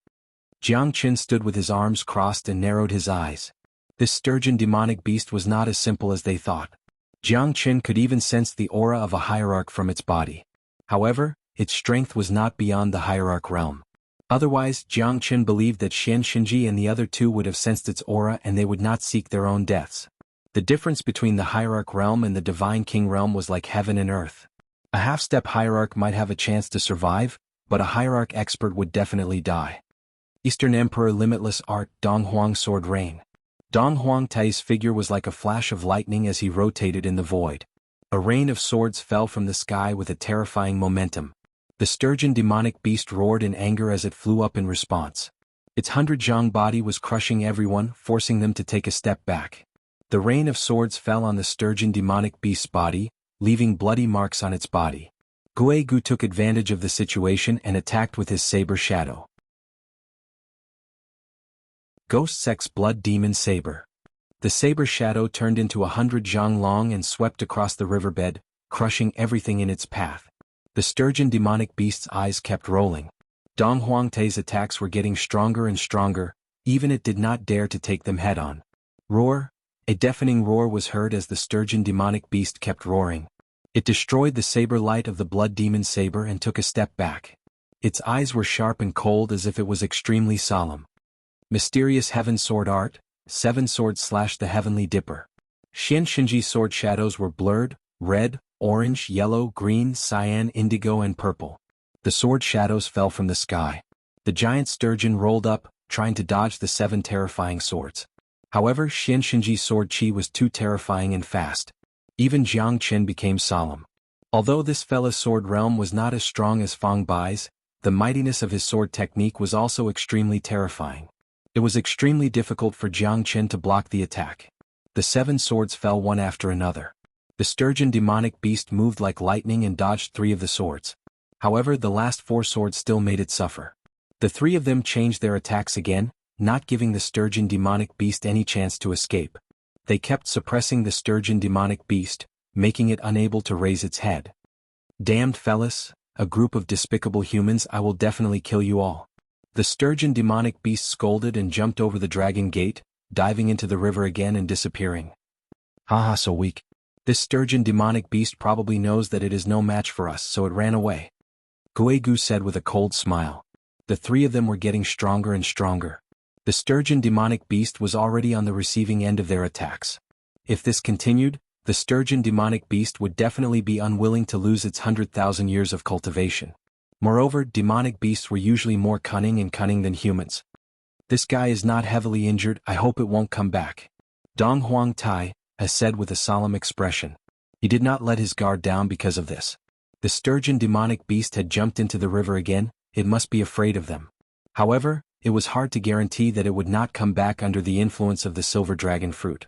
Jiang Chen stood with his arms crossed and narrowed his eyes. This sturgeon demonic beast was not as simple as they thought. Jiang Chen could even sense the aura of a hierarch from its body. However, its strength was not beyond the hierarch realm. Otherwise, Jiang Chen believed that Xianxia and the other two would have sensed its aura and they would not seek their own deaths. The difference between the hierarch realm and the divine king realm was like heaven and earth. A half-step hierarch might have a chance to survive, but a hierarch expert would definitely die. Eastern Emperor Limitless Art Dong Huang Sword Rain. Dong Huangtai's figure was like a flash of lightning as he rotated in the void. A rain of swords fell from the sky with a terrifying momentum. The sturgeon demonic beast roared in anger as it flew up in response. Its 100 body was crushing everyone, forcing them to take a step back. The rain of swords fell on the sturgeon demonic beast's body, leaving bloody marks on its body. Guigu took advantage of the situation and attacked with his saber shadow. Ghost Sex Blood Demon Saber. The saber shadow turned into 100 zhang long and swept across the riverbed, crushing everything in its path. The sturgeon demonic beast's eyes kept rolling. Dong Huangtai's attacks were getting stronger and stronger, even it did not dare to take them head-on. Roar! A deafening roar was heard as the sturgeon demonic beast kept roaring. It destroyed the saber light of the blood demon saber and took a step back. Its eyes were sharp and cold as if it was extremely solemn. Mysterious Heaven Sword Art, 7 swords slashed the Heavenly Dipper. Xianxinji's sword shadows were blurred, red, orange, yellow, green, cyan, indigo and purple. The sword shadows fell from the sky. The giant sturgeon rolled up, trying to dodge the 7 terrifying swords. However, Xianxinji's sword chi was too terrifying and fast. Even Jiang Chen became solemn. Although this fella's sword realm was not as strong as Fang Bai's, the mightiness of his sword technique was also extremely terrifying. It was extremely difficult for Jiang Chen to block the attack. The 7 swords fell one after another. The sturgeon demonic beast moved like lightning and dodged 3 of the swords. However, the last 4 swords still made it suffer. The 3 of them changed their attacks again, not giving the sturgeon demonic beast any chance to escape. They kept suppressing the sturgeon demonic beast, making it unable to raise its head. "Damned fellas, a group of despicable humans, I will definitely kill you all." The sturgeon demonic beast scolded and jumped over the dragon gate, diving into the river again and disappearing. "Haha, so weak. This sturgeon demonic beast probably knows that it is no match for us, so it ran away." Guegu said with a cold smile. The three of them were getting stronger and stronger. The sturgeon demonic beast was already on the receiving end of their attacks. If this continued, the sturgeon demonic beast would definitely be unwilling to lose its 100,000 years of cultivation. Moreover, demonic beasts were usually more cunning than humans. This guy is not heavily injured, I hope it won't come back. Dong Huang Tai has said with a solemn expression. He did not let his guard down because of this. The sturgeon demonic beast had jumped into the river again, it must be afraid of them. However, it was hard to guarantee that it would not come back under the influence of the silver dragon fruit.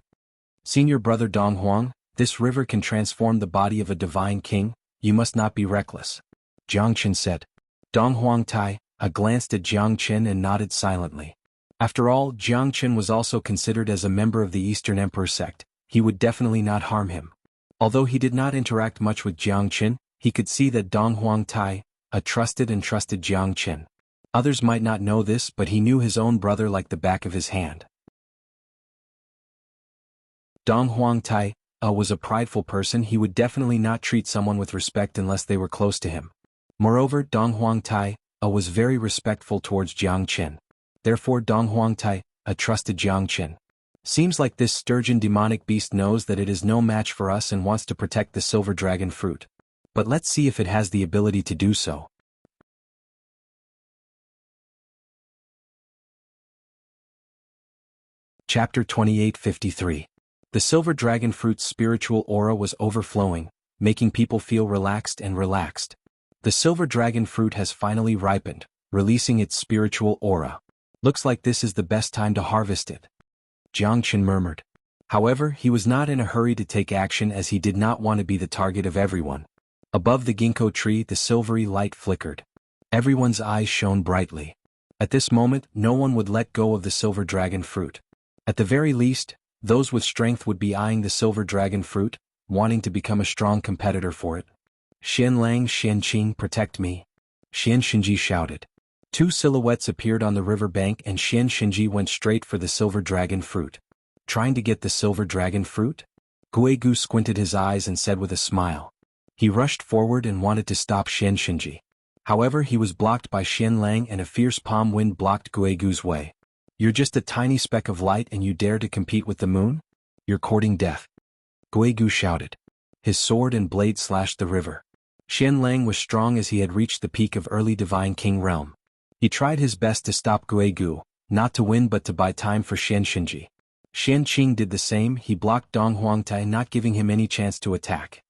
Senior brother Dong Huang, this river can transform the body of a divine king, you must not be reckless. Jiang Chen said. Dong Huang Tai glanced at Jiang Chen and nodded silently. After all, Jiang Chen was also considered as a member of the Eastern Emperor sect, he would definitely not harm him. Although he did not interact much with Jiang Chen, he could see that Dong Huang Tai trusted Jiang Chen. Others might not know this, but he knew his own brother like the back of his hand. Dong Huang Tai was a prideful person, he would definitely not treat someone with respect unless they were close to him. Moreover, Dong Huang Tai was very respectful towards Jiang Chen. Therefore Dong Huang Tai trusted Jiang Chen. Seems like this sturgeon demonic beast knows that it is no match for us and wants to protect the silver dragon fruit. But let's see if it has the ability to do so. Chapter 2853. The silver dragon fruit's spiritual aura was overflowing, making people feel relaxed. The silver dragon fruit has finally ripened, releasing its spiritual aura. Looks like this is the best time to harvest it. Jiang Chen murmured. However, he was not in a hurry to take action as he did not want to be the target of everyone. Above the ginkgo tree, the silvery light flickered. Everyone's eyes shone brightly. At this moment, no one would let go of the silver dragon fruit. At the very least, those with strength would be eyeing the silver dragon fruit, wanting to become a strong competitor for it. Xianlang Xianqing, protect me. Xianxinji shouted. Two silhouettes appeared on the river bank and Xianxinji went straight for the silver dragon fruit. Trying to get the silver dragon fruit? Guegu squinted his eyes and said with a smile. He rushed forward and wanted to stop Xianxinji. However, he was blocked by Xianlang and a fierce palm wind blocked Guegu's way. You're just a tiny speck of light and you dare to compete with the moon? You're courting death. Guegu shouted. His sword and blade slashed the river. Xianlang was strong as he had reached the peak of early divine king realm. He tried his best to stop Guegu, not to win but to buy time for Xianxinji. Xianqing did the same, he blocked Dong Huang Tai, not giving him any chance to attack.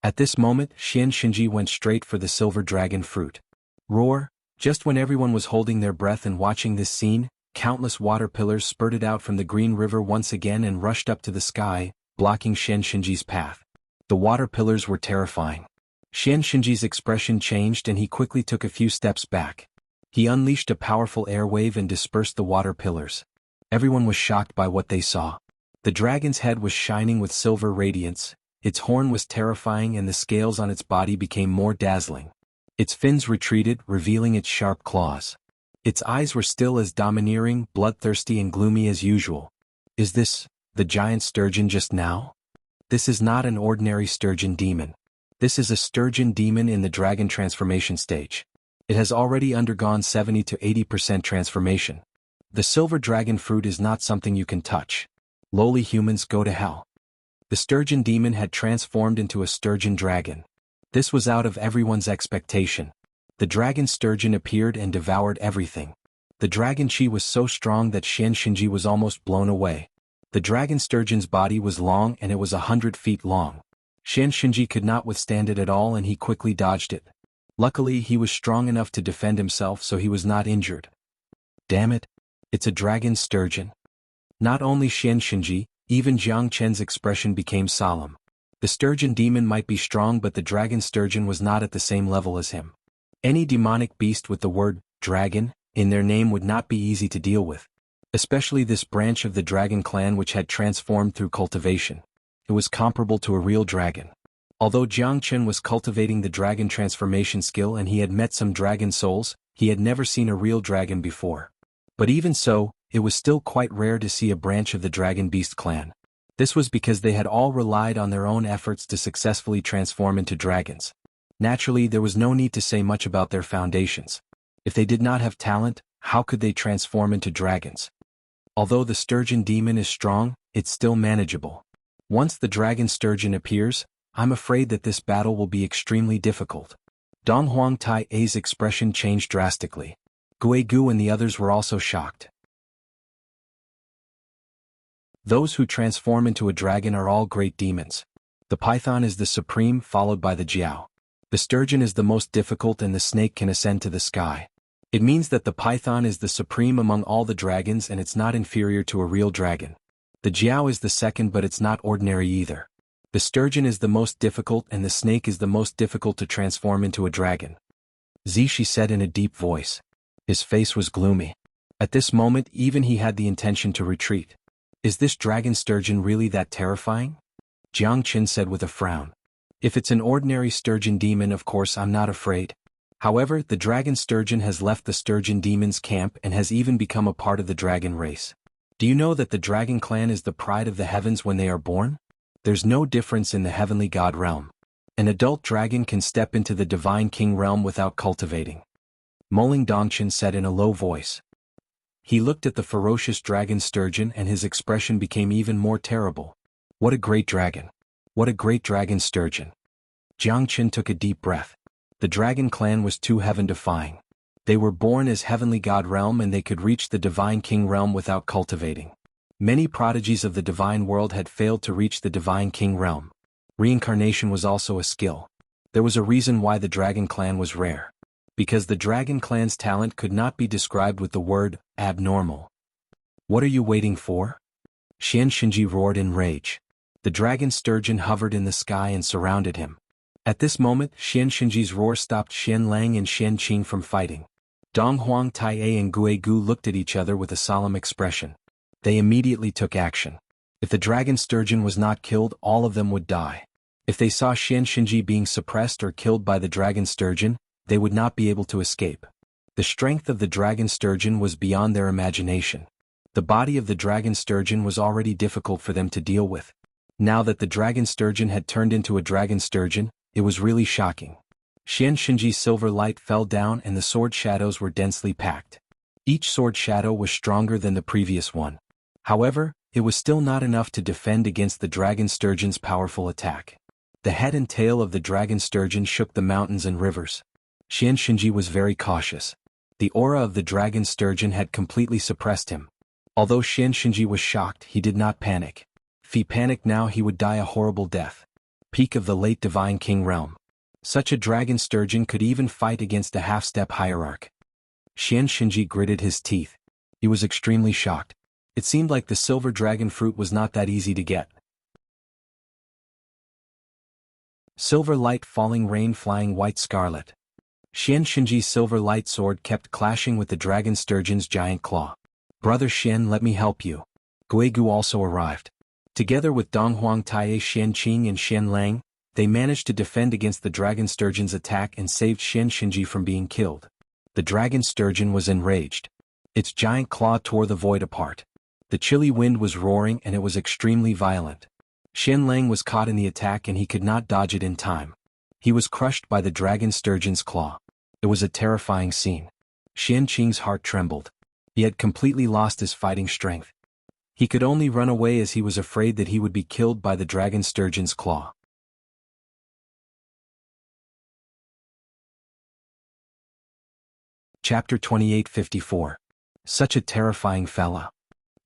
At this moment, Xianxinji went straight for the silver dragon fruit. Roar! Just when everyone was holding their breath and watching this scene, countless water pillars spurted out from the green river once again and rushed up to the sky, blocking Xianxinji's path. The water pillars were terrifying. Xianxinji's expression changed and he quickly took a few steps back. He unleashed a powerful air wave and dispersed the water pillars. Everyone was shocked by what they saw. The dragon's head was shining with silver radiance, its horn was terrifying and the scales on its body became more dazzling. Its fins retreated, revealing its sharp claws. Its eyes were still as domineering, bloodthirsty and gloomy as usual. Is this the giant sturgeon just now? This is not an ordinary sturgeon demon. This is a sturgeon demon in the dragon transformation stage. It has already undergone 70 to 80% transformation. The silver dragon fruit is not something you can touch. Lowly humans go to hell. The sturgeon demon had transformed into a sturgeon dragon. This was out of everyone's expectation. The dragon sturgeon appeared and devoured everything. The dragon chi was so strong that Xianxinji was almost blown away. The dragon sturgeon's body was long and it was 100 feet long. Xianxinji could not withstand it at all and he quickly dodged it. Luckily, he was strong enough to defend himself so he was not injured. Damn it! It's a dragon sturgeon. Not only Xianxinji, even Jiang Chen's expression became solemn. The sturgeon demon might be strong but the dragon sturgeon was not at the same level as him. Any demonic beast with the word dragon in their name would not be easy to deal with. Especially this branch of the dragon clan which had transformed through cultivation. It was comparable to a real dragon. Although Jiang Chen was cultivating the dragon transformation skill and he had met some dragon souls, he had never seen a real dragon before. But even so, it was still quite rare to see a branch of the dragon beast clan. This was because they had all relied on their own efforts to successfully transform into dragons. Naturally, there was no need to say much about their foundations. If they did not have talent, how could they transform into dragons? Although the sturgeon demon is strong, it's still manageable. Once the dragon sturgeon appears, I'm afraid that this battle will be extremely difficult. Dong Huang Tai-A's expression changed drastically. Guigu and the others were also shocked. Those who transform into a dragon are all great demons. The python is the supreme, followed by the jiao. The sturgeon is the most difficult and the snake can ascend to the sky. It means that the python is the supreme among all the dragons and it's not inferior to a real dragon. The jiao is the second but it's not ordinary either. The sturgeon is the most difficult and the snake is the most difficult to transform into a dragon. Zishi said in a deep voice. His face was gloomy. At this moment even he had the intention to retreat. Is this dragon sturgeon really that terrifying? Jiang Qin said with a frown. If it's an ordinary sturgeon demon, of course I'm not afraid. However, the dragon sturgeon has left the sturgeon demon's camp and has even become a part of the dragon race. Do you know that the dragon clan is the pride of the heavens when they are born? There's no difference in the heavenly god realm. An adult dragon can step into the divine king realm without cultivating. Moling Dongchen said in a low voice. He looked at the ferocious dragon sturgeon and his expression became even more terrible. What a great dragon. What a great dragon sturgeon. Jiang Qin took a deep breath. The dragon clan was too heaven-defying. They were born as heavenly god realm and they could reach the divine king realm without cultivating. Many prodigies of the divine world had failed to reach the divine king realm. Reincarnation was also a skill. There was a reason why the dragon clan was rare. Because the dragon clan's talent could not be described with the word abnormal. What are you waiting for? Xianxia roared in rage. The dragon sturgeon hovered in the sky and surrounded him. At this moment, Xianxia's roar stopped Xianlang and Xianqing from fighting. Dong Huang Tai-A and Guigu looked at each other with a solemn expression. They immediately took action. If the dragon sturgeon was not killed, all of them would die. If they saw Xianxia being suppressed or killed by the dragon sturgeon, they would not be able to escape. The strength of the dragon sturgeon was beyond their imagination. The body of the dragon sturgeon was already difficult for them to deal with. Now that the dragon sturgeon had turned into a dragon sturgeon, it was really shocking. Xianxinji's silver light fell down and the sword shadows were densely packed. Each sword shadow was stronger than the previous one. However, it was still not enough to defend against the dragon sturgeon's powerful attack. The head and tail of the dragon sturgeon shook the mountains and rivers. Xianxinji was very cautious. The aura of the dragon sturgeon had completely suppressed him. Although Xianxinji was shocked, he did not panic. If he panicked now, he would die a horrible death. Peak of the late divine king realm. Such a dragon sturgeon could even fight against a half-step hierarch. Xianxinji gritted his teeth. He was extremely shocked. It seemed like the silver dragon fruit was not that easy to get. Silver light falling rain flying white scarlet. Xianxinji's silver light sword kept clashing with the dragon sturgeon's giant claw. Brother Xian, let me help you. Guigu also arrived. Together with Dong Huang Tai-A, Xianqing and Xianlang, they managed to defend against the dragon sturgeon's attack and saved Xianxinji from being killed. The dragon sturgeon was enraged. Its giant claw tore the void apart. The chilly wind was roaring and it was extremely violent. Xianlang was caught in the attack and he could not dodge it in time. He was crushed by the dragon sturgeon's claw. It was a terrifying scene. Xianqing's heart trembled. He had completely lost his fighting strength. He could only run away as he was afraid that he would be killed by the dragon sturgeon's claw. Chapter 2854. Such a terrifying fella.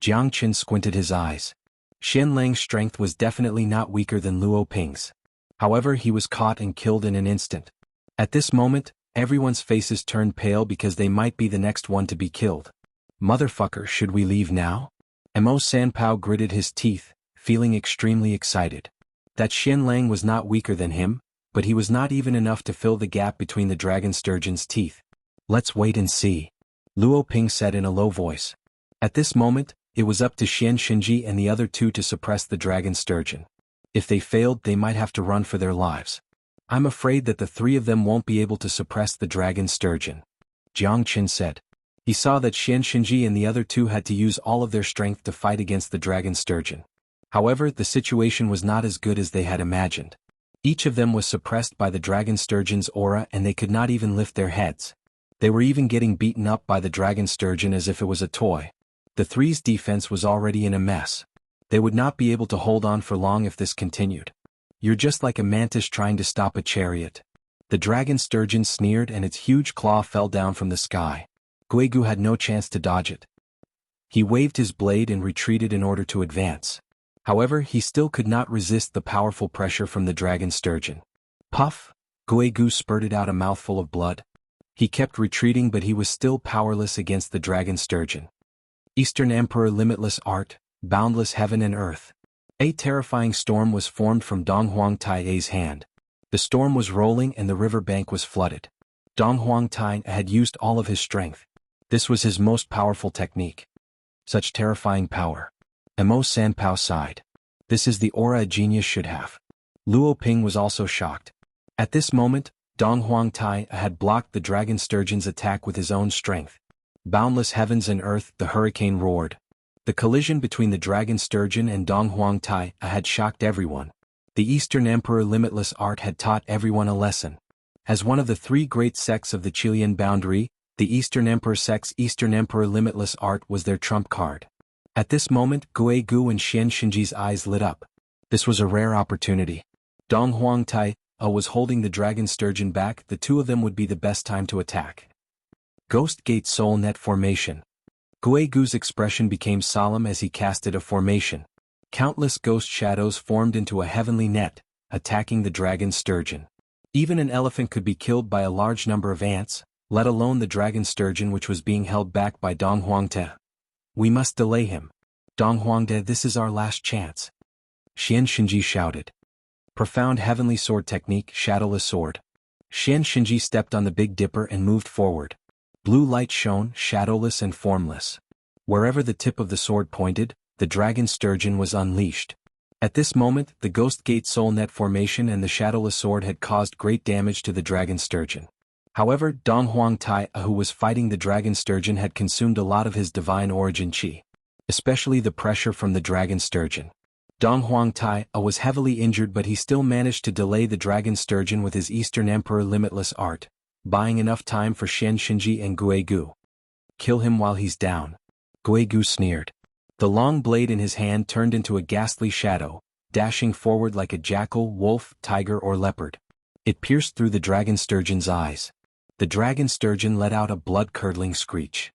Jiang Qin squinted his eyes. Xianlang's strength was definitely not weaker than Luo Ping's. However, he was caught and killed in an instant. At this moment, everyone's faces turned pale because they might be the next one to be killed. Motherfucker, should we leave now? Mo Sanpao gritted his teeth, feeling extremely excited. That Xianlang was not weaker than him, but he was not even enough to fill the gap between the dragon sturgeon's teeth. Let's wait and see. Luo Ping said in a low voice. At this moment, it was up to Xianxinji and the other two to suppress the dragon sturgeon. If they failed, they might have to run for their lives. I'm afraid that the three of them won't be able to suppress the dragon sturgeon. Jiang Qin said. He saw that Xianxinji and the other two had to use all of their strength to fight against the dragon sturgeon. However, the situation was not as good as they had imagined. Each of them was suppressed by the dragon sturgeon's aura and they could not even lift their heads. They were even getting beaten up by the dragon sturgeon as if it was a toy. The three's defense was already in a mess. They would not be able to hold on for long if this continued. You're just like a mantis trying to stop a chariot. The dragon sturgeon sneered and its huge claw fell down from the sky. Guegu had no chance to dodge it. He waved his blade and retreated in order to advance. However, he still could not resist the powerful pressure from the dragon sturgeon. Puff! Guegu spurted out a mouthful of blood. He kept retreating but he was still powerless against the dragon sturgeon. Eastern Emperor Limitless Art, Boundless Heaven and Earth. A terrifying storm was formed from Donghuang Tai's hand. The storm was rolling and the river bank was flooded. Donghuang Tai had used all of his strength. This was his most powerful technique. Such terrifying power. Emo Sanpao sighed. This is the aura a genius should have. Luo Ping was also shocked. At this moment, Donghuang Tai had blocked the dragon sturgeon's attack with his own strength. Boundless heavens and earth, the hurricane roared. The collision between the dragon sturgeon and Donghuang Tai had shocked everyone. The Eastern Emperor Limitless Art had taught everyone a lesson. As one of the three great sects of the Qilian boundary, the Eastern Emperor sect's Eastern Emperor Limitless Art was their trump card. At this moment, Guegu and Xianxinji's eyes lit up. This was a rare opportunity. Donghuang Tai was holding the dragon sturgeon back. The two of them would be the best time to attack. Ghost Gate Soul Net Formation. Guegu's expression became solemn as he casted a formation. Countless ghost shadows formed into a heavenly net, attacking the dragon sturgeon. Even an elephant could be killed by a large number of ants, let alone the dragon sturgeon which was being held back by Donghuang Tai. We must delay him. Donghuang Tai, this is our last chance. Xianxinji shouted. Profound heavenly sword technique, shadowless sword. Xianxinji stepped on the Big Dipper and moved forward. Blue light shone, shadowless and formless. Wherever the tip of the sword pointed, the dragon sturgeon was unleashed. At this moment, the Ghost Gate Soul Net formation and the shadowless sword had caused great damage to the dragon sturgeon. However, Donghuang Tai, who was fighting the dragon sturgeon, had consumed a lot of his divine origin qi, especially the pressure from the dragon sturgeon. Donghuang Tai was heavily injured but he still managed to delay the dragon sturgeon with his Eastern Emperor Limitless Art, buying enough time for Xianxinji and Guegu. Kill him while he's down. Guegu sneered. The long blade in his hand turned into a ghastly shadow, dashing forward like a jackal, wolf, tiger or leopard. It pierced through the dragon sturgeon's eyes. The dragon sturgeon let out a blood-curdling screech.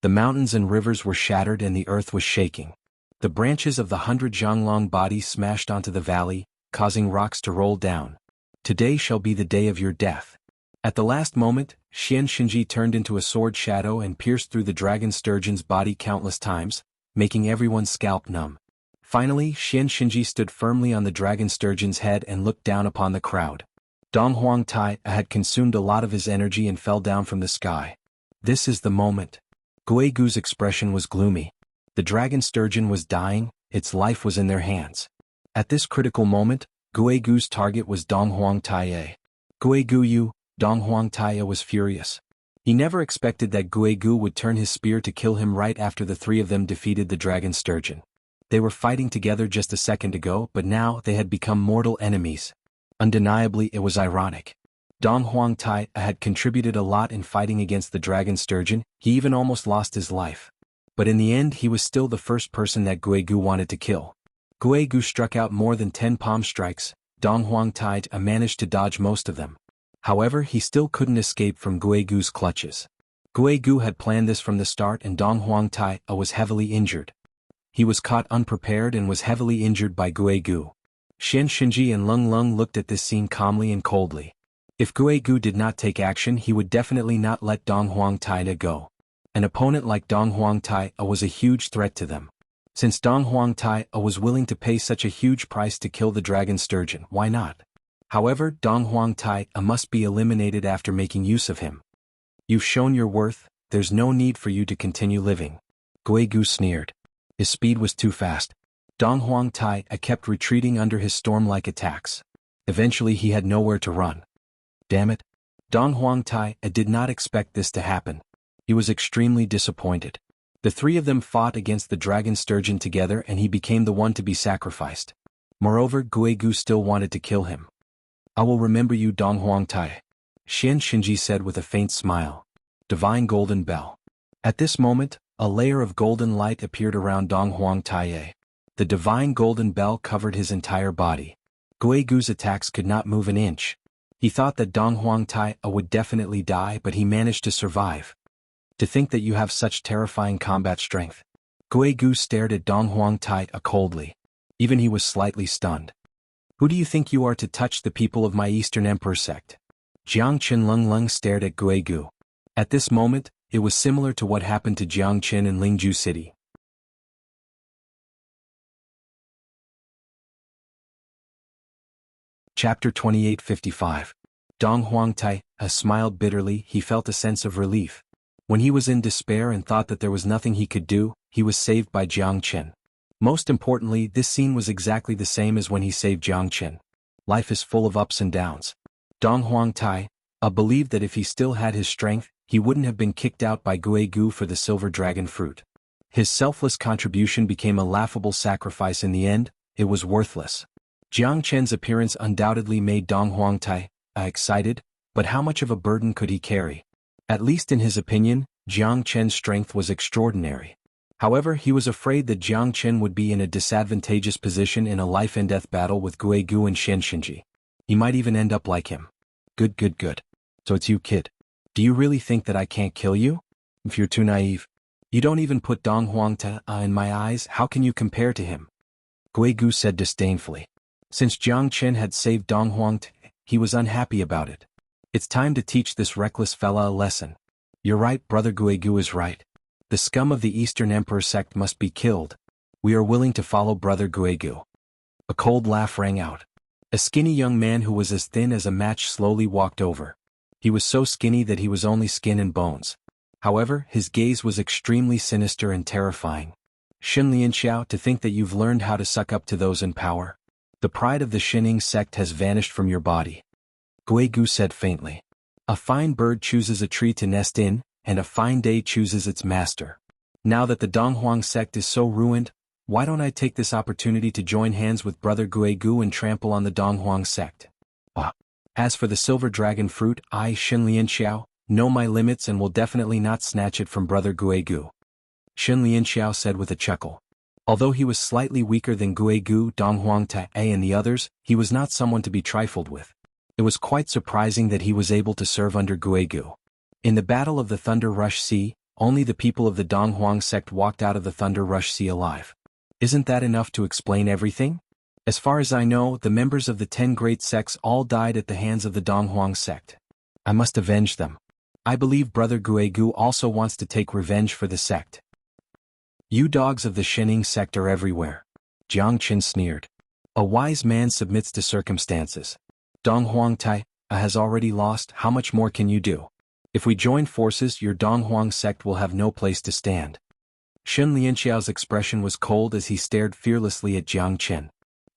The mountains and rivers were shattered and the earth was shaking. The branches of the 100 Zhanglong bodies smashed onto the valley, causing rocks to roll down. Today shall be the day of your death. At the last moment, Xianxinji turned into a sword shadow and pierced through the dragon sturgeon's body countless times, making everyone's scalp numb. Finally, Xianxinji stood firmly on the dragon sturgeon's head and looked down upon the crowd. Donghuang Tai had consumed a lot of his energy and fell down from the sky. This is the moment. Guegu's expression was gloomy. The dragon sturgeon was dying, its life was in their hands. At this critical moment, Guegu's target was Donghuang Tai. Guegu, Donghuang Tai was furious. He never expected that Guegu would turn his spear to kill him right after the three of them defeated the dragon sturgeon. They were fighting together just a second ago, but now they had become mortal enemies. Undeniably, it was ironic. Donghuang Tai had contributed a lot in fighting against the dragon sturgeon, he even almost lost his life. But in the end he was still the first person that Guegu wanted to kill. Guegu struck out more than 10 palm strikes. Donghuang Tai managed to dodge most of them. However, he still couldn't escape from Guegu's clutches. Guegu had planned this from the start and Donghuang Tai was heavily injured. He was caught unprepared and was heavily injured by Guegu. Xianxinji and Lung Lung looked at this scene calmly and coldly. If Guegu did not take action, he would definitely not let Donghuang Tai go. An opponent like Donghuang Tai was a huge threat to them. Since Donghuang Tai was willing to pay such a huge price to kill the dragon sturgeon, why not? However, Donghuang Tai must be eliminated after making use of him. You've shown your worth, there's no need for you to continue living. Guegu sneered. His speed was too fast. Donghuang Tai kept retreating under his storm-like attacks. Eventually he had nowhere to run. Damn it. Donghuang Tai did not expect this to happen. He was extremely disappointed. The three of them fought against the dragon sturgeon together and he became the one to be sacrificed. Moreover, Guigu still wanted to kill him. I will remember you, Donghuang Tai, Xianxia said with a faint smile. Divine Golden Bell. At this moment, a layer of golden light appeared around Donghuang Tai. The divine golden bell covered his entire body. Guigu's attacks could not move an inch. He thought that Donghuang Tai would definitely die, but he managed to survive. To think that you have such terrifying combat strength. Guigu stared at Donghuang Tai coldly. Even he was slightly stunned. Who do you think you are to touch the people of my Eastern Emperor sect? Jiangchen Lung stared at Guigu. At this moment, it was similar to what happened to Jiangchen in Lingju City. Chapter 2855. Donghuang Tai smiled bitterly. He felt a sense of relief. When he was in despair and thought that there was nothing he could do, he was saved by Jiangchen. Most importantly, this scene was exactly the same as when he saved Jiangchen. Life is full of ups and downs. Donghuang Tai believed that if he still had his strength, he wouldn't have been kicked out by Guigu for the silver dragon fruit. His selfless contribution became a laughable sacrifice in the end. It was worthless. Jiangchen's appearance undoubtedly made Donghuang Tai excited, but how much of a burden could he carry? At least in his opinion, Jiangchen's strength was extraordinary. However, he was afraid that Jiangchen would be in a disadvantageous position in a life-and-death battle with Guigu and Xianxia. He might even end up like him. Good. So it's you, kid. Do you really think that I can't kill you? If you're too naive. You don't even put Donghuang Tai in my eyes, how can you compare to him? Guigu said disdainfully. Since Jiangchen had saved Donghuang Tai, he was unhappy about it. It's time to teach this reckless fella a lesson. You're right, brother, Guigu is right. The scum of the Eastern Emperor sect must be killed. We are willing to follow brother Guigu. A cold laugh rang out. A skinny young man who was as thin as a match slowly walked over. He was so skinny that he was only skin and bones. However, his gaze was extremely sinister and terrifying. Xianxia, to think that you've learned how to suck up to those in power. The pride of the Xining sect has vanished from your body. Guigu said faintly. A fine bird chooses a tree to nest in, and a fine day chooses its master. Now that the Donghuang sect is so ruined, why don't I take this opportunity to join hands with brother Guigu and trample on the Donghuang sect? As for the silver dragon fruit, I, Xianxia, know my limits and will definitely not snatch it from brother Guigu. Xianxia said with a chuckle. Although he was slightly weaker than Guigu, Donghuang Tai, and the others, he was not someone to be trifled with. It was quite surprising that he was able to serve under Guigu. In the Battle of the Thunder Rush Sea, only the people of the Donghuang sect walked out of the Thunder Rush Sea alive. Isn't that enough to explain everything? As far as I know, the members of the 10 great sects all died at the hands of the Donghuang sect. I must avenge them. I believe brother Guigu also wants to take revenge for the sect. You dogs of the Xining sect are everywhere. Jiangchen sneered. A wise man submits to circumstances. Donghuang Tai has already lost, how much more can you do? If we join forces, your Donghuang sect will have no place to stand. Xianxia's expression was cold as he stared fearlessly at Jiangchen.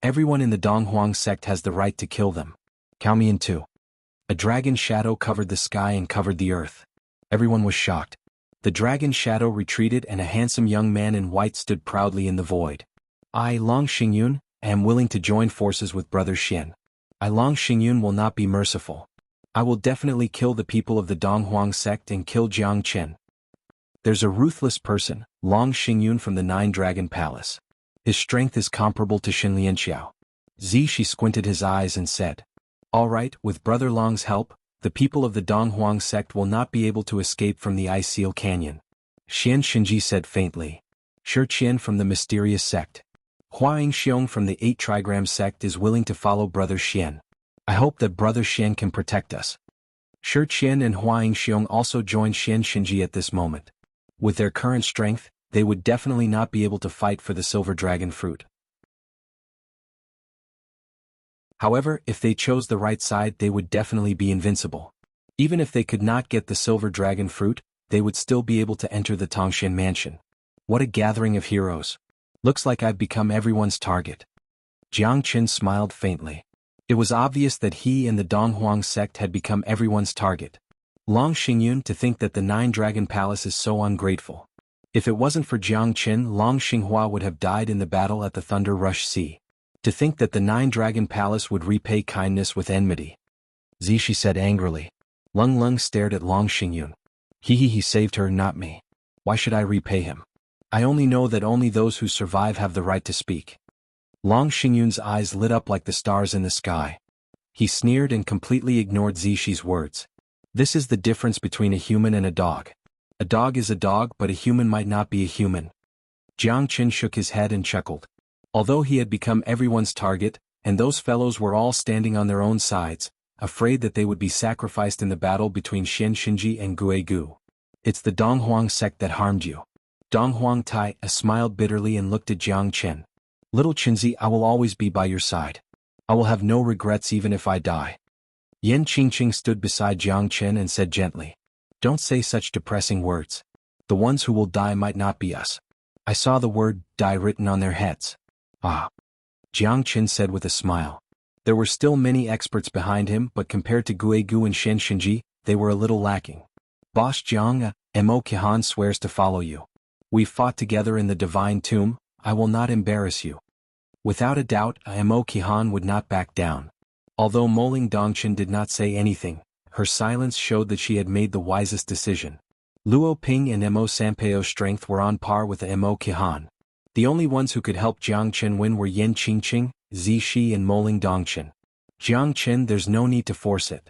Everyone in the Donghuang sect has the right to kill them. Count me in too. A dragon shadow covered the sky and covered the earth. Everyone was shocked. The dragon shadow retreated and a handsome young man in white stood proudly in the void. I, Long Xingyun, am willing to join forces with brother Xian. I, Long Xingyun, will not be merciful. I will definitely kill the people of the Donghuang sect and kill Jiangchen. There's a ruthless person, Long Xingyun from the Nine Dragon Palace. His strength is comparable to Xianxiao. Zishi squinted his eyes and said, all right, with brother Long's help, the people of the Donghuang sect will not be able to escape from the Ice Seal Canyon. Xianxia said faintly. Qian from the mysterious sect. Huaingxiong from the 8 trigram sect is willing to follow brother Xian. I hope that brother Xian can protect us. Qian and Huaingxiong also joined Xianxia at this moment. With their current strength, they would definitely not be able to fight for the silver dragon fruit. However, if they chose the right side, they would definitely be invincible. Even if they could not get the silver dragon fruit, they would still be able to enter the Tongxian mansion. What a gathering of heroes. Looks like I've become everyone's target. Jiangchen smiled faintly. It was obvious that he and the Donghuang sect had become everyone's target. Long Xingyun, to think that the Nine Dragon Palace is so ungrateful. If it wasn't for Jiang Qin, Long Xinghua would have died in the battle at the Thunder Rush Sea. To think that the Nine-Dragon Palace would repay kindness with enmity. Zishi said angrily. Lung Lung stared at Long Xingyun. He saved her, not me. Why should I repay him? I only know that only those who survive have the right to speak. Long Xingyun's eyes lit up like the stars in the sky. He sneered and completely ignored Zishi's words. This is the difference between a human and a dog. A dog is a dog, but a human might not be a human. Jiang Qin shook his head and chuckled. Although he had become everyone's target, and those fellows were all standing on their own sides, afraid that they would be sacrificed in the battle between Xianxia and Guegu. It's the Donghuang sect that harmed you. Donghuang Tai smiled bitterly and looked at Jiang Qin. Little Qinzi, I will always be by your side. I will have no regrets even if I die. Yan Qingqing stood beside Jiang Qin and said gently. Don't say such depressing words. The ones who will die might not be us. I saw the word die written on their heads. Ah. Jiang Qin said with a smile. There were still many experts behind him, but compared to Guegu and Xianxia, they were a little lacking. Boss Jiang, Mo Qihan swears to follow you. We fought together in the divine tomb, I will not embarrass you. Without a doubt, Mo Qihan would not back down. Although Moling Dongchen did not say anything, her silence showed that she had made the wisest decision. Luo Ping and Mo Sanpeo's strength were on par with Mo Qihan. The only ones who could help Jiang Qin win were Yan Qingqing, Zishi and Moling Dongchen. Jiang Qin, there's no need to force it.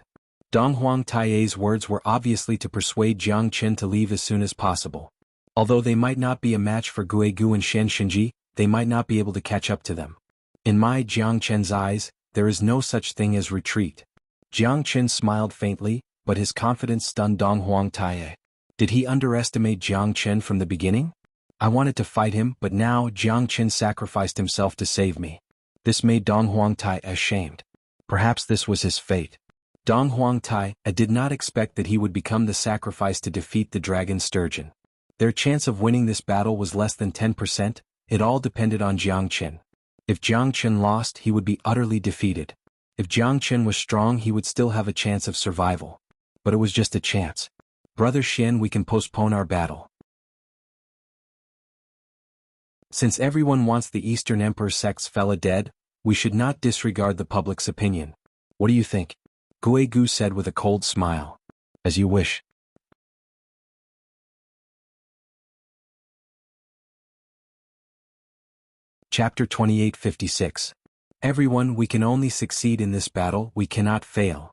Donghuang Tai's words were obviously to persuade Jiang Qin to leave as soon as possible. Although they might not be a match for Guegu and Xianxia, they might not be able to catch up to them. In my Jiang Qin's eyes, there is no such thing as retreat. Jiang Qin smiled faintly, but his confidence stunned Donghuang Tai. Did he underestimate Jiang Qin from the beginning? I wanted to fight him, but now Jiang Qin sacrificed himself to save me. This made Donghuang Tai ashamed. Perhaps this was his fate. Donghuang Tai did not expect that he would become the sacrifice to defeat the dragon sturgeon. Their chance of winning this battle was less than 10%, it all depended on Jiang Qin. If Jiang Qin lost, he would be utterly defeated. If Jiang Qin was strong, he would still have a chance of survival. But it was just a chance. Brother Xian, we can postpone our battle. Since everyone wants the Eastern Emperor sect's fella dead, we should not disregard the public's opinion. What do you think? Guegu said with a cold smile. As you wish. Chapter 2856. Everyone, we can only succeed in this battle, we cannot fail.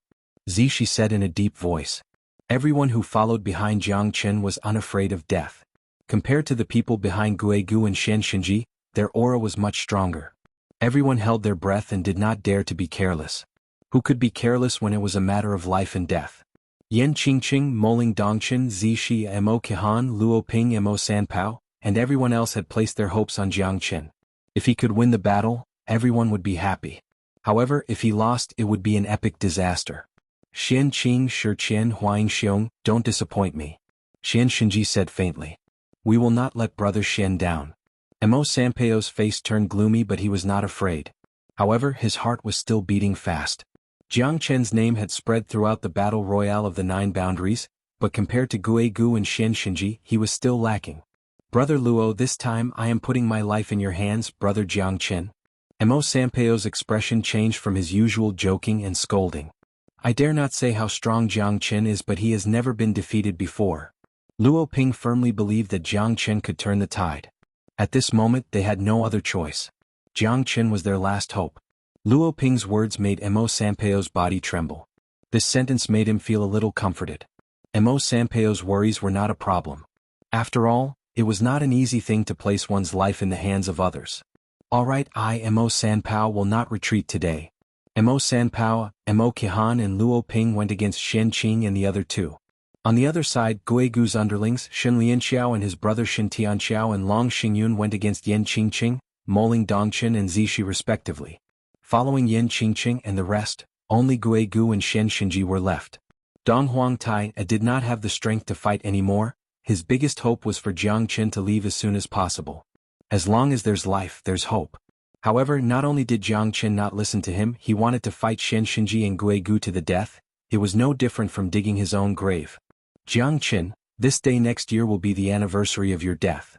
Zishi said in a deep voice. Everyone who followed behind Jiang Qin was unafraid of death. Compared to the people behind Guegu and Xianxia, their aura was much stronger. Everyone held their breath and did not dare to be careless. Who could be careless when it was a matter of life and death? Yan Qingqing, Moling Dongchen, Zishi, Mo Qihan, Luo Ping, Mo Sanpao, and everyone else had placed their hopes on Jiang Qin. If he could win the battle, everyone would be happy. However, if he lost, it would be an epic disaster. Xian Qing Shiqian Huang Xiong, don't disappoint me. Xianxia said faintly. We will not let Brother Xian down. Mo Sanpeo's face turned gloomy, but he was not afraid. However, his heart was still beating fast. Jiang Qin's name had spread throughout the battle royale of the 9 boundaries, but compared to Guegu and Xianxia, he was still lacking. Brother Luo, this time I am putting my life in your hands, Brother Jiang Qin. Mo Sanpeo's expression changed from his usual joking and scolding. I dare not say how strong Jiang Qin is, but he has never been defeated before. Luo Ping firmly believed that Jiang Qin could turn the tide. At this moment they had no other choice. Jiang Qin was their last hope. Luo Ping's words made Mo Sanpeo's body tremble. This sentence made him feel a little comforted. Mo Sanpeo's worries were not a problem. After all, it was not an easy thing to place one's life in the hands of others. Alright, Mo Sanpao will not retreat today. Mo Sanpao, Mo Qihan and Luo Ping went against Shen Qing and the other two. On the other side, Guegu's underlings, Shen Lianxiao and his brother Shen Tianxiao and Long Xingyun went against Yan Qingqing, Moling Dongchen and Zishi respectively. Following Yan Qingqing and the rest, only Guegu and Xianxia were left. Donghuang Tai did not have the strength to fight anymore. His biggest hope was for Jiang Qin to leave as soon as possible. As long as there's life, there's hope. However, not only did Jiang Qin not listen to him, he wanted to fight Xianxia and Guegu to the death. It was no different from digging his own grave. Jiang Qin, This day next year will be the anniversary of your death.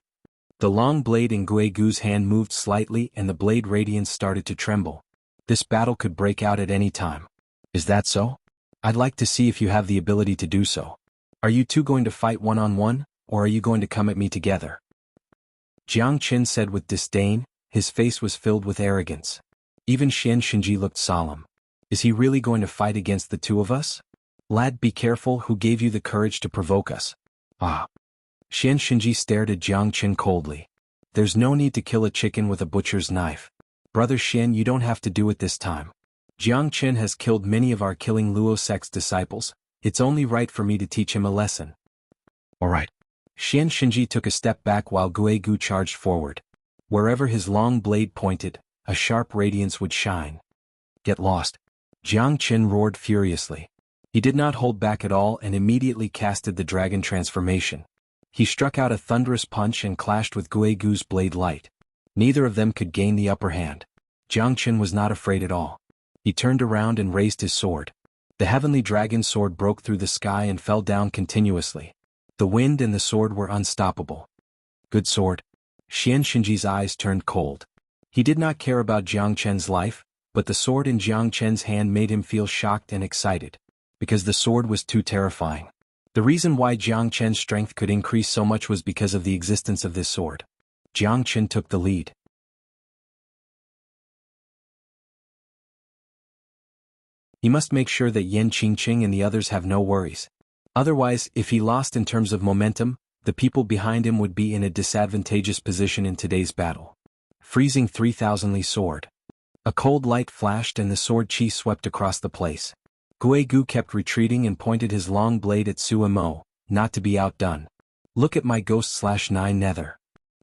The long blade in Guigu's hand moved slightly and the blade radiance started to tremble. This battle could break out at any time. Is that so? I'd like to see if you have the ability to do so. Are you two going to fight one-on-one, or are you going to come at me together? Jiang Qin said with disdain, his face was filled with arrogance. Even Xianxia looked solemn. Is he really going to fight against the two of us? Lad, be careful, who gave you the courage to provoke us? Ah. Xianxia stared at Jiang Qin coldly. There's no need to kill a chicken with a butcher's knife. Brother Xian, you don't have to do it this time. Jiang Qin has killed many of our killing Luo sect's disciples. It's only right for me to teach him a lesson. Alright. Xianxia took a step back while Guigu charged forward. Wherever his long blade pointed, a sharp radiance would shine. Get lost. Jiang Qin roared furiously. He did not hold back at all and immediately casted the dragon transformation. He struck out a thunderous punch and clashed with Guigu's blade light. Neither of them could gain the upper hand. Jiang Qin was not afraid at all. He turned around and raised his sword. The heavenly dragon sword broke through the sky and fell down continuously. The wind and the sword were unstoppable. Good sword. Xianxia's eyes turned cold. He did not care about Jiang Qin's life, but the sword in Jiang Qin's hand made him feel shocked and excited. Because the sword was too terrifying. The reason why Jiang Qin's strength could increase so much was because of the existence of this sword. Jiang Qin took the lead. He must make sure that Yan Qingqing and the others have no worries. Otherwise, if he lost in terms of momentum, the people behind him would be in a disadvantageous position in today's battle. Freezing 3000 Li sword. A cold light flashed and the sword chi swept across the place. Guigu kept retreating and pointed his long blade at Suimo, not to be outdone. Look at my ghost/9 nether.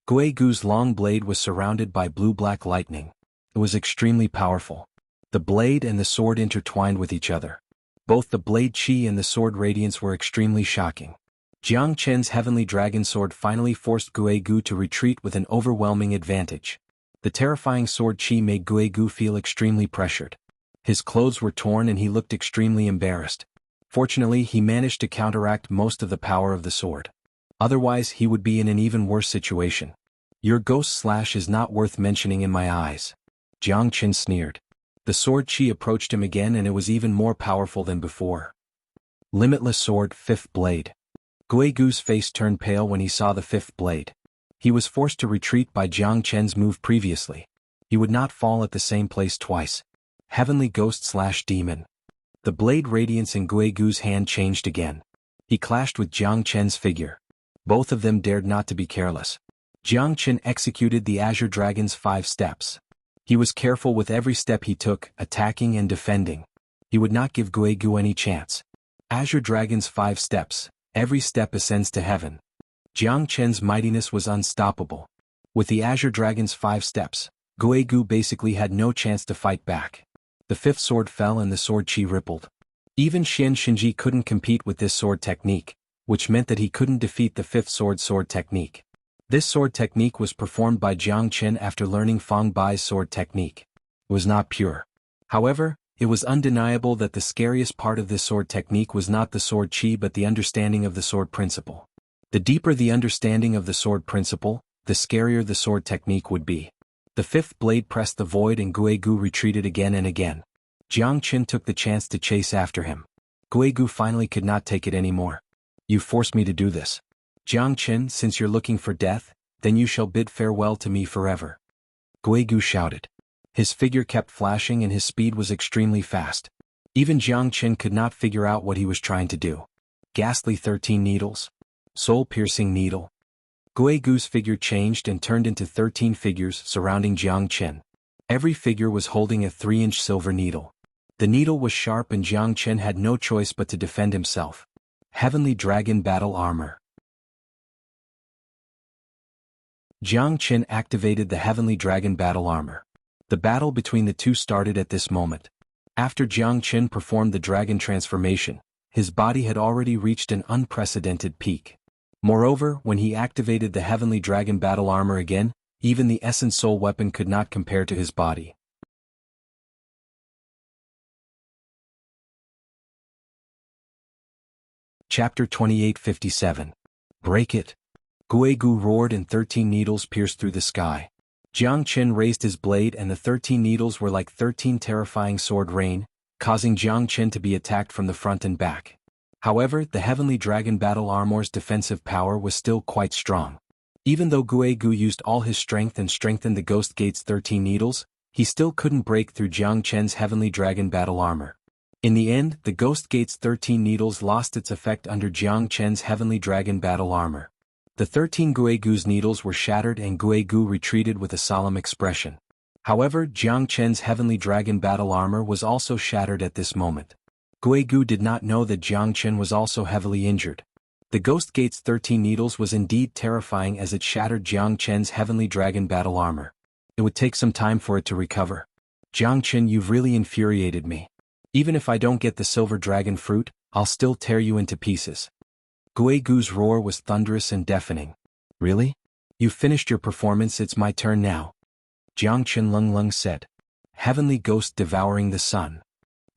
Guigu's long blade was surrounded by blue-black lightning. It was extremely powerful. The blade and the sword intertwined with each other. Both the blade chi and the sword radiance were extremely shocking. Jiang Qin's heavenly dragon sword finally forced Guigu to retreat with an overwhelming advantage. The terrifying sword chi made Guigu feel extremely pressured. His clothes were torn and he looked extremely embarrassed. Fortunately, he managed to counteract most of the power of the sword. Otherwise, he would be in an even worse situation. Your ghost slash is not worth mentioning in my eyes. Jiang Qin sneered. The sword chi approached him again and it was even more powerful than before. Limitless sword, 5th blade. Guigu's face turned pale when he saw the 5th blade. He was forced to retreat by Jiang Qin's move previously. He would not fall at the same place twice. Heavenly ghost/demon. The blade radiance in Guigu's hand changed again. He clashed with Jiang Qin's figure. Both of them dared not to be careless. Jiang Qin executed the Azure Dragon's 5 steps. He was careful with every step he took, attacking and defending. He would not give Guigu any chance. Azure Dragon's 5 steps, every step ascends to heaven. Jiang Qin's mightiness was unstoppable. With the Azure Dragon's 5 steps, Guigu basically had no chance to fight back. The 5th sword fell and the sword chi rippled. Even Xianxia couldn't compete with this sword technique, which meant that he couldn't defeat the 5th sword technique. This sword technique was performed by Jiang Qin after learning Fang Bai's sword technique. It was not pure. However, it was undeniable that the scariest part of this sword technique was not the sword chi but the understanding of the sword principle. The deeper the understanding of the sword principle, the scarier the sword technique would be. The 5th blade pressed the void and Guigu retreated again and again. Jiang Qin took the chance to chase after him. Guigu finally could not take it anymore. You forced me to do this. Jiang Qin, since you're looking for death, then you shall bid farewell to me forever. Guigu shouted. His figure kept flashing and his speed was extremely fast. Even Jiang Qin could not figure out what he was trying to do. Ghastly 13 needles. Soul-piercing needle. Guigu's figure changed and turned into 13 figures surrounding Jiang Qin. Every figure was holding a 3-inch silver needle. The needle was sharp and Jiang Qin had no choice but to defend himself. Heavenly Dragon Battle Armor. Jiang Qin activated the Heavenly Dragon Battle Armor. The battle between the two started at this moment. After Jiang Qin performed the dragon transformation, his body had already reached an unprecedented peak. Moreover, when he activated the Heavenly Dragon Battle Armor again, even the Essence Soul weapon could not compare to his body. Chapter 2857. Break it! Guigu roared and 13 needles pierced through the sky. Jiang Chen raised his blade and the 13 needles were like 13 terrifying sword rain, causing Jiang Chen to be attacked from the front and back. However, the heavenly dragon battle armor's defensive power was still quite strong. Even though Guigu used all his strength and strengthened the Ghost Gate's 13 needles, he still couldn't break through Jiang Chen's heavenly dragon battle armor. In the end, the Ghost Gate's 13 needles lost its effect under Jiang Chen's heavenly dragon battle armor. The 13 Guigu's needles were shattered and Guigu retreated with a solemn expression. However, Jiang Chen's heavenly dragon battle armor was also shattered at this moment. Guigu did not know that Jiang Chen was also heavily injured. The Ghost Gate's 13 needles was indeed terrifying as it shattered Jiang Chen's heavenly dragon battle armor. It would take some time for it to recover. Jiang Chen, you've really infuriated me. Even if I don't get the silver dragon fruit, I'll still tear you into pieces. Guigu's roar was thunderous and deafening. Really? You've finished your performance, it's my turn now. Jiang Chen Lung said. Heavenly ghost devouring the sun.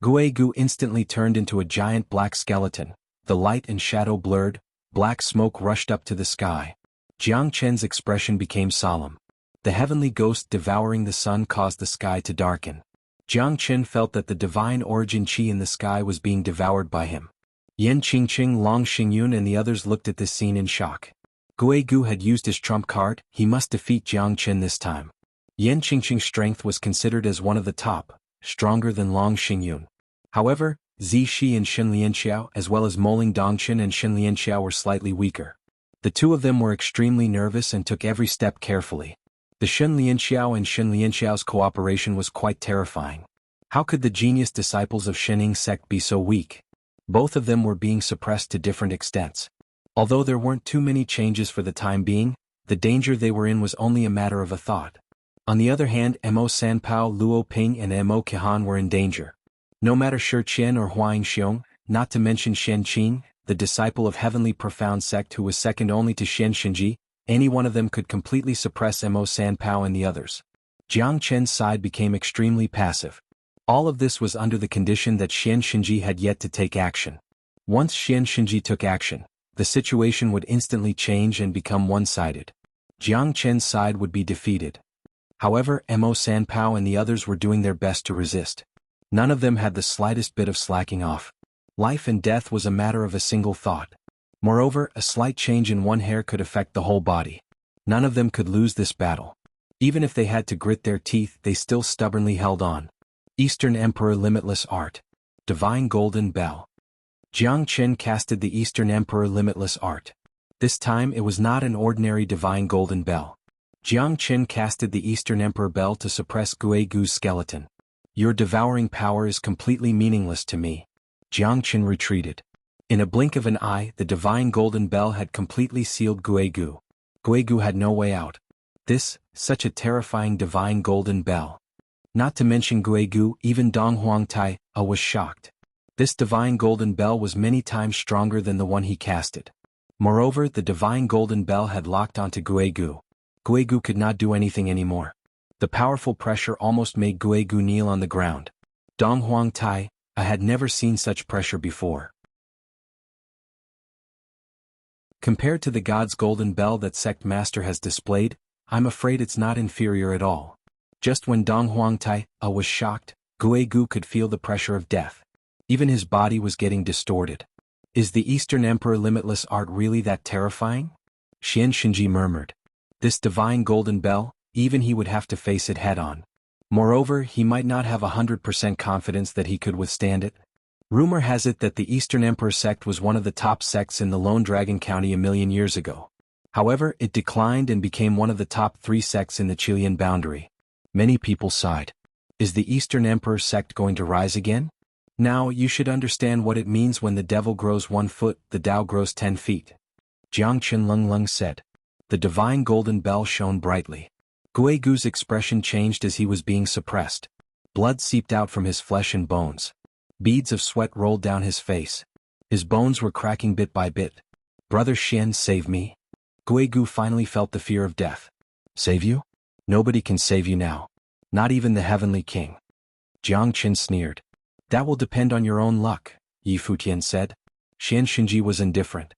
Guigu instantly turned into a giant black skeleton. The light and shadow blurred, black smoke rushed up to the sky. Jiang Chen's expression became solemn. The heavenly ghost devouring the sun caused the sky to darken. Jiang Chen felt that the divine origin qi in the sky was being devoured by him. Yan Qingqing, Long Xingyun and the others looked at this scene in shock. Guigu had used his trump card, he must defeat Jiang Chen this time. Yan Qingqing's strength was considered as one of the top, stronger than Long Xingyun. However, Zixi and Xianxiao as well as Moling Dongchen and Xianxiao were slightly weaker. The two of them were extremely nervous and took every step carefully. The Xianxiao and Xiao's cooperation was quite terrifying. How could the genius disciples of Shening sect be so weak? Both of them were being suppressed to different extents. Although there weren't too many changes for the time being, the danger they were in was only a matter of a thought. On the other hand, Mo Sanpao, Luo Ping and Mo Qihan were in danger. No matter Shi Qian or Huang Xiong, not to mention Shen Qing, the disciple of Heavenly Profound Sect who was second only to Xian Xinji, any one of them could completely suppress Mo Sanpao and the others. Jiang Chen's side became extremely passive. All of this was under the condition that Xian Xinji had yet to take action. Once Xian Xinji took action, the situation would instantly change and become one-sided. Jiang Chen's side would be defeated. However, Mo Sanpao and the others were doing their best to resist. None of them had the slightest bit of slacking off. Life and death was a matter of a single thought. Moreover, a slight change in one hair could affect the whole body. None of them could lose this battle. Even if they had to grit their teeth, they still stubbornly held on. Eastern Emperor Limitless Art. Divine Golden Bell. Jiang Chen casted the Eastern Emperor Limitless Art. This time it was not an ordinary Divine Golden Bell. Jiang Chen casted the Eastern Emperor Bell to suppress Guigu's skeleton. Your devouring power is completely meaningless to me. Jiang Chen retreated. In a blink of an eye, the Divine Golden Bell had completely sealed Guigu. Guigu had no way out. Such a terrifying Divine Golden Bell. Not to mention Guigu, even Dong Huangtai was shocked. This Divine Golden Bell was many times stronger than the one he casted. Moreover, the Divine Golden Bell had locked onto Guigu. Guigu could not do anything anymore. The powerful pressure almost made Guigu kneel on the ground. Dong Huangtai, I had never seen such pressure before. Compared to the God's Golden Bell that Sect Master has displayed, I'm afraid it's not inferior at all. Just when Dong Huangtai was shocked, Guigu could feel the pressure of death. Even his body was getting distorted. Is the Eastern Emperor Limitless Art really that terrifying? Xian Xinji murmured. This Divine Golden Bell, even he would have to face it head-on. Moreover, he might not have 100% confidence that he could withstand it. Rumor has it that the Eastern Emperor sect was one of the top sects in the Lone Dragon County a million years ago. However, it declined and became one of the top 3 sects in the Chilean boundary. Many people sighed. Is the Eastern Emperor sect going to rise again? Now, you should understand what it means when the devil grows 1 foot, the Tao grows 10 feet. Jiang Chen Lung said. The Divine Golden Bell shone brightly. Guigu's expression changed as he was being suppressed. Blood seeped out from his flesh and bones. Beads of sweat rolled down his face. His bones were cracking bit by bit. Brother Xian, save me. Guigu finally felt the fear of death. Save you? Nobody can save you now. Not even the Heavenly King. Jiang Chen sneered. That will depend on your own luck, Yi Futian said. Xian Xinji was indifferent.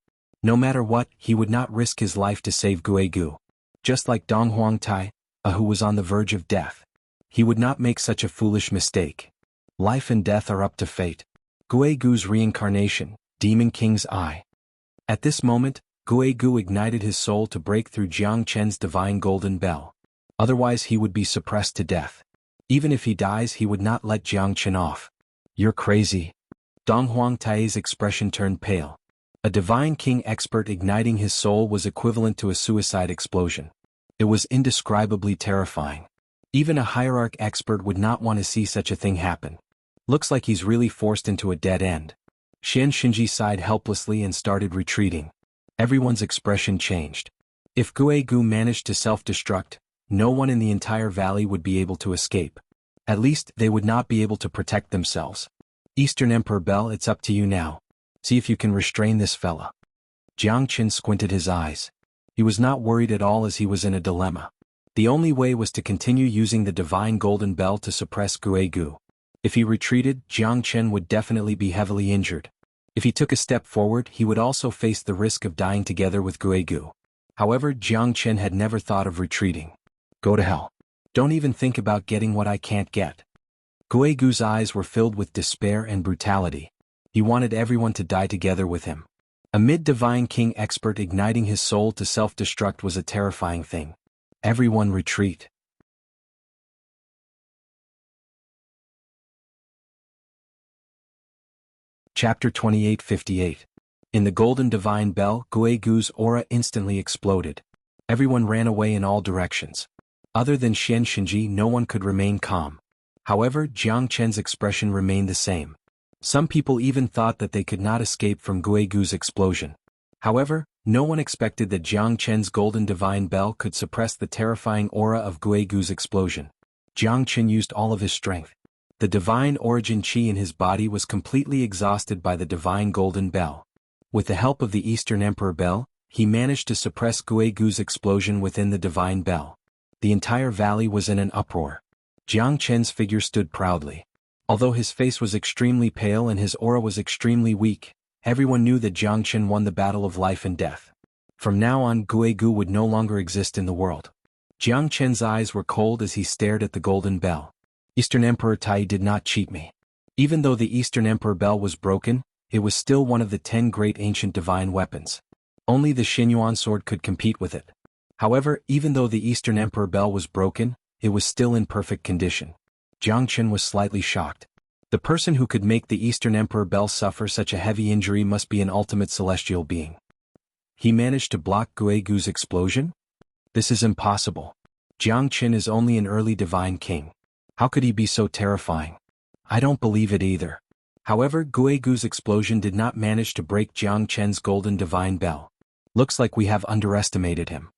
No matter what, he would not risk his life to save Guegu. Just like Dong Huangtai, who was on the verge of death. He would not make such a foolish mistake. Life and death are up to fate. Guegu's reincarnation, Demon King's Eye. At this moment, Guegu ignited his soul to break through Jiang Chen's divine golden bell. Otherwise he would be suppressed to death. Even if he dies, he would not let Jiang Chen off. You're crazy. Dong Huangtai's expression turned pale. A divine king expert igniting his soul was equivalent to a suicide explosion. It was indescribably terrifying. Even a hierarch expert would not want to see such a thing happen. Looks like he's really forced into a dead end. Xianxia sighed helplessly and started retreating. Everyone's expression changed. If Guegu managed to self-destruct, no one in the entire valley would be able to escape. At least, they would not be able to protect themselves. Eastern Emperor Bell, it's up to you now. See if you can restrain this fella. Jiang Chen squinted his eyes. He was not worried at all as he was in a dilemma. The only way was to continue using the divine golden bell to suppress Guegu. If he retreated, Jiang Chen would definitely be heavily injured. If he took a step forward, he would also face the risk of dying together with Guegu. However, Jiang Chen had never thought of retreating. Go to hell. Don't even think about getting what I can't get. Guegu's eyes were filled with despair and brutality. He wanted everyone to die together with him. A mid-divine king expert igniting his soul to self-destruct was a terrifying thing. Everyone retreat. Chapter 2858. In the golden divine bell, Guegu's aura instantly exploded. Everyone ran away in all directions. Other than Xianxia, no one could remain calm. However, Jiang Chen's expression remained the same. Some people even thought that they could not escape from Guegu's explosion. However, no one expected that Jiang Chen's golden divine bell could suppress the terrifying aura of Guegu's explosion. Jiang Chen used all of his strength. The divine origin qi in his body was completely exhausted by the divine golden bell. With the help of the Eastern Emperor Bell, he managed to suppress Guegu's explosion within the divine bell. The entire valley was in an uproar. Jiang Chen's figure stood proudly. Although his face was extremely pale and his aura was extremely weak, everyone knew that Jiang Chen won the battle of life and death. From now on, Guegu would no longer exist in the world. Jiang Chen's eyes were cold as he stared at the golden bell. Eastern Emperor Tai did not cheat me. Even though the Eastern Emperor Bell was broken, it was still one of the 10 great ancient divine weapons. Only the Xuanhuan sword could compete with it. However, even though the Eastern Emperor Bell was broken, it was still in perfect condition. Jiang Chen was slightly shocked. The person who could make the Eastern Emperor Bell suffer such a heavy injury must be an ultimate celestial being. He managed to block Guegu's explosion? This is impossible. Jiang Chen is only an early divine king. How could he be so terrifying? I don't believe it either. However, Guegu's explosion did not manage to break Jiang Chen's golden divine bell. Looks like we have underestimated him.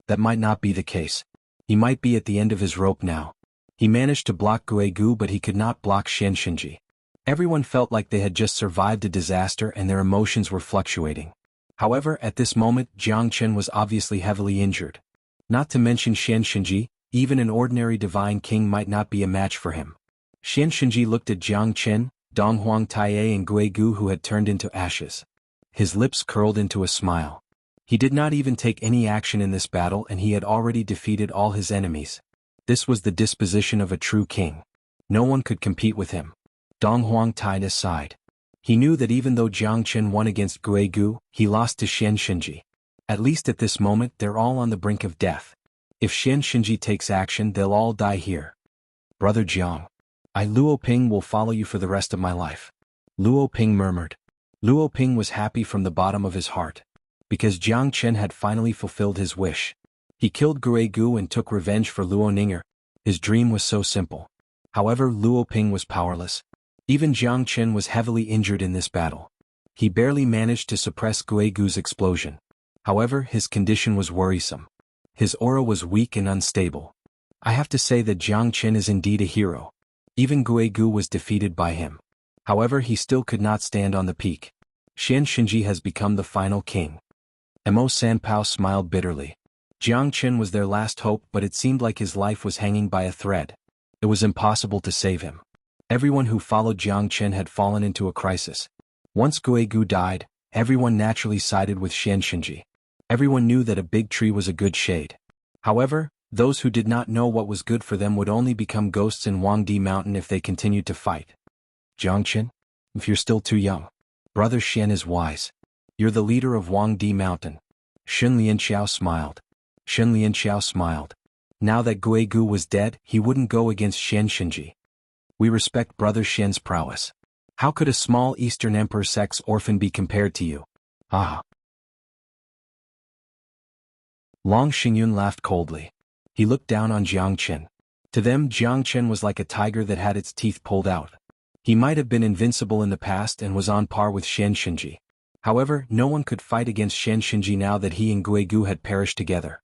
That might not be the case. He might be at the end of his rope now. He managed to block Guegu, but he could not block Xianxia. Everyone felt like they had just survived a disaster and their emotions were fluctuating. However, at this moment, Jiang Chen was obviously heavily injured. Not to mention Xianxia, even an ordinary divine king might not be a match for him. Xianxia looked at Jiang Chen, Dong Huangtai and Guegu who had turned into ashes. His lips curled into a smile. He did not even take any action in this battle and he had already defeated all his enemies. This was the disposition of a true king. No one could compete with him. Dong Huangtai sighed. He knew that even though Jiang Chen won against Guegu, he lost to Xianxia. At least at this moment they're all on the brink of death. If Xianxia takes action, they'll all die here. Brother Jiang. Luo Ping will follow you for the rest of my life. Luo Ping murmured. Luo Ping was happy from the bottom of his heart. Because Jiang Chen had finally fulfilled his wish. He killed Guegu and took revenge for Luo Ninger. His dream was so simple. However, Luo Ping was powerless. Even Jiang Chen was heavily injured in this battle. He barely managed to suppress Guegu's explosion. However, his condition was worrisome. His aura was weak and unstable. I have to say that Jiang Chen is indeed a hero. Even Guegu was defeated by him. However, he still could not stand on the peak. Xianxia has become the final king. Mo Sanpao smiled bitterly. Jiang Chen was their last hope, but it seemed like his life was hanging by a thread. It was impossible to save him. Everyone who followed Jiang Chen had fallen into a crisis. Once Guegu died, everyone naturally sided with xianxia. Everyone knew that a big tree was a good shade. However, those who did not know what was good for them would only become ghosts in Huangdi Mountain if they continued to fight. Jiangchen, if you're still too young. Brother Xian is wise. You're the leader of Huangdi Mountain. Shun Lianxiao smiled. Now that Guigu was dead, he wouldn't go against xianxia. We respect Brother Xian's prowess. How could a small Eastern Emperor sex orphan be compared to you? Ah. Long Xingyun laughed coldly. He looked down on Jiangchen. To them, Jiangchen was like a tiger that had its teeth pulled out. He might have been invincible in the past and was on par with xianxia. However, no one could fight against xianxia now that he and Guigu had perished together.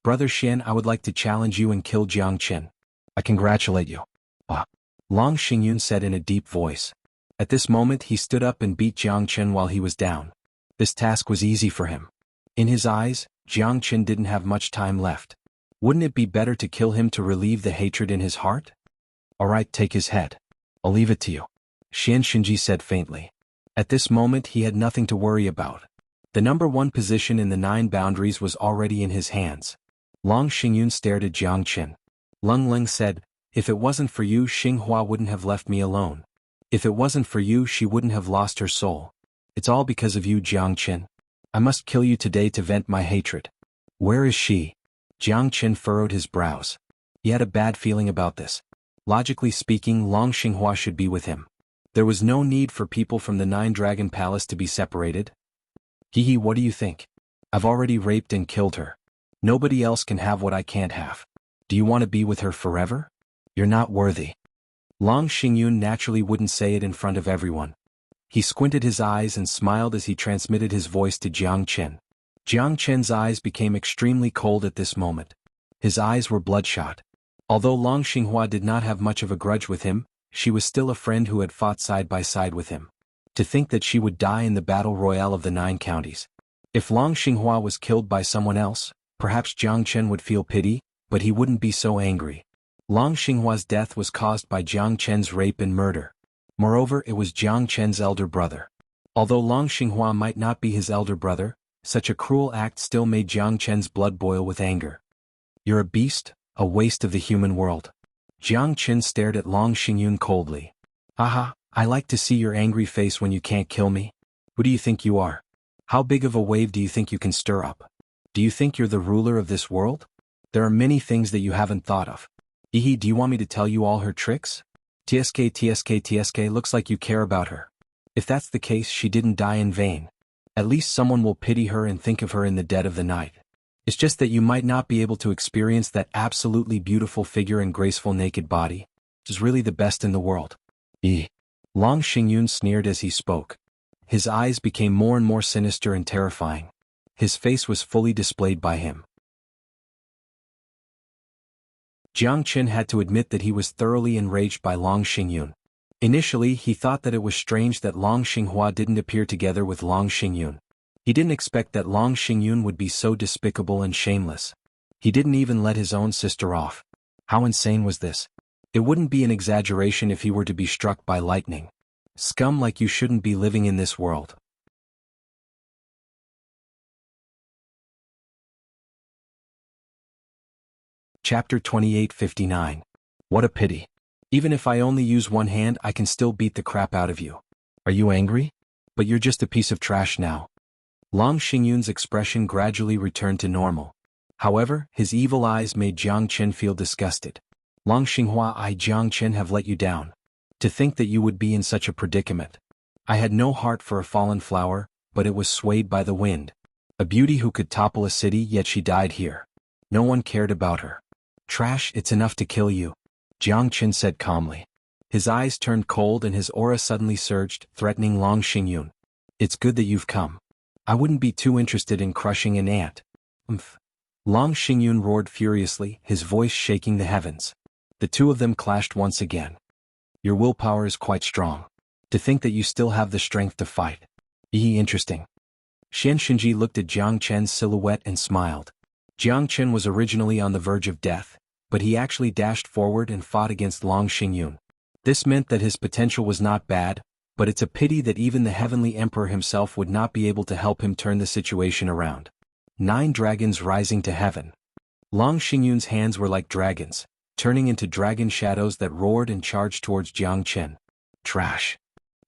Brother Xian, I would like to challenge you and kill Jiangchen. I congratulate you. Ah. Long Xingyun said in a deep voice. At this moment he stood up and beat Jiangchen while he was down. This task was easy for him. In his eyes, Jiangchen didn't have much time left. Wouldn't it be better to kill him to relieve the hatred in his heart? Alright, take his head. I'll leave it to you. Xianxia said faintly. At this moment he had nothing to worry about. The number 1 position in the 9 boundaries was already in his hands. Long Xingyun stared at Jiangchen. Lung Ling said, if it wasn't for you, Xinghua wouldn't have left me alone. If it wasn't for you, she wouldn't have lost her soul. It's all because of you, Jiangchen. I must kill you today to vent my hatred. Where is she? Jiangchen furrowed his brows. He had a bad feeling about this. Logically speaking, Long Xinghua should be with him. There was no need for people from the 9 Dragon Palace to be separated. Hehe, what do you think? I've already raped and killed her. Nobody else can have what I can't have. Do you want to be with her forever? You're not worthy. Long Xingyun naturally wouldn't say it in front of everyone. He squinted his eyes and smiled as he transmitted his voice to Jiangchen. Jiangchen's eyes became extremely cold at this moment. His eyes were bloodshot. Although Long Xinghua did not have much of a grudge with him, she was still a friend who had fought side by side with him. To think that she would die in the battle royale of the 9 counties. If Long Xinghua was killed by someone else, perhaps Jiangchen would feel pity, but he wouldn't be so angry. Long Xinghua's death was caused by Jiangchen's rape and murder. Moreover, it was Jiangchen's elder brother. Although Long Xinghua might not be his elder brother, such a cruel act still made Jiangchen's blood boil with anger. You're a beast, a waste of the human world. Jiangchen stared at Long Xingyun coldly. Haha, I like to see your angry face when you can't kill me. Who do you think you are? How big of a wave do you think you can stir up? Do you think you're the ruler of this world? There are many things that you haven't thought of. Hehe, do you want me to tell you all her tricks? TSK looks like you care about her. If that's the case, she didn't die in vain. At least someone will pity her and think of her in the dead of the night. It's just that you might not be able to experience that absolutely beautiful figure and graceful naked body, which is really the best in the world. Long Xingyun sneered as he spoke. His eyes became more and more sinister and terrifying. His face was fully displayed by him. Jiangchen had to admit that he was thoroughly enraged by Long Xingyun. Initially, he thought that it was strange that Long Xinghua didn't appear together with Long Xingyun. He didn't expect that Long Xingyun would be so despicable and shameless. He didn't even let his own sister off. How insane was this? It wouldn't be an exaggeration if he were to be struck by lightning. Scum like you shouldn't be living in this world. Chapter 2859. What a pity. Even if I only use one hand, I can still beat the crap out of you. Are you angry? But you're just a piece of trash now. Long Xingyun's expression gradually returned to normal. However, his evil eyes made Jiangchen feel disgusted. Long Xinghua, I Jiangchen have let you down. To think that you would be in such a predicament. I had no heart for a fallen flower, but it was swayed by the wind. A beauty who could topple a city, yet she died here. No one cared about her. Trash, it's enough to kill you. Jiangchen said calmly. His eyes turned cold and his aura suddenly surged, threatening Long Xingyun. It's good that you've come. I wouldn't be too interested in crushing an ant. Long Xingyun roared furiously, his voice shaking the heavens. The two of them clashed once again. Your willpower is quite strong. To think that you still have the strength to fight. Interesting. Xianxia looked at Jiangchen's silhouette and smiled. Jiangchen was originally on the verge of death, but he actually dashed forward and fought against Long Xingyun. This meant that his potential was not bad, but it's a pity that even the Heavenly Emperor himself would not be able to help him turn the situation around. 9 dragons rising to heaven. Long Xingyun's hands were like dragons, turning into dragon shadows that roared and charged towards Jiang Chen. Trash.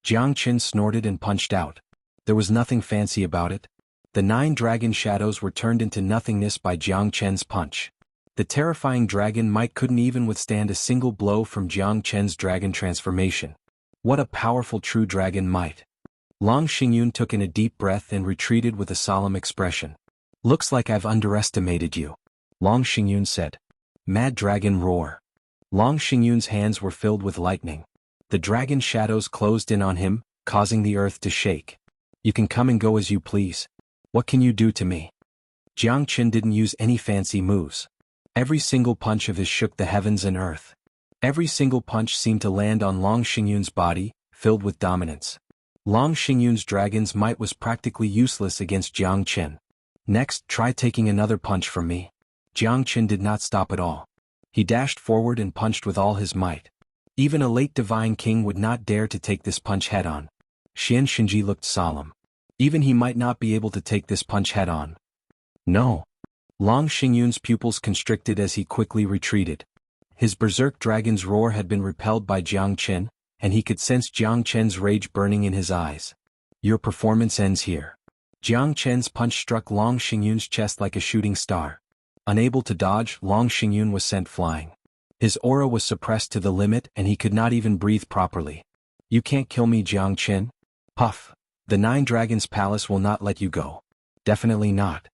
Jiang Chen snorted and punched out. There was nothing fancy about it. The 9 dragon shadows were turned into nothingness by Jiang Chen's punch. The terrifying dragon might couldn't even withstand a single blow from Jiang Chen's dragon transformation. What a powerful true dragon might. Long Xingyun took in a deep breath and retreated with a solemn expression. Looks like I've underestimated you, Long Xingyun said. Mad dragon roar. Long Xingyun's hands were filled with lightning. The dragon shadows closed in on him, causing the earth to shake. You can come and go as you please. What can you do to me? Jiang Chen didn't use any fancy moves. Every single punch of his shook the heavens and earth. Every single punch seemed to land on Long Xingyun's body, filled with dominance. Long Xingyun's dragon's might was practically useless against Jiang Chen. Next, try taking another punch from me. Jiang Chen did not stop at all. He dashed forward and punched with all his might. Even a late divine king would not dare to take this punch head-on. Xianxia looked solemn. Even he might not be able to take this punch head-on. No. Long Xingyun's pupils constricted as he quickly retreated. His berserk dragon's roar had been repelled by Jiang Chen, and he could sense Jiang Chen's rage burning in his eyes. Your performance ends here. Jiang Chen's punch struck Long Xingyun's chest like a shooting star. Unable to dodge, Long Xingyun was sent flying. His aura was suppressed to the limit and he could not even breathe properly. You can't kill me, Jiang Chen. Puff. The 9 Dragons Palace will not let you go. Definitely not.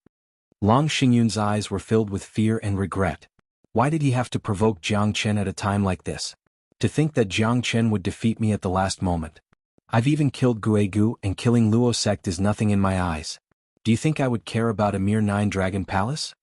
Long Xingyun's eyes were filled with fear and regret. Why did he have to provoke Jiang Chen at a time like this? To think that Jiang Chen would defeat me at the last moment. I've even killed Guegu, and killing Luo sect is nothing in my eyes. Do you think I would care about a mere 9 Dragon Palace?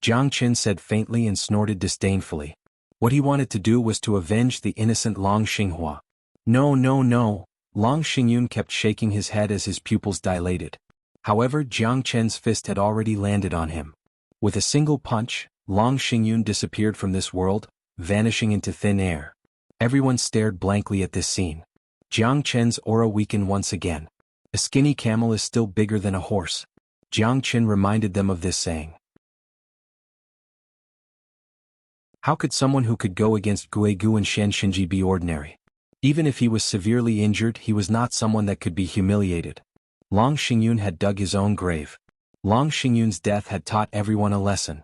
Jiang Chen said faintly and snorted disdainfully. What he wanted to do was to avenge the innocent Long Xinghua. No, no, no. Long Xingyun kept shaking his head as his pupils dilated. However, Jiang Chen's fist had already landed on him. With a single punch, Long Xingyun disappeared from this world, vanishing into thin air. Everyone stared blankly at this scene. Jiang Chen's aura weakened once again. A skinny camel is still bigger than a horse. Jiang Chen reminded them of this saying. How could someone who could go against Guegu and Xianxia be ordinary? Even if he was severely injured, he was not someone that could be humiliated. Long Xingyun had dug his own grave. Long Xingyun's death had taught everyone a lesson.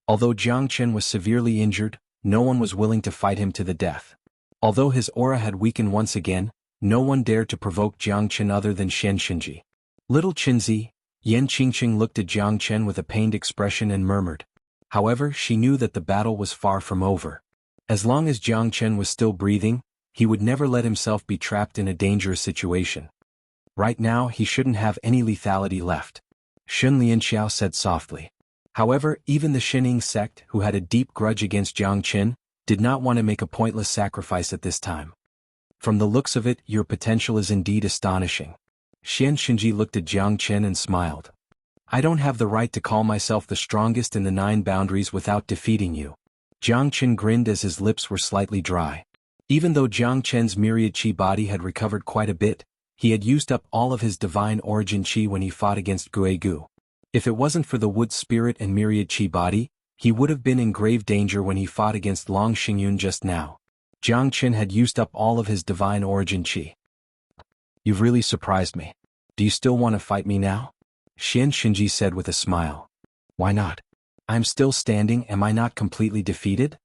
Although Jiang Chen was severely injured, no one was willing to fight him to the death. Although his aura had weakened once again, no one dared to provoke Jiang Chen other than Xianxia. Little Qinzi, Yan Qingqing looked at Jiang Chen with a pained expression and murmured. However, she knew that the battle was far from over. As long as Jiang Chen was still breathing, he would never let himself be trapped in a dangerous situation. Right now he shouldn't have any lethality left. Shun Lianxiao said softly. However, even the Xining sect, who had a deep grudge against Jiang Chen, did not want to make a pointless sacrifice at this time. From the looks of it, your potential is indeed astonishing. Xianxia looked at Jiang Chen and smiled. I don't have the right to call myself the strongest in the 9 boundaries without defeating you. Jiang Chen grinned as his lips were slightly dry. Even though Jiang Chen's myriad chi body had recovered quite a bit, he had used up all of his divine origin chi when he fought against Guegu. If it wasn't for the wood spirit and myriad chi body, he would have been in grave danger when he fought against Long Xingyun just now. Jiang Chen had used up all of his divine origin chi. You've really surprised me. Do you still want to fight me now? Xianxia said with a smile. Why not? I'm still standing, am I not completely defeated?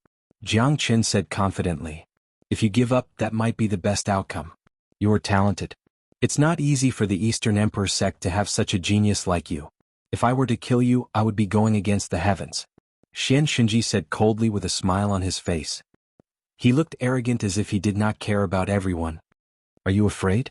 Jiang Chen said confidently. If you give up, that might be the best outcome. You're talented. It's not easy for the Eastern Emperor sect to have such a genius like you. If I were to kill you, I would be going against the heavens. Xianxia said coldly with a smile on his face. He looked arrogant as if he did not care about everyone. Are you afraid?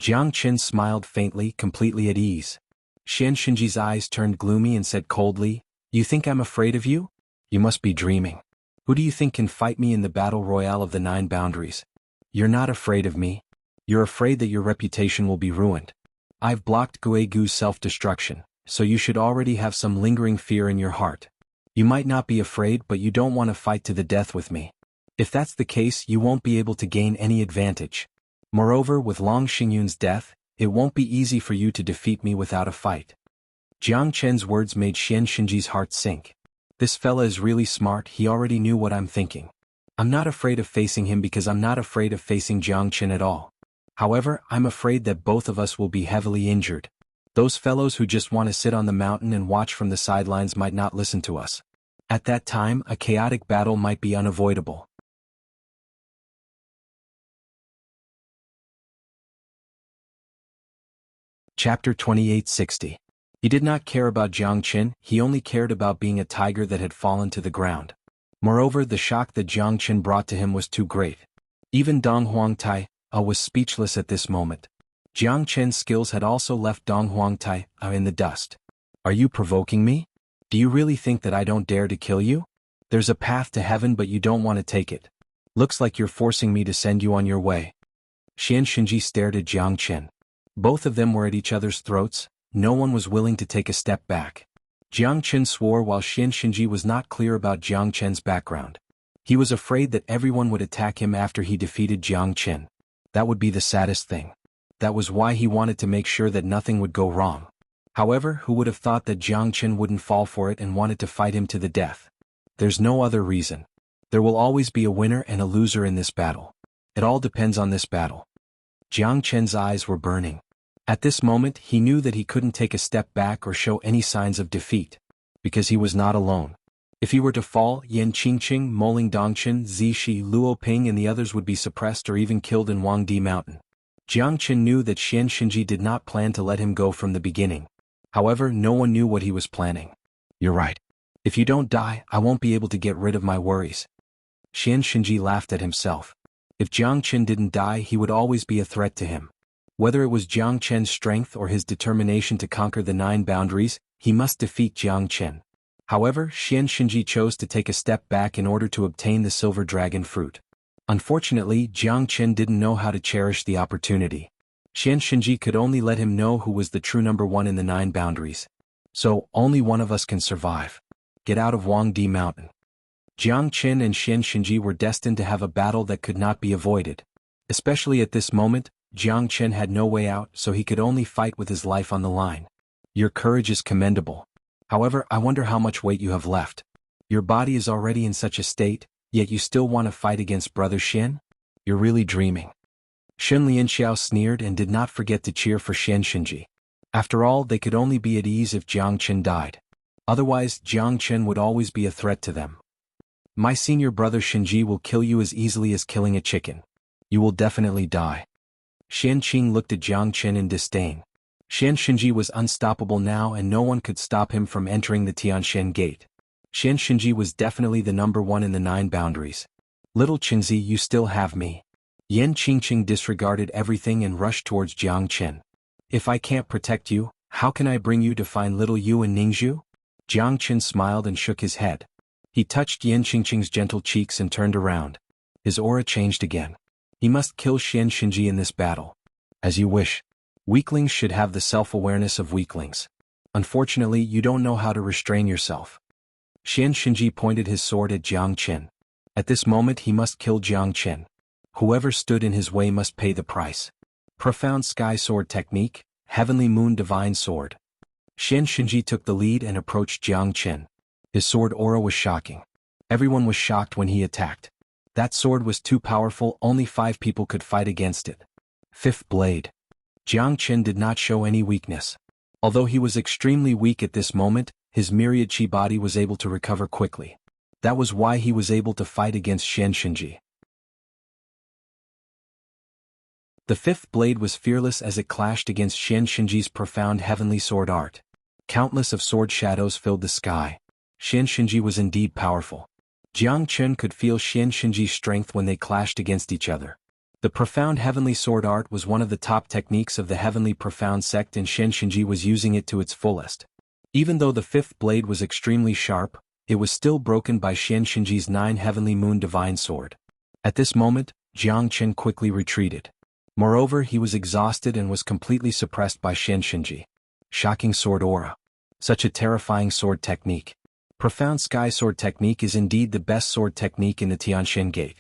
Jiang Chen smiled faintly, completely at ease. Xianxia's eyes turned gloomy and said coldly, You think I'm afraid of you? You must be dreaming. Who do you think can fight me in the battle royale of the 9 boundaries? You're not afraid of me. You're afraid that your reputation will be ruined. I've blocked Guegu's self-destruction, so you should already have some lingering fear in your heart. You might not be afraid, but you don't want to fight to the death with me. If that's the case, you won't be able to gain any advantage. Moreover, with Long Xingyun's death, it won't be easy for you to defeat me without a fight. Jiang Chen's words made Xianxinji's heart sink. This fella is really smart, he already knew what I'm thinking. I'm not afraid of facing him because I'm not afraid of facing Jiang Chen at all. However, I'm afraid that both of us will be heavily injured. Those fellows who just want to sit on the mountain and watch from the sidelines might not listen to us. At that time, a chaotic battle might be unavoidable. Chapter 2860. He did not care about Jiang Chen, he only cared about being a tiger that had fallen to the ground. Moreover, the shock that Jiang Chen brought to him was too great. Even Dong Huangtai was speechless at this moment. Jiang Chen's skills had also left Dong Huangtai in the dust. Are you provoking me? Do you really think that I don't dare to kill you? There's a path to heaven but you don't want to take it. Looks like you're forcing me to send you on your way. Xianxinji stared at Jiang Chen. Both of them were at each other's throats, no one was willing to take a step back. Jiang Chen swore while Xianxinji was not clear about Jiang Chen's background. He was afraid that everyone would attack him after he defeated Jiang Chen. That would be the saddest thing. That was why he wanted to make sure that nothing would go wrong. However, who would have thought that Jiang Chen wouldn't fall for it and wanted to fight him to the death? There's no other reason. There will always be a winner and a loser in this battle. It all depends on this battle. Jiang Chen's eyes were burning. At this moment he knew that he couldn't take a step back or show any signs of defeat. Because he was not alone. If he were to fall, Yan Qingqing, Moling Dongchen, Zixi, Luo Ping and the others would be suppressed or even killed in Wangdi Mountain. Jiang Chen knew that Xianxinji did not plan to let him go from the beginning. However, no one knew what he was planning. You're right. If you don't die, I won't be able to get rid of my worries. Xianxinji laughed at himself. If Jiang Chen didn't die, he would always be a threat to him. Whether it was Jiang Chen's strength or his determination to conquer the 9 boundaries, he must defeat Jiang Chen. However, Xianxinji chose to take a step back in order to obtain the silver dragon fruit. Unfortunately, Jiang Chen didn't know how to cherish the opportunity. Xianxinji could only let him know who was the true number 1 in the 9 boundaries. So, only one of us can survive. Get out of Wangdi Mountain. Jiang Chen and Xianxinji were destined to have a battle that could not be avoided. Especially at this moment, Jiang Chen had no way out, so he could only fight with his life on the line. Your courage is commendable. However, I wonder how much weight you have left. Your body is already in such a state, yet you still want to fight against Brother Xian? You're really dreaming. Shun Lianxiao sneered and did not forget to cheer for Xianxinji. After all, they could only be at ease if Jiang Chen died. Otherwise, Jiang Chen would always be a threat to them. My senior brother Xinji will kill you as easily as killing a chicken. You will definitely die. Xianqing looked at Jiang Chen in disdain. Xianxinji was unstoppable now and no one could stop him from entering the Tianshan gate. Xianxinji was definitely the number 1 in the 9 boundaries. Little Qingzi, you still have me. Yan Qingqing disregarded everything and rushed towards Jiang Chen. If I can't protect you, how can I bring you to find little you in Ningzhu? Jiang Chen smiled and shook his head. He touched Yan Qingqing's gentle cheeks and turned around. His aura changed again. He must kill Xianxinji in this battle. As you wish. Weaklings should have the self-awareness of weaklings. Unfortunately, you don't know how to restrain yourself. Xianxinji pointed his sword at Jiang Chen. At this moment he must kill Jiang Chen. Whoever stood in his way must pay the price. Profound Sky Sword Technique, Heavenly Moon Divine Sword. Xianxinji took the lead and approached Jiang Chen. His sword aura was shocking. Everyone was shocked when he attacked. That sword was too powerful, only 5 people could fight against it. 5th Blade. Jiang Chen did not show any weakness. Although he was extremely weak at this moment, his myriad chi body was able to recover quickly. That was why he was able to fight against Xianxinji. The 5th blade was fearless as it clashed against Xianxinji's profound heavenly sword art. Countless of sword shadows filled the sky. Xianxinji was indeed powerful. Jiang Chen could feel Xianxinji's strength when they clashed against each other. The profound heavenly sword art was one of the top techniques of the heavenly profound sect and Xianxinji was using it to its fullest. Even though the 5th blade was extremely sharp, it was still broken by Xianxinji's 9 heavenly moon divine sword. At this moment, Jiang Chen quickly retreated. Moreover, he was exhausted and was completely suppressed by Xianxinji. Shocking sword aura. Such a terrifying sword technique. Profound sky sword technique is indeed the best sword technique in the Tianshan Gate.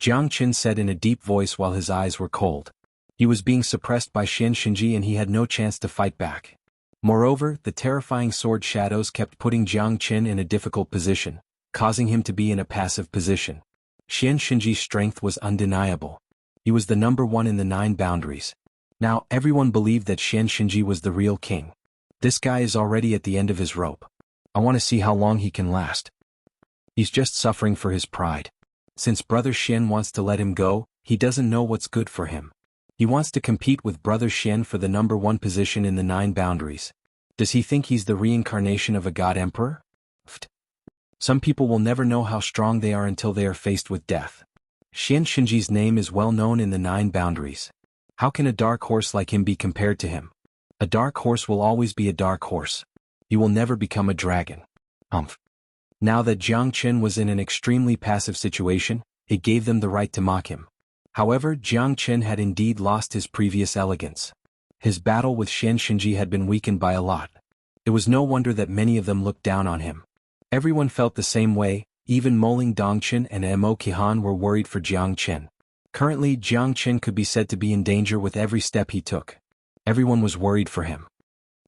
Jiang Qin said in a deep voice while his eyes were cold. He was being suppressed by xianxia and he had no chance to fight back. Moreover, the terrifying sword shadows kept putting Jiang Qin in a difficult position, causing him to be in a passive position. Xianxia's strength was undeniable. He was the number one in the 9 boundaries. Now, everyone believed that Xianxia was the real king. This guy is already at the end of his rope. I want to see how long he can last. He's just suffering for his pride. Since Brother Xian wants to let him go, he doesn't know what's good for him. He wants to compete with Brother Xian for the number 1 position in the 9 boundaries. Does he think he's the reincarnation of a god emperor? Some people will never know how strong they are until they are faced with death. Xianxia's name is well known in the 9 boundaries. How can a dark horse like him be compared to him? A dark horse will always be a dark horse. He will never become a dragon. Now that Jiang Qin was in an extremely passive situation, it gave them the right to mock him. However, Jiang Qin had indeed lost his previous elegance. His battle with Xianxia had been weakened by a lot. It was no wonder that many of them looked down on him. Everyone felt the same way, even Moling Dongchen and Mo Qihan were worried for Jiang Qin. Currently, Jiang Qin could be said to be in danger with every step he took. Everyone was worried for him.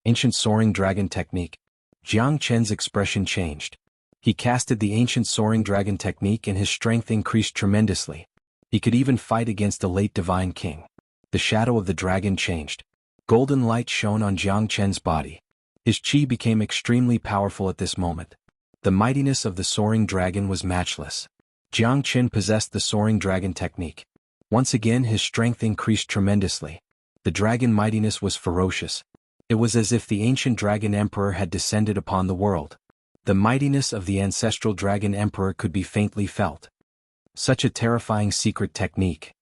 Ancient Soaring Dragon Technique. Jiang Qin's expression changed. He casted the Ancient Soaring Dragon Technique and his strength increased tremendously. He could even fight against the late Divine King. The shadow of the dragon changed. Golden light shone on Jiang Qin's body. His chi became extremely powerful at this moment. The mightiness of the soaring dragon was matchless. Jiang Qin possessed the soaring dragon technique. Once again his strength increased tremendously. The dragon mightiness was ferocious. It was as if the ancient dragon emperor had descended upon the world. The mightiness of the ancestral dragon emperor could be faintly felt. Such a terrifying secret technique.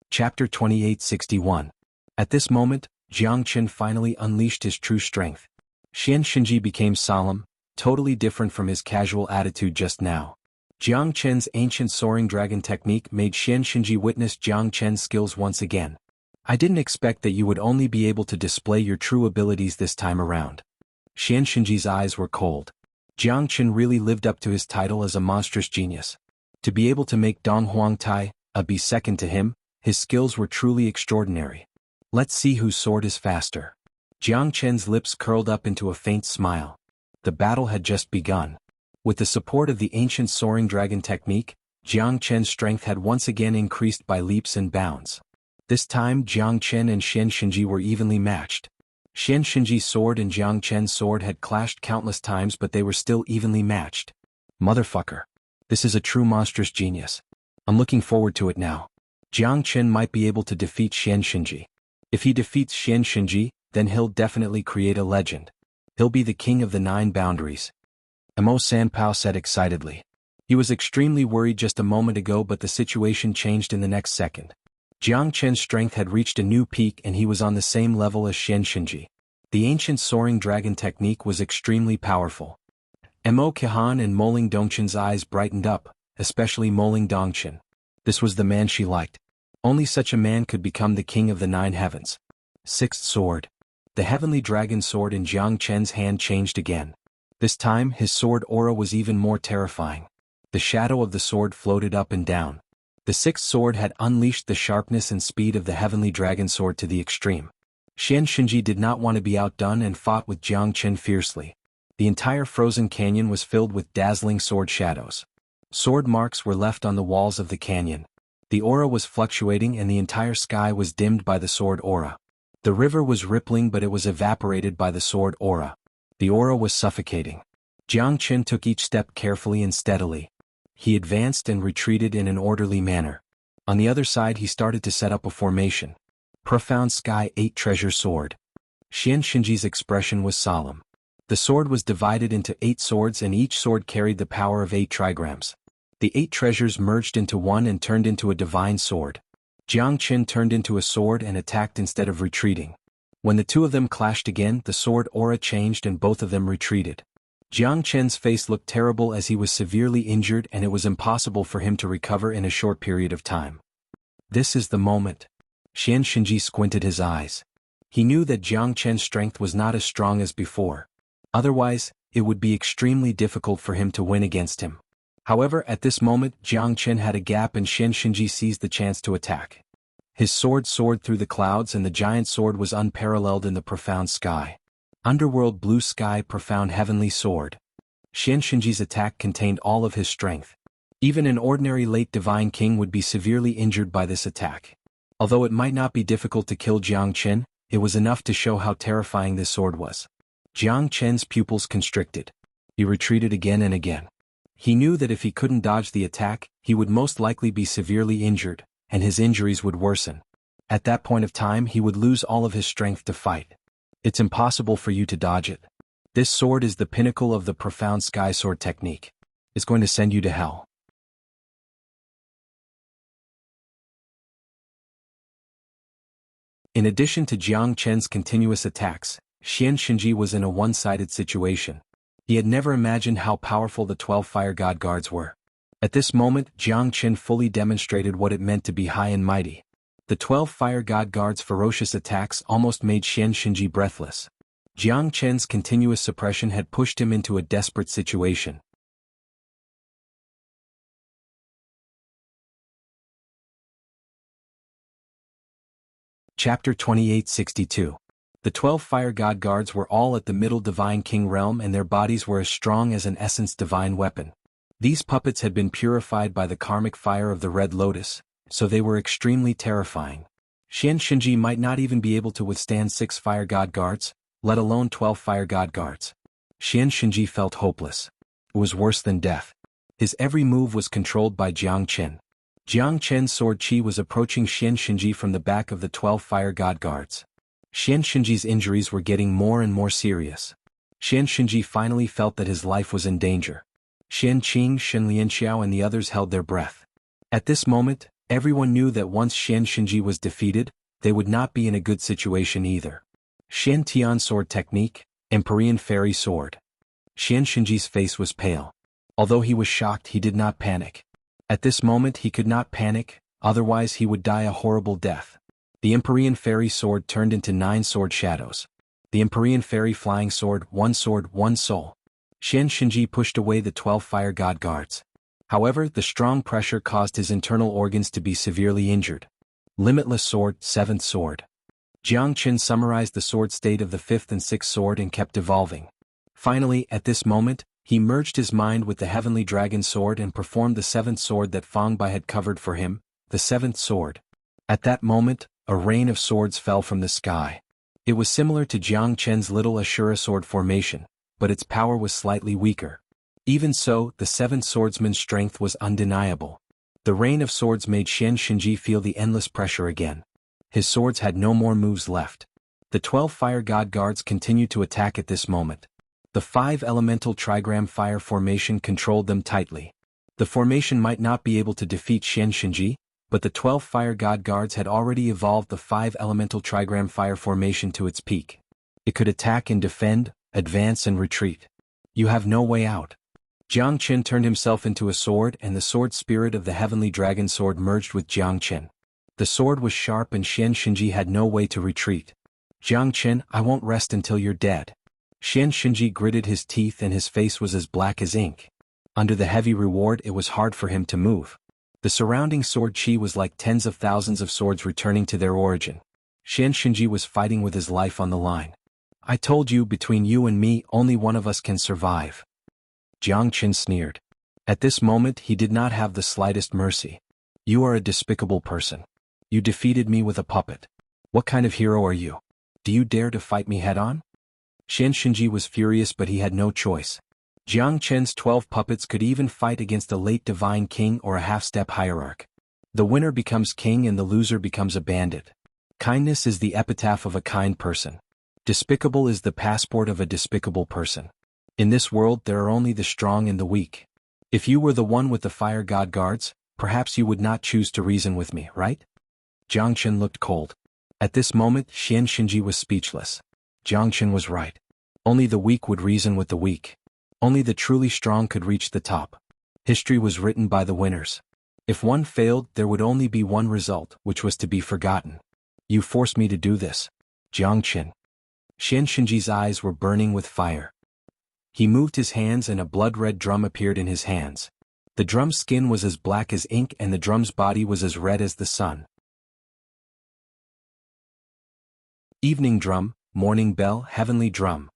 Chapter 2861. At this moment, Jiang Qin finally unleashed his true strength. Xianxia became solemn, totally different from his casual attitude just now. Jiang Qin's ancient soaring dragon technique made Xianxia witness Jiang Qin's skills once again. I didn't expect that you would only be able to display your true abilities this time around. Xianxia's eyes were cold. Jiang Qin really lived up to his title as a monstrous genius. To be able to make Dong Huang Tai be second to him, his skills were truly extraordinary. Let's see whose sword is faster. Jiang Qin's lips curled up into a faint smile. The battle had just begun. With the support of the ancient soaring dragon technique, Jiang Qin's strength had once again increased by leaps and bounds. This time Jiang Qin and Xianxia were evenly matched. Xianxia's sword and Jiang Qin's sword had clashed countless times but they were still evenly matched. Motherfucker. This is a true monstrous genius. I'm looking forward to it now. Jiang Qin might be able to defeat Xianxia. If he defeats Xianxia, then he'll definitely create a legend. He'll be the king of the 9 boundaries. Mo Sanpao said excitedly. He was extremely worried just a moment ago but the situation changed in the next second. Jiang Qin's strength had reached a new peak and he was on the same level as Xianxia. The ancient soaring dragon technique was extremely powerful. Mo Qihan and Moling Dongchen's eyes brightened up, especially Moling Dongchen. This was the man she liked. Only such a man could become the king of the 9 heavens. 6th sword. The heavenly dragon sword in Jiang Qin's hand changed again. This time his sword aura was even more terrifying. The shadow of the sword floated up and down. The 6th sword had unleashed the sharpness and speed of the heavenly dragon sword to the extreme. Xianxia did not want to be outdone and fought with Jiang Qin fiercely. The entire frozen canyon was filled with dazzling sword shadows. Sword marks were left on the walls of the canyon. The aura was fluctuating and the entire sky was dimmed by the sword aura. The river was rippling but it was evaporated by the sword aura. The aura was suffocating. Jiang Qin took each step carefully and steadily. He advanced and retreated in an orderly manner. On the other side he started to set up a formation. Profound Sky 8 Treasure Sword. Xianxia's expression was solemn. The sword was divided into 8 swords and each sword carried the power of 8 trigrams. The 8 treasures merged into one and turned into a divine sword. Jiang Qin turned into a sword and attacked instead of retreating. When the two of them clashed again, the sword aura changed and both of them retreated. Jiang Qin's face looked terrible as he was severely injured and it was impossible for him to recover in a short period of time. This is the moment. Xianxia squinted his eyes. He knew that Jiang Chen's strength was not as strong as before. Otherwise, it would be extremely difficult for him to win against him. However, at this moment, Jiang Chen had a gap and Xianxia seized the chance to attack. His sword soared through the clouds and the giant sword was unparalleled in the profound sky. Underworld blue sky, profound heavenly sword. Xianxia's attack contained all of his strength. Even an ordinary late divine king would be severely injured by this attack. Although it might not be difficult to kill Jiang Chen, it was enough to show how terrifying this sword was. Jiang Chen's pupils constricted. He retreated again and again. He knew that if he couldn't dodge the attack, he would most likely be severely injured, and his injuries would worsen. At that point of time, he would lose all of his strength to fight. It's impossible for you to dodge it. This sword is the pinnacle of the profound sky sword technique. It's going to send you to hell. In addition to Jiang Chen's continuous attacks, Xianxia was in a one-sided situation. He had never imagined how powerful the 12 fire god guards were. At this moment, Jiang Chen fully demonstrated what it meant to be high and mighty. The 12 fire god guards' ferocious attacks almost made Xianxia breathless. Jiang Chen's continuous suppression had pushed him into a desperate situation. Chapter 2862. The 12 fire god guards were all at the middle divine king realm and their bodies were as strong as an essence divine weapon. These puppets had been purified by the karmic fire of the red lotus, so they were extremely terrifying. Xianxia might not even be able to withstand 6 fire god guards, let alone 12 fire god guards. Xianxia felt hopeless. It was worse than death. His every move was controlled by Jiang Chen. Jiang Chen's sword chi was approaching Xianxia from the back of the 12 fire god guards. Xianxia's injuries were getting more and more serious. Xianxia finally felt that his life was in danger. Xianqing, Shenlianxiao and the others held their breath. At this moment, everyone knew that once Xianxia was defeated, they would not be in a good situation either. Xiantian sword technique, Empyrean fairy sword. Xianxia's face was pale. Although he was shocked, he did not panic. At this moment he could not panic, otherwise he would die a horrible death. The Empyrean fairy sword turned into 9 sword shadows. The Empyrean fairy flying sword, 1 sword, 1 soul. Xianxia pushed away the 12 fire god guards. However, the strong pressure caused his internal organs to be severely injured. Limitless sword, 7th sword. Jiang Chen summarized the sword state of the 5th and 6th sword and kept evolving. Finally, at this moment, he merged his mind with the heavenly dragon sword and performed the 7th sword that Fang Bai had covered for him, the 7th sword. At that moment, a rain of swords fell from the sky. It was similar to Jiang Chen's little Ashura sword formation, but its power was slightly weaker. Even so, the 7th swordsman's strength was undeniable. The rain of swords made Xianxia feel the endless pressure again. His swords had no more moves left. The 12 fire god guards continued to attack at this moment. The 5 elemental trigram fire formation controlled them tightly. The formation might not be able to defeat Xianxia, but the 12 fire god guards had already evolved the 5 elemental trigram fire formation to its peak. It could attack and defend, advance and retreat. You have no way out. Jiang Chen turned himself into a sword and the sword spirit of the heavenly dragon sword merged with Jiang Chen. The sword was sharp and Xianxia had no way to retreat. Jiang Chen, I won't rest until you're dead. Xianxia gritted his teeth and his face was as black as ink. Under the heavy reward it was hard for him to move. The surrounding sword chi was like tens of thousands of swords returning to their origin. Xianxia was fighting with his life on the line. I told you, between you and me, only one of us can survive. Jiang Chen sneered. At this moment he did not have the slightest mercy. You are a despicable person. You defeated me with a puppet. What kind of hero are you? Do you dare to fight me head-on? Xianxia was furious but he had no choice. Jiang Chen's 12 puppets could even fight against a late divine king or a half-step hierarch. The winner becomes king and the loser becomes a bandit. Kindness is the epitaph of a kind person. Despicable is the passport of a despicable person. In this world there are only the strong and the weak. If you were the one with the fire god guards, perhaps you would not choose to reason with me, right? Jiang Chen looked cold. At this moment Xianxia was speechless. Jiang Chen was right. Only the weak would reason with the weak. Only the truly strong could reach the top. History was written by the winners. If one failed, there would only be one result, which was to be forgotten. You forced me to do this. Jiangchen. Xianxinji's eyes were burning with fire. He moved his hands and a blood-red drum appeared in his hands. The drum's skin was as black as ink and the drum's body was as red as the sun. Evening drum, morning bell, heavenly drum.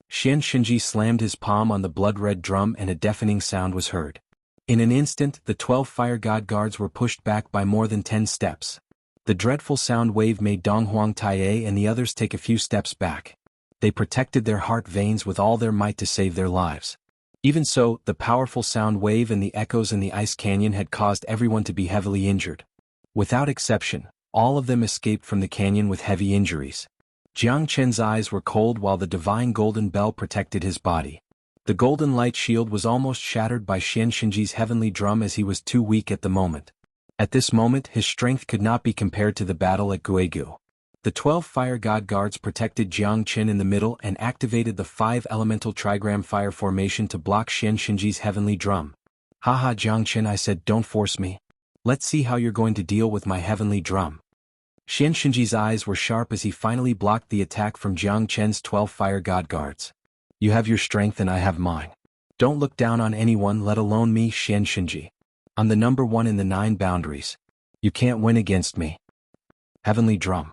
Xianxinji slammed his palm on the blood-red drum and a deafening sound was heard. In an instant, the 12 fire god guards were pushed back by more than 10 steps. The dreadful sound wave made Donghuang Taiye and the others take a few steps back. They protected their heart veins with all their might to save their lives. Even so, the powerful sound wave and the echoes in the ice canyon had caused everyone to be heavily injured. Without exception, all of them escaped from the canyon with heavy injuries. Jiangchen's eyes were cold while the divine golden bell protected his body. The golden light shield was almost shattered by Xianxinji's heavenly drum as he was too weak at the moment. At this moment his strength could not be compared to the battle at Guegu. The 12 fire god guards protected Jiangchen in the middle and activated the 5 elemental trigram fire formation to block Xianxinji's heavenly drum. Haha Jiangchen, I said don't force me. Let's see how you're going to deal with my heavenly drum. Xianxinji's eyes were sharp as he finally blocked the attack from Jiangchen's 12 fire god guards. You have your strength and I have mine. Don't look down on anyone, let alone me, Xianxinji. I'm the number 1 in the 9 boundaries. You can't win against me. Heavenly drum.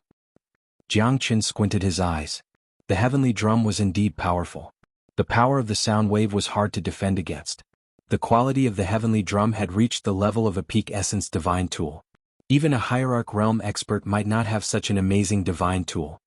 Jiangchen squinted his eyes. The heavenly drum was indeed powerful. The power of the sound wave was hard to defend against. The quality of the heavenly drum had reached the level of a peak essence divine tool. Even a hierarch realm expert might not have such an amazing divine tool.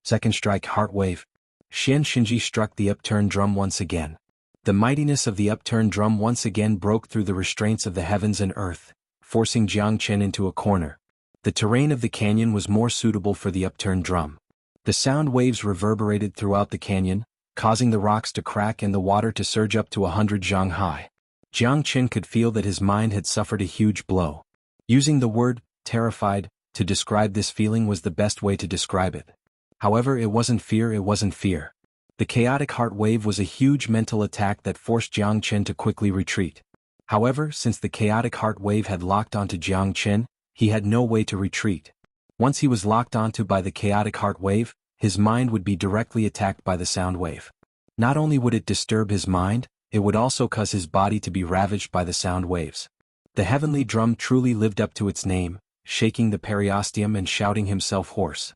Second strike, heart wave. Xianxinji struck the upturned drum once again. The mightiness of the upturned drum once again broke through the restraints of the heavens and earth, forcing Jiangchen into a corner. The terrain of the canyon was more suitable for the upturned drum. The sound waves reverberated throughout the canyon, causing the rocks to crack and the water to surge up to 100 zhang high. Jiangchen could feel that his mind had suffered a huge blow. Using the word, terrified, to describe this feeling was the best way to describe it. However, it wasn't fear, it wasn't fear. The chaotic heart wave was a huge mental attack that forced Jiangchen to quickly retreat. However, since the chaotic heart wave had locked onto Jiangchen, he had no way to retreat. Once he was locked onto by the chaotic heart wave, his mind would be directly attacked by the sound wave. Not only would it disturb his mind, it would also cause his body to be ravaged by the sound waves. The heavenly drum truly lived up to its name, shaking the periosteum and shouting himself hoarse.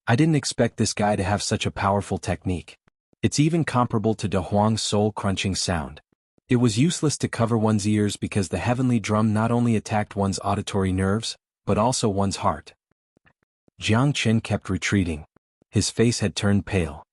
I didn't expect this guy to have such a powerful technique. It's even comparable to De Huang's soul-crunching sound. It was useless to cover one's ears because the heavenly drum not only attacked one's auditory nerves, but also one's heart. Jiangchen kept retreating. His face had turned pale.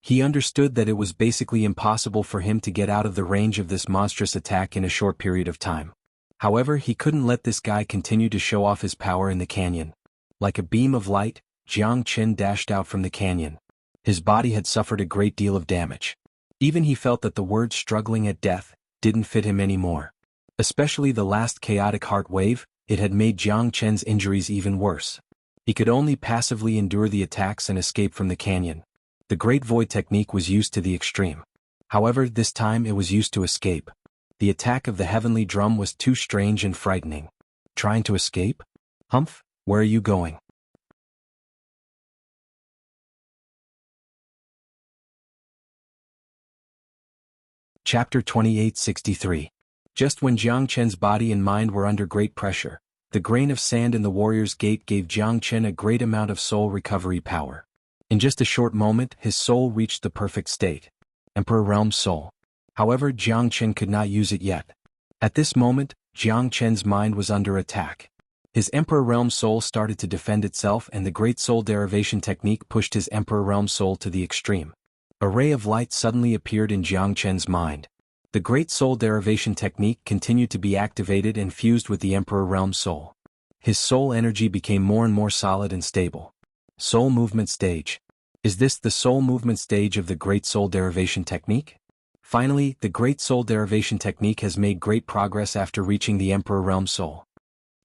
He understood that it was basically impossible for him to get out of the range of this monstrous attack in a short period of time. However, he couldn't let this guy continue to show off his power in the canyon. Like a beam of light, Jiangchen dashed out from the canyon. His body had suffered a great deal of damage. Even he felt that the word struggling at death didn't fit him anymore. Especially the last chaotic heart wave, it had made Jiangchen's injuries even worse. He could only passively endure the attacks and escape from the canyon. The Great Void technique was used to the extreme. However, this time it was used to escape. The attack of the heavenly drum was too strange and frightening. Trying to escape? Humph, where are you going? Chapter 2863. Just when Jiangchen's body and mind were under great pressure, the grain of sand in the warrior's gate gave Jiangchen a great amount of soul recovery power. In just a short moment, his soul reached the perfect state. Emperor Realm Soul. However, Jiangchen could not use it yet. At this moment, Jiangchen's mind was under attack. His Emperor Realm Soul started to defend itself and the Great Soul Derivation technique pushed his Emperor Realm Soul to the extreme. A ray of light suddenly appeared in Jiangchen's mind. The Great Soul Derivation technique continued to be activated and fused with the Emperor Realm Soul. His soul energy became more and more solid and stable. Soul Movement Stage. Is this the soul movement stage of the Great Soul Derivation technique? Finally, the Great Soul Derivation technique has made great progress after reaching the Emperor Realm Soul.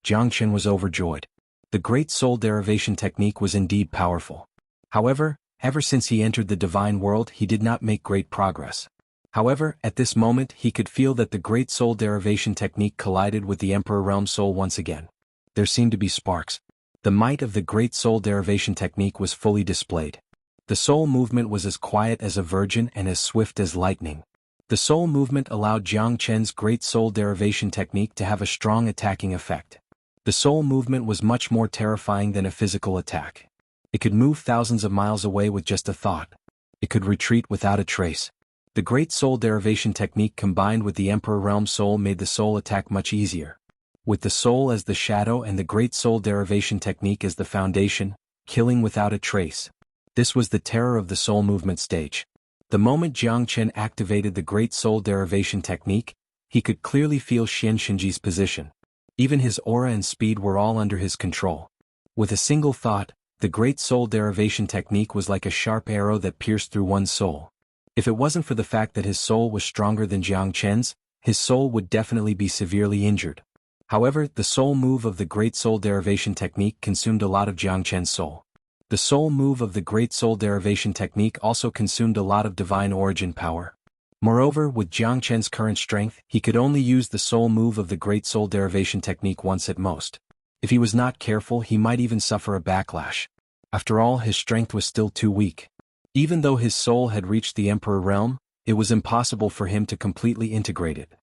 Jiangchen was overjoyed. The Great Soul Derivation technique was indeed powerful. However, ever since he entered the divine world he did not make great progress. However, at this moment he could feel that the Great Soul Derivation technique collided with the Emperor Realm Soul once again. There seemed to be sparks. The might of the great soul derivation technique was fully displayed. The soul movement was as quiet as a virgin and as swift as lightning. The soul movement allowed Jiang Chen's great soul derivation technique to have a strong attacking effect. The soul movement was much more terrifying than a physical attack. It could move thousands of miles away with just a thought. It could retreat without a trace. The great soul derivation technique combined with the Emperor Realm soul made the soul attack much easier. With the soul as the shadow and the great soul derivation technique as the foundation, killing without a trace. This was the terror of the soul movement stage. The moment Jiang Chen activated the great soul derivation technique, he could clearly feel Xianxinji's position. Even his aura and speed were all under his control. With a single thought, the great soul derivation technique was like a sharp arrow that pierced through one's soul. If it wasn't for the fact that his soul was stronger than Jiang Chen's, his soul would definitely be severely injured. However, the soul move of the great soul derivation technique consumed a lot of Jiang Chen's soul. The soul move of the great soul derivation technique also consumed a lot of divine origin power. Moreover, with Jiang Chen's current strength, he could only use the soul move of the great soul derivation technique once at most. If he was not careful, he might even suffer a backlash. After all, his strength was still too weak. Even though his soul had reached the Emperor Realm, it was impossible for him to completely integrate it.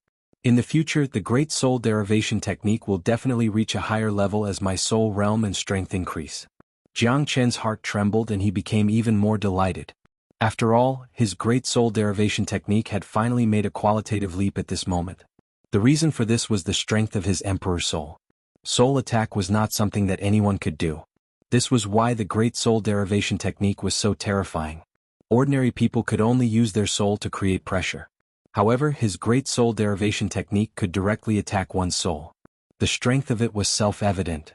In the future, the great soul derivation technique will definitely reach a higher level as my soul realm and strength increase. Jiang Chen's heart trembled and he became even more delighted. After all, his great soul derivation technique had finally made a qualitative leap at this moment. The reason for this was the strength of his Emperor soul. Soul attack was not something that anyone could do. This was why the great soul derivation technique was so terrifying. Ordinary people could only use their soul to create pressure. However, his great soul derivation technique could directly attack one's soul. The strength of it was self-evident.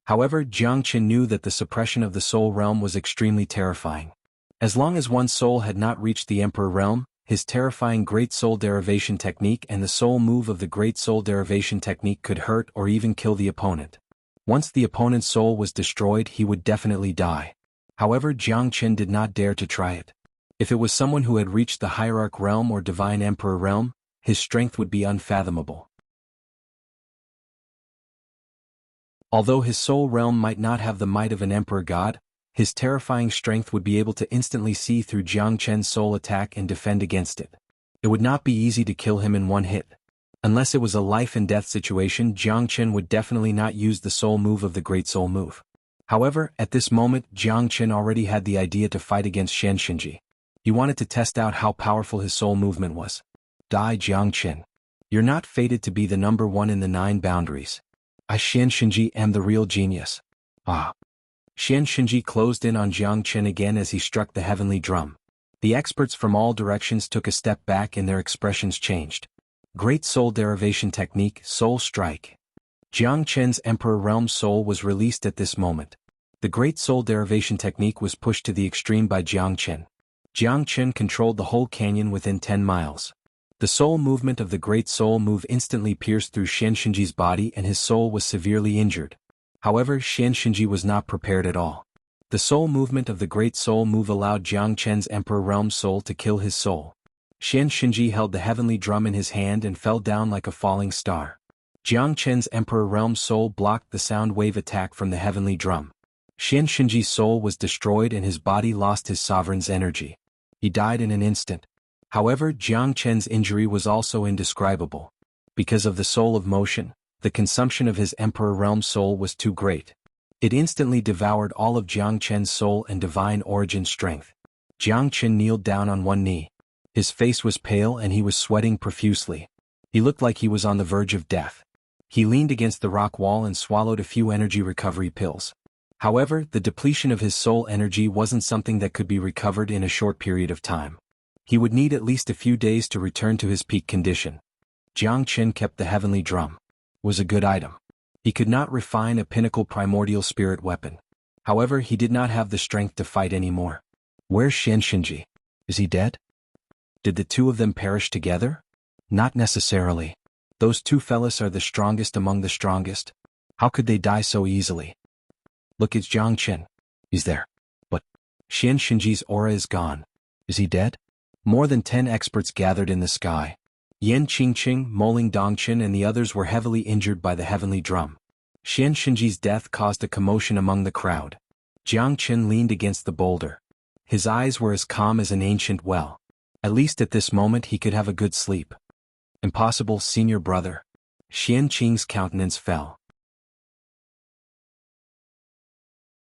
However, Jiang Chen knew that the suppression of the soul realm was extremely terrifying. As long as one's soul had not reached the Emperor Realm, his terrifying great soul derivation technique and the soul move of the great soul derivation technique could hurt or even kill the opponent. Once the opponent's soul was destroyed, he would definitely die. However, Jiang Chen did not dare to try it. If it was someone who had reached the Hierarch Realm or Divine Emperor Realm, his strength would be unfathomable. Although his soul realm might not have the might of an emperor god, his terrifying strength would be able to instantly see through Jiang Chen's soul attack and defend against it. It would not be easy to kill him in one hit. Unless it was a life and death situation, Jiang Chen would definitely not use the soul move of the great soul move. However, at this moment, Jiang Chen already had the idea to fight against Xianxinji. He wanted to test out how powerful his soul movement was. Die, Jiang Chen. You're not fated to be the number one in the 9 boundaries. I Xianxinji am the real genius. Ah. Xianxinji closed in on Jiang Chen again as he struck the heavenly drum. The experts from all directions took a step back and their expressions changed. Great soul derivation technique, soul strike. Jiang Chen's Emperor Realm soul was released at this moment. The great soul derivation technique was pushed to the extreme by Jiang Chen. Jiang Chen controlled the whole canyon within 10 miles. The soul movement of the great soul move instantly pierced through Xianxinji's body and his soul was severely injured. However, Xianxinji was not prepared at all. The soul movement of the great soul move allowed Jiang Chen's Emperor Realm soul to kill his soul. Xianxinji held the heavenly drum in his hand and fell down like a falling star. Jiang Chen's Emperor Realm soul blocked the sound wave attack from the heavenly drum. Xianxinji's soul was destroyed and his body lost his sovereign's energy. He died in an instant. However, Jiang Chen's injury was also indescribable. Because of the soul of motion, the consumption of his Emperor Realm soul was too great. It instantly devoured all of Jiang Chen's soul and divine origin strength. Jiang Chen kneeled down on one knee. His face was pale and he was sweating profusely. He looked like he was on the verge of death. He leaned against the rock wall and swallowed a few energy recovery pills. However, the depletion of his soul energy wasn't something that could be recovered in a short period of time. He would need at least a few days to return to his peak condition. Jiang Chen kept the heavenly drum. It was a good item. He could not refine a pinnacle primordial spirit weapon. However, he did not have the strength to fight anymore. Where's Xianxinji? Is he dead? Did the two of them perish together? Not necessarily. Those two fellas are the strongest among the strongest. How could they die so easily? Look, it's Jiang Chen. He's there. But Xianxinji's aura is gone. Is he dead? More than 10 experts gathered in the sky. Yan Qingqing, Moling Dongchen and the others were heavily injured by the heavenly drum. Xianxinji's death caused a commotion among the crowd. Jiang Chen leaned against the boulder. His eyes were as calm as an ancient well. At least at this moment he could have a good sleep. Impossible, senior brother. Xian Qing's countenance fell.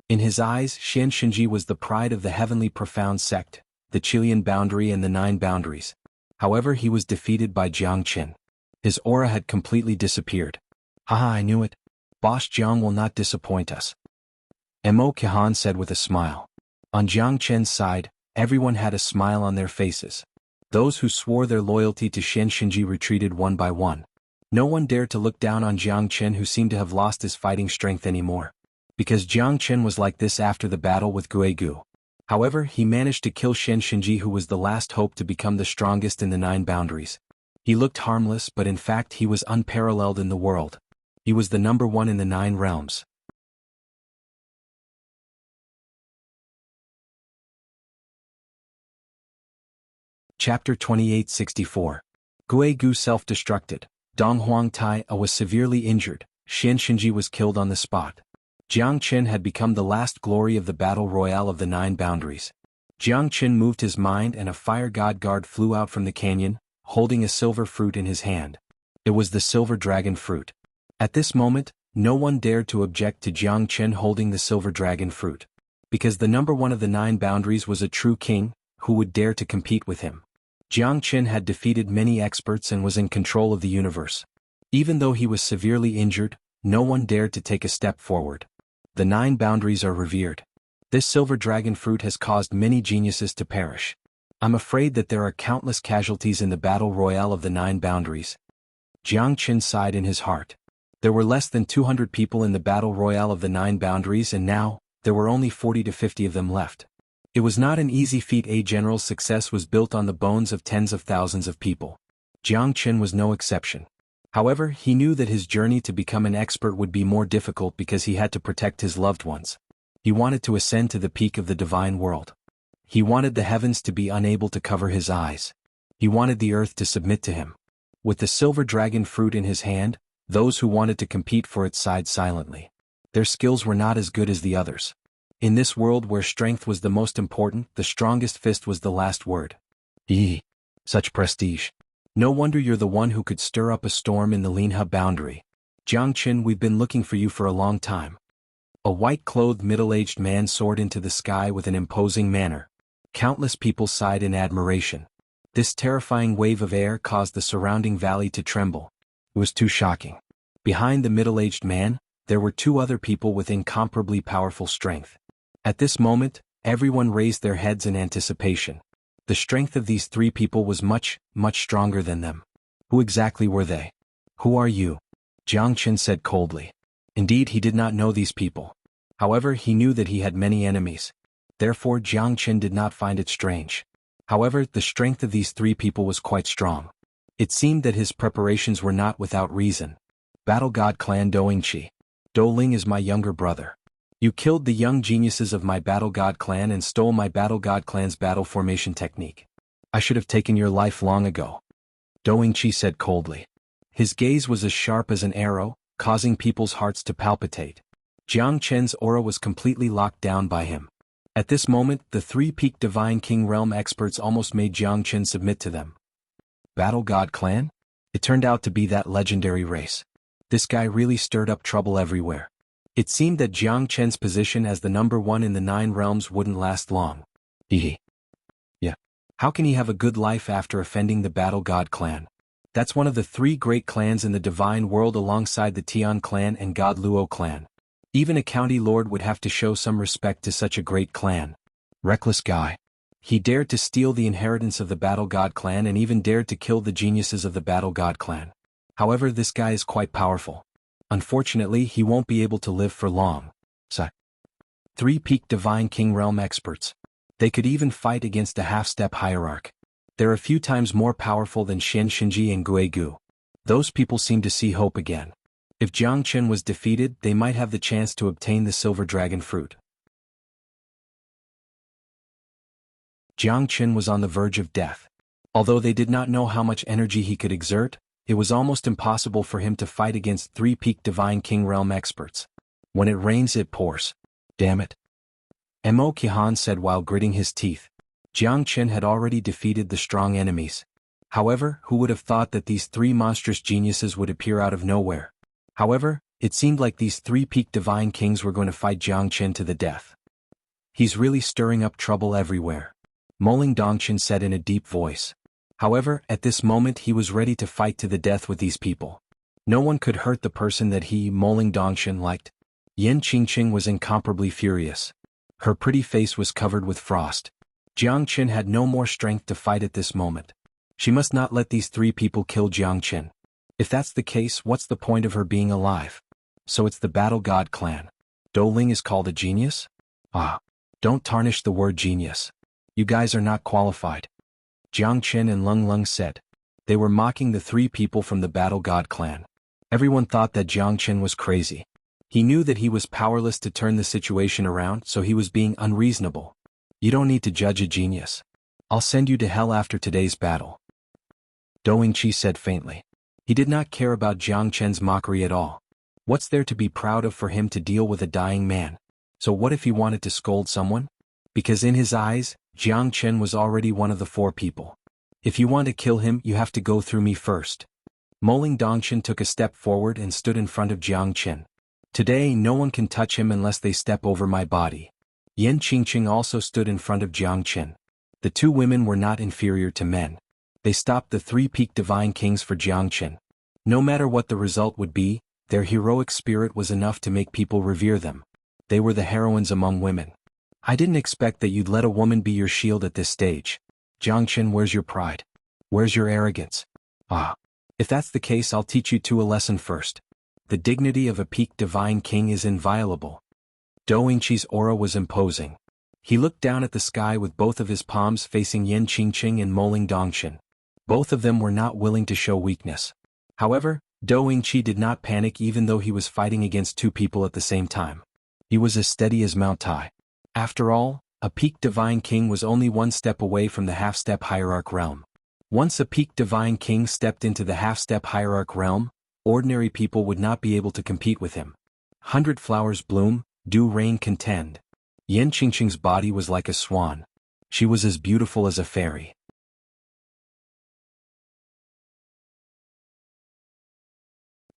In his eyes, Xianxinji was the pride of the heavenly profound sect, the Chilean boundary and the 9 boundaries. However, he was defeated by Jiang Chen. His aura had completely disappeared. Haha, I knew it. Boss Jiang will not disappoint us. Mo Kahan said with a smile. On Jiang Chen's side, everyone had a smile on their faces. Those who swore their loyalty to Xianxinji retreated one by one. No one dared to look down on Jiang Chen, who seemed to have lost his fighting strength anymore. Because Jiang Chen was like this after the battle with Guegu. However, he managed to kill Xianxinji, who was the last hope to become the strongest in the 9 boundaries. He looked harmless, but in fact he was unparalleled in the world. He was the number 1 in the 9 realms. Chapter 2864. Guegu self-destructed. Dong Huang Tai was severely injured. Xianxinji was killed on the spot. Jiang Chen had become the last glory of the battle royale of the 9 boundaries. Jiang Chen moved his mind and a fire god guard flew out from the canyon, holding a silver fruit in his hand. It was the silver dragon fruit. At this moment, no one dared to object to Jiang Chen holding the silver dragon fruit. Because the number 1 of the 9 boundaries was a true king, who would dare to compete with him? Jiang Chen had defeated many experts and was in control of the universe. Even though he was severely injured, no one dared to take a step forward. The 9 boundaries are revered. This silver dragon fruit has caused many geniuses to perish. I'm afraid that there are countless casualties in the battle royale of the 9 boundaries. Jiang Chen sighed in his heart. There were less than 200 people in the battle royale of the 9 boundaries, and now, there were only 40 to 50 of them left. It was not an easy feat. A general's success was built on the bones of tens of thousands of people. Jiang Chen was no exception. However, he knew that his journey to become an expert would be more difficult because he had to protect his loved ones. He wanted to ascend to the peak of the divine world. He wanted the heavens to be unable to cover his eyes. He wanted the earth to submit to him. With the silver dragon fruit in his hand, those who wanted to compete for it sighed silently. Their skills were not as good as the others. In this world where strength was the most important, the strongest fist was the last word. Such prestige. No wonder you're the one who could stir up a storm in the Linha boundary. Jiang Chen, we've been looking for you for a long time. A white-clothed middle-aged man soared into the sky with an imposing manner. Countless people sighed in admiration. This terrifying wave of air caused the surrounding valley to tremble. It was too shocking. Behind the middle-aged man, there were 2 other people with incomparably powerful strength. At this moment, everyone raised their heads in anticipation. The strength of these 3 people was much, much stronger than them. Who exactly were they? Who are you? Jiang Chen said coldly. Indeed, he did not know these people. However, he knew that he had many enemies. Therefore, Jiang Chen did not find it strange. However, the strength of these 3 people was quite strong. It seemed that his preparations were not without reason. Battle God Clan Doingqi. Doling is my younger brother. You killed the young geniuses of my Battle God Clan and stole my Battle God Clan's battle formation technique. I should have taken your life long ago. Doingqi said coldly. His gaze was as sharp as an arrow, causing people's hearts to palpitate. Jiang Chen's aura was completely locked down by him. At this moment, the 3-peaked Divine King Realm experts almost made Jiang Chen submit to them. Battle God Clan? It turned out to be that legendary race. This guy really stirred up trouble everywhere. It seemed that Jiang Chen's position as the number 1 in the 9 realms wouldn't last long. Yeah. How can he have a good life after offending the Battle God Clan? That's one of the 3 great clans in the divine world alongside the Tian clan and God Luo clan. Even a county lord would have to show some respect to such a great clan. Reckless guy. He dared to steal the inheritance of the Battle God Clan and even dared to kill the geniuses of the Battle God Clan. However, this guy is quite powerful. Unfortunately, he won't be able to live for long. 3-peaked Divine King Realm experts. They could even fight against a half-step hierarch. They're a few times more powerful than Xianxinji and Guegu. Those people seem to see hope again. If Jiang Chen was defeated, they might have the chance to obtain the silver dragon fruit. Jiang Chen was on the verge of death. Although they did not know how much energy he could exert, it was almost impossible for him to fight against 3 peak Divine King Realm experts. When it rains it pours. Damn it. Mo Qihan said while gritting his teeth. Jiang Chen had already defeated the strong enemies. However, who would have thought that these 3 monstrous geniuses would appear out of nowhere? However, it seemed like these 3 peak Divine Kings were going to fight Jiang Chen to the death. He's really stirring up trouble everywhere, Moling Dongchen said in a deep voice. However, at this moment he was ready to fight to the death with these people. No one could hurt the person that he, Moling Dongchen, liked. Yan Qingqing was incomparably furious. Her pretty face was covered with frost. Jiang Chen had no more strength to fight at this moment. She must not let these 3 people kill Jiang Chen. If that's the case, what's the point of her being alive? So it's the Battle God clan. Do Ling is called a genius? Ah. Don't tarnish the word genius. You guys are not qualified. Jiang Chen and Lung Lung said. They were mocking the 3 people from the Battle God clan. Everyone thought that Jiang Chen was crazy. He knew that he was powerless to turn the situation around, so he was being unreasonable. You don't need to judge a genius. I'll send you to hell after today's battle. Doingqi said faintly. He did not care about Jiang Chen's mockery at all. What's there to be proud of for him to deal with a dying man? So what if he wanted to scold someone? Because in his eyes, Jiang Chen was already one of the 4 people. If you want to kill him, you have to go through me first. Moling Dongchen took a step forward and stood in front of Jiang Chen. Today no one can touch him unless they step over my body. Yan Qingqing also stood in front of Jiang Chen. The 2 women were not inferior to men. They stopped the 3 peak Divine Kings for Jiang Chen. No matter what the result would be, their heroic spirit was enough to make people revere them. They were the heroines among women. I didn't expect that you'd let a woman be your shield at this stage. Jiang Chen, where's your pride? Where's your arrogance? Ah. If that's the case, I'll teach you 2 a lesson first. The dignity of a peak Divine King is inviolable. Doingqi's aura was imposing. He looked down at the sky with both of his palms facing Yan Qingqing and Moling Dongchen. Both of them were not willing to show weakness. However, Doingqi did not panic even though he was fighting against 2 people at the same time. He was as steady as Mount Tai. After all, a peak Divine King was only 1 step away from the half-step hierarch realm. Once a peak Divine King stepped into the half-step hierarch realm, ordinary people would not be able to compete with him. 100 flowers bloom, dew rain contend. Yan Qingqing's body was like a swan. She was as beautiful as a fairy.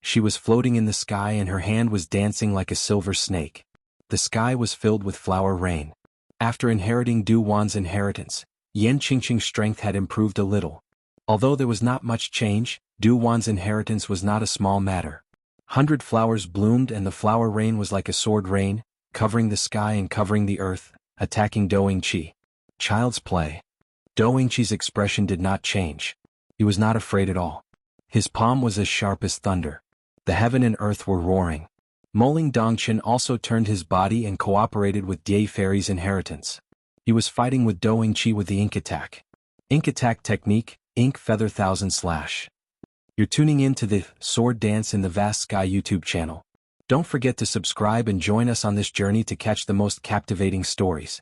She was floating in the sky and her hand was dancing like a silver snake. The sky was filled with flower rain. After inheriting Du Wan's inheritance, Yan Qingqing's strength had improved a little. Although there was not much change, Du Wan's inheritance was not a small matter. 100 flowers bloomed and the flower rain was like a sword rain, covering the sky and covering the earth, attacking Doingqi. Child's play. Doingqi's expression did not change. He was not afraid at all. His palm was as sharp as thunder. The heaven and earth were roaring. Moling Dongchen also turned his body and cooperated with Die Fairy's inheritance. He was fighting with Doingqi with the ink attack. Ink attack technique, ink feather 1000/. You're tuning in to the Sword Dance in the Vast Sky YouTube channel. Don't forget to subscribe and join us on this journey to catch the most captivating stories.